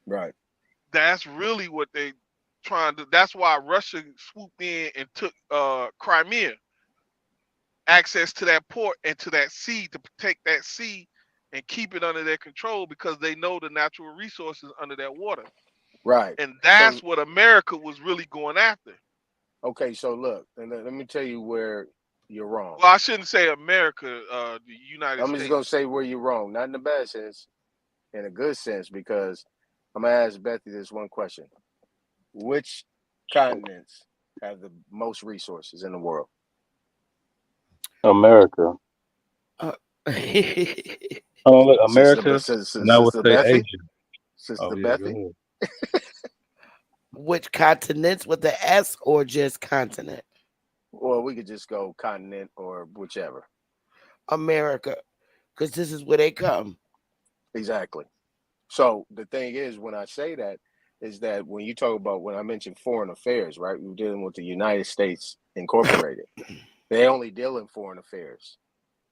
Right. That's really what they trying to. That's why Russia swooped in and took Crimea, access to that port and to that sea to protect that sea and keep it under their control because they know the natural resources under that water. Right. And So that's what America was really going after. okay, so look, and let me tell you where you're wrong. Well, I shouldn't say America, the United I'm just gonna States. say where you're wrong, not in the bad sense, in a good sense, because I'm gonna ask Bethy this one question: which continents have the most resources in the world? America. Uh, Oh, look, Sister, America, and I would Sister say Bethy, Asia. Oh Sister yeah, go Bethy. ahead. which continents with the S or just continent? Or we could just go continent or whichever. America, because this is where they come. Exactly. So the thing is, when I say that, is that when you talk about when I mentioned foreign affairs, right? We're dealing with the United States Incorporated. They only deal in foreign affairs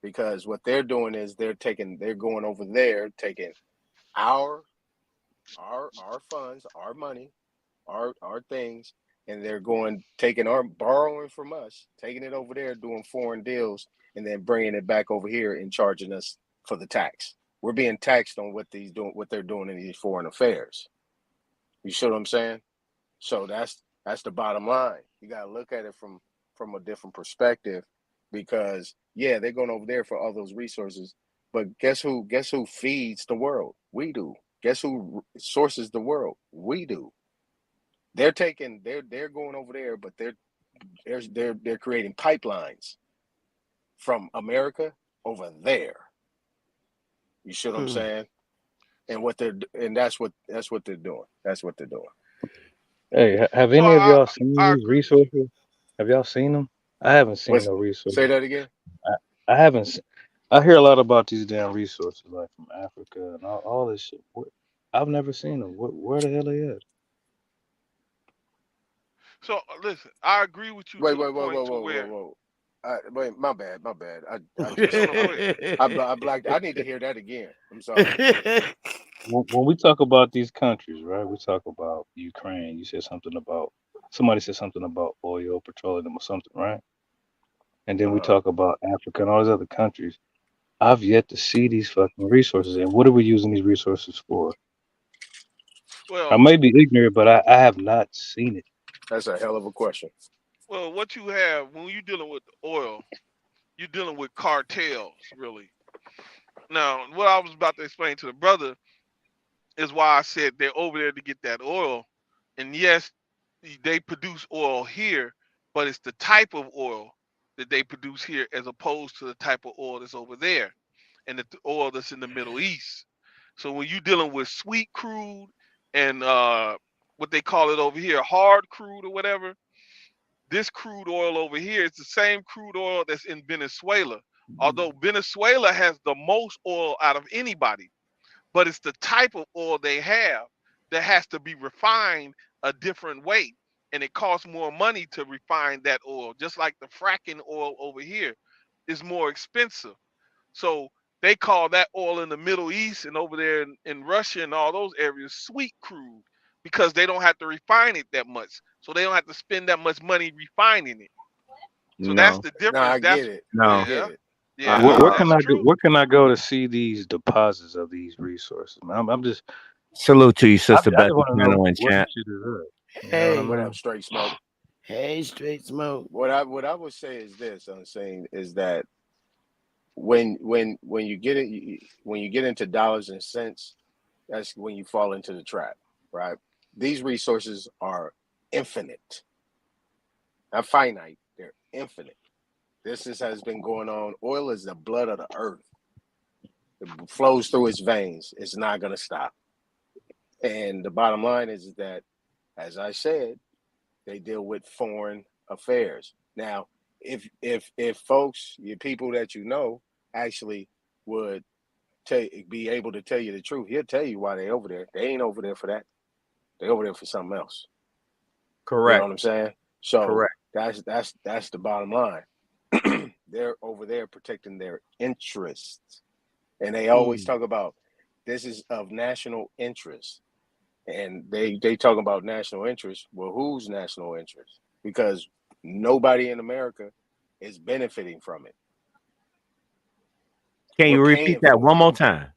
because what they're doing is they're going over there, taking our our funds, our money, our things, and they're going taking our borrowing from us, taking it over there, doing foreign deals, and then bringing it back over here and charging us for the tax. We're being taxed on what they're doing in these foreign affairs. You see what I'm saying? So that's the bottom line. You got to look at it from a different perspective because yeah, they're going over there for all those resources, but guess who feeds the world? We do. Guess who sources the world? We do. They're going over there, but they're creating pipelines from America over there. You see what I'm Hmm. saying? And that's what they're doing. That's what they're doing. Hey, have So any of I y'all seen I these agree with you. resources? Have y'all seen them? I haven't seen What's no say resources. that again? I haven't. I hear a lot about these damn resources, like from Africa and all this shit. I've never seen them. Where the hell they at? So listen, I agree with you Wait, to the wait, whoa, point whoa, to whoa, whoa, where whoa. Wait, my bad, my bad. I no, just no, go ahead. I blacked. I need to hear that again. I'm sorry. When we talk about these countries, right? We talk about Ukraine. You said something about somebody said something about oil, petroleum, or something, right? And then we Uh, talk about Africa and all these other countries. I've yet to see these fucking resources. And what are we using these resources for? I Well, may be ignorant, but I have not seen it. that's a hell of a question. well, what you have when you're dealing with oil, you're dealing with cartels, really. Now, what I was about to explain to the brother is why I said they're over there to get that oil. And yes, they produce oil here, but it's the type of oil that they produce here as opposed to the type of oil that's over there and the oil that's in the Middle East. So when you're dealing with sweet crude and what they call it over here, hard crude or whatever, this crude oil over here is the same crude oil that's in Venezuela. Although Venezuela has the most oil out of anybody, but it's the type of oil they have that has to be refined a different way. And it costs more money to refine that oil, just like the fracking oil over here is more expensive. So they call that oil in the Middle East and over there in Russia and all those areas sweet crude because they don't have to refine it that much. So they don't have to spend that much money refining it. So that's No, the No, difference. I get That's it. I no. get yeah, it. I yeah, Where get can that. that's I go? true. Where can I go to see these deposits of these resources? Man, I'm just, Salute to you, Sister I Beth just want to know Channel and where the chat. shit is at. You know what I What Hey, up, mean? straight smoke? hey, straight smoke. What I would say is this. I'm saying is that when you get it, when you get into dollars and cents, that's when you fall into the trap, right? These resources are infinite, not finite. They're infinite. Has been going on. Oil is the blood of the earth. It flows through its veins. It's not going to stop. And the bottom line is that, as I said, they deal with foreign affairs. Now, if folks, your people that you know, actually would be able to tell you the truth, he'll tell you why they over there. They ain't over there for that. They over there for something else. You know Correct. what I'm saying? So Correct. that's the bottom line. They're over there protecting their interests, and they always Mm. talk about this is of national interest. And they talk about national interest. Well, whose national interest? Because nobody in America is benefiting from it. Can We're you repeat paying that for one it. more time?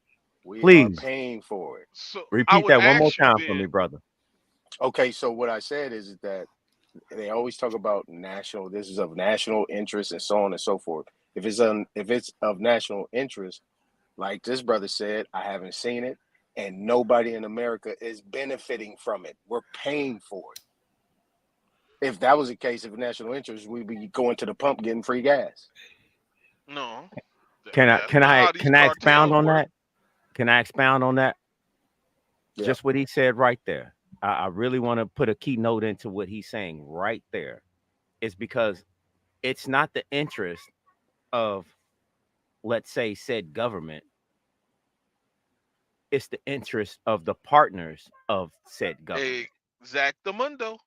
We are Please paying for it. So I repeat would that one more ask you time for then, me, brother. Okay, so what I said is that they always talk about national. This is of national interest, and so on and so forth. If it's of national interest, like this brother said, I haven't seen it, and nobody in America is benefiting from it. We're paying for it. If that was the case, of national interest, we'd be going to the pump getting free gas. no, Can I that's can not I how these can I expound cartels on work. that? Can I expound on that? Yeah. Just what he said right there. I really want to put a keynote into what he's saying right there. It's because it's not the interest of, let's say, said government. It's the interest of the partners of said government. Exactamundo.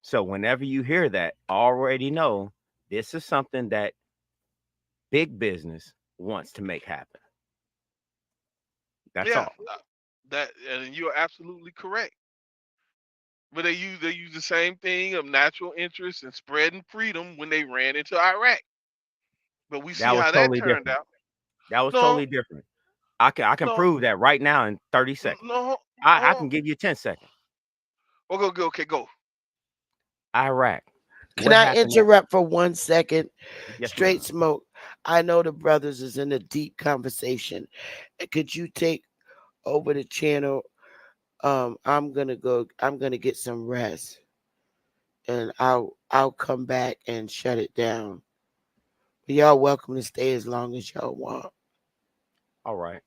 So whenever you hear that, already know this is something that big business wants to make happen. That's Yeah, all. that and you're absolutely correct. But they use the same thing of natural interest and spreading freedom when they ran into Iraq. But we see That was how that totally turned different. out. That was No, totally different. I can no, prove that right now in 30 seconds. no. I Hold on. can give you 10 seconds. Oh, go. Okay, go. Iraq. Can What I happened at interrupt for 1 second? yes, Straight ma'am. smoke. I know the brothers is in a deep conversation. Could you take over the channel? I'm gonna go. I'm gonna get some rest, and I'll come back and shut it down. But y'all welcome to stay as long as y'all want. All right.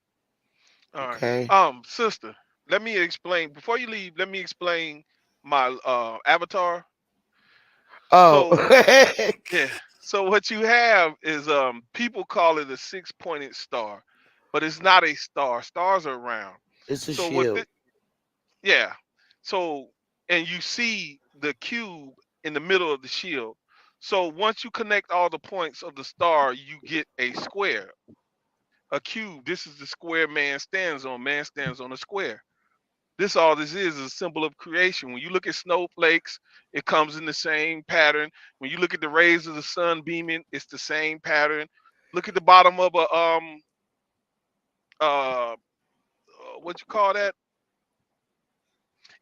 All right. Okay. Sister, let me explain before you leave. Let me explain my avatar. Oh, So yeah. So what you have is people call it a six-pointed star, but it's not a star. Stars are round. it's a So what shield. the, yeah. So and you see the cube in the middle of the shield. So once you connect all the points of the star, you get a square, a cube. This is the square man stands on. Man stands on a square. This all this is a symbol of creation. When you look at snowflakes, it comes in the same pattern. When you look at the rays of the sun beaming, it's the same pattern. Look at the bottom of a what you call that?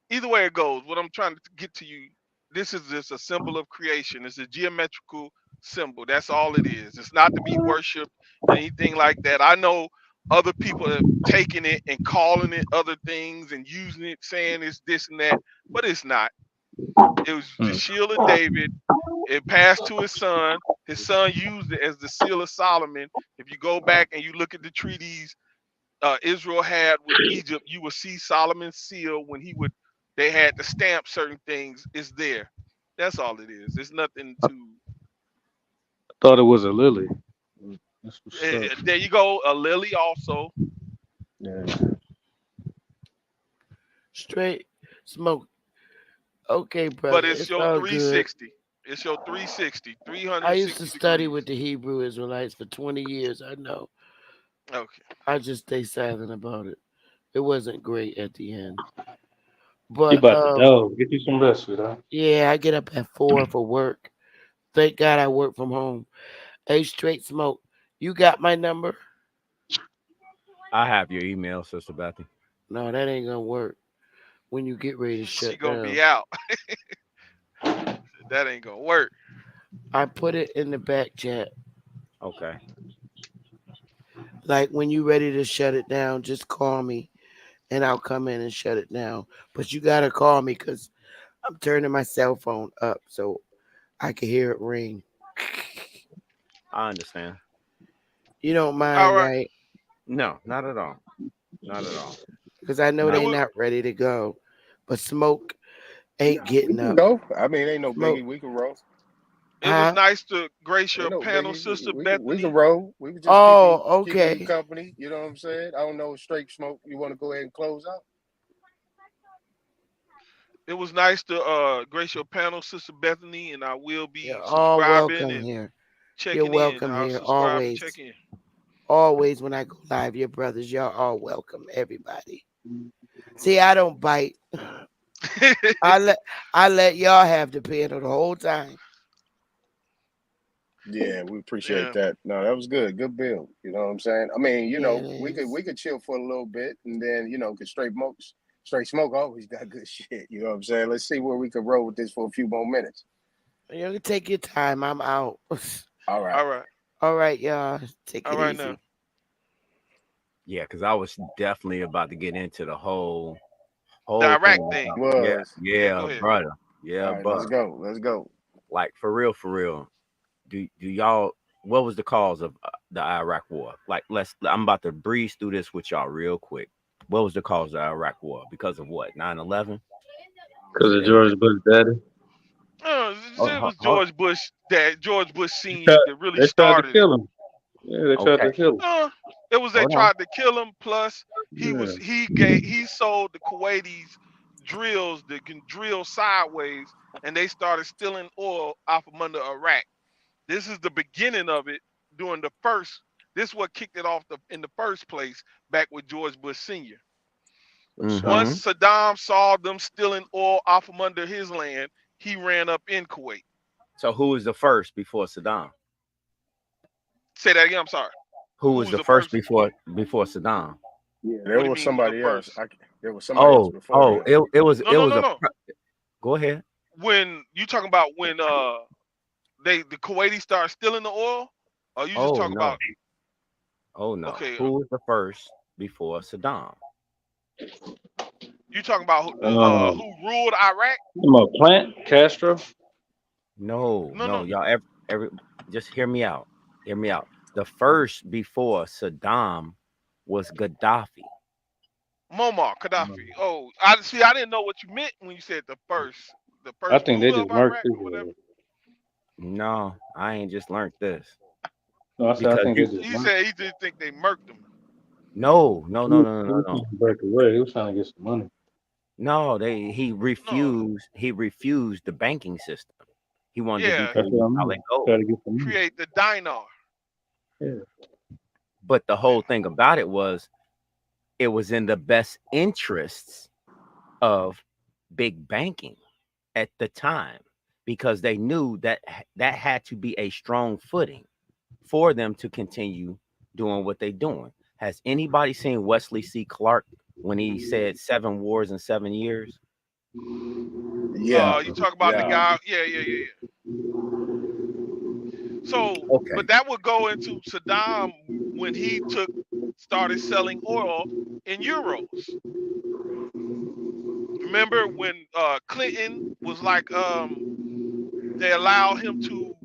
Either way it goes, what I'm trying to get to you, this is just a symbol of creation. It's a geometrical symbol. That's all it is. It's not to be worshipped and anything like that. I know other people have taken it and calling it other things and using it, saying it's this and that, but it's not. It was the shield of David. It passed to his son. His son used it as the seal of Solomon. If you go back and you look at the treaties Israel had with Egypt, you will see Solomon's seal when he would. They had to stamp certain things. It's there. That's all it is. It's nothing to. Thought it was a lily. That's what's up. There you go. A lily also. Yeah. Straight smoke. Okay, brother. But it's your all 360. Good. It's your 360. I used to 360 study degrees. with the Hebrew Israelites for 20 years. I know. Okay. I just stay silent about it. It wasn't great at the end. You But about to go. Get you some rest, sweetheart. yeah, I get up at 4 for work. Thank God I work from home. Hey, straight smoke. You got my number? I have your email, Sister Bethy. No, that ain't gonna work. When you get ready to She shut gonna down, be out. That ain't gonna work. I put it in the back chat. Okay. Like when you ready to shut it down, just call me, and I'll come in and shut it down. But you gotta call me because I'm turning my cell phone up so I can hear it ring. I understand. You don't All mind, right. right? No, not at all. Not at all. Because I know It Not they was not ready to go. But smoke ain't We getting can up. go. I mean, ain't no Smoke, biggie. We can roll. it was huh? nice to grace Ain't your no panel, biggie. Sister We can Bethany. roll. We can just Oh, keeping you okay. company. You know what I'm saying? I don't know. Straight smoke. You want to go ahead and close out? It was nice to grace your panel, Sister Bethany, and I will You're be all subscribing welcome and here. You're checking in. welcome I'll here subscribe and check always. in. Always when I go live, your brothers, y'all all welcome. Everybody. See, I don't bite. I let y'all have the panel the whole time. Yeah, we appreciate Yeah. that. No, that was good. Good build. You know what I'm saying? I mean, Yeah, it we is. could chill for a little bit and then, cause straight smoke always got good shit. You know what I'm saying? Let's see where we can roll with this for a few more minutes. You can take your time. I'm out. All right. All right. All right, y'all. Take All it right now. easy. Yeah, because I was definitely about to get into the whole The Iraq thing thing. about Was. Yeah, go ahead. brother. Yeah, All right, let's but go. Let's go. like for real. Do y'all what was the cause of the Iraq war? Like I'm about to breeze through this with y'all real quick. What was the cause of the Iraq war? Because of what? 9/11? Because of Any George Bush daddy. It was George Bush that George Bush They Senior tried, that really they tried to started it. kill him. Yeah, they tried okay, to kill him. It was they hold on. tried to kill him. Plus, Yeah. he sold the Kuwaitis drills that can drill sideways, and they started stealing oil off from under Iraq. This is the beginning of it during the first. This is what kicked it off in the first place back with George Bush Senior. For sure. Mm-hmm. Once Saddam saw them stealing oil off from under his land, he ran up in Kuwait. So who was the first before Saddam? Say that again. I'm sorry. Who Who was was the the first first? before Saddam? Yeah, there What do you was mean? Who's the somebody else. first? There was somebody else before him. No, no, no, no. Go ahead. When you talking about when the Kuwaitis start stealing the oil, or you just Oh talk no. about Oh no. okay? Who was the first before Saddam? You talking about who ruled Iraq? Plant Castro. No, No, no. y'all every just hear me out. Hear me out. The first before Saddam was Gaddafi. Muammar Gaddafi. Oh, I see. I didn't know what you meant when you said the first. The I first think they ruler just of murked Iraq his or whatever. No, I ain't just learned this. No, I said I Because think they just He murked. said he didn't think they murked him. no. He was trying to break away. He was trying to get some money. No, he No, refused the banking system. He wanted to do yeah, That's things what I solid mean. Try gold. to get some money. create the dinar. Yeah. But the Yeah. whole thing about it was in the best interests of big banking at the time, because they knew that had to be a strong footing for them to continue doing what they're doing. Has anybody seen Wesley C. Clark when he said 7 wars in 7 years? Yeah, You talk about the yeah. guy. Yeah, yeah, yeah, yeah. So, Okay. but that would go into Saddam when he started selling oil in euros. Remember when Clinton was like, they allowed him to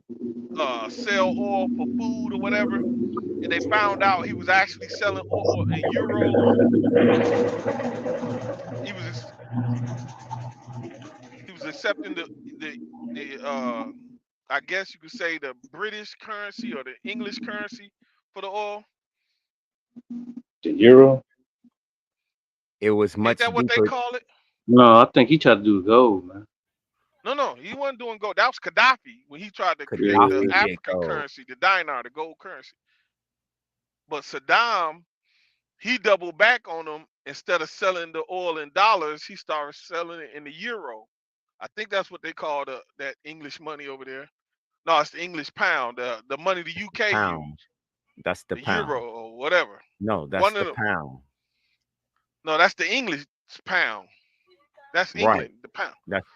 sell oil for food or whatever, and they found out he was actually selling oil in euros. He was he was accepting the I guess you could say the British currency or the English currency for the oil. The euro? It was Ain't much that what they deeper. call it? No, I think he tried to do gold, man. No, no, he wasn't doing gold. That was Gaddafi when he tried to Yeah, create yeah, the Gaddafi yeah. did African gold. currency, the dinar, the gold currency. But Saddam, he doubled back on them. Instead of selling the oil in dollars, he started selling it in the euro. I think that's what they call that English money over there. No, it's the English pound, the money the UK Pound. use, That's the the euro pound. or whatever. No, that's One the of them. pound. No, that's the English pound. That's Right. England, the pound.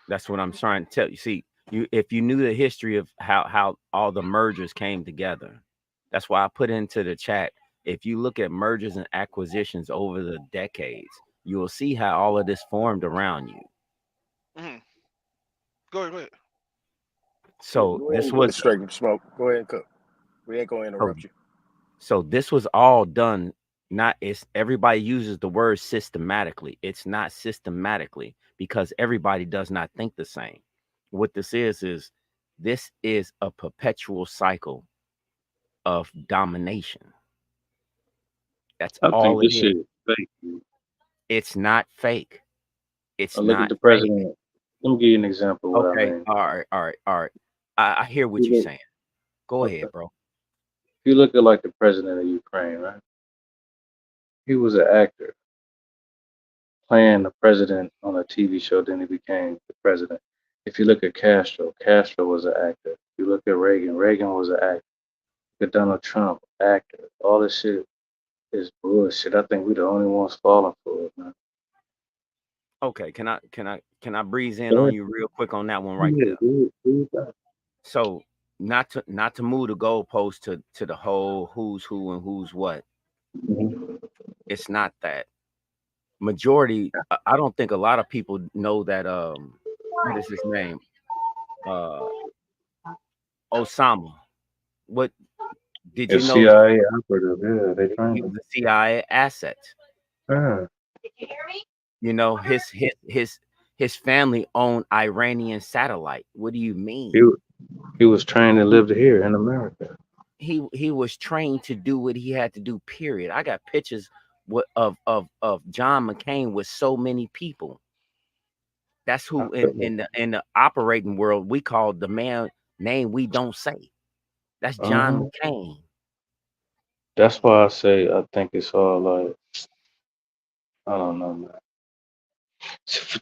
That's what I'm trying to tell you. See, if you knew the history of how all the mergers came together, that's why I put into the chat. If you look at mergers and acquisitions over the decades, you will see how all of this formed around you. Hmm. Go ahead, go ahead. So Go ahead this and was straight and smoke. Go ahead and cook. We ain't gonna so, interrupt you. so this was all done. Not it's everybody uses the word systematically. It's not systematically because everybody does not think the same. What this is a perpetual cycle of domination. That's I think all it this is. shit is fake. Man. It's not fake. I It's look at not the fake. president. Let me give you an example of what I Okay. mean. All right. All right. All right. I hear what You you're look, saying. Go okay. ahead, bro. If you look at like the president of Ukraine, right? He was an actor playing the president on a TV show, then he became the president. If you look at Castro, Castro was an actor. If you look at Reagan, Reagan was an actor. Look at Donald Trump, actor. All this shit is bullshit. I think we're the only ones falling for it, man. Okay. Can I breeze in Go on ahead. you real quick on that one right Yeah, there? do that. So not to move the goalpost to the whole who's who and who's what. Mhm. It's not that. Majority, I don't think a lot of people know that what is his name? Uh Osama. What did you It's know CIA operative. Yeah, they he trying was to. a CIA asset? Yeah. You know, his family owned Iranian satellite. What do you He, mean? wa- he was trained and lived here in America. He was trained to do what he had to do, period. I got pictures of John McCain with so many people. That's I who feel in the operating world we call the man name we don't say. That's John uh-huh. McCain. That's why I say I think it's all like I don't know, man.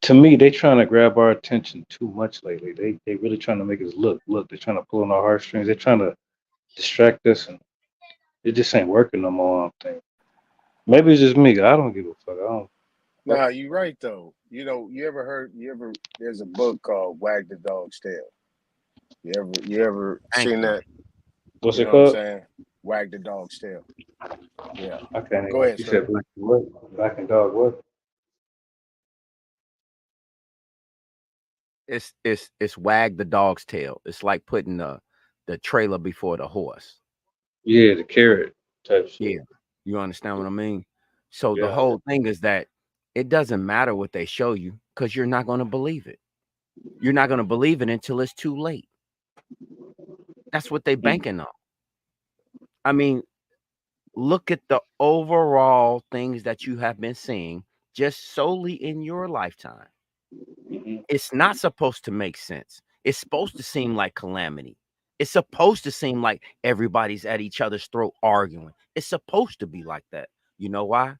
To me, they trying to grab our attention too much lately. They really trying to make us look. They're trying to pull on our heartstrings. They're trying to distract us, and it just ain't working no more. I think maybe it's just me. I don't give a fuck. I don't. Fuck. Nah, you right though. You know, there's a book called Wag the Dog's Tail. You ever Thank seen you. that? What's You it know what I'm called? saying? Wag the Dog's Tail. Yeah. I can't Go even. ahead, You Scope. said black and what? Black and dog what? It's wag the dog's tail. It's like putting the trailer before the horse. Yeah, the carrot type Yeah, shit. you understand what I mean? So the Yeah. whole thing is that it doesn't matter what they show you because you're not going to believe it. You're not going to believe it until it's too late. That's what they Mm. banking on. I mean, look at the overall things that you have been seeing just solely in your lifetime, Mhm. it's not supposed to make sense. It's supposed to seem like calamity. It's supposed to seem like everybody's at each other's throat arguing. It's supposed to be like that. You know why?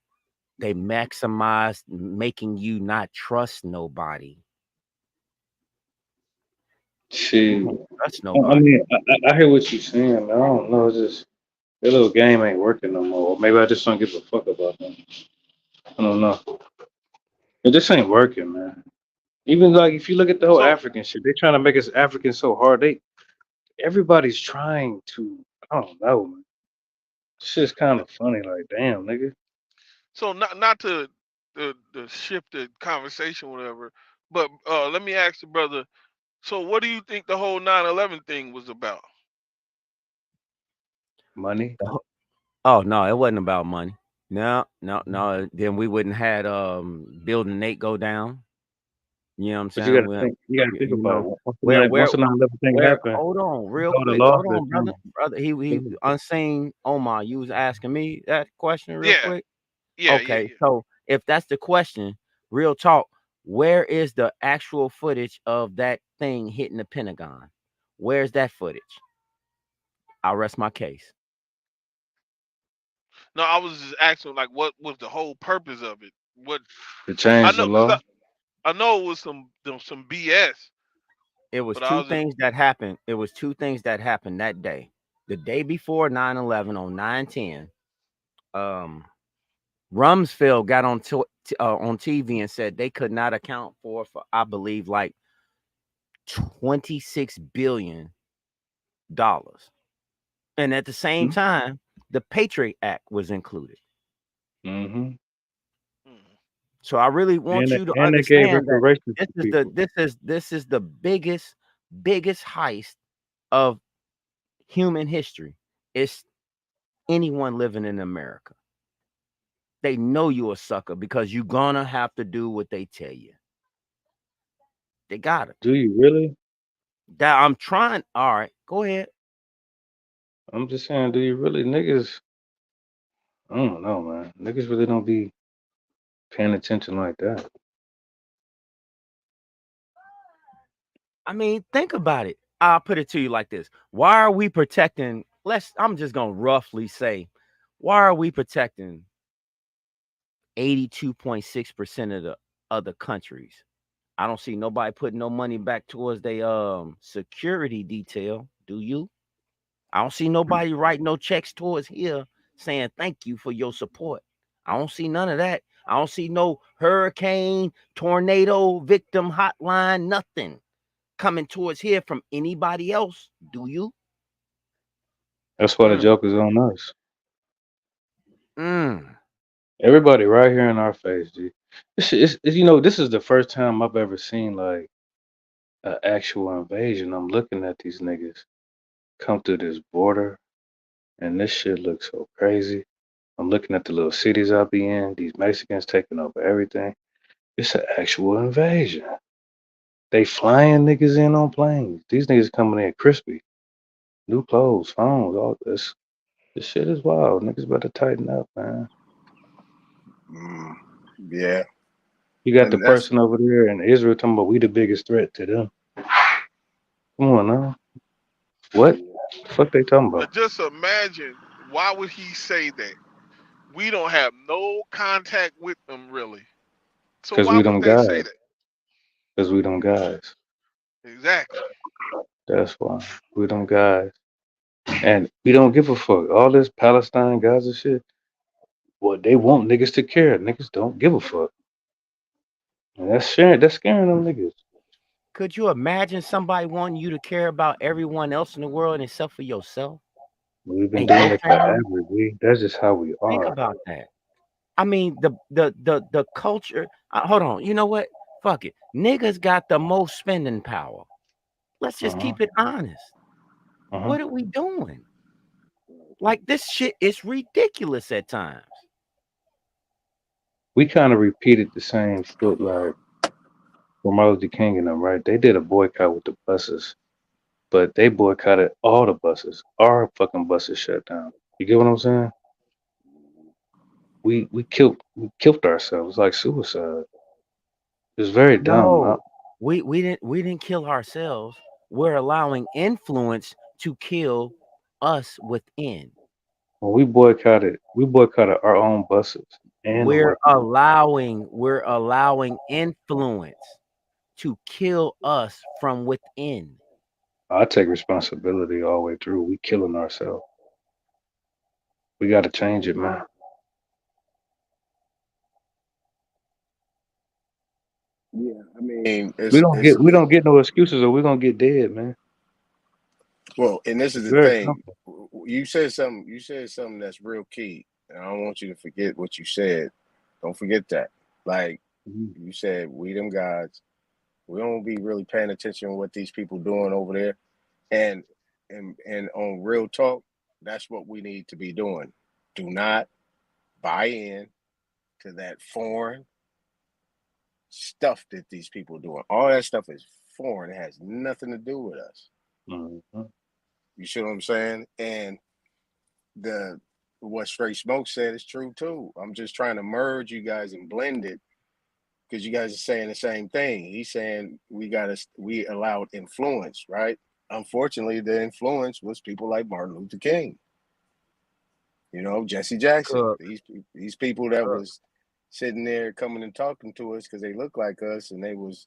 They maximize making you not trust nobody. You Shit. don't trust I nobody. mean, I hear what you're saying, man. I don't know. It's just that little game ain't working no more. Or maybe I just don't give a fuck about them. I don't know. It just ain't working, man. Even like if you look at the whole So African shit, they trying to make us Africans so hard. Everybody's trying to. I don't know, man. Shit's kind of funny. Like, damn, nigga. not to the shift the conversation, whatever. But let me ask the brother. So what do you think the whole 9/11 thing was about? Money. Oh no, it wasn't about money. No, no, no. Then we wouldn't had building 8 go down. You know what I'm But you saying? got to think. You got to think You about know it. where where Once the 9/11 thing where happened, hold on real all the quick. laws Hold that on, brother. come. Brother, he unseen Omar. You was asking me that question real Yeah, quick. yeah. Okay, so if that's the question, real talk, where is the actual footage of that thing hitting the Pentagon? Where's that footage? I'll rest my case. No, I was just asking like what was the whole purpose of it? What To I change the know because law. I know it was some BS, It was but I two was just things that happened. It was two things that happened that day. The day before 9/11 on 9/10, um, Rumsfeld got on TV and said they could not account for I believe like $26 billion, and at the same time, the Patriot Act was included. Mm-hmm. mm, So I really want you to And they gave understand that reparations this to is the people. this is the biggest heist of human history. It's anyone living in America. They know you a sucker because you're gonna have to do what they tell you. They got it. Do you really? That I'm trying. All right, go ahead. I'm just saying, do you really, niggas? I don't know, man. Niggas really don't be paying attention like that. I mean, think about it. I'll put it to you like this. Why are we protecting? I'm just gonna roughly say, why are we protecting 82.6% of the other countries? I don't see nobody putting no money back towards their security detail. Do you? I don't see nobody writing no checks towards here saying thank you for your support. I don't see none of that. I don't see no hurricane, tornado, victim hotline, nothing coming towards here from anybody else. Do you? That's why the Mm, joke is on us. mm. Everybody right here in our face, G. This shit this is the first time I've ever seen like an actual invasion. I'm looking at these niggas come through this border, and this shit looks so crazy. I'm looking at the little cities I be in. These Mexicans taking over everything. It's an actual invasion. They flying niggas in on planes. These niggas coming in crispy, new clothes, phones, all this. This shit is wild. Niggas better tighten up, man. Mm, yeah, You got the and that's person over there in Israel talking about we the biggest threat to them. Come on now. What? The fuck they talking about? but just imagine why would he say that? We don't have no contact with them really. So Cause why we would them they say guys. that? Cause we them guys. Exactly. That's why. We them guys. And we don't give a fuck. All this Palestine, Gaza shit. Well, they want niggas to care. Niggas don't give a fuck. And that's scaring them niggas. Could you imagine somebody wanting you to care about everyone else in the world except for yourself We've been and doing your it family? forever, we that's just how we Think are. about that. I mean, the culture. Hold on. You know what? Fuck it. Niggas got the most spending power. Let's just Uh-huh. keep it honest. Uh-huh. What are we doing? Like this shit is ridiculous at times. We kind of repeated the same shit like for Martin Luther King and them, right? They did a boycott with the buses, but they boycotted all the buses. Our fucking buses shut down. You get what I'm saying? we killed ourselves like suicide. It's very dumb. No, we didn't kill ourselves. We're allowing influence to kill us within. When we boycotted our own buses and the workers. We're allowing influence to kill us from within. I take responsibility all the way through. We killing ourselves. We got to change it, man. Yeah, I mean, We don't get no excuses, or we're gonna get dead, man. well, and this is It's the very thing. simple. You said something. You said something that's real key, and I don't want you to forget what you said. Don't forget that. Like Mhm. you said, we them guys. We don't be really paying attention to what these people doing over there, and and on real talk, that's what we need to be doing. Do not buy in to that foreign stuff that these people are doing. All that stuff is foreign. It has nothing to do with us. Mhm. You see what I'm saying? And the what Straight Smoke said is true too. I'm just trying to merge you guys and blend it because you guys are saying the same thing. He's saying we allowed influence, right? Unfortunately, the influence was people like Martin Luther King, Jesse Jackson. Cook, These people that cook. was sitting there coming and talking to us because they look like us and they was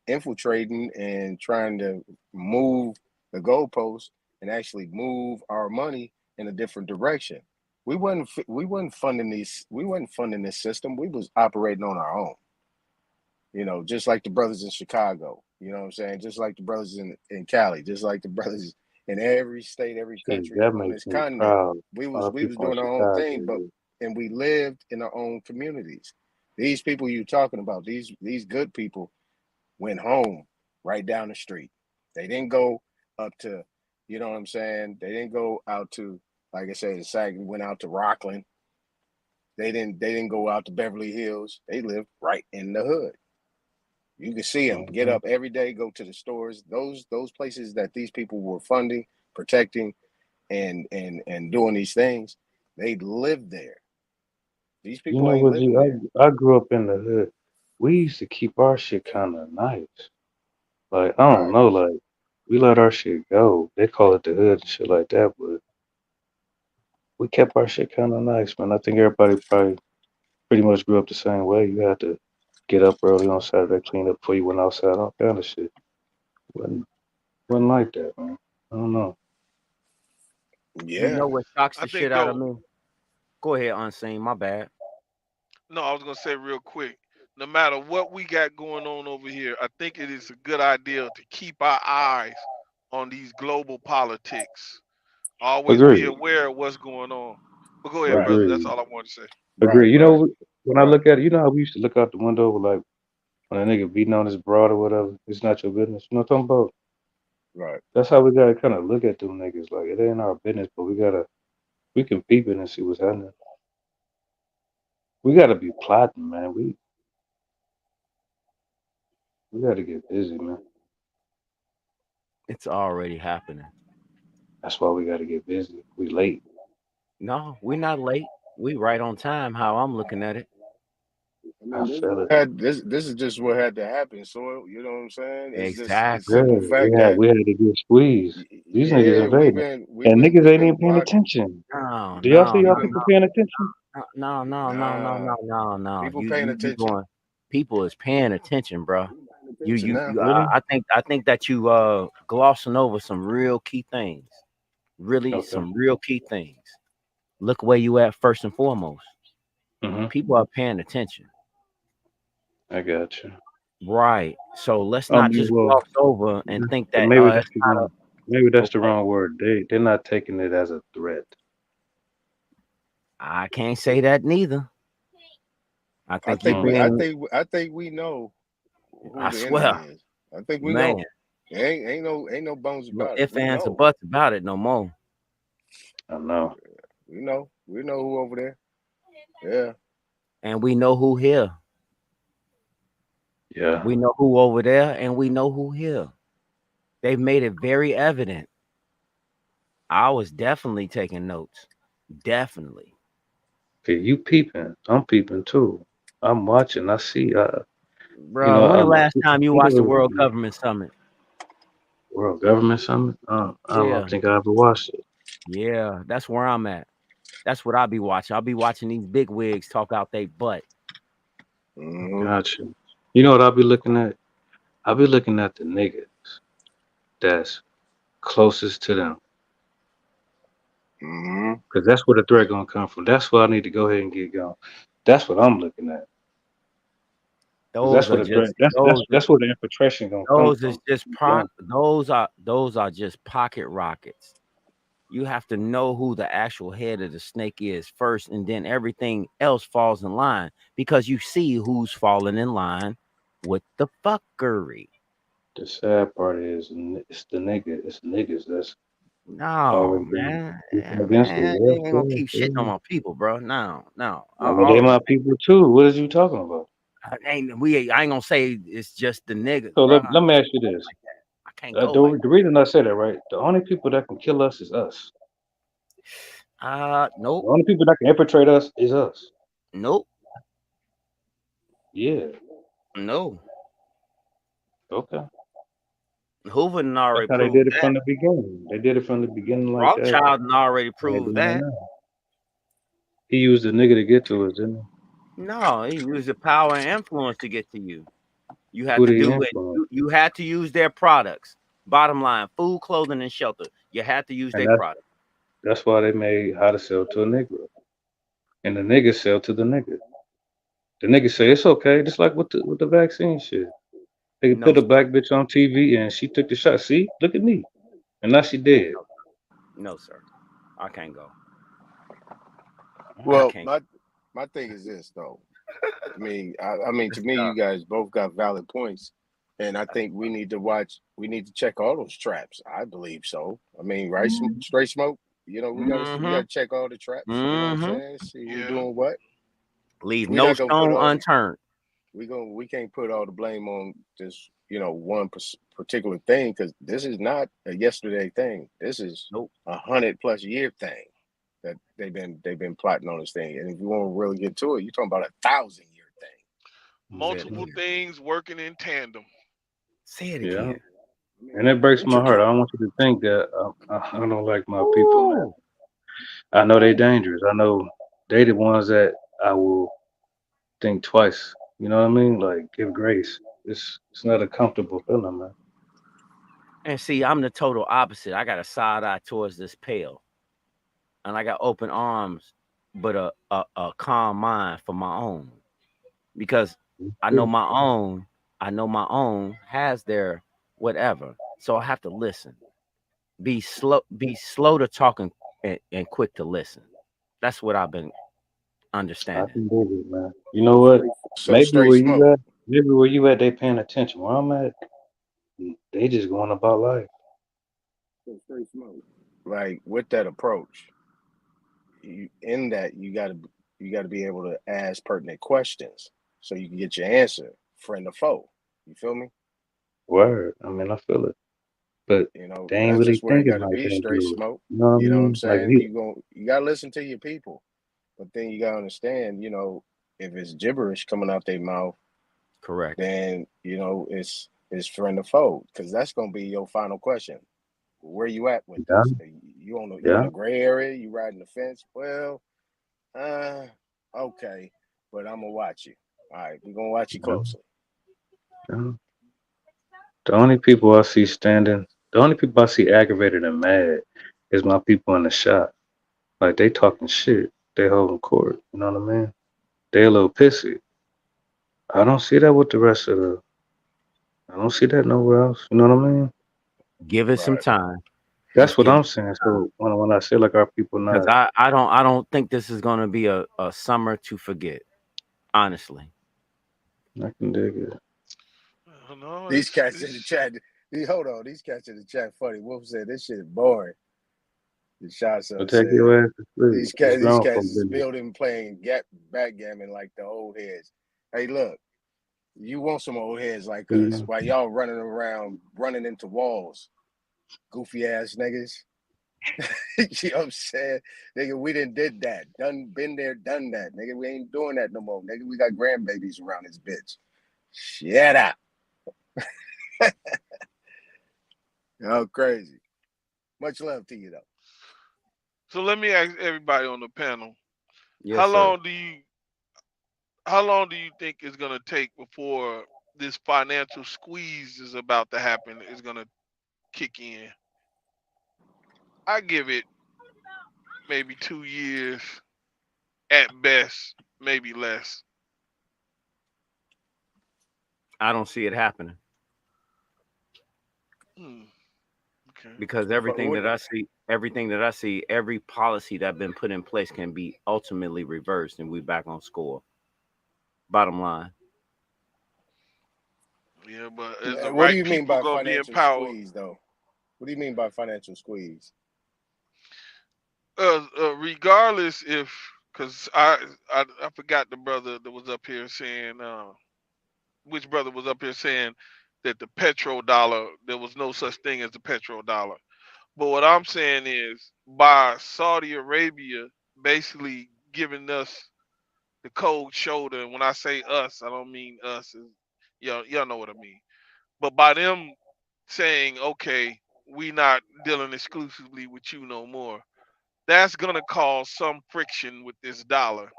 infiltrating and trying to move the goalposts and actually move our money in a different direction. We wasn't funding these. We wasn't funding this system. We was operating on our own. Just like the brothers in Chicago. You know what I'm saying? Just like the brothers in Cali. Just like the brothers in every state, every Shit, country that on makes this me continent. proud. We A lot was of we was people in doing our own Chicago. thing, but and we lived in our own communities. These people you talking about, these good people went home right down the street. They didn't go up to, you know what I'm saying? They didn't go out to, like I said, went out to Rockland. They didn't go out to Beverly Hills. They lived right in the hood. You can see them get Mhm. up every day, go to the stores. Those places that these people were funding, protecting, and doing these things, they lived there. These You people know ain't what, living G? there. I grew up in the hood. We used to keep our shit kind of nice. Like, I don't Right. know, like, we let our shit go. They call it the hood and shit like that, but we kept our shit kind of nice, man. I think everybody probably pretty much grew up the same way. You had to get up early on Saturday, clean up before you went outside, all kind of shit. Wasn't like that, man. I don't know. You Yeah. know what shocks I the shit think out of though. me? Go ahead, Unseen. My bad. No, I was gonna say real quick. No matter what we got going on over here, I think it is a good idea to keep our eyes on these global politics. Always be Agreed. aware of what's going on. But go ahead, Right. brother. That's Agreed. all I wanted to say. Right. Agreed. You Right. know, when I Right. look at it, you know how we used to look out the window, like when a nigga beating on his broad or whatever. It's not your business. You know what I'm talking about? Right. That's how we gotta kind of look at them niggas. Like it ain't our business, but we can peep it and see what's happening. We gotta be plotting, man. We gotta get busy, man. It's already happening. That's why we gotta get busy. We late. No, we're not late. We right on time. How I'm looking at it. I I mean, feel it. this is just what had to happen. So you know what I'm saying? It's just the Yeah, Exactly. simple fact that we had to get squeezed. These niggas yeah, invading, we've and been niggas we've ain't been even paying plotting. attention. No, Do y'all see no, We've y'all no, been people no, paying attention? no, no, no, no, nah no, no, no. people You paying you attention. going? People is paying attention, bro. People paying You attention you now. you. Really? I think that you glossing over some real key things. Really, Okay. some real key things. Look where you at first and foremost. Mhm. People are paying attention. I got you. Right. So let's I not mean, just well, gloss over and think that maybe it's that's the not wrong. Maybe a that's the okay. wrong word. They're not taking it as a threat. I can't say that neither. I I think you think we I Mm. being think I think we know who I the enemy swear, is. I think we man, know. Ain't no bones no about it. ifs, We ands, or know. buts about it no more. I know. We know. We know who over there. Yeah. And we know who here. Yeah. We know who over there, and we know who here. They've made it very evident. I was definitely taking notes. Definitely. Okay, you peeping. I'm peeping too. I'm watching. I see. You Bro, know, when the last time you watched the World you Government Summit? World Government Summit. I Yeah, don't think I ever watched it. yeah, that's where I'm at. That's what I'll be watching. I'll be watching these big wigs talk out they butt. Mm-hmm. Gotcha. You know what I'll be looking at? I'll be looking at the niggas that's closest to them, Mm-hmm. because that's where the threat gonna come from. That's where I need to go ahead and get going. That's what I'm looking at. Because Those that's are where the threat. just That's where the infiltration gonna come those is from. just Yeah, those are just pocket rockets. You have to know who the actual head of the snake is first, and then everything else falls in line because you see who's falling in line with the fuckery. the sad part is it's the nigga. It's niggas that's No, always been man. speaking Yeah, against it. man. They Yeah, ain't gonna yeah, keep shitting on yeah. my people, bro. No, no. I mean, they All my people too. What is you talking about? I ain't gonna say it's just the niggas, So bro. let me ask you this. Like that. I can't go like The reason I say that, right? The only people that can kill us is us. that. Nope, The only people that can infiltrate us is us. nope, Yeah. no. Okay. Hoover done That's already how they proved did it that. from the beginning. They did it from the beginning like that. Rothschild done already They ain't proved doing it that. now. He used the nigga to get to us, didn't he? No, he used the power and influence to get to you. You had Who to did he do it. influence? You had to use their products. Bottom line, food, clothing, and shelter. You had to use And their product. that's why they made how to sell to a nigga. And the nigga sell to the nigga. The nigga say it's okay, just like with the vaccine shit. They No, put a sir. black bitch on TV and she took the shot. See, look at me. And now she dead. No, sir. I can't go. I Well, can't. my thing is this though. I mean, to me, you guys both got valid points, and I think we need to watch. We need to check all those traps. I believe so. I mean, right? Straight smoke. You know, we Mm-hmm. gotta check all the traps. You know what I'm Mm-hmm. saying? See who Yeah. doing what. Leave We're no not gonna put stone all the unturned. we can't put all the blame on just one particular thing because this is not a yesterday thing. This is Nope. 100+ year thing that they've been plotting on this thing. And if you want to really get to it, you're talking about 1,000-year thing. Say it Multiple again. things working in tandem. Say it Yeah. again. And it breaks my heart. Intricate. I don't want you to think that I don't like my people, man. Ooh. I know they Ooh. dangerous. I know they the ones that I will think twice. You know what I mean? Like give grace. It's not a comfortable feeling, man. And see, I'm the total opposite. I got a side eye towards this pale, and I got open arms, but a calm mind for my own. Because I know Too. my own, I know my own has their whatever. So I have to listen. Be slow to talk and quick to listen. That's what I've been I understanding. can dig it, man. You know what? So straight smoke. Maybe where you at, they paying attention. Where I'm at, they just going about life. So straight smoke. Like with that approach, in that you gotta be able to ask pertinent questions so you can get your answer, friend or foe. You feel me? Word. I mean, I feel it. But they ain't That's really just where it thinking gotta like be, they straight do. smoke. You know what I You know what I'm mean? Like saying? he, You gotta listen to your people. But then you gotta understand, if it's gibberish coming out their mouth, Correct. then it's friend or foe, because that's gonna be your final question. Where you at with yeah, this? You in yeah, a gray area? You riding the fence? Well, uh, okay, but I'm gonna watch you. All right, we're gonna watch you yeah, closely. yeah. The only people I see aggravated and mad is my people in the shop. Like they talking shit. They holding court. You know what I mean? They a little pissy. I don't see that with the rest of the. I don't see that nowhere else. You know what I mean? Give it some Right. time. That's Just what give I'm it saying. So when I say like our people because not, I don't think this is gonna be a summer to forget. Honestly. I can dig it. No, These cats in the it's chat. Hold on, these cats in the chat funny. Wolf said this shit is boring. The shot So son take said your ass to sleep. It's these grown cats folk is business. building playing backgammon like the old heads. Hey, look, you want some old heads like us? You While y'all running around running into walls, goofy ass niggas. You know what I'm saying? Nigga, we done did that. Been there, done that. Nigga, we ain't doing that no more. Nigga, we got grandbabies around this bitch. Shut up. Oh, crazy. Much love to you, though. So let me ask everybody on the panel: Yes, How sir. long do you how long do you think it's gonna take before this financial squeeze is about to happen? Is gonna kick in? I give it maybe 2 years at best, maybe less. I don't see it happening Hmm. Okay. because What, everything that I see, every policy that been put in place can be ultimately reversed, and we back on score. Bottom line, Yeah, but is the what do right you mean people by gonna be financial empowered? squeeze, though? What do you mean by financial squeeze? Regardless if, cause I forgot the brother that was up here saying, which brother was up here saying that the petrodollar, there was no such thing as the petrodollar. But what I'm saying is by Saudi Arabia basically giving us the cold shoulder, and when I say us, I don't mean us as y'all know what I mean. But by them saying, okay, we not dealing exclusively with you no more, that's gonna cause some friction with this dollar,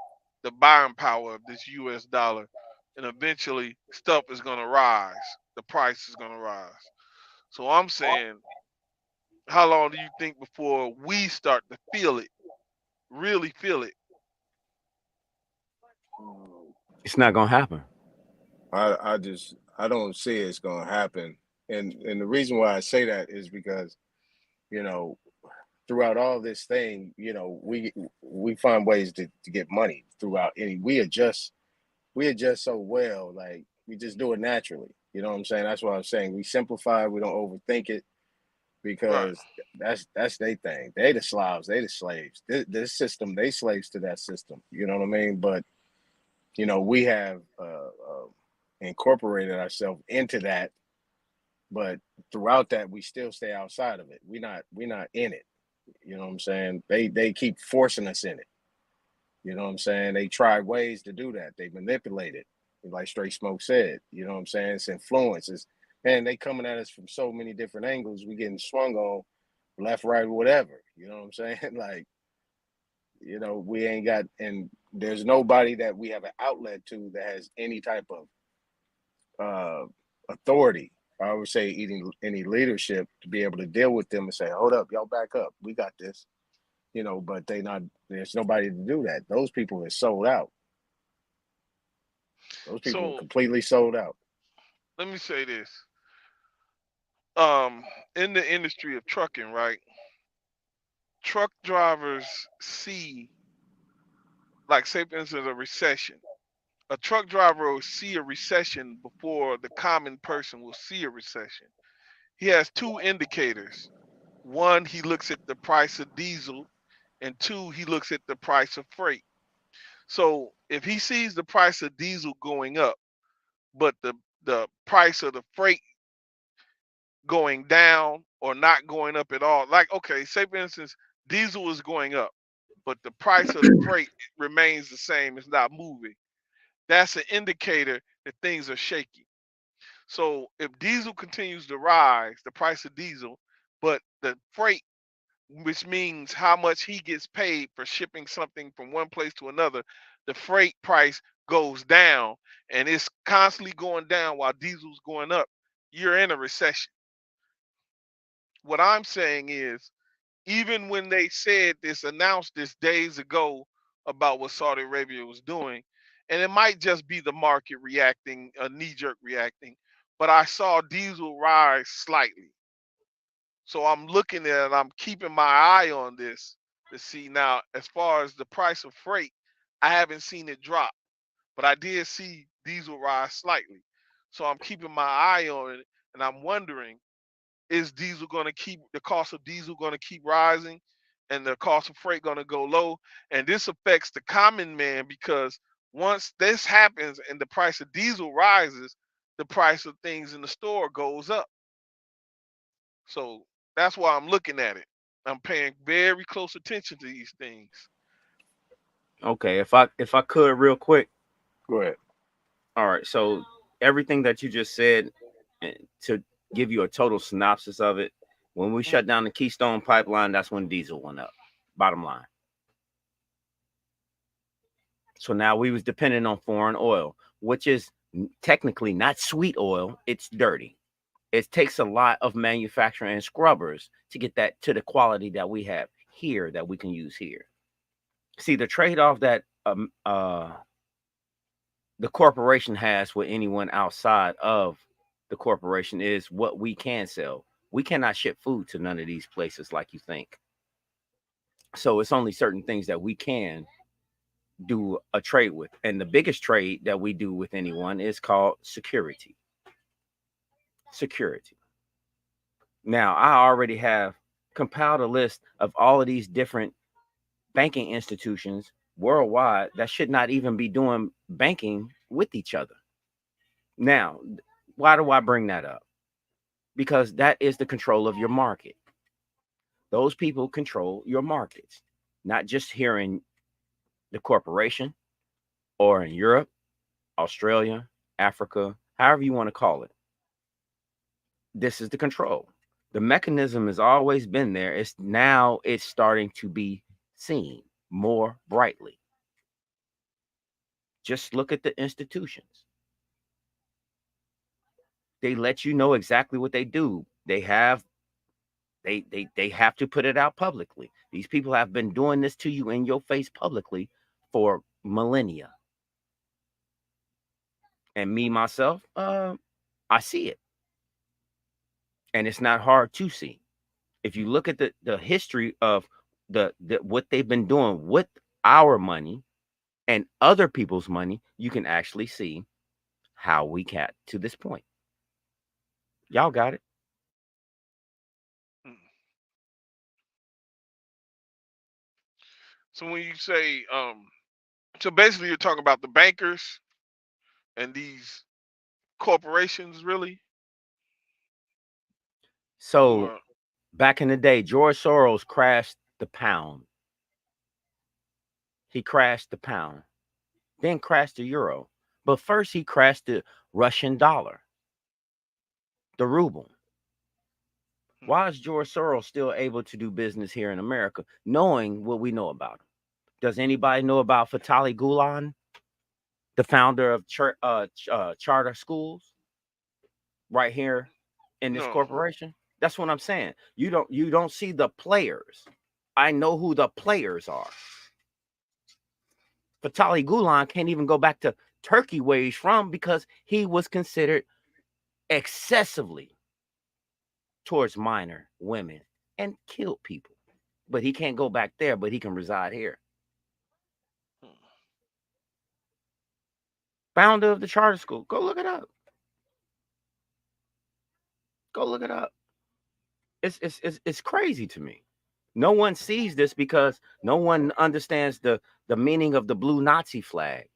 the buying power of this US dollar. And eventually stuff is gonna rise. The price is gonna rise. So I'm saying, how long do you think before we start to feel it? Really feel it? it's not gonna happen. I don't see it's gonna happen. And the reason why I say that is because, you know, throughout all this thing, we find ways to get money throughout any we adjust so well, like we just do it naturally. You know what I'm saying? That's why I'm saying we simplify, we don't overthink it Right. because that's their thing. They the Slavs, they the slaves. This system, they slaves to that system. You know what I mean? But we have incorporated ourselves into that, but throughout that, we still stay outside of it. We not in it. You know what I'm saying? They keep forcing us in it. You know what I'm saying? They try ways to do that. They manipulate it, like Straight Smoke said. You know what I'm saying? It's influences. Man, they coming at us from so many different angles. We getting swung on left, right, whatever. You know what I'm saying? Like, we ain't got, and there's nobody that we have an outlet to that has any type of authority. I would say eating any leadership to be able to deal with them and say, hold up, y'all back up. We got this. But there's nobody to do that. Those people are sold out. Those people are So completely sold out. let me say this. Um, in the industry of trucking, right? Truck drivers see, like, say for instance, a recession. A truck driver will see a recession before the common person will see a recession. He has two indicators. One, he looks at the price of diesel, and two, he looks at the price of freight. So if he sees the price of diesel going up, but the price of the freight going down or not going up at all, like, okay, say for instance, diesel is going up, but the price of the freight remains the same, it's not moving. That's an indicator that things are shaky. So if diesel continues to rise, the price of diesel, but the freight, which means how much he gets paid for shipping something from one place to another, the freight price goes down, and it's constantly going down while diesel's going up, you're in a recession. What I'm saying is, even when they said this, announced this days ago about what Saudi Arabia was doing, and it might just be the market reacting, a knee jerk reacting, but I saw diesel rise slightly. So I'm looking at it, I'm keeping my eye on this to see now, as far as the price of freight, I haven't seen it drop, but I did see diesel rise slightly. So I'm keeping my eye on it, and I'm wondering, is diesel going to keep the cost of diesel going to keep rising and the cost of freight going to go low? And this affects the common man, because once this happens and the price of diesel rises, the price of things in the store goes up. So that's why I'm looking at it. I'm paying very close attention to these things. Okay, if I could real quick. Go ahead. All right, so everything that you just said, to give you a total synopsis of it, when we shut down the Keystone Pipeline, that's when diesel went up. Bottom line. So now we was dependent on foreign oil, which is technically not sweet oil. It's dirty. It takes a lot of manufacturing and scrubbers to get that to the quality that we have here that we can use here. See, the trade-off that the corporation has with anyone outside of the corporation is what we can sell. We cannot ship food to none of these places like you think. So it's only certain things that we can do a trade with. And the biggest trade that we do with anyone is called security. Security. Now, I already have compiled a list of all of these different banking institutions worldwide that should not even be doing banking with each other. Now, why do I bring that up? Because that is the control of your market. Those people control your markets, not just here in the corporation or in Europe, Australia, Africa, however you want to call it. This is the control. The mechanism has always been there. It's starting to be seen more brightly. Just look at the institutions. They let you know exactly what they do. They have to put it out publicly. These people have been doing this to you in your face publicly for millennia. And me, myself, I see it. And it's not hard to see. If you look at the history of the what they've been doing with our money and other people's money, you can actually see how we got to this point. Y'all got it. So when you say, so basically you're talking about the bankers and these corporations, really? So Or, back in the day, George Soros crashed the pound. He crashed the pound, then crashed the euro. But first he crashed the Russian dollar, the ruble. Why is George Soros still able to do business here in America, knowing what we know about him? Does anybody know about Fatali Gulen, the founder of charter schools right here in this no. corporation? That's what I'm saying. You don't see the players. I know who the players are. Fatali Gulen can't even go back to Turkey where he's from because he was considered excessively towards minor women and killed people. But he can't go back there, but he can reside here. Founder of the charter school. Go look it up. Go look it up. It's crazy to me. No one sees this because no one understands the meaning of the blue Nazi flag.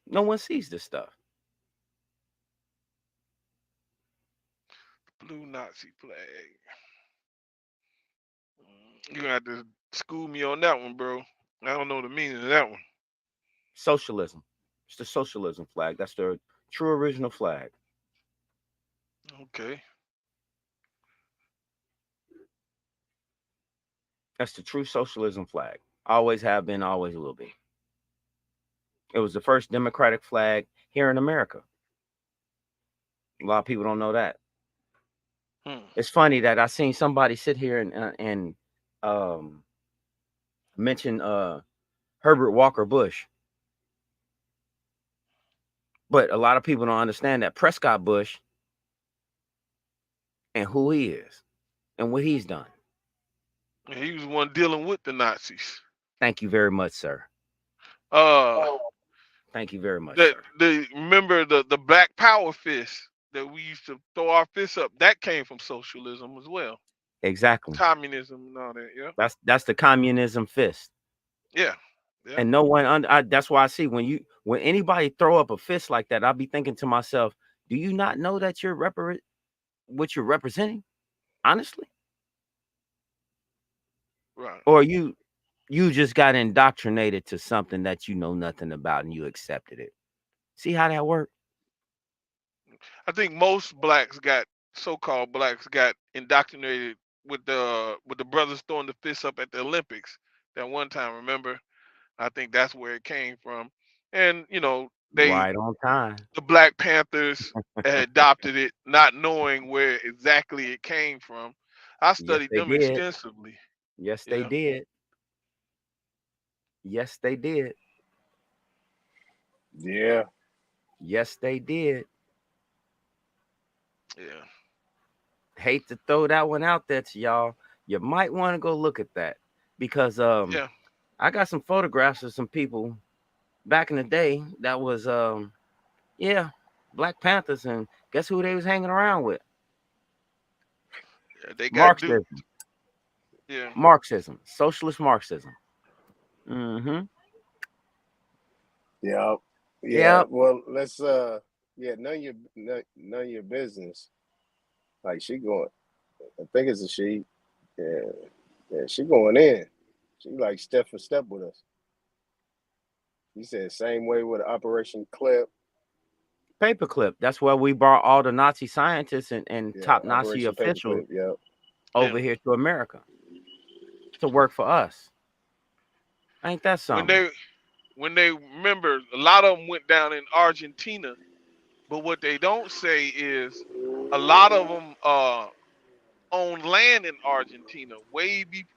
No one sees this stuff. Blue Nazi flag. You're gonna have to school me on that one, bro. I don't know the meaning of that one. Socialism. It's the socialism flag. That's the true original flag. Okay. That's the true socialism flag. Always have been, always will be. It was the first democratic flag here in America. A lot of people don't know that. It's funny that I seen somebody sit here and mention Herbert Walker Bush. But a lot of people don't understand that Prescott Bush and who he is and what he's done. He was the one dealing with the Nazis. Thank you very much, sir. Thank you very much, sir. Remember the Black Power fist that we used to throw our fists up? That came from socialism as well. Exactly. Communism and all that. Yeah. That's the communism fist. Yeah. And no one, that's why I see when anybody throw up a fist like that, I'll be thinking to myself, do you not know that what you're representing? Honestly, Right. or you just got indoctrinated to something that you know nothing about and you accepted it. See how that worked? I think most so-called blacks got indoctrinated with the brothers throwing the fists up at the Olympics that one time. Remember, I think that's where it came from. And Right on time. the Black Panthers adopted it, not knowing where exactly it came from. I Yes, studied they them did. extensively. Yes, they Yeah, did. Yes, they did. Yeah. Yes, they did. yeah, Hate to throw that one out there to y'all. You might want to go look at that because yeah. I got some photographs of some people back in the day that was yeah, Black Panthers, and guess who they was hanging around with? Yeah, they got duped. Marxism. Yeah, Marxism. Socialist Marxism. Mm-hmm. Yeah. Yeah. Yep. Well, let's yeah, none of your business. Like she going, I think it's a she. Yeah. Yeah, she going in. She like step for step with us. He said same way with Operation Clip. Paperclip. That's where we brought all the Nazi scientists and Yeah, top Nazi Operation officials Paperclip. Yeah. over and here to America to work for us. Ain't that when something? they remember, a lot of them went down in Argentina. But what they don't say is a lot of them owned land in Argentina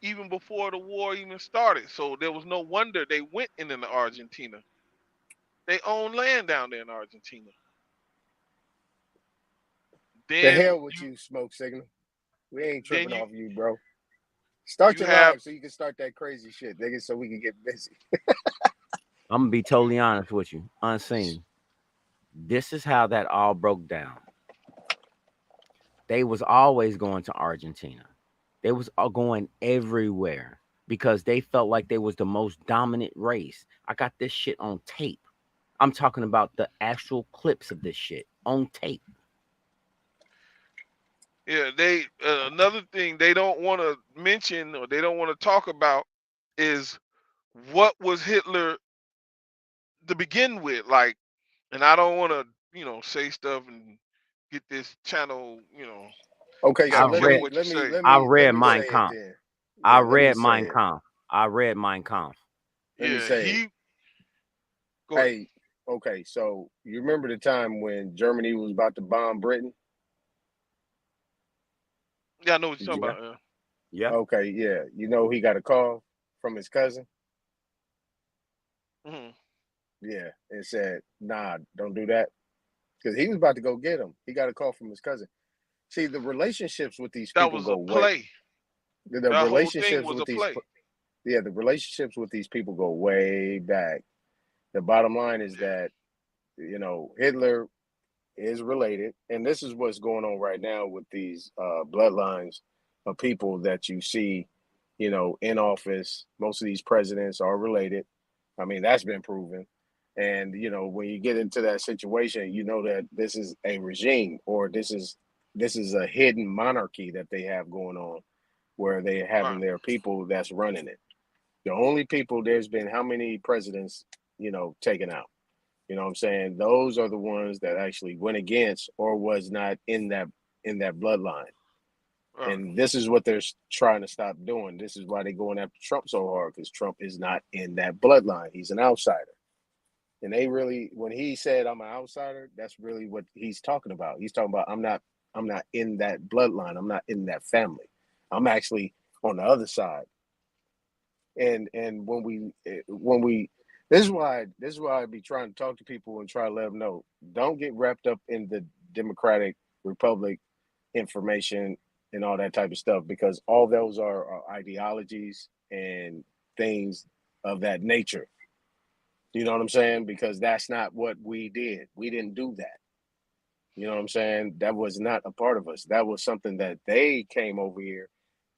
even before the war even started. So there was no wonder they went into Argentina. They own land down there in Argentina. The Then hell with you you, Smoke Signal. We ain't then tripping you off you, bro. Start you your have live so you can start that crazy shit, nigga, so we can get busy. I'm gonna be totally honest with you. Unseen. This is how that all broke down. They was always going to Argentina. They was all going everywhere because they felt like they was the most dominant race. I got this shit on tape. I'm talking about the actual clips of this shit on tape. yeah, they another thing they don't want to mention or they don't want to talk about is what was Hitler to begin with, like, and I don't want to, say stuff and get this channel, Okay, got so I to be careful read what you say. let I read me Mein say it Kampf. then. I Yeah, let me read say Mein it. Kampf. I read Mein Kampf. Let me Yeah, say it. he go ahead. Hey, okay, so you remember the time when Germany was about to bomb Britain? Yeah, I know what Did you're you? Yeah. talking about. Yeah. Okay, yeah. You know he got a call from his cousin. Mhm. Yeah, and said, "Nah, don't do that," because he was about to go get him. He got a call from his cousin. See, the relationships with these That people was go a way. play. The That whole thing relationships was with a these, play. yeah, the relationships with these people go way back. The bottom line is Yeah. that Hitler is related, and this is what's going on right now with these bloodlines of people that you see, in office. Most of these presidents are related. I mean, that's been proven. And when you get into that situation, you know that this is a regime, or this is a hidden monarchy that they have going on, where they having Right. their people that's running it. The only people, there's been how many presidents, taken out? You know what I'm saying? Those are the ones that actually went against or was not in that bloodline. Right. And this is what they're trying to stop doing. This is why they're going after Trump so hard, because Trump is not in that bloodline. He's an outsider. And they really, when he said I'm an outsider, that's really what he's talking about. He's talking about I'm not in that bloodline. I'm not in that family. I'm actually on the other side. And when we this is why I be trying to talk to people and try to let them know, don't get wrapped up in the Democratic Republic information and all that type of stuff, because all those are ideologies and things of that nature. You know what I'm saying? Because that's not what we did. We didn't do that. You know what I'm saying? That was not a part of us. That was something that they came over here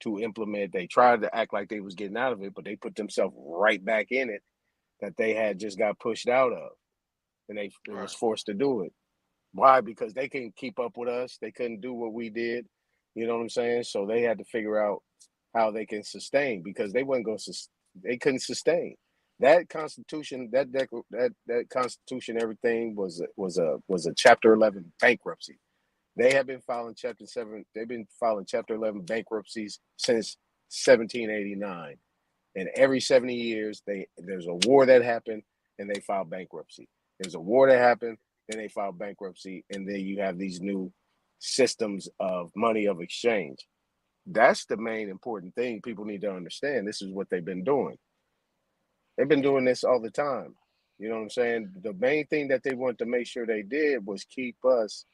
to implement. They tried to act like they was getting out of it, but they put themselves right back in it, that they had just got pushed out of, and they was Right. forced to do it. Why? Because they couldn't keep up with us. They couldn't do what we did. You know what I'm saying? So they had to figure out how they can sustain because they wasn't going to. They couldn't sustain that constitution. That constitution, everything was a Chapter 11 bankruptcy. They have been filing Chapter 7. They've been filing Chapter 11 bankruptcies since 1789. And every 70 years, there's a war that happened, and they file bankruptcy. There's a war that happened, then they file bankruptcy, and then you have these new systems of money of exchange. That's the main important thing people need to understand. This is what they've been doing. They've been doing this all the time. You know what I'm saying? The main thing that they wanted to make sure they did was keep us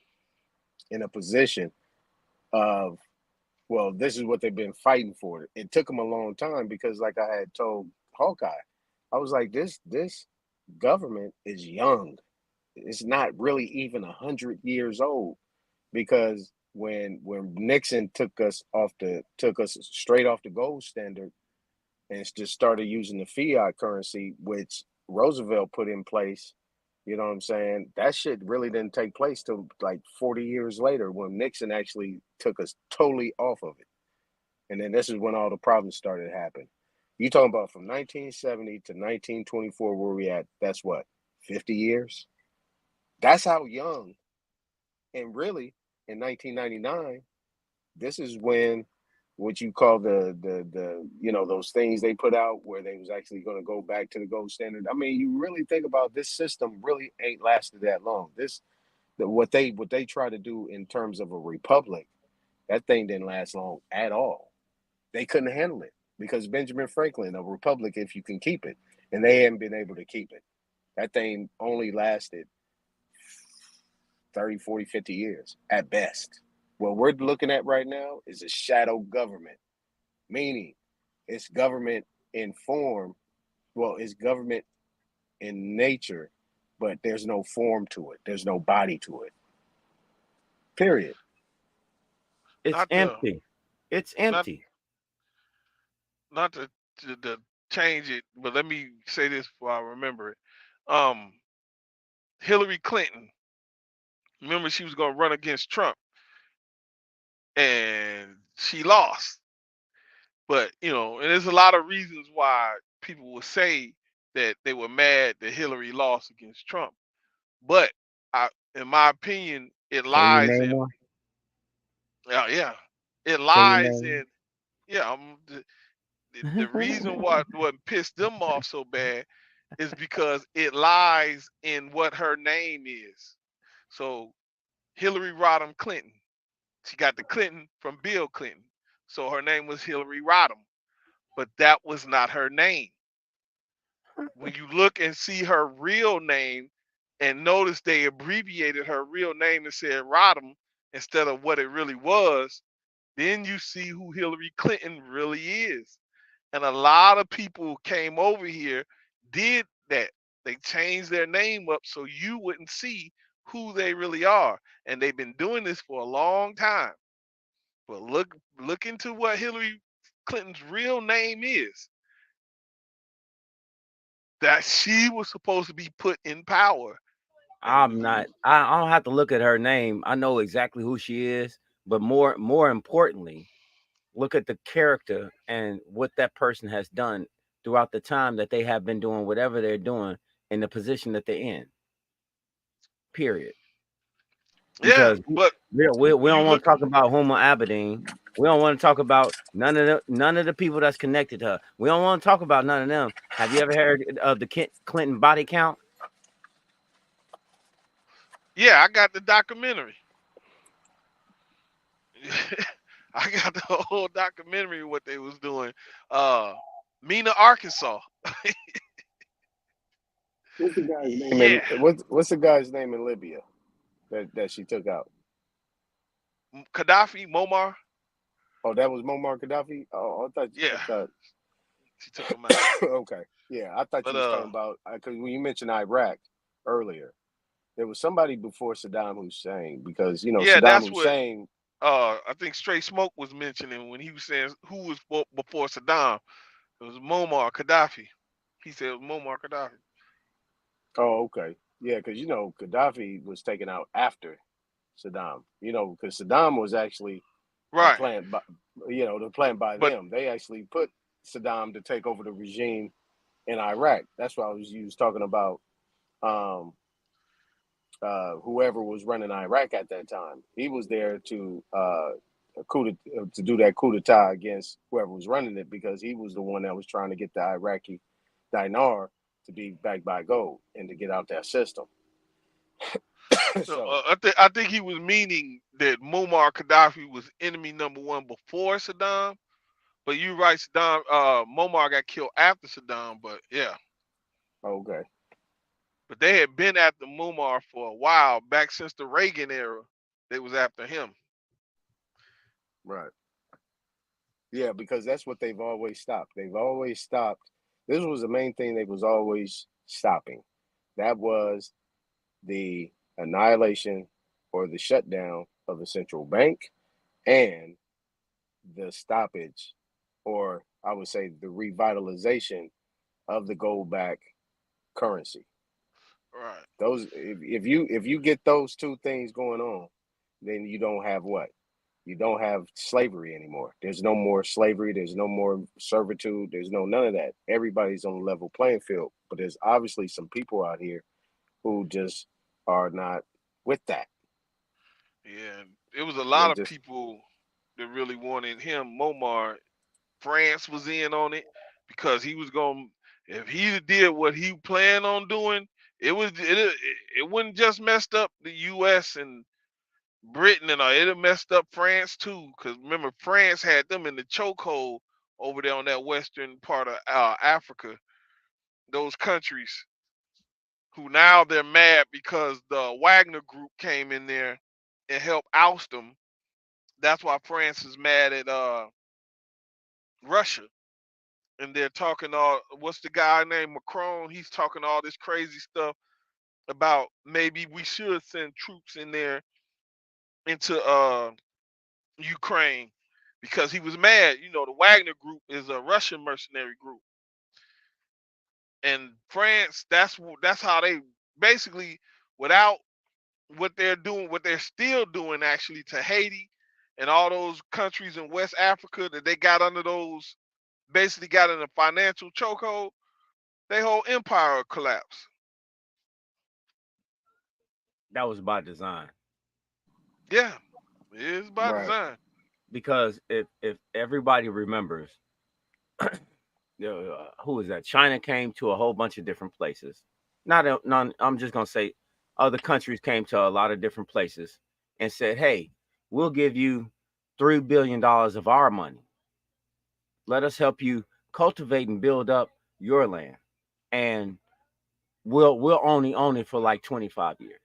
in a position of, well, this is what they've been fighting for. It took them a long time because, like I had told Hawkeye, I was like, this government is young. It's not really even 100 years old because when Nixon took us straight off the gold standard and just started using the fiat currency, which Roosevelt put in place. You know what I'm saying? That shit really didn't take place till like 40 years later when Nixon actually took us totally off of it. And then this is when all the problems started happening. You talking about from 1970 to 1924, where we at? That's what, 50 years? That's how young. And really, in 1999, this is when what you call the those things they put out where they was actually going to go back to the gold standard. I mean, you really think about this system really ain't lasted that long. What they try to do in terms of a republic, that thing didn't last long at all. They couldn't handle it because Benjamin Franklin, a republic if you can keep it, and they haven't been able to keep it. That thing only lasted 30, 40, 50 years at best. What we're looking at right now is a shadow government, meaning it's government in form. Well, it's government in nature, but there's no form to it. There's no body to it. Period. It's Not to empty. It's not empty. not to change it, but let me say this before I remember it. Um, Hillary Clinton. Remember, she was going to run against Trump, and she lost. But and there's a lot of reasons why people will say that they were mad that Hillary lost against Trump. But in my opinion, it Can you lies name in one? yeah, it Can you lies name in yeah. The reason what pissed them off so bad is because it lies in what her name is. So Hillary Rodham Clinton, she got the Clinton from Bill Clinton, so her name was Hillary Rodham, but that was not her name. When you look and see her real name and notice they abbreviated her real name and said Rodham instead of what it really was, then you see who Hillary Clinton really is. And a lot of people came over here, did that. They changed their name up so you wouldn't see who they really are. And they've been doing this for a long time. But look into what Hillary Clinton's real name is. That she was supposed to be put in power. And I'm not. I don't have to look at her name. I know exactly who she is. But more importantly, look at the character and what that person has done throughout the time that they have been doing whatever they're doing in the position that they're in. Period. yeah, Because but we when you don't want look, to talk about Homer Aberdeen. We don't want to talk about none of the people that's connected to her. We don't want to talk about none of them. Have you ever heard of the Clinton body count? yeah, I got the documentary. I got the whole documentary of what they was doing. Mena, Arkansas. What's the guy's name Yeah, in what's the guy's name in Libya that she took out? Gaddafi, Muammar. Oh, that was Muammar Gaddafi. Oh, I Yeah, thought. she took him out. Okay, yeah, I thought But you was talking about because when you mentioned Iraq earlier, there was somebody before Saddam Hussein because yeah, Saddam that's what Hussein. I think Straight Smoke was mentioning when he was saying who was before Saddam. It was Muammar Gaddafi. He said it was Muammar Gaddafi. Oh, okay, yeah, because Gaddafi was taken out after Saddam. Because Saddam was actually are Right. planned by, they're planned by But them. They actually put Saddam to take over the regime in Iraq. That's why you was talking about um, whoever was running Iraq at that time. He was there to do that coup d'état against whoever was running it, because he was the one that was trying to get the Iraqi dinar to be backed by gold and to get out that system. no, So I think he was meaning that Muammar Gaddafi was enemy number one before Saddam. But you right, Saddam. Muammar got killed after Saddam. But yeah, okay, but they had been after Muammar for a while, back since the Reagan era. They was after him. right, yeah, because that's what they've always stopped. They've always stopped. This was the main thing they was always stopping. That was the annihilation or the shutdown of the central bank, and the stoppage, or I would say the revitalization of the gold back currency. Right. Those, if you get those two things going on, then you don't have what? You don't have slavery anymore. There's no more slavery. There's no more servitude. There's no none of that. Everybody's on a level playing field. But there's obviously some people out here who just are not with that. Yeah, it was a They lot of just people that really wanted him. Muammar. France was in on it because he was going. If he did what he planned on doing, it wouldn't just messed up the U.S. and Britain and all. It have messed up France too. Because remember, France had them in the chokehold over there on that western part of Africa. Those countries who now they're mad because the Wagner group came in there and helped oust them. That's why France is mad at Russia. And they're talking all, what's the guy named Macron? He's talking all this crazy stuff about maybe we should send troops in there into Ukraine because he was mad. You know, the Wagner group is a Russian mercenary group. And France, that's how they basically, without what they're doing, what they're still doing actually to Haiti and all those countries in West Africa that they got under those, basically got in a financial chokehold, their whole empire collapsed. That was by design. Yeah, it is by right, design. Because if everybody remembers, who is that? China came to a whole bunch of different places. I'm just gonna say, other countries came to a lot of different places and said, "Hey, we'll give you $3 billion of our money. Let us help you cultivate and build up your land, and we'll only own it for like 25 years,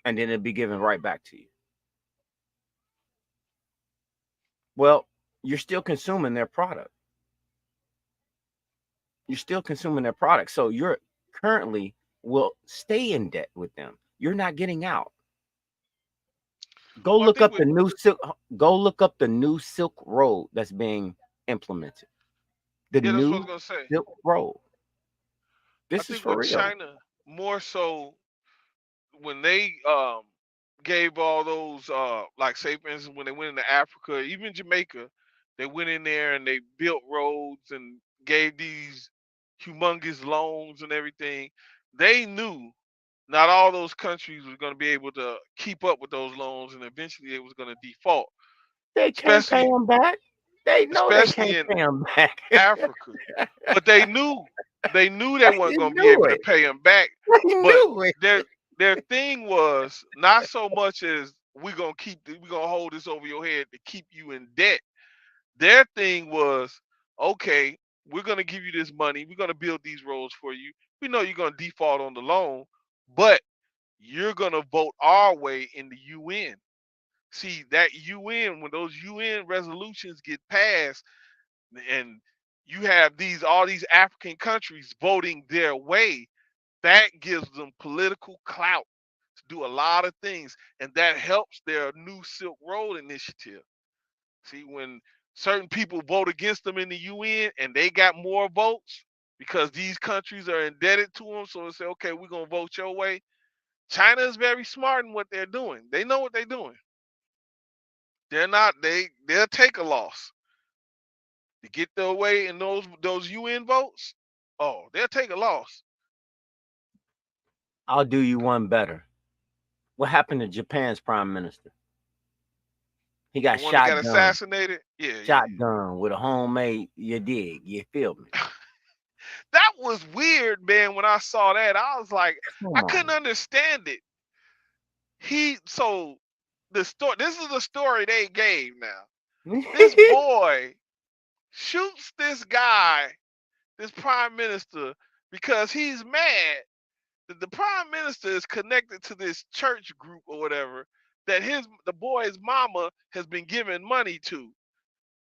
and then it'll be given right back to you." Well, you're still consuming their product. You're still consuming their product. So you're currently will stay in debt with them. You're not getting out. Go Well, I look think up with the new silk. Go look up the new Silk Road that's being implemented. The yeah, that's what I was new gonna say. Silk Road. I This is think for with real. China, more so when they gave all those like say for instance when they went into Africa, even Jamaica, they went in there and they built roads and gave these humongous loans and everything. They knew not all those countries was going to be able to keep up with those loans, and eventually it was going to default. They can't pay Especially, them back. They know they especially can't in pay them back. Africa. But they knew they weren't They gonna be knew able to it. pay him back. They But knew it. their thing was not so much as we're gonna hold this over your head to keep you in debt. Their thing was, okay, we're gonna give you this money, we're gonna build these roads for you. We know you're gonna default on the loan, but you're gonna vote our way in the UN. See that UN, when those UN resolutions get passed, and you have these all these African countries voting their way, that gives them political clout to do a lot of things, and that helps their new Silk Road initiative. See, when certain people vote against them in the UN and they got more votes because these countries are indebted to them, so they say, okay, we're gonna vote your way. China is very smart in what they're doing. They know what they're doing. They're not. They'll take a loss to get their way in those UN votes. Oh, they'll take a loss. I'll do you one better. What happened to Japan's prime minister? He The got one that got shotgunned, assassinated. Yeah, yeah. shotgun with a homemade. You dig? You feel me? That was weird, man. When I saw that, I was like, Come I couldn't on. understand it. So the story. This is the story they gave. Now this boy shoots this guy, this prime minister, because he's mad that the prime minister is connected to this church group or whatever that the boy's mama has been giving money to,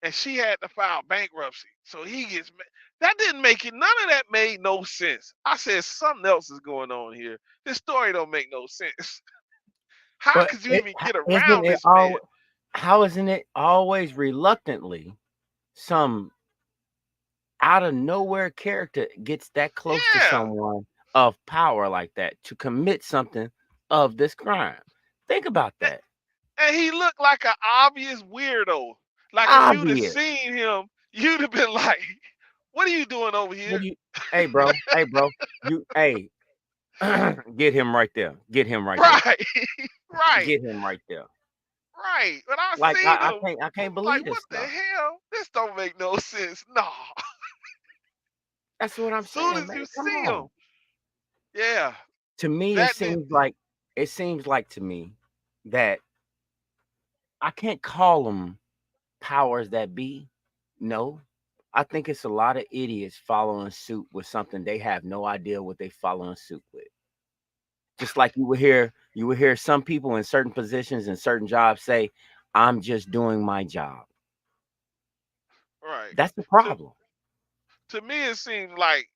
and she had to file bankruptcy. So he gets mad. That didn't make it. None of that made no sense. I said something else is going on here. This story don't make no sense. How But could you even get isn't around it this man? all? How isn't it always reluctantly some out of nowhere character gets that close to Yeah. someone of power like that to commit something of this crime? Think about that. And he looked like an obvious weirdo. Like if you'd have Obvious. seen him, you'd have been like, "What are you doing over What here?" do you? Hey, bro. Hey, bro. You. Hey. Get him right there. Get him right there. Right, right, Get him right there. right. When I Like seen him, I can't I'm like, believe "What this the stuff. hell? This don't make no sense." No. That's what I'm Soon saying, as man. you Come see him, on. yeah, To me, that did. it seems like to me that I can't call them powers that be. No, I think it's a lot of idiots following suit with something they have no idea what they following suit with. Just like you would hear some people in certain positions and certain jobs say, "I'm just doing my job." Right. That's the To problem. to me, it seems like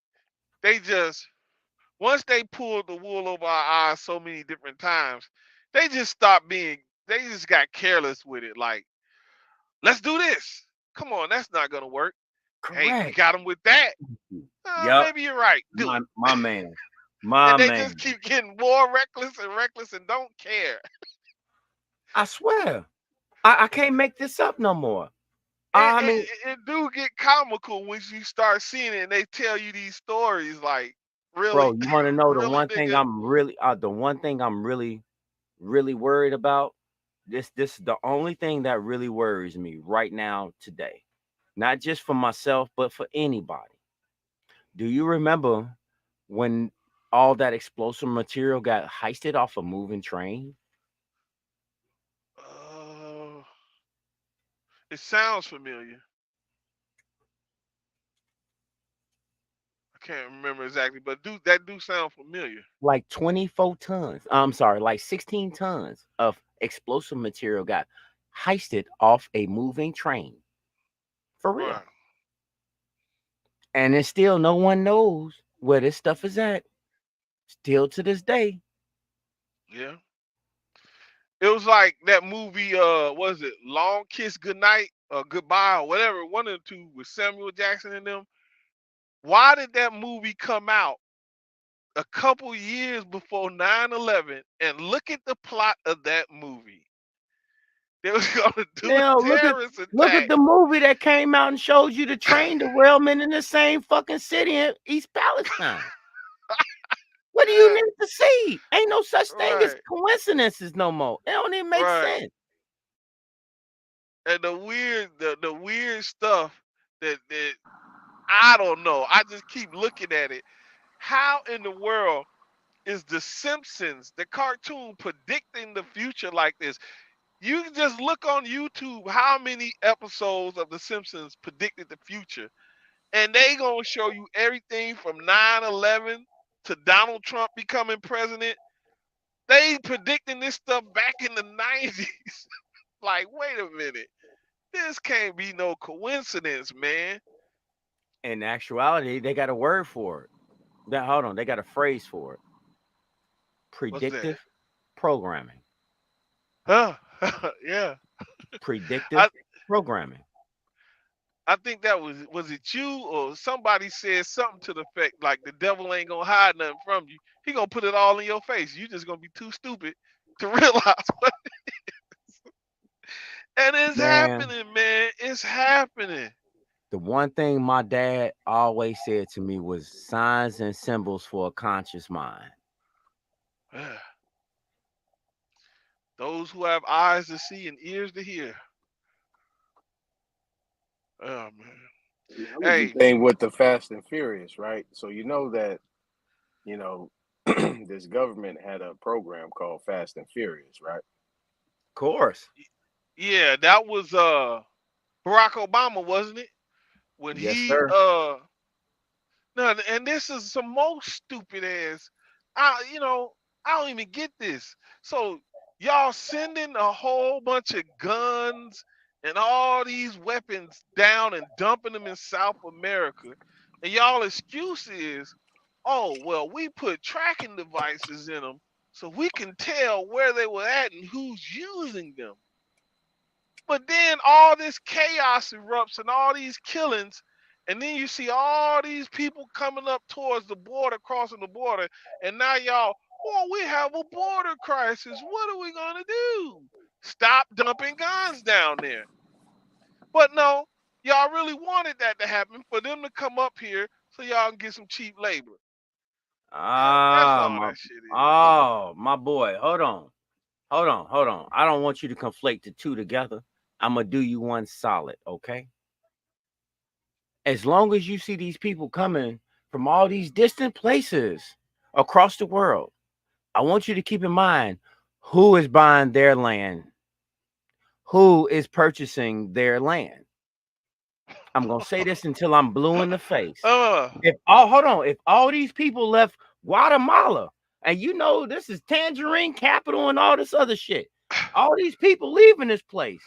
they just once they pulled the wool over our eyes so many different times, they just stopped being. They just got careless with it. Like, let's do this. Come on, that's not gonna work. Hey, we Correct. got them with that. Yep. Maybe you're right. Do My it. my man. My And they just man. keep getting more reckless and don't care. I swear. I can't make this up no more. And, I and, mean, and do get comical when you start seeing it and they tell you these stories like, bro, really? you want to know Really, nigga? the one thing I'm really worried about? This is the only thing that really worries me right now today. Not just for myself, but for anybody. Do you remember when all that explosive material got heisted off a moving train? Uh, it sounds familiar. I can't remember exactly, but that do sound familiar. Like 24 tons. I'm sorry, like 16 tons of explosive material got heisted off a moving train. For real. Right. And then still no one knows where this stuff is at. Still to this day. Yeah. It was like that movie, was it Long Kiss Goodnight or Goodbye or whatever, one of the two with Samuel Jackson in them. Why did that movie come out a couple years before 9/11? And look at the plot of that movie. They was gonna do a Now terrorist look at attack. the movie that came out and showed you the train derailment in the same fucking city in East Palestine. What do you Yeah, need to see? Ain't no such thing as right, coincidences no more. It don't even make right. sense. And the weird stuff that I don't know. I just keep looking at it. How in the world is The Simpsons, the cartoon, predicting the future like this? You can just look on YouTube how many episodes of The Simpsons predicted the future, and they gonna show you everything from 9/11 to Donald Trump becoming president. They predicting this stuff back in the 90s. Like, wait a minute, this can't be no coincidence, man. In actuality, they got a word for it. Hold on, they got a phrase for it. What's that? Predictive programming. Huh? Yeah. Predictive I programming. I think that was it you or somebody said something to the effect like the devil ain't gonna hide nothing from you. He gonna put it all in your face. You just gonna be too stupid to realize what. And it's Man, happening, man. It's happening. the one thing my dad always said to me was signs and symbols for a conscious mind. Those who have eyes to see and ears to hear. Oh man. And that was the Hey, thing with the Fast and Furious, right? So you know that, you know, this government had a program called Fast and Furious, right? Of course. yeah, that was Barack Obama, wasn't it? When Yes, he sir. no, and this is some most stupid ass. I don't even get this. So y'all sending a whole bunch of guns and all these weapons down and dumping them in South America, and y'all excuse is, oh well, we put tracking devices in them so we can tell where they were at and who's using them. But then all this chaos erupts and all these killings, and then you see all these people coming up towards the border, crossing the border, and now y'all, oh, we have a border crisis. What are we gonna do? Stop dumping guns down there. But no, y'all really wanted that to happen for them to come up here so y'all can get some cheap labor. That's Ah, all that shit is. my boy. Hold on. Hold on. I don't want you to conflate the two together. I'm gonna do you one solid, okay? As long as you see these people coming from all these distant places across the world, I want you to keep in mind who is buying their land, who is purchasing their land. I'm gonna say this until I'm blue in the face. Uh, If all these people left Guatemala, and you know this is Tangerine capital and all this other shit, all these people leaving this place,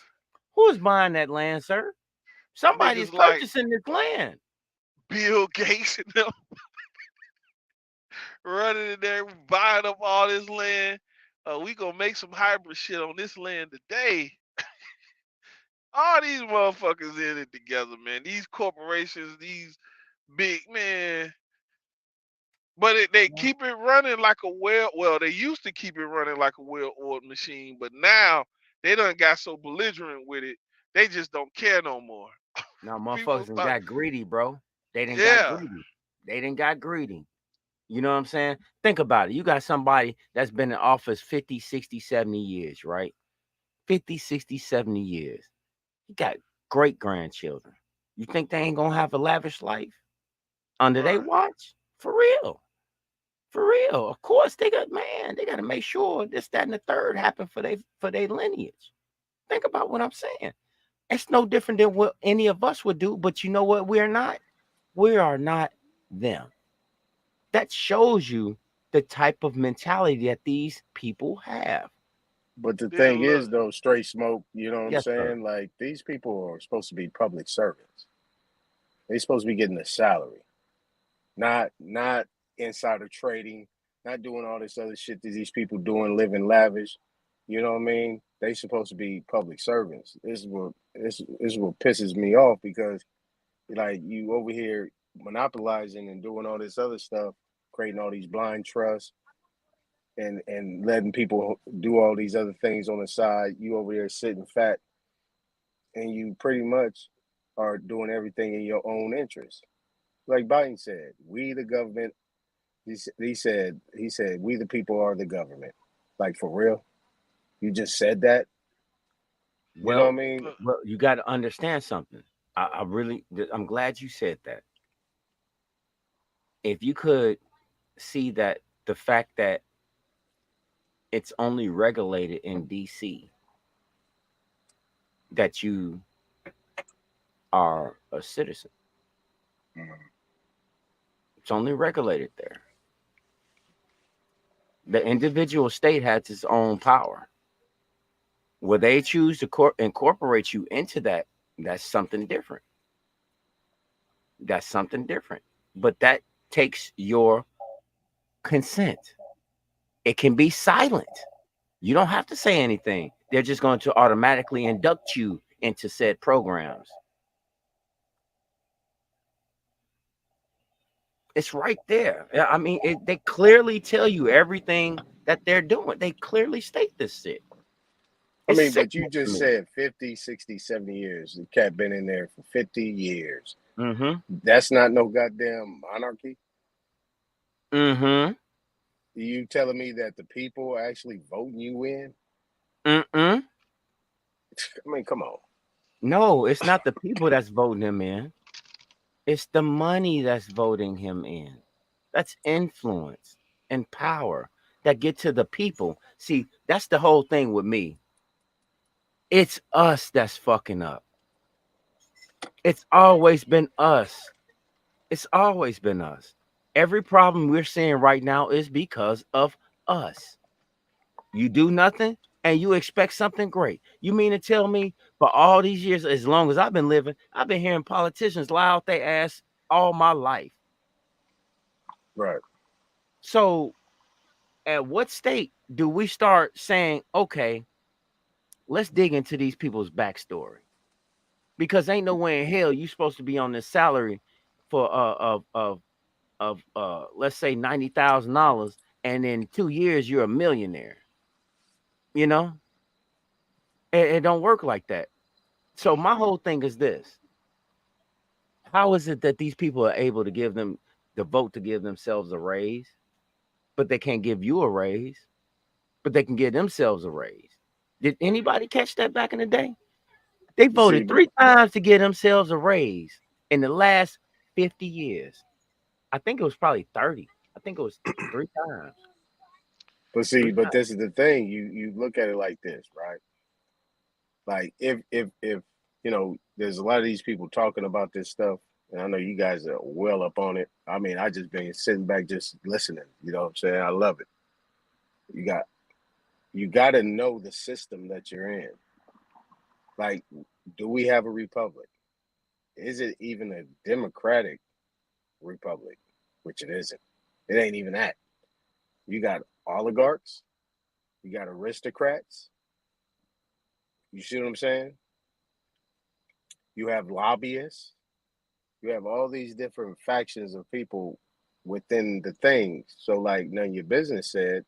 who is buying that land, sir? Somebody is niggas like purchasing this land. Bill Gates and them running in there, buying up all this land. We gonna make some hybrid shit on this land today. All these motherfuckers in it together, man. These corporations, these big man. But they keep it running like a well, they used to keep it running like a well-oiled machine, but now they done got so belligerent with it, they just don't care no more. Now People motherfuckers done start, got greedy, bro. They didn't got yeah. greedy. They didn't got greedy. You know what I'm saying? Think about it. You got somebody that's been in office 50, 60, 70 years, right? 50, 60, 70 years. You got great grandchildren. You think they ain't gonna have a lavish life under their Right. watch? For real. For real. Of course, they gotta make sure this, that, and the third happen for their lineage. Think about what I'm saying. It's no different than what any of us would do, but you know what? We're not. We are not them. That shows you the type of mentality that these people have. But the Then thing look, is, though, straight smoke, you know what I'm Yes, sir. saying? Like, these people are supposed to be public servants. They're supposed to be getting a salary, not insider trading, not doing all this other shit that these people doing, living lavish. You know what I mean? They supposed to be public servants. This is what pisses me off because like you over here monopolizing and doing all this other stuff, creating all these blind trusts and letting people do all these other things on the side. You over there sitting fat and you pretty much are doing everything in your own interest. Like Biden said, we the government. He said we the people are the government. Like for real, you just said that. You know what I Well, mean? well, you got to understand something. I'm glad you said that. If you could see that the fact that it's only regulated in DC, that you are a citizen. It's only regulated there. The individual state has its own power. Will they choose to incorporate you into that? That's something different. That's something different. But that takes your consent. It can be silent. You don't have to say anything. They're just going to automatically induct you into said programs. It's right there. I mean, they clearly tell you everything that they're doing. They clearly state this shit. I It's mean, but you sickening to just me. said 50, 60, 70 years. The cat been in there for 50 years. Mm-hmm. That's not no goddamn monarchy. Mm-hmm. You telling me that the people are actually voting you in? Mm-mm. I mean, come on. No, it's not the people that's voting him in. It's the money that's voting him in. That's influence and power that get to the people. See, that's the whole thing with me. It's us that's fucking up. It's always been us. It's always been us. Every problem we're seeing right now is because of us. You do nothing and you expect something great. You mean to tell me for all these years, as long as I've been living, I've been hearing politicians lie out their ass all my life. Right. So at what state do we start saying, okay, let's dig into these people's backstory? Because ain't no way in hell you supposed to be on this salary for let's say $90,000, and in 2 years you're a millionaire. You know, it don't work like that. So my whole thing is this: how is it that these people are able to give them the vote to give themselves a raise, but they can't give you a raise, but they can give themselves a raise? Did anybody catch that back in the day? They See, voted 3 times to get themselves a raise in the last 50 years. I think it was probably 30. I think it was 3 times. Three but times. this is the thing. You look at it like this, right? Like if there's a lot of these people talking about this stuff, and I know you guys are well up on it. I mean, I just been sitting back just listening. You know what I'm saying? I love it. You got you got to know the system that you're in. Like, do we have a republic? Is it even a democratic republic? Which it isn't. It ain't even that. You got oligarchs. You got aristocrats. You see what I'm saying? You have lobbyists. You have all these different factions of people within the things. So, like none of your business said,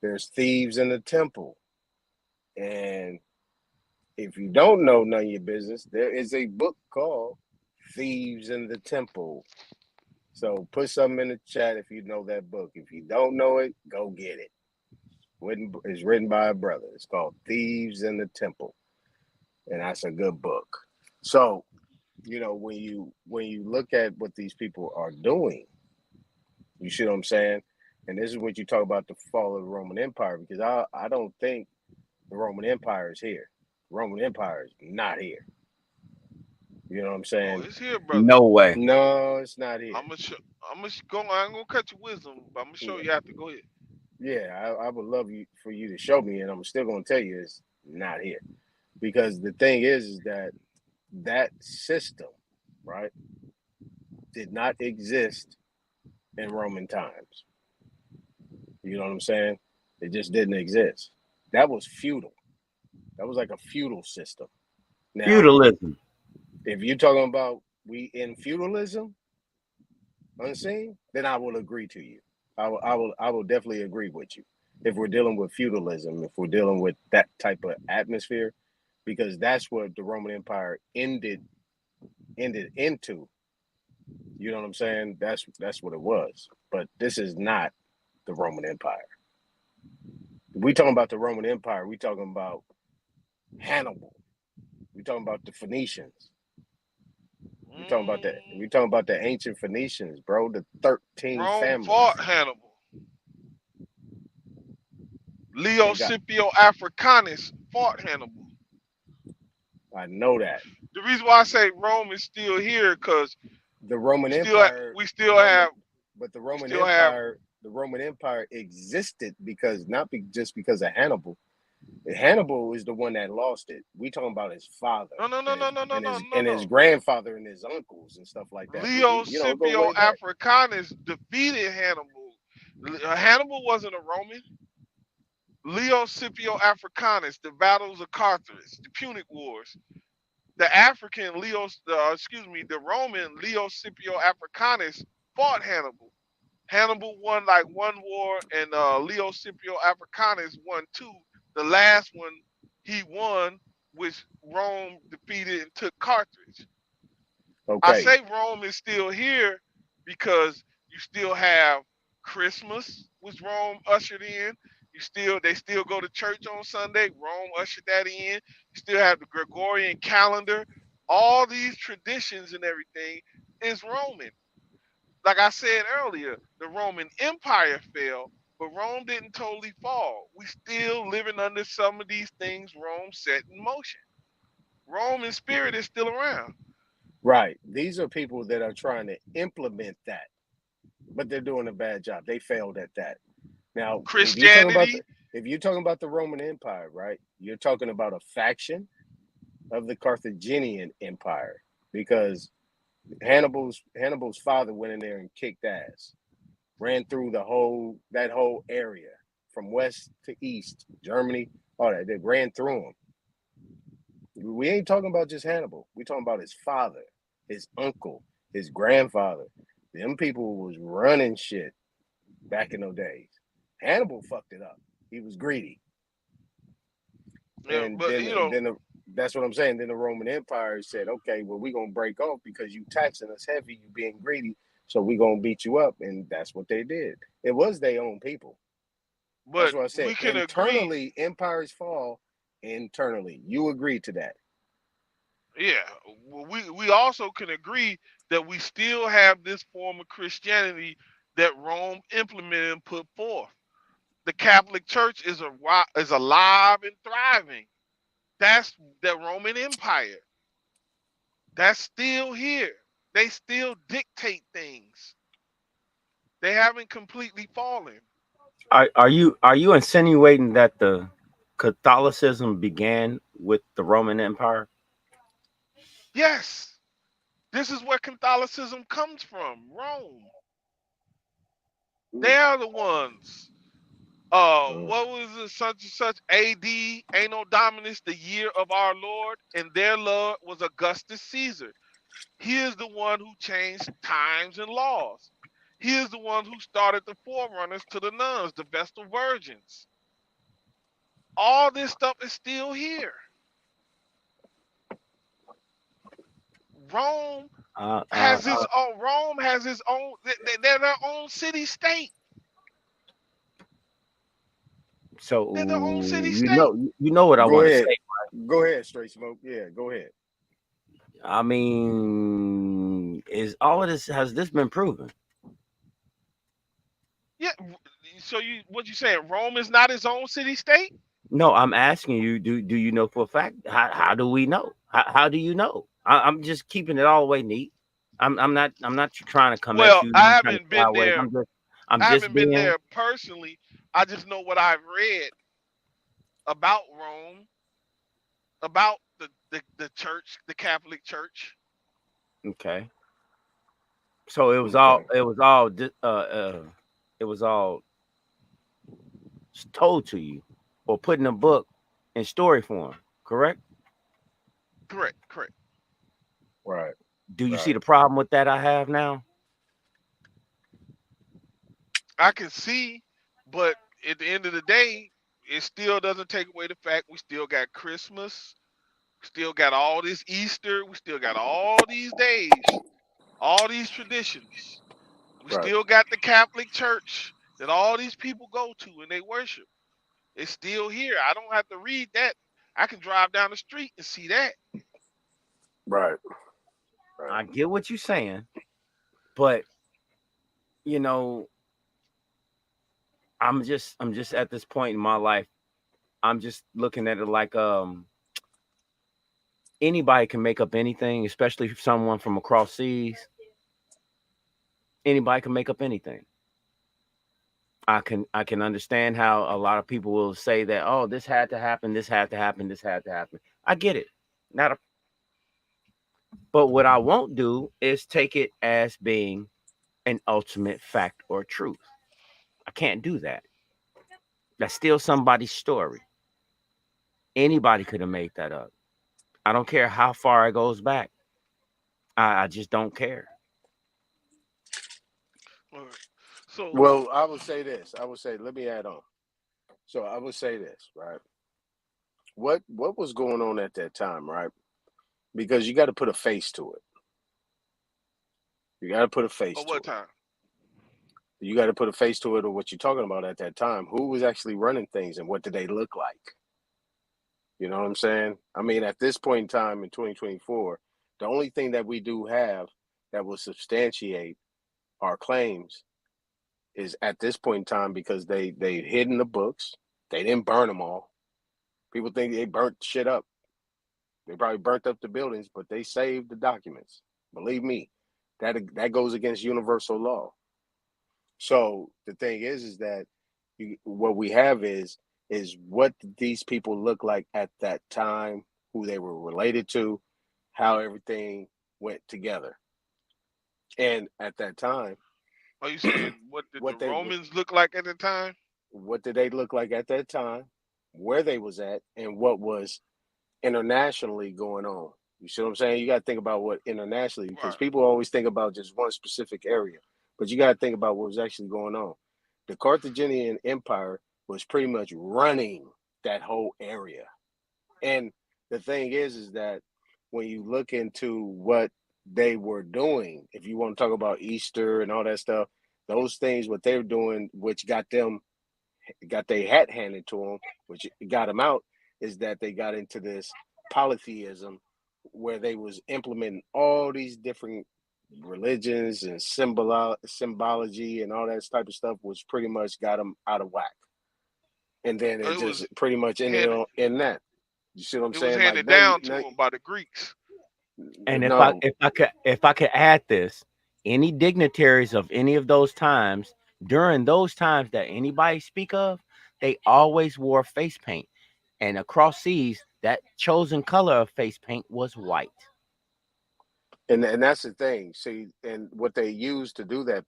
there's thieves in the temple. And if you don't know none of your business, there is a book called Thieves in the Temple. So put something in the chat if you know that book. If you don't know it, go get it. It's written by a brother. It's called Thieves in the Temple. And that's a good book. So, when you look at what these people are doing, you see what I'm saying? And this is what you talk about the fall of the Roman Empire, because I don't think the Roman Empire is here. The Roman Empire is not here. You know what I'm Oh, saying? it's here, brother. No way. No, it's not here. I'm gonna show. I'm gonna go. I ain't gonna cut your wisdom, but I'm gonna show you after. Go ahead. Yeah, I would love for you to show me, and I'm still gonna tell you it's not here. Because the thing is that system, right, did not exist in Roman times. You know what I'm saying? It just didn't exist. That was feudal. That was like a feudal system. Now, Feudalism. if you're talking about we in feudalism, unseen, then I will agree to you. I will definitely agree with you. If we're dealing with feudalism, if we're dealing with that type of atmosphere, because that's what the Roman Empire ended into. You know what I'm saying? That's what it was. But this is not the Roman Empire. If we talking about the Roman Empire, we talking about Hannibal. We talking about the Phoenicians. We talking about the ancient Phoenicians, bro. The 13 Rome families. fought Hannibal. They Leo got. Scipio Africanus fought Hannibal. I know that The reason why I say Rome is still here, because the Roman we Empire, we the still Roman, have but we still have The Roman Empire existed because just because of Hannibal. Hannibal is the one that lost it. We talking about his father no no no and no no no no no his no. grandfather and his uncles and stuff like that. Leo It go Scipio way back. Africanus defeated Hannibal. Hannibal wasn't a Roman. Leo Scipio Africanus, the battles of Carthage, the Punic Wars. The African Leo, the Roman Leo Scipio Africanus fought Hannibal. Hannibal won like one war, and Leo Scipio Africanus won two. The last one he won, which Rome defeated and took Carthage. I Okay. say Rome is still here because you still have Christmas, which Rome ushered in. They still go to church on Sunday. Rome ushered that in. You still have the Gregorian calendar. All these traditions and everything is Roman. Like I said earlier, the Roman Empire fell, but Rome didn't totally fall. We still living under some of these things Rome set in motion. Roman spirit is still around. Right. These are people that are trying to implement that, but they're doing a bad job. They failed at that. Now, Christianity, if you're talking about the Roman Empire, right? You're talking about a faction of the Carthaginian Empire because Hannibal's father went in there and kicked ass, ran through that whole area from west to east, Germany, all that. They ran through them. We ain't talking about just Hannibal. We talking about his father, his uncle, his grandfather. Them people was running shit back in those days. Hannibal fucked it up. He was greedy. yeah, And but that's what I'm saying. Then the Roman Empire said, okay, well, we're going to break off because you taxing us heavy, you being greedy, so we're going to beat you up. And that's what they did. It was their own people. That's but what I said. we can agree. Internally, empires fall internally. You agree to that. Yeah, we also can agree that we still have this form of Christianity that Rome implemented and put forth. The Catholic Church is alive and thriving. That's the Roman Empire. That's still here. They still dictate things. They haven't completely fallen. Are you insinuating that the Catholicism began with the Roman Empire? Yes, this is where Catholicism comes from. Rome. They are the ones. What was it? Such and such AD, Anno Dominus, the year of our Lord, and their Lord was Augustus Caesar. He is the one who changed times and laws. He is the one who started the forerunners to the nuns, the Vestal Virgins. All this stuff is still here. Rome Uh, uh, has its own. Rome has its own. They're their own city state. so They're their own city you state. know you know what I Go want to ahead. say. Go ahead, Straight Smoke. Yeah, go ahead. I mean, is all of this has this been proven? Yeah. So what you saying? Rome is not its own city state? No, I'm asking you. Do you know for a fact? How do we know? How do you know? I'm just keeping it all the way neat. I'm not trying to come at Well, you. I Trying to haven't been sideways. there. I'm I just haven't been being there personally. I just know what I've read about Rome, about the church, the Catholic Church. okay. So it was all Okay. it was all told to you or put in a book in story form, correct? Correct, correct. Right. Do you see Right. the problem with that I have now? I can see, but at the end of the day, it still doesn't take away the fact we still got Christmas, we still got all this Easter, we still got all these days, all these traditions. We Right. still got the Catholic Church that all these people go to and they worship. It's still here. I don't have to read that. I can drive down the street and see that. Right. Right. I get what you're saying, but you know, I'm just at this point in my life. I'm just looking at it like anybody can make up anything, especially someone from across seas. Anybody can make up anything. I can understand how a lot of people will say that, oh, this had to happen, this had to happen, this had to happen. I get it. Not a But what I won't do is take it as being an ultimate fact or truth. I can't do that. That's still somebody's story. Anybody could have made that up. I don't care how far it goes back. I just don't care. All right. So Well, I would say this. I would say, let me add on. So I would say this, right? what was going on at that time, right? Because you got to put a face to it. You got to put a face Or to what it. time? You got to put a face to it, or what you're talking about at that time. Who was actually running things, and what did they look like? You know what I'm saying? I mean, at this point in time in 2024, the only thing that we do have that will substantiate our claims is at this point in time, because they hid in the books. They didn't burn them all. People think they burnt shit up. They probably burnt up the buildings, but they saved the documents. Believe me, that goes against universal law. So the thing is that what we have is what these people look like at that time, who they were related to, how everything went together, and at that time, Are you saying what did the what they Romans look like at the time? what did they look like at that time, where they was at, and what was internationally going on. You see what I'm saying? You got to think about what internationally, because Right. people always think about just one specific area, but you got to think about what was actually going on. The Carthaginian Empire was pretty much running that whole area. And the thing is that when you look into what they were doing, if you want to talk about Easter and all that stuff, those things, what they were doing, which got their hat handed to them, which got them out, is that they got into this polytheism where they was implementing all these different religions and symbology and all that type of stuff, which pretty much got them out of whack. And then it It just was pretty much ended handed. on in that. You see what I'm It was saying? Like handed now, down to now them by the Greeks. And no, if I could add this, any dignitaries of any of those times, during those times that anybody speak of, they always wore face paint. And across seas, that chosen color of face paint was white. and that's the thing. See, and what they used to do that,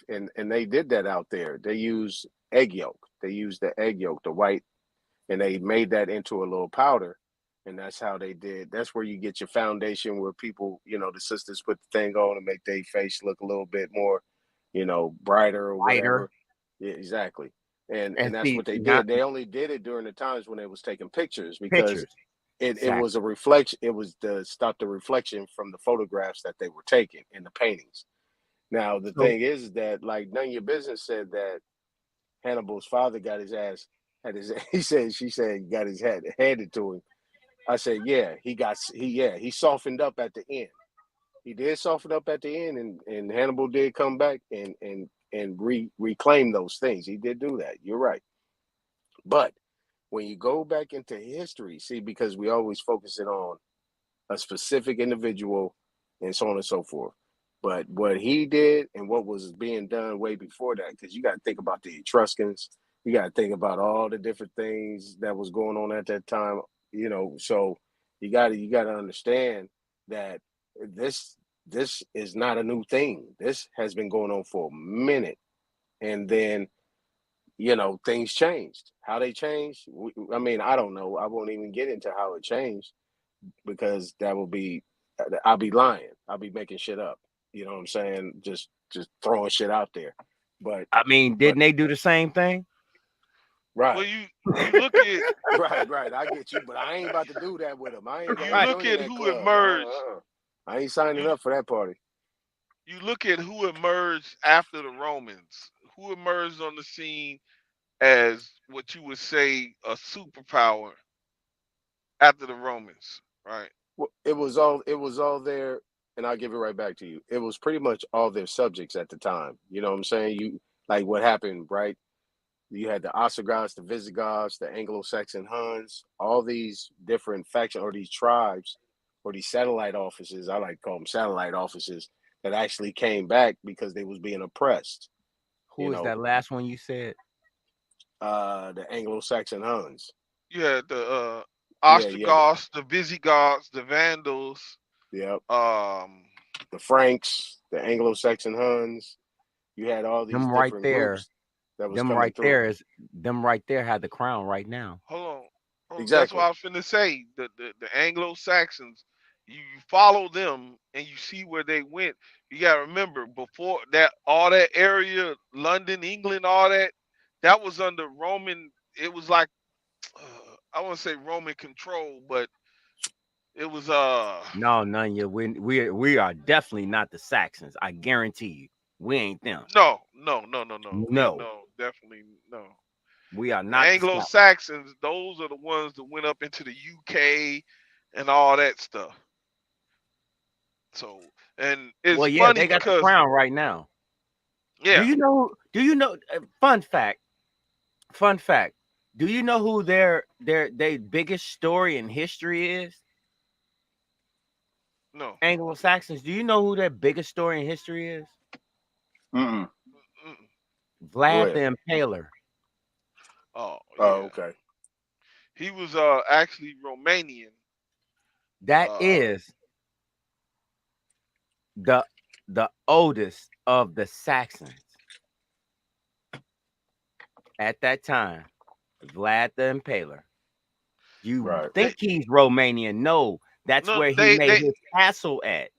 and they did that out there. They used egg yolk. They used the egg yolk, the white, and they made that into a little powder, and that's how they did. That's where you get your foundation, where people, the sisters put the thing on and make their face look a little bit more, brighter or Whiter. whatever. Yeah, exactly. And And that's see, what they not did. They only did it during the times when they was taking pictures, because pictures. it was Exactly. a reflection. It was to stop the reflection from the photographs that they were taking in the paintings. Now the So thing is that, like, none of your business said that Hannibal's father got his ass had his she said got his head handed to him. I said, yeah, he softened up at the end. He did soften up at the end, and Hannibal did come back and reclaim those things. He did do that. You're right. But when you go back into history, see, because we always focus it on a specific individual and so on and so forth. But what he did and what was being done way before that, because you got to think about the Etruscans, you got to think about all the different things that was going on at that time. So you got to understand that this this is not a new thing. This has been going on for a minute, and then things changed. How they changed? I mean, I don't know. I won't even get into how it changed, because that will be, I'll be lying. I'll be making shit up. You know what I'm saying? Just throwing shit out there. But I mean, but didn't they do the same thing? Well, right, you look at right. I get you, but I ain't about to do that with them. I you ain't Right. look joining at that who club. emerged. I ain't signing You up for that party. you look at who emerged after the Romans. Who emerged on the scene as what you would say a superpower after the Romans, right? Well, it was all there, and I'll give it right back to you. It was pretty much all their subjects at the time. You know what I'm saying? You like what happened, right? You had the Ostrogoths, the Visigoths, the Anglo-Saxon Huns, all these different factions, or these tribes, or these satellite offices. I like to call them satellite offices, that actually came back because they was being oppressed. You Who is know, that last one you said? the Anglo-Saxon Huns. You had the Yeah, Ostrogoths, the Visigoths, the Vandals, yep. um, The Franks, the Anglo-Saxon Huns. You had all these Them right different there. groups that was Them coming right through. there is them right there had the crown right now. hold on. Oh, that's what Exactly. I was finna say. The Anglo Saxons, you follow them and you see where they went. You gotta remember before that, all that area, London, England, all that, that was under Roman. It was like I wouldn't say Roman control, but it was No, none you. We are definitely not the Saxons. I guarantee you, we ain't them. no. We No, no, definitely no. we are The not the Anglo Saxons. Saxons, those are the ones that went up into the UK and all that stuff. So, and it's Well, yeah, funny they got the because crown right now. Do yeah, you know? Do you know? Fun fact. Fun fact. Do you know who their biggest story in history is? no, Anglo Saxons. Do you know who their biggest story in history is? Mm-mm. mm-mm. Go Vlad ahead. the Impaler. Oh Oh, yeah, okay. he was actually Romanian. That Uh, is the the oldest of the Saxons at that time. Vlad the Impaler. You Right. they think he's Romanian? No, that's no where he they made they his castle at.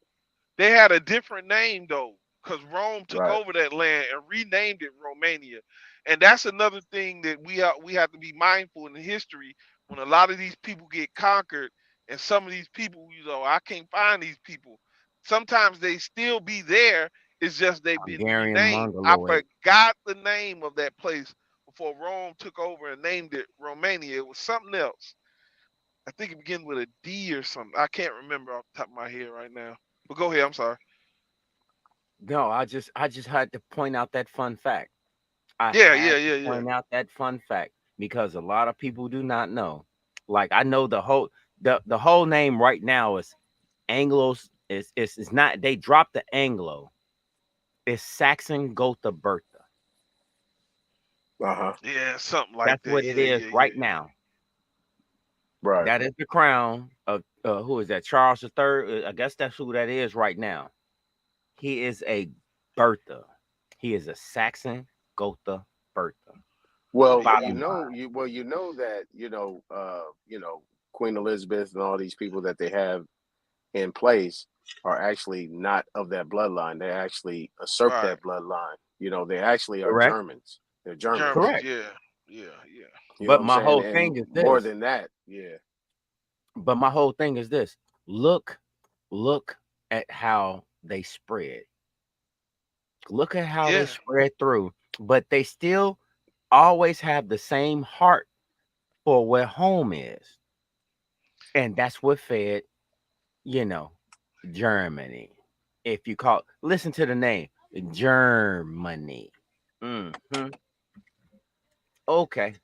they had a different name though, because Rome took Right. over that land and renamed it Romania, and that's another thing that we have to be mindful in history when a lot of these people get conquered, and some of these people, I can't find these people. Sometimes they still be there. It's just they've been Hungarian renamed. I Mongoloid. forgot the name of that place before Rome took over and named it Romania. It was something else. I think it began with a D or something. I can't remember off the top of my head right now. But go ahead. I'm sorry. No, I just had to point out that fun fact. I Yeah, had yeah, to yeah, yeah. point out that fun fact because a lot of people do not know. Like I know the whole name right now is Anglos is not they dropped the Anglo. It's Saxon Gotha Bertha. Uh-huh. Yeah, something like That's that. what it Yeah, is yeah, right yeah. now. Right. That is the crown of who is that? Charles III. I guess that's who that is right now. He is a Bertha. He is a Saxon Gotha Bertha. Well, Yeah. Bottom line. you know that, Queen Elizabeth and all these people that they have in place are actually not of that bloodline. They actually usurped Right. that bloodline. They actually are Correct. Germans. They're Germans. Germans. Correct. Yeah. Yeah. Yeah. You know what But I'm my saying? whole And thing is more this. than that, yeah. But my whole thing is this. Look at how they spread. Look at how they Yeah. spread through. But they still always have the same heart for where home is. And that's what fed, you know, Germany. If you call listen to the name, Germany. hmm Okay.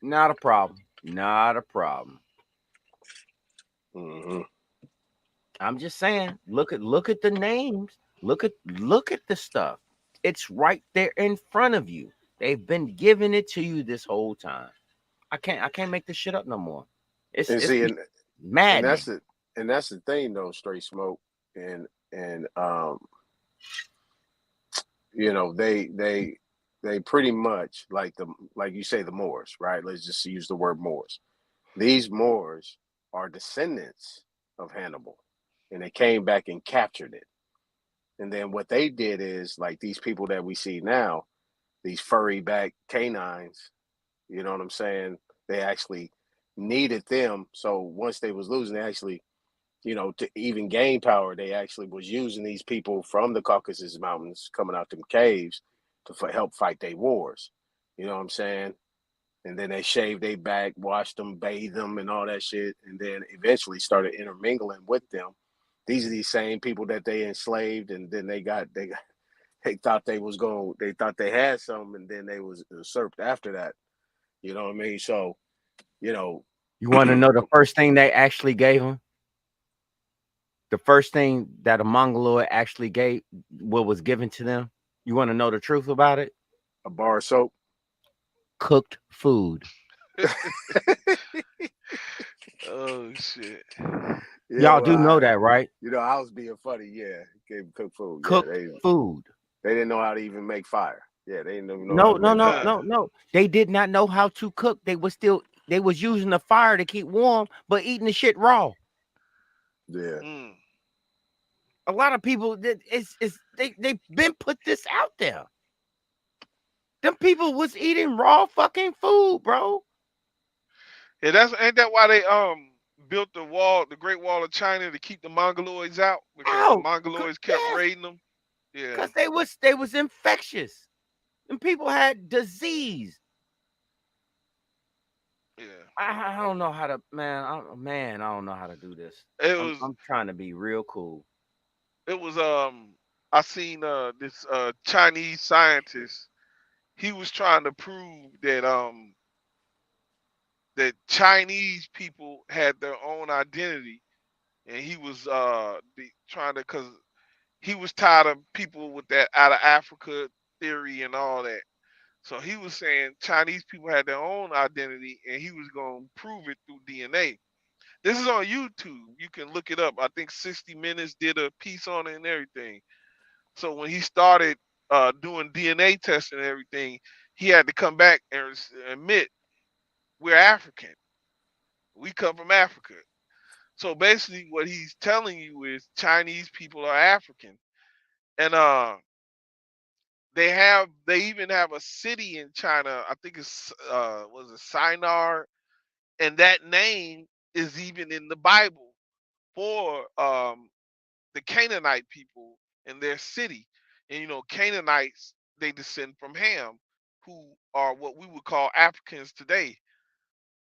Not a problem. Not a problem. Hmm. I'm just saying, look at the names. Look at the stuff. It's right there in front of you. They've been giving it to you this whole time. I can't make this shit up no more. It's And it's see, be and that's maddening. it. And that's the thing, though. Straight smoke, and they pretty much like you say the Moors, right? Let's just use the word Moors. These Moors are descendants of Hannibal, and they came back and captured it. And then what they did is like these people that we see now, these furry back canines. You know what I'm saying? They actually needed them. So once they was losing, they actually, to even gain power, they actually was using these people from the Caucasus Mountains coming out them caves to help fight their wars. You know what I'm saying? And then they shaved their back, washed them, bathed them, and all that shit. And then eventually started intermingling with them. These are these same people that they enslaved, and then they thought they thought they had some, and then they was usurped after that. You know what I mean? So, you know, You want to know the first thing they actually gave him? The first thing that a Mongoloid actually gave, what was given to them? You want to know the truth about it? a bar of soap. Cooked food. Oh shit. Yeah, Y'all well, do know that, right? I was being funny. Yeah, gave them cooked food. Yeah, Cooked food. they didn't know how to even make fire. Yeah, they didn't even know how No, to no, make no, fire. no, no. They did not know how to cook. They was using the fire to keep warm, but eating the shit raw. Yeah, Mm. A lot of people they've been put this out there. Them people was eating raw fucking food, bro. Yeah, that's ain't that why they built the wall, the Great Wall of China, to keep the Mongoloids out because the Out. Mongoloids kept Yes, raiding them. Yeah, because they was infectious. And people had disease. yeah. I don't know how to man, I don't know how to do this. It I'm was I'm trying to be real cool. it was I seen this Chinese scientist. He was trying to prove that Chinese people had their own identity, and he was trying to because he was tired of people with that out of Africa theory and all that. So he was saying Chinese people had their own identity, and he was going to prove it through DNA. This is on YouTube. You can look it up. I think 60 Minutes did a piece on it and everything. So when he started doing DNA testing and everything, he had to come back and admit we're African. We come from Africa. So basically, what he's telling you is Chinese people are African, and they even have a city in China. I think it's was it Sinar, and that name is even in the Bible for the Canaanite people in their city. And Canaanites, they descend from Ham, who are what we would call Africans today.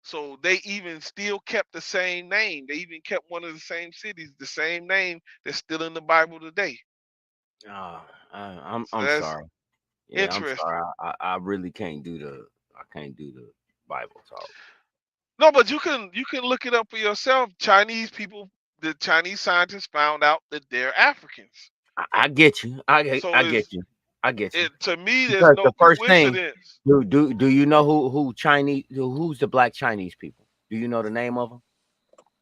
So they even still kept the same name. They even kept one of the same cities, the same name that's still in the Bible today. Uh, I'm So I'm that's sorry. Yeah, I'm interesting. sorry. I really can't do the Bible talk. No, but you can look it up for yourself. Chinese people, the Chinese scientists found out that they're Africans. I get you. So I get you. I get you. it to me, there's Because no the first thing, coincidence. do you know who's the black Chinese people? Do you know the name of them?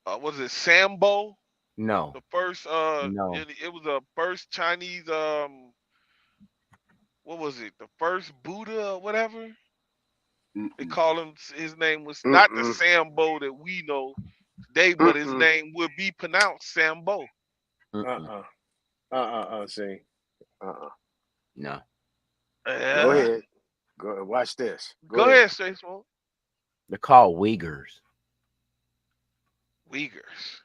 Was it Sambo? No, The first no. it was a first Chinese what was it? The first Buddha or whatever. They Mm-mm. call him, his name was not the Mm-mm. Sambo that we know today, but his Mm-mm. name would be pronounced Sambo. Mm-mm, Uh-uh. See. Uh-uh. no. Go Yeah. ahead. Go watch this. Go Go ahead. ahead, Straight Smoke. They're called Uyghurs. Uyghurs.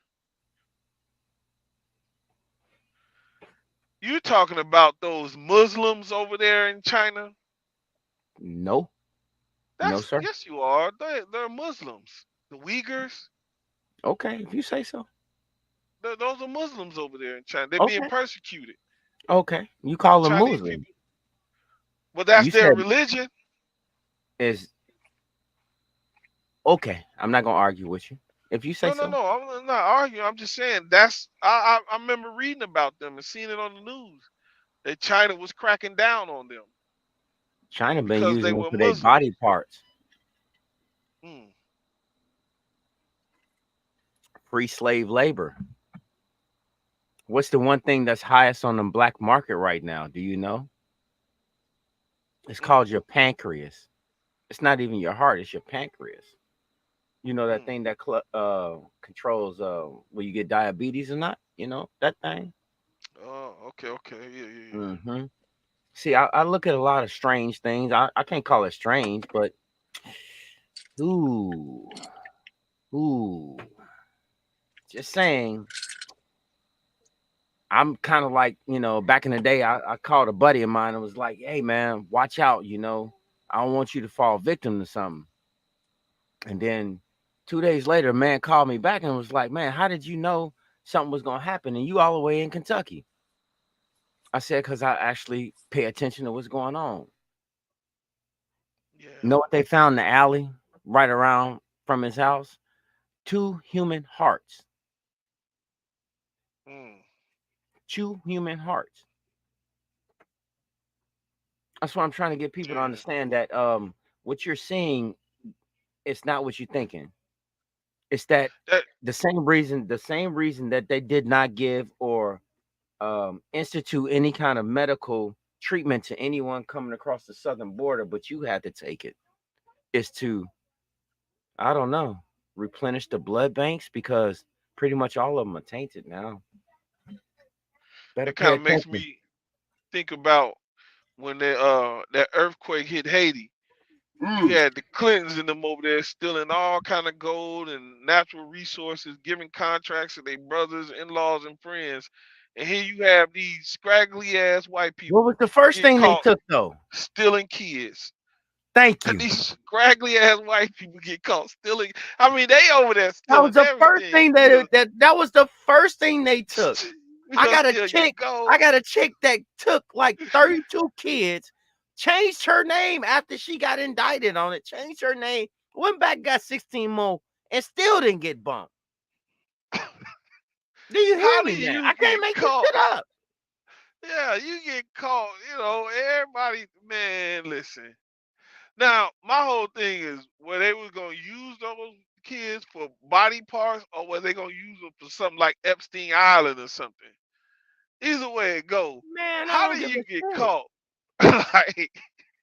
You talking about those Muslims over there in China? No, no, That's sir. yes, you are. They're Muslims. The Uyghurs. Okay, if you say so. Those are Muslims over there in China. They're being Okay, persecuted. okay. You The call them Chinese Muslim. people. Well, that's You their said religion. is okay. I'm not gonna argue with you. If you say No, no, so. no. I'm not arguing. I'm just saying that's. I remember reading about them and seeing it on the news that China was cracking down on them China been because they using them were for their Muslims. body parts. Mm, Free slave labor. What's the one thing that's highest on the black market right now? Do you know? It's mm, called your pancreas. It's not even your heart, it's your pancreas. You know that mm. thing that controls will you get diabetes or not? You know that thing. Oh, okay, okay. Yeah, yeah, yeah. Hmm. See, I look at a lot of strange things. I can't call it strange, but ooh, ooh, just saying. I'm kind of like, back in the day, I called a buddy of mine and was like, hey, man, watch out. I don't want you to fall victim to something. And then 2 days later, a man called me back and was like, man, how did you know something was going to happen? And you all the way in Kentucky. I said, because I actually pay attention to what's going on. You Yeah. know what they found in the alley right around from his house? Two human hearts. Mm, Two human hearts. That's what I'm trying to get people to yeah. understand that what you're seeing, it's not what you're thinking. It's that That the same reason that they did not give or institute any kind of medical treatment to anyone coming across the southern border, but you had to take it, is to, I don't know, replenish the blood banks because pretty much all of them are tainted now. Better it pay kind of makes attention. me think about when that earthquake hit Haiti. You had the Clintons and them over there stealing all kind of gold and natural resources, giving contracts to their brothers, in-laws, and friends. And here you have these scraggly ass white What people was the first get thing they caught took though? stealing kids. Thank And you. these scraggly ass white people get caught stealing. I mean, they over there That was stealing the first everything. thing that was the first thing they took. We I gonna got a steal your chick. I gold. got a chick that took like 32 kids, changed her name after she got indicted on it, changed her name, went back, got 16 more, and still didn't get bumped. Do you hear How do me, man? you I can't get make this caught? shit up. Yeah, you get caught. You know, everybody. Man, listen. Now, my whole thing is, were they was gonna use those kids for body parts, or were they gonna use them for something like Epstein Island or something? Either way it go, Man, I how don't do give you a get shit. caught? Like,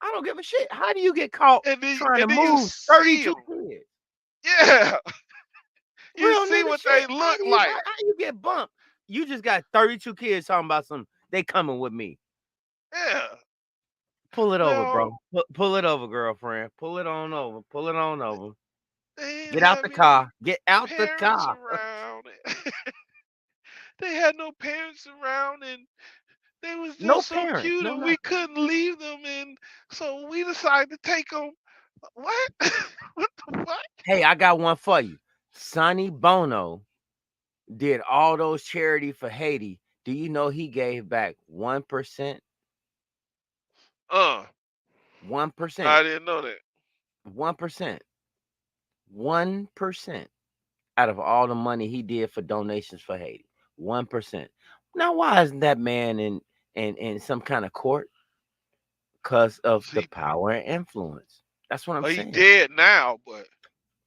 I don't give a shit. How do you get caught trying to and then you move see 32 them. kids? Yeah, you Real see nigga what they shit. How look do you like. how you get bumped? You just got 32 kids talking about some they coming with me. Yeah. Pull it over, Now bro. Pull it over, girlfriend. Pull it on over. Pull it on over. they ain't Get out have the any car. Get out the parents car. around. They had no parents around, and they was No just so parents. cute, No and we nothing. couldn't leave them, and so we decided to take them. What? What the fuck? Hey, I got one for you. Sonny Bono did all those charity for Haiti. Do you know he gave back 1%? 1%. I didn't know that. 1%. 1% out of all the money he did for donations for Haiti. 1%. Now, why isn't that man in some kind of court? Because of the See, power and influence. That's what I'm he saying. dead now, but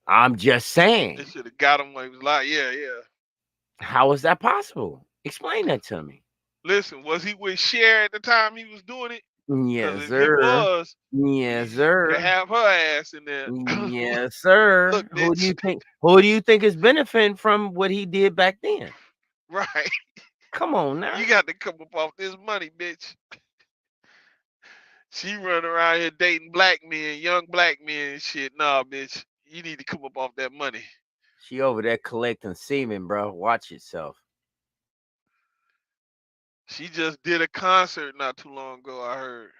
I'm just saying. they should have got him when he was like, yeah, yeah. How is that possible? Explain that to me. Listen, was he with Cher at the time he was doing it? Because Yes, if he sir. was, Yes, he could sir. have her ass in there. Yes, sir. Look, Who do bitch. you think? Who do you think is benefiting from what he did back then? Right. Come on now. You got to come up off this money, bitch. She run around here dating black men, young black men and shit. Nah, bitch. You need to come up off that money. She over there collecting semen, bro. Watch yourself. She just did a concert not too long ago, I heard.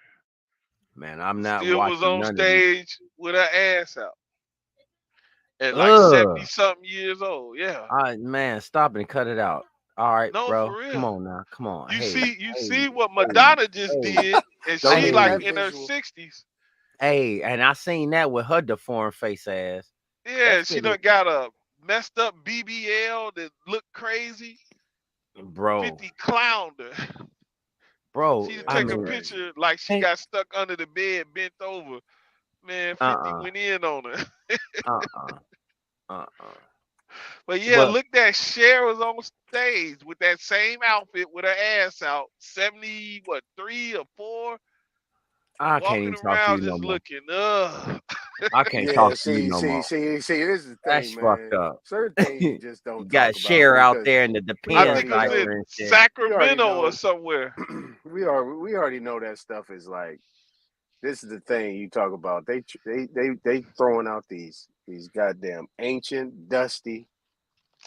Man, I'm And not still was watching on none of these. stage with her ass out. At like Ugh. 70-something years old. Yeah. Man, stop it and cut it out. All right, No, bro. for Come real. on now. Come on. You Hey, see what hey, Madonna just hey, did, and Don't she need like that hey, in her visual. 60s. hey, and I seen that with her deformed face ass. Yeah, That she shit is, done got a messed up BBL that looked crazy. bro, 50 clowned her. bro. She I take a mean, picture like she hey, got stuck under the bed, bent over. Man, 50 uh-uh, went in on her. uh-uh, uh-uh. But yeah, But look, that Cher was on stage with that same outfit with her ass out, 70, what, 3 or 4, I can't walking even talk to you around no just more. looking, ugh. I can't Yeah, talk to you see, no see, more. see, see. This is the That's thing, fucked man. up. Certain things you You just don't got talk about share out because there in the we I depends think already it was know. diaper in and shit. We already Sacramento or know. somewhere. We already know that stuff is like. This is the thing you talk about. They throwing out these goddamn ancient, dusty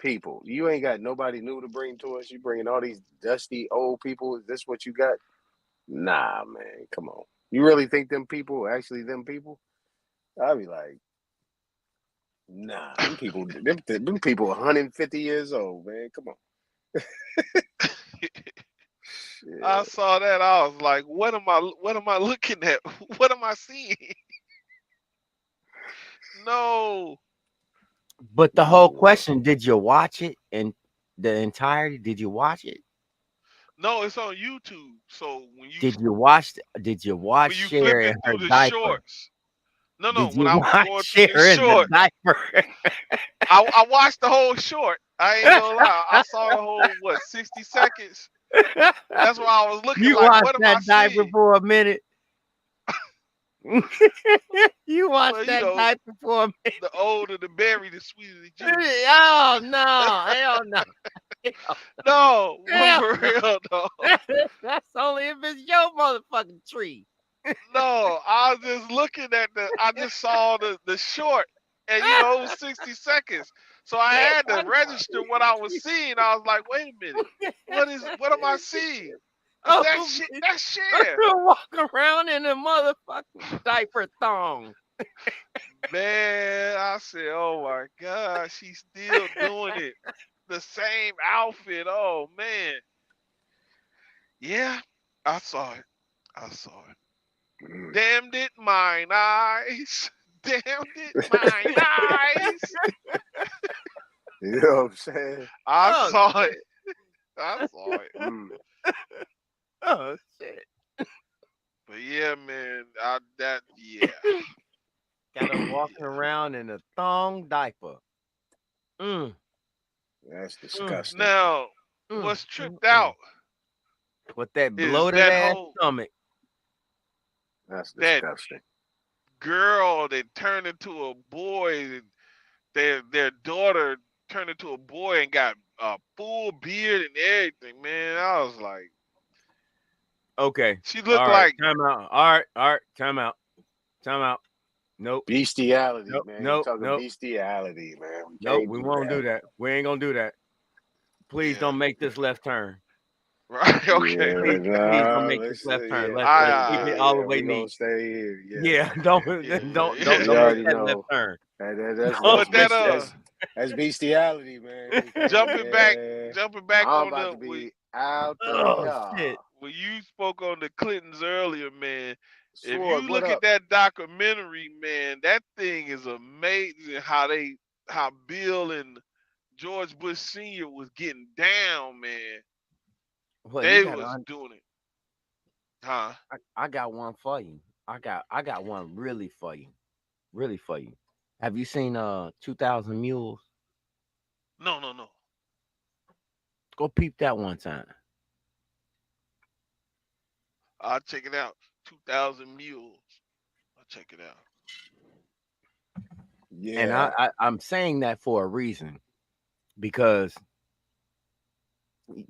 people. You ain't got nobody new to bring to us. You bringing all these dusty old people. Is this what you got? Nah, man. Come on. You really think them people are actually them people? I'd be like, nah, them people 150 years old, man. Come on. I Shit. saw that. I was like, what am I looking at? What am I seeing? No. But the whole Yeah. question, did you watch it in the entirety? Did you watch it? No, it's on YouTube. So Did you watch when you flip Cher it in her through the diaper? shorts. No, Did when you I was watch going through the Cher in the short, diaper? I watched the whole short. I ain't gonna lie. I saw the whole 60 seconds. That's why I was looking You like, watched what am I that diaper seeing? for a minute. You watched Well, that diaper for a minute. the older the berry, the sweeter the juice. Oh no, hell no. No, Hell for no. real though. That's only if it's your motherfucking tree. No, I was just looking at I just saw the short, and it was 60 seconds. So I had to register what I was seeing. I was like, wait a minute, what am I seeing? Is that Oh, shit? That's share. walk around in a motherfucking diaper thong. Man, I said, oh my God, she's still doing it. The same outfit. Oh man. Yeah, I saw it. I saw it. Damned it, mine eyes. Damned it, mine eyes. You know what I'm saying? I Oh, saw it. I saw it. Mm. oh shit. But yeah, man, yeah. Got her walking around in a thong diaper. Mm, That's disgusting. Now, mm, what's tripped mm. out With that is bloated that ass whole stomach. That's that disgusting. girl that turned into a boy. Their daughter turned into a boy and got a full beard and everything. Man, I was like, Okay. she All looked right. like. Time out. All right. Time out. Time out. Nope. Bestiality, Nope. man. You're Nope. talking Nope. bestiality, man. We Nope. can't We do won't that. do that. We ain't gonna do that. Please Yeah. don't make this left turn. Right. Okay. Yeah, Please don't nah, make this left turn. yeah, Let's keep it all the yeah. way We gonna neat. stay here. Yeah, Yeah. Don't Yeah. we don't make already that left know. turn. That's Don't But that make that. that's bestiality, man. We can't. jumping back, Yeah, jumping back I'm on about the to be out the Oh car. shit. when you spoke on the Clintons earlier, man. If Sword, you what look at up? that documentary, man, that thing is amazing. How Bill and George Bush Sr. was getting down, man. Well, you They got was on. doing it, huh? I got one for you. I got one really for you. Really for you. Have you seen 2000 Mules? No, no, no. Go peep that one time. I'll check it out. 2,000 Mules. I'll check it out. And Yeah, I'm saying that for a reason because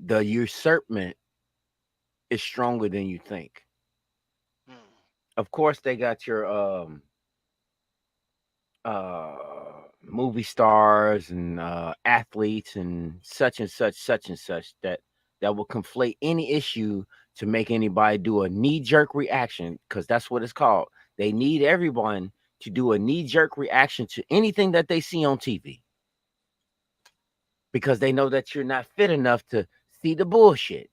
the usurpment is stronger than you think. Hmm. Of course, they got your uh movie stars and athletes and such and such that will conflate any issue to make anybody do a knee-jerk reaction, because that's what it's called. They need everyone to do a knee-jerk reaction to anything that they see on TV because they know that you're not fit enough to see the bullshit.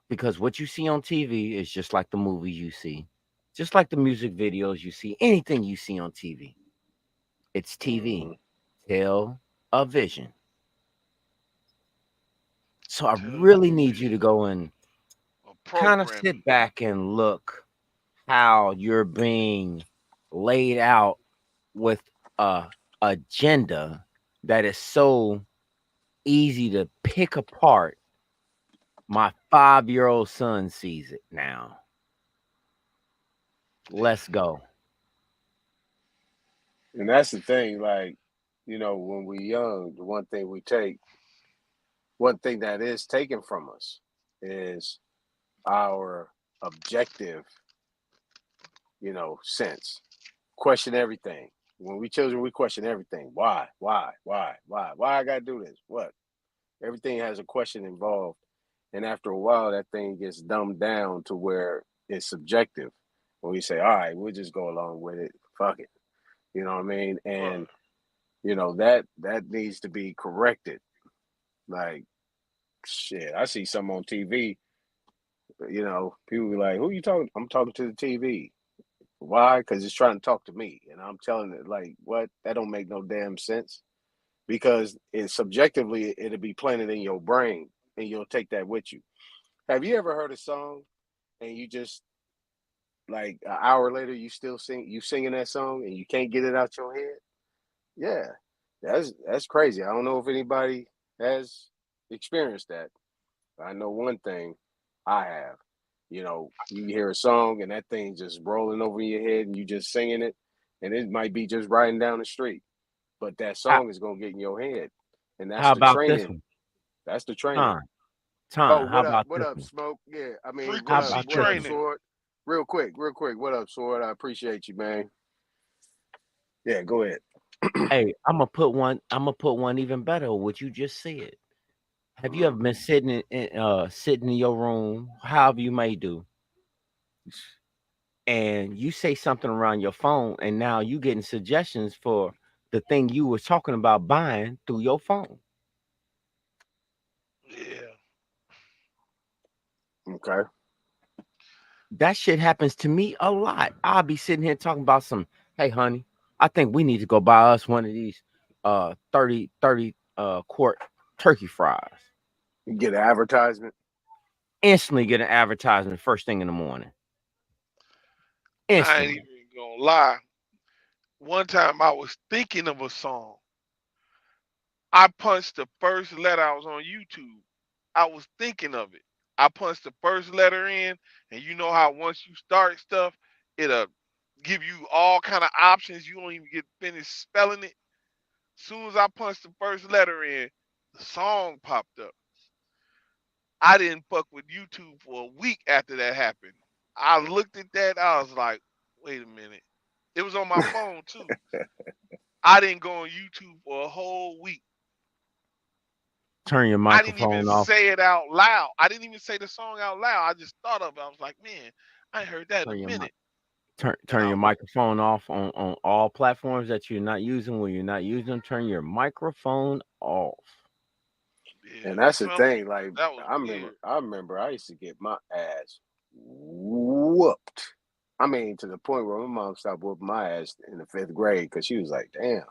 Because what you see on TV is just like the movies you see, just like the music videos you see, anything you see on TV. It's TV, mhm. television. So I really need you to Television go and or kind of programming. sit back and look how you're being laid out with a agenda that is so easy to pick apart. My 5-year-old son sees it now. Yeah. Let's go. And that's the thing. Like, when we young, the one thing that is taken from us is our objective, sense. Question everything. When we children, we question everything. Why? Why I gotta do this? What? Everything has a question involved. And after a while, that thing gets dumbed down to where it's subjective. When we say, all right, we'll just go along with it. Fuck it. You know what I mean? Right. And that needs to be corrected. Like, shit, I see some on TV, people be like, who you talking? I'm talking to the TV. Why? Because it's trying to talk to me. And I'm telling it, like, what? That don't make no damn sense. Because subjectively, it'll be planted in your brain and you'll take that with you. Have you ever heard a song and you just, like, an hour later, you singing that song and you can't get it out your head? Yeah, that's crazy. I don't know if anybody has experienced that. I know one thing I have. You hear a song and that thing just rolling over in your head and you just singing it, and it might be just riding down the street, but that How, song is gonna get in your head, and that's how the about this training. one? That's the training. Time. Oh, Time. How what up? about What this up, one? Smoke? Yeah, I mean, How Frequency about what this up, one? training. Sword? Real quick. What up, Sword? I appreciate you, man. Yeah, go ahead. Hey, I'm gonna put one even better. What you just said. Have you ever been sitting in your room, however you may do, and you say something around your phone, and now you getting suggestions for the thing you was talking about buying through your phone? Yeah. Okay. That shit happens to me a lot. I'll be sitting here talking about some, hey honey, I think we need to go buy us one of these 30 quart turkey fries. You get an advertisement. Instantly get an advertisement first thing in the morning. I ain't Instantly. even gonna lie. One time I was thinking of a song. I punched the first letter. I was on YouTube. I was thinking of it. I punched the first letter in, and you know how once you start stuff, it'll give you all kind of options. You don't even get finished spelling it. Soon as I punched the first letter in, the song popped up. I didn't fuck with YouTube for a week after that happened. I looked at that. I was like, wait a minute. It was on my phone too. I didn't go on YouTube for a whole week. Turn your I didn't even microphone off. say it out loud. I didn't even say the song out loud. I just thought of it. I was like, man, I ain't heard that in Turn a your mic. minute. And Turn I your went, microphone off on all platforms that you're not using. When you're not using them, turn your microphone off. yeah, And that's the some thing. people, Like that was I remember, weird. I remember I used to get my ass whooped. I mean, to the point where my mom stopped whooping my ass in the 5th grade because she was like, "Damn,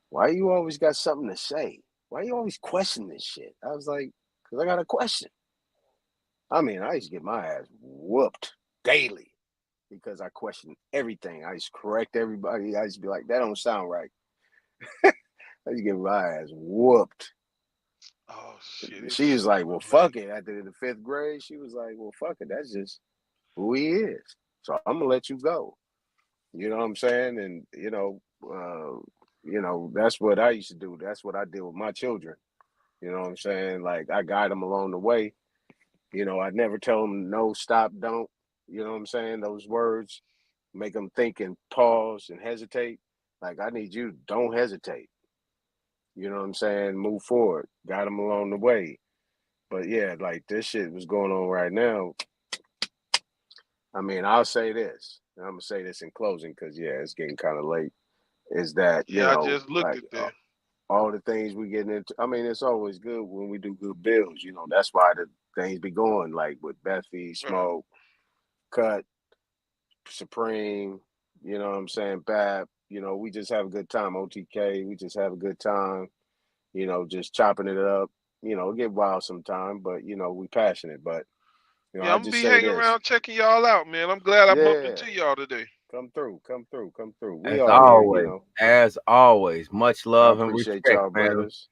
why you always got something to say? Why you always question this shit?" I was like, "Cause I got a question." I mean, I used to get my ass whooped daily because I questioned everything. I used to correct everybody. I used to be like, "That don't sound right." I used to get my ass whooped. Oh shit, it's She was like, stupid, "Well, man. fuck it." After the 5th grade, she was like, "Well, fuck it. That's just who he is. So I'm gonna let you go." You know what I'm saying? And that's what I used to do. That's what I did with my children. You know what I'm saying? Like I guide them along the way. I never tell them no, stop, don't. You know what I'm saying? Those words make them think and pause and hesitate. Like I need you, don't hesitate. You know what I'm saying? Move forward. Guide them along the way. But yeah, like this shit was going on right now. I mean, I'll say this, and I'm gonna say this in closing because yeah, it's getting kind of late. Is that Yeah, I just looked like at that. all the things we getting into? I mean, it's always good when we do good bills. That's why the things be going like with Bethy, Right. Smoke, Cut, Supreme. You know what I'm saying? Bab. We just have a good time. OTK. We just have a good time. Just chopping it up. It get wild sometime, but we passionate. But Yeah, I I'm gonna just be say hanging this. around checking y'all out, man. I'm glad I bumped Yeah. into y'all today. Come through, come through, come through. We As all here, always, much I love and appreciate respect, y'all, man. brothers.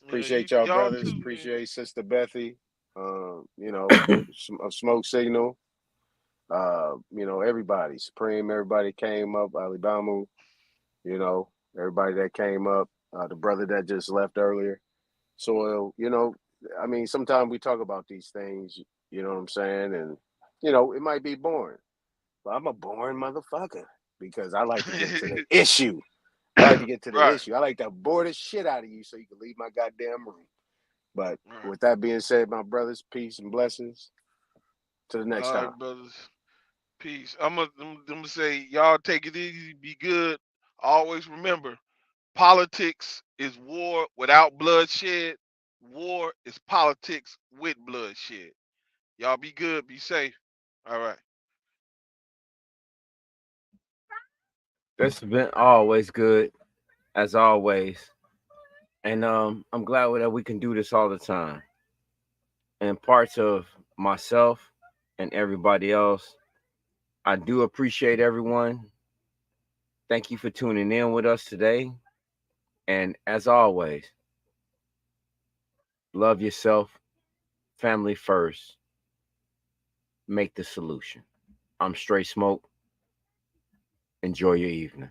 Yeah, Appreciate y'all, y'all brothers. too, man. Appreciate Sister Bethy. Smoke Signal. Everybody. Supreme, everybody came up. Alabama, everybody that came up. The brother that just left earlier. Soil, I mean, sometimes we talk about these things, you know what I'm saying? And, it might be boring. But I'm a boring motherfucker because I like to get to the issue. I like to get to the Right, issue. I like to bore the shit out of you so you can leave my goddamn room. But right. with that being said, my brothers, peace and blessings. To the next All time. right, brothers. Peace. I'm gonna say y'all take it easy, be good. Always remember, politics is war without bloodshed. War is politics with bloodshed. Y'all be good, be safe. All right. This has been always good, as always. And I'm glad that we can do this all the time. And parts of myself and everybody else, I do appreciate everyone. Thank you for tuning in with us today. And as always, love yourself, family first, make the solution. I'm Straight Smoke. Enjoy your evening.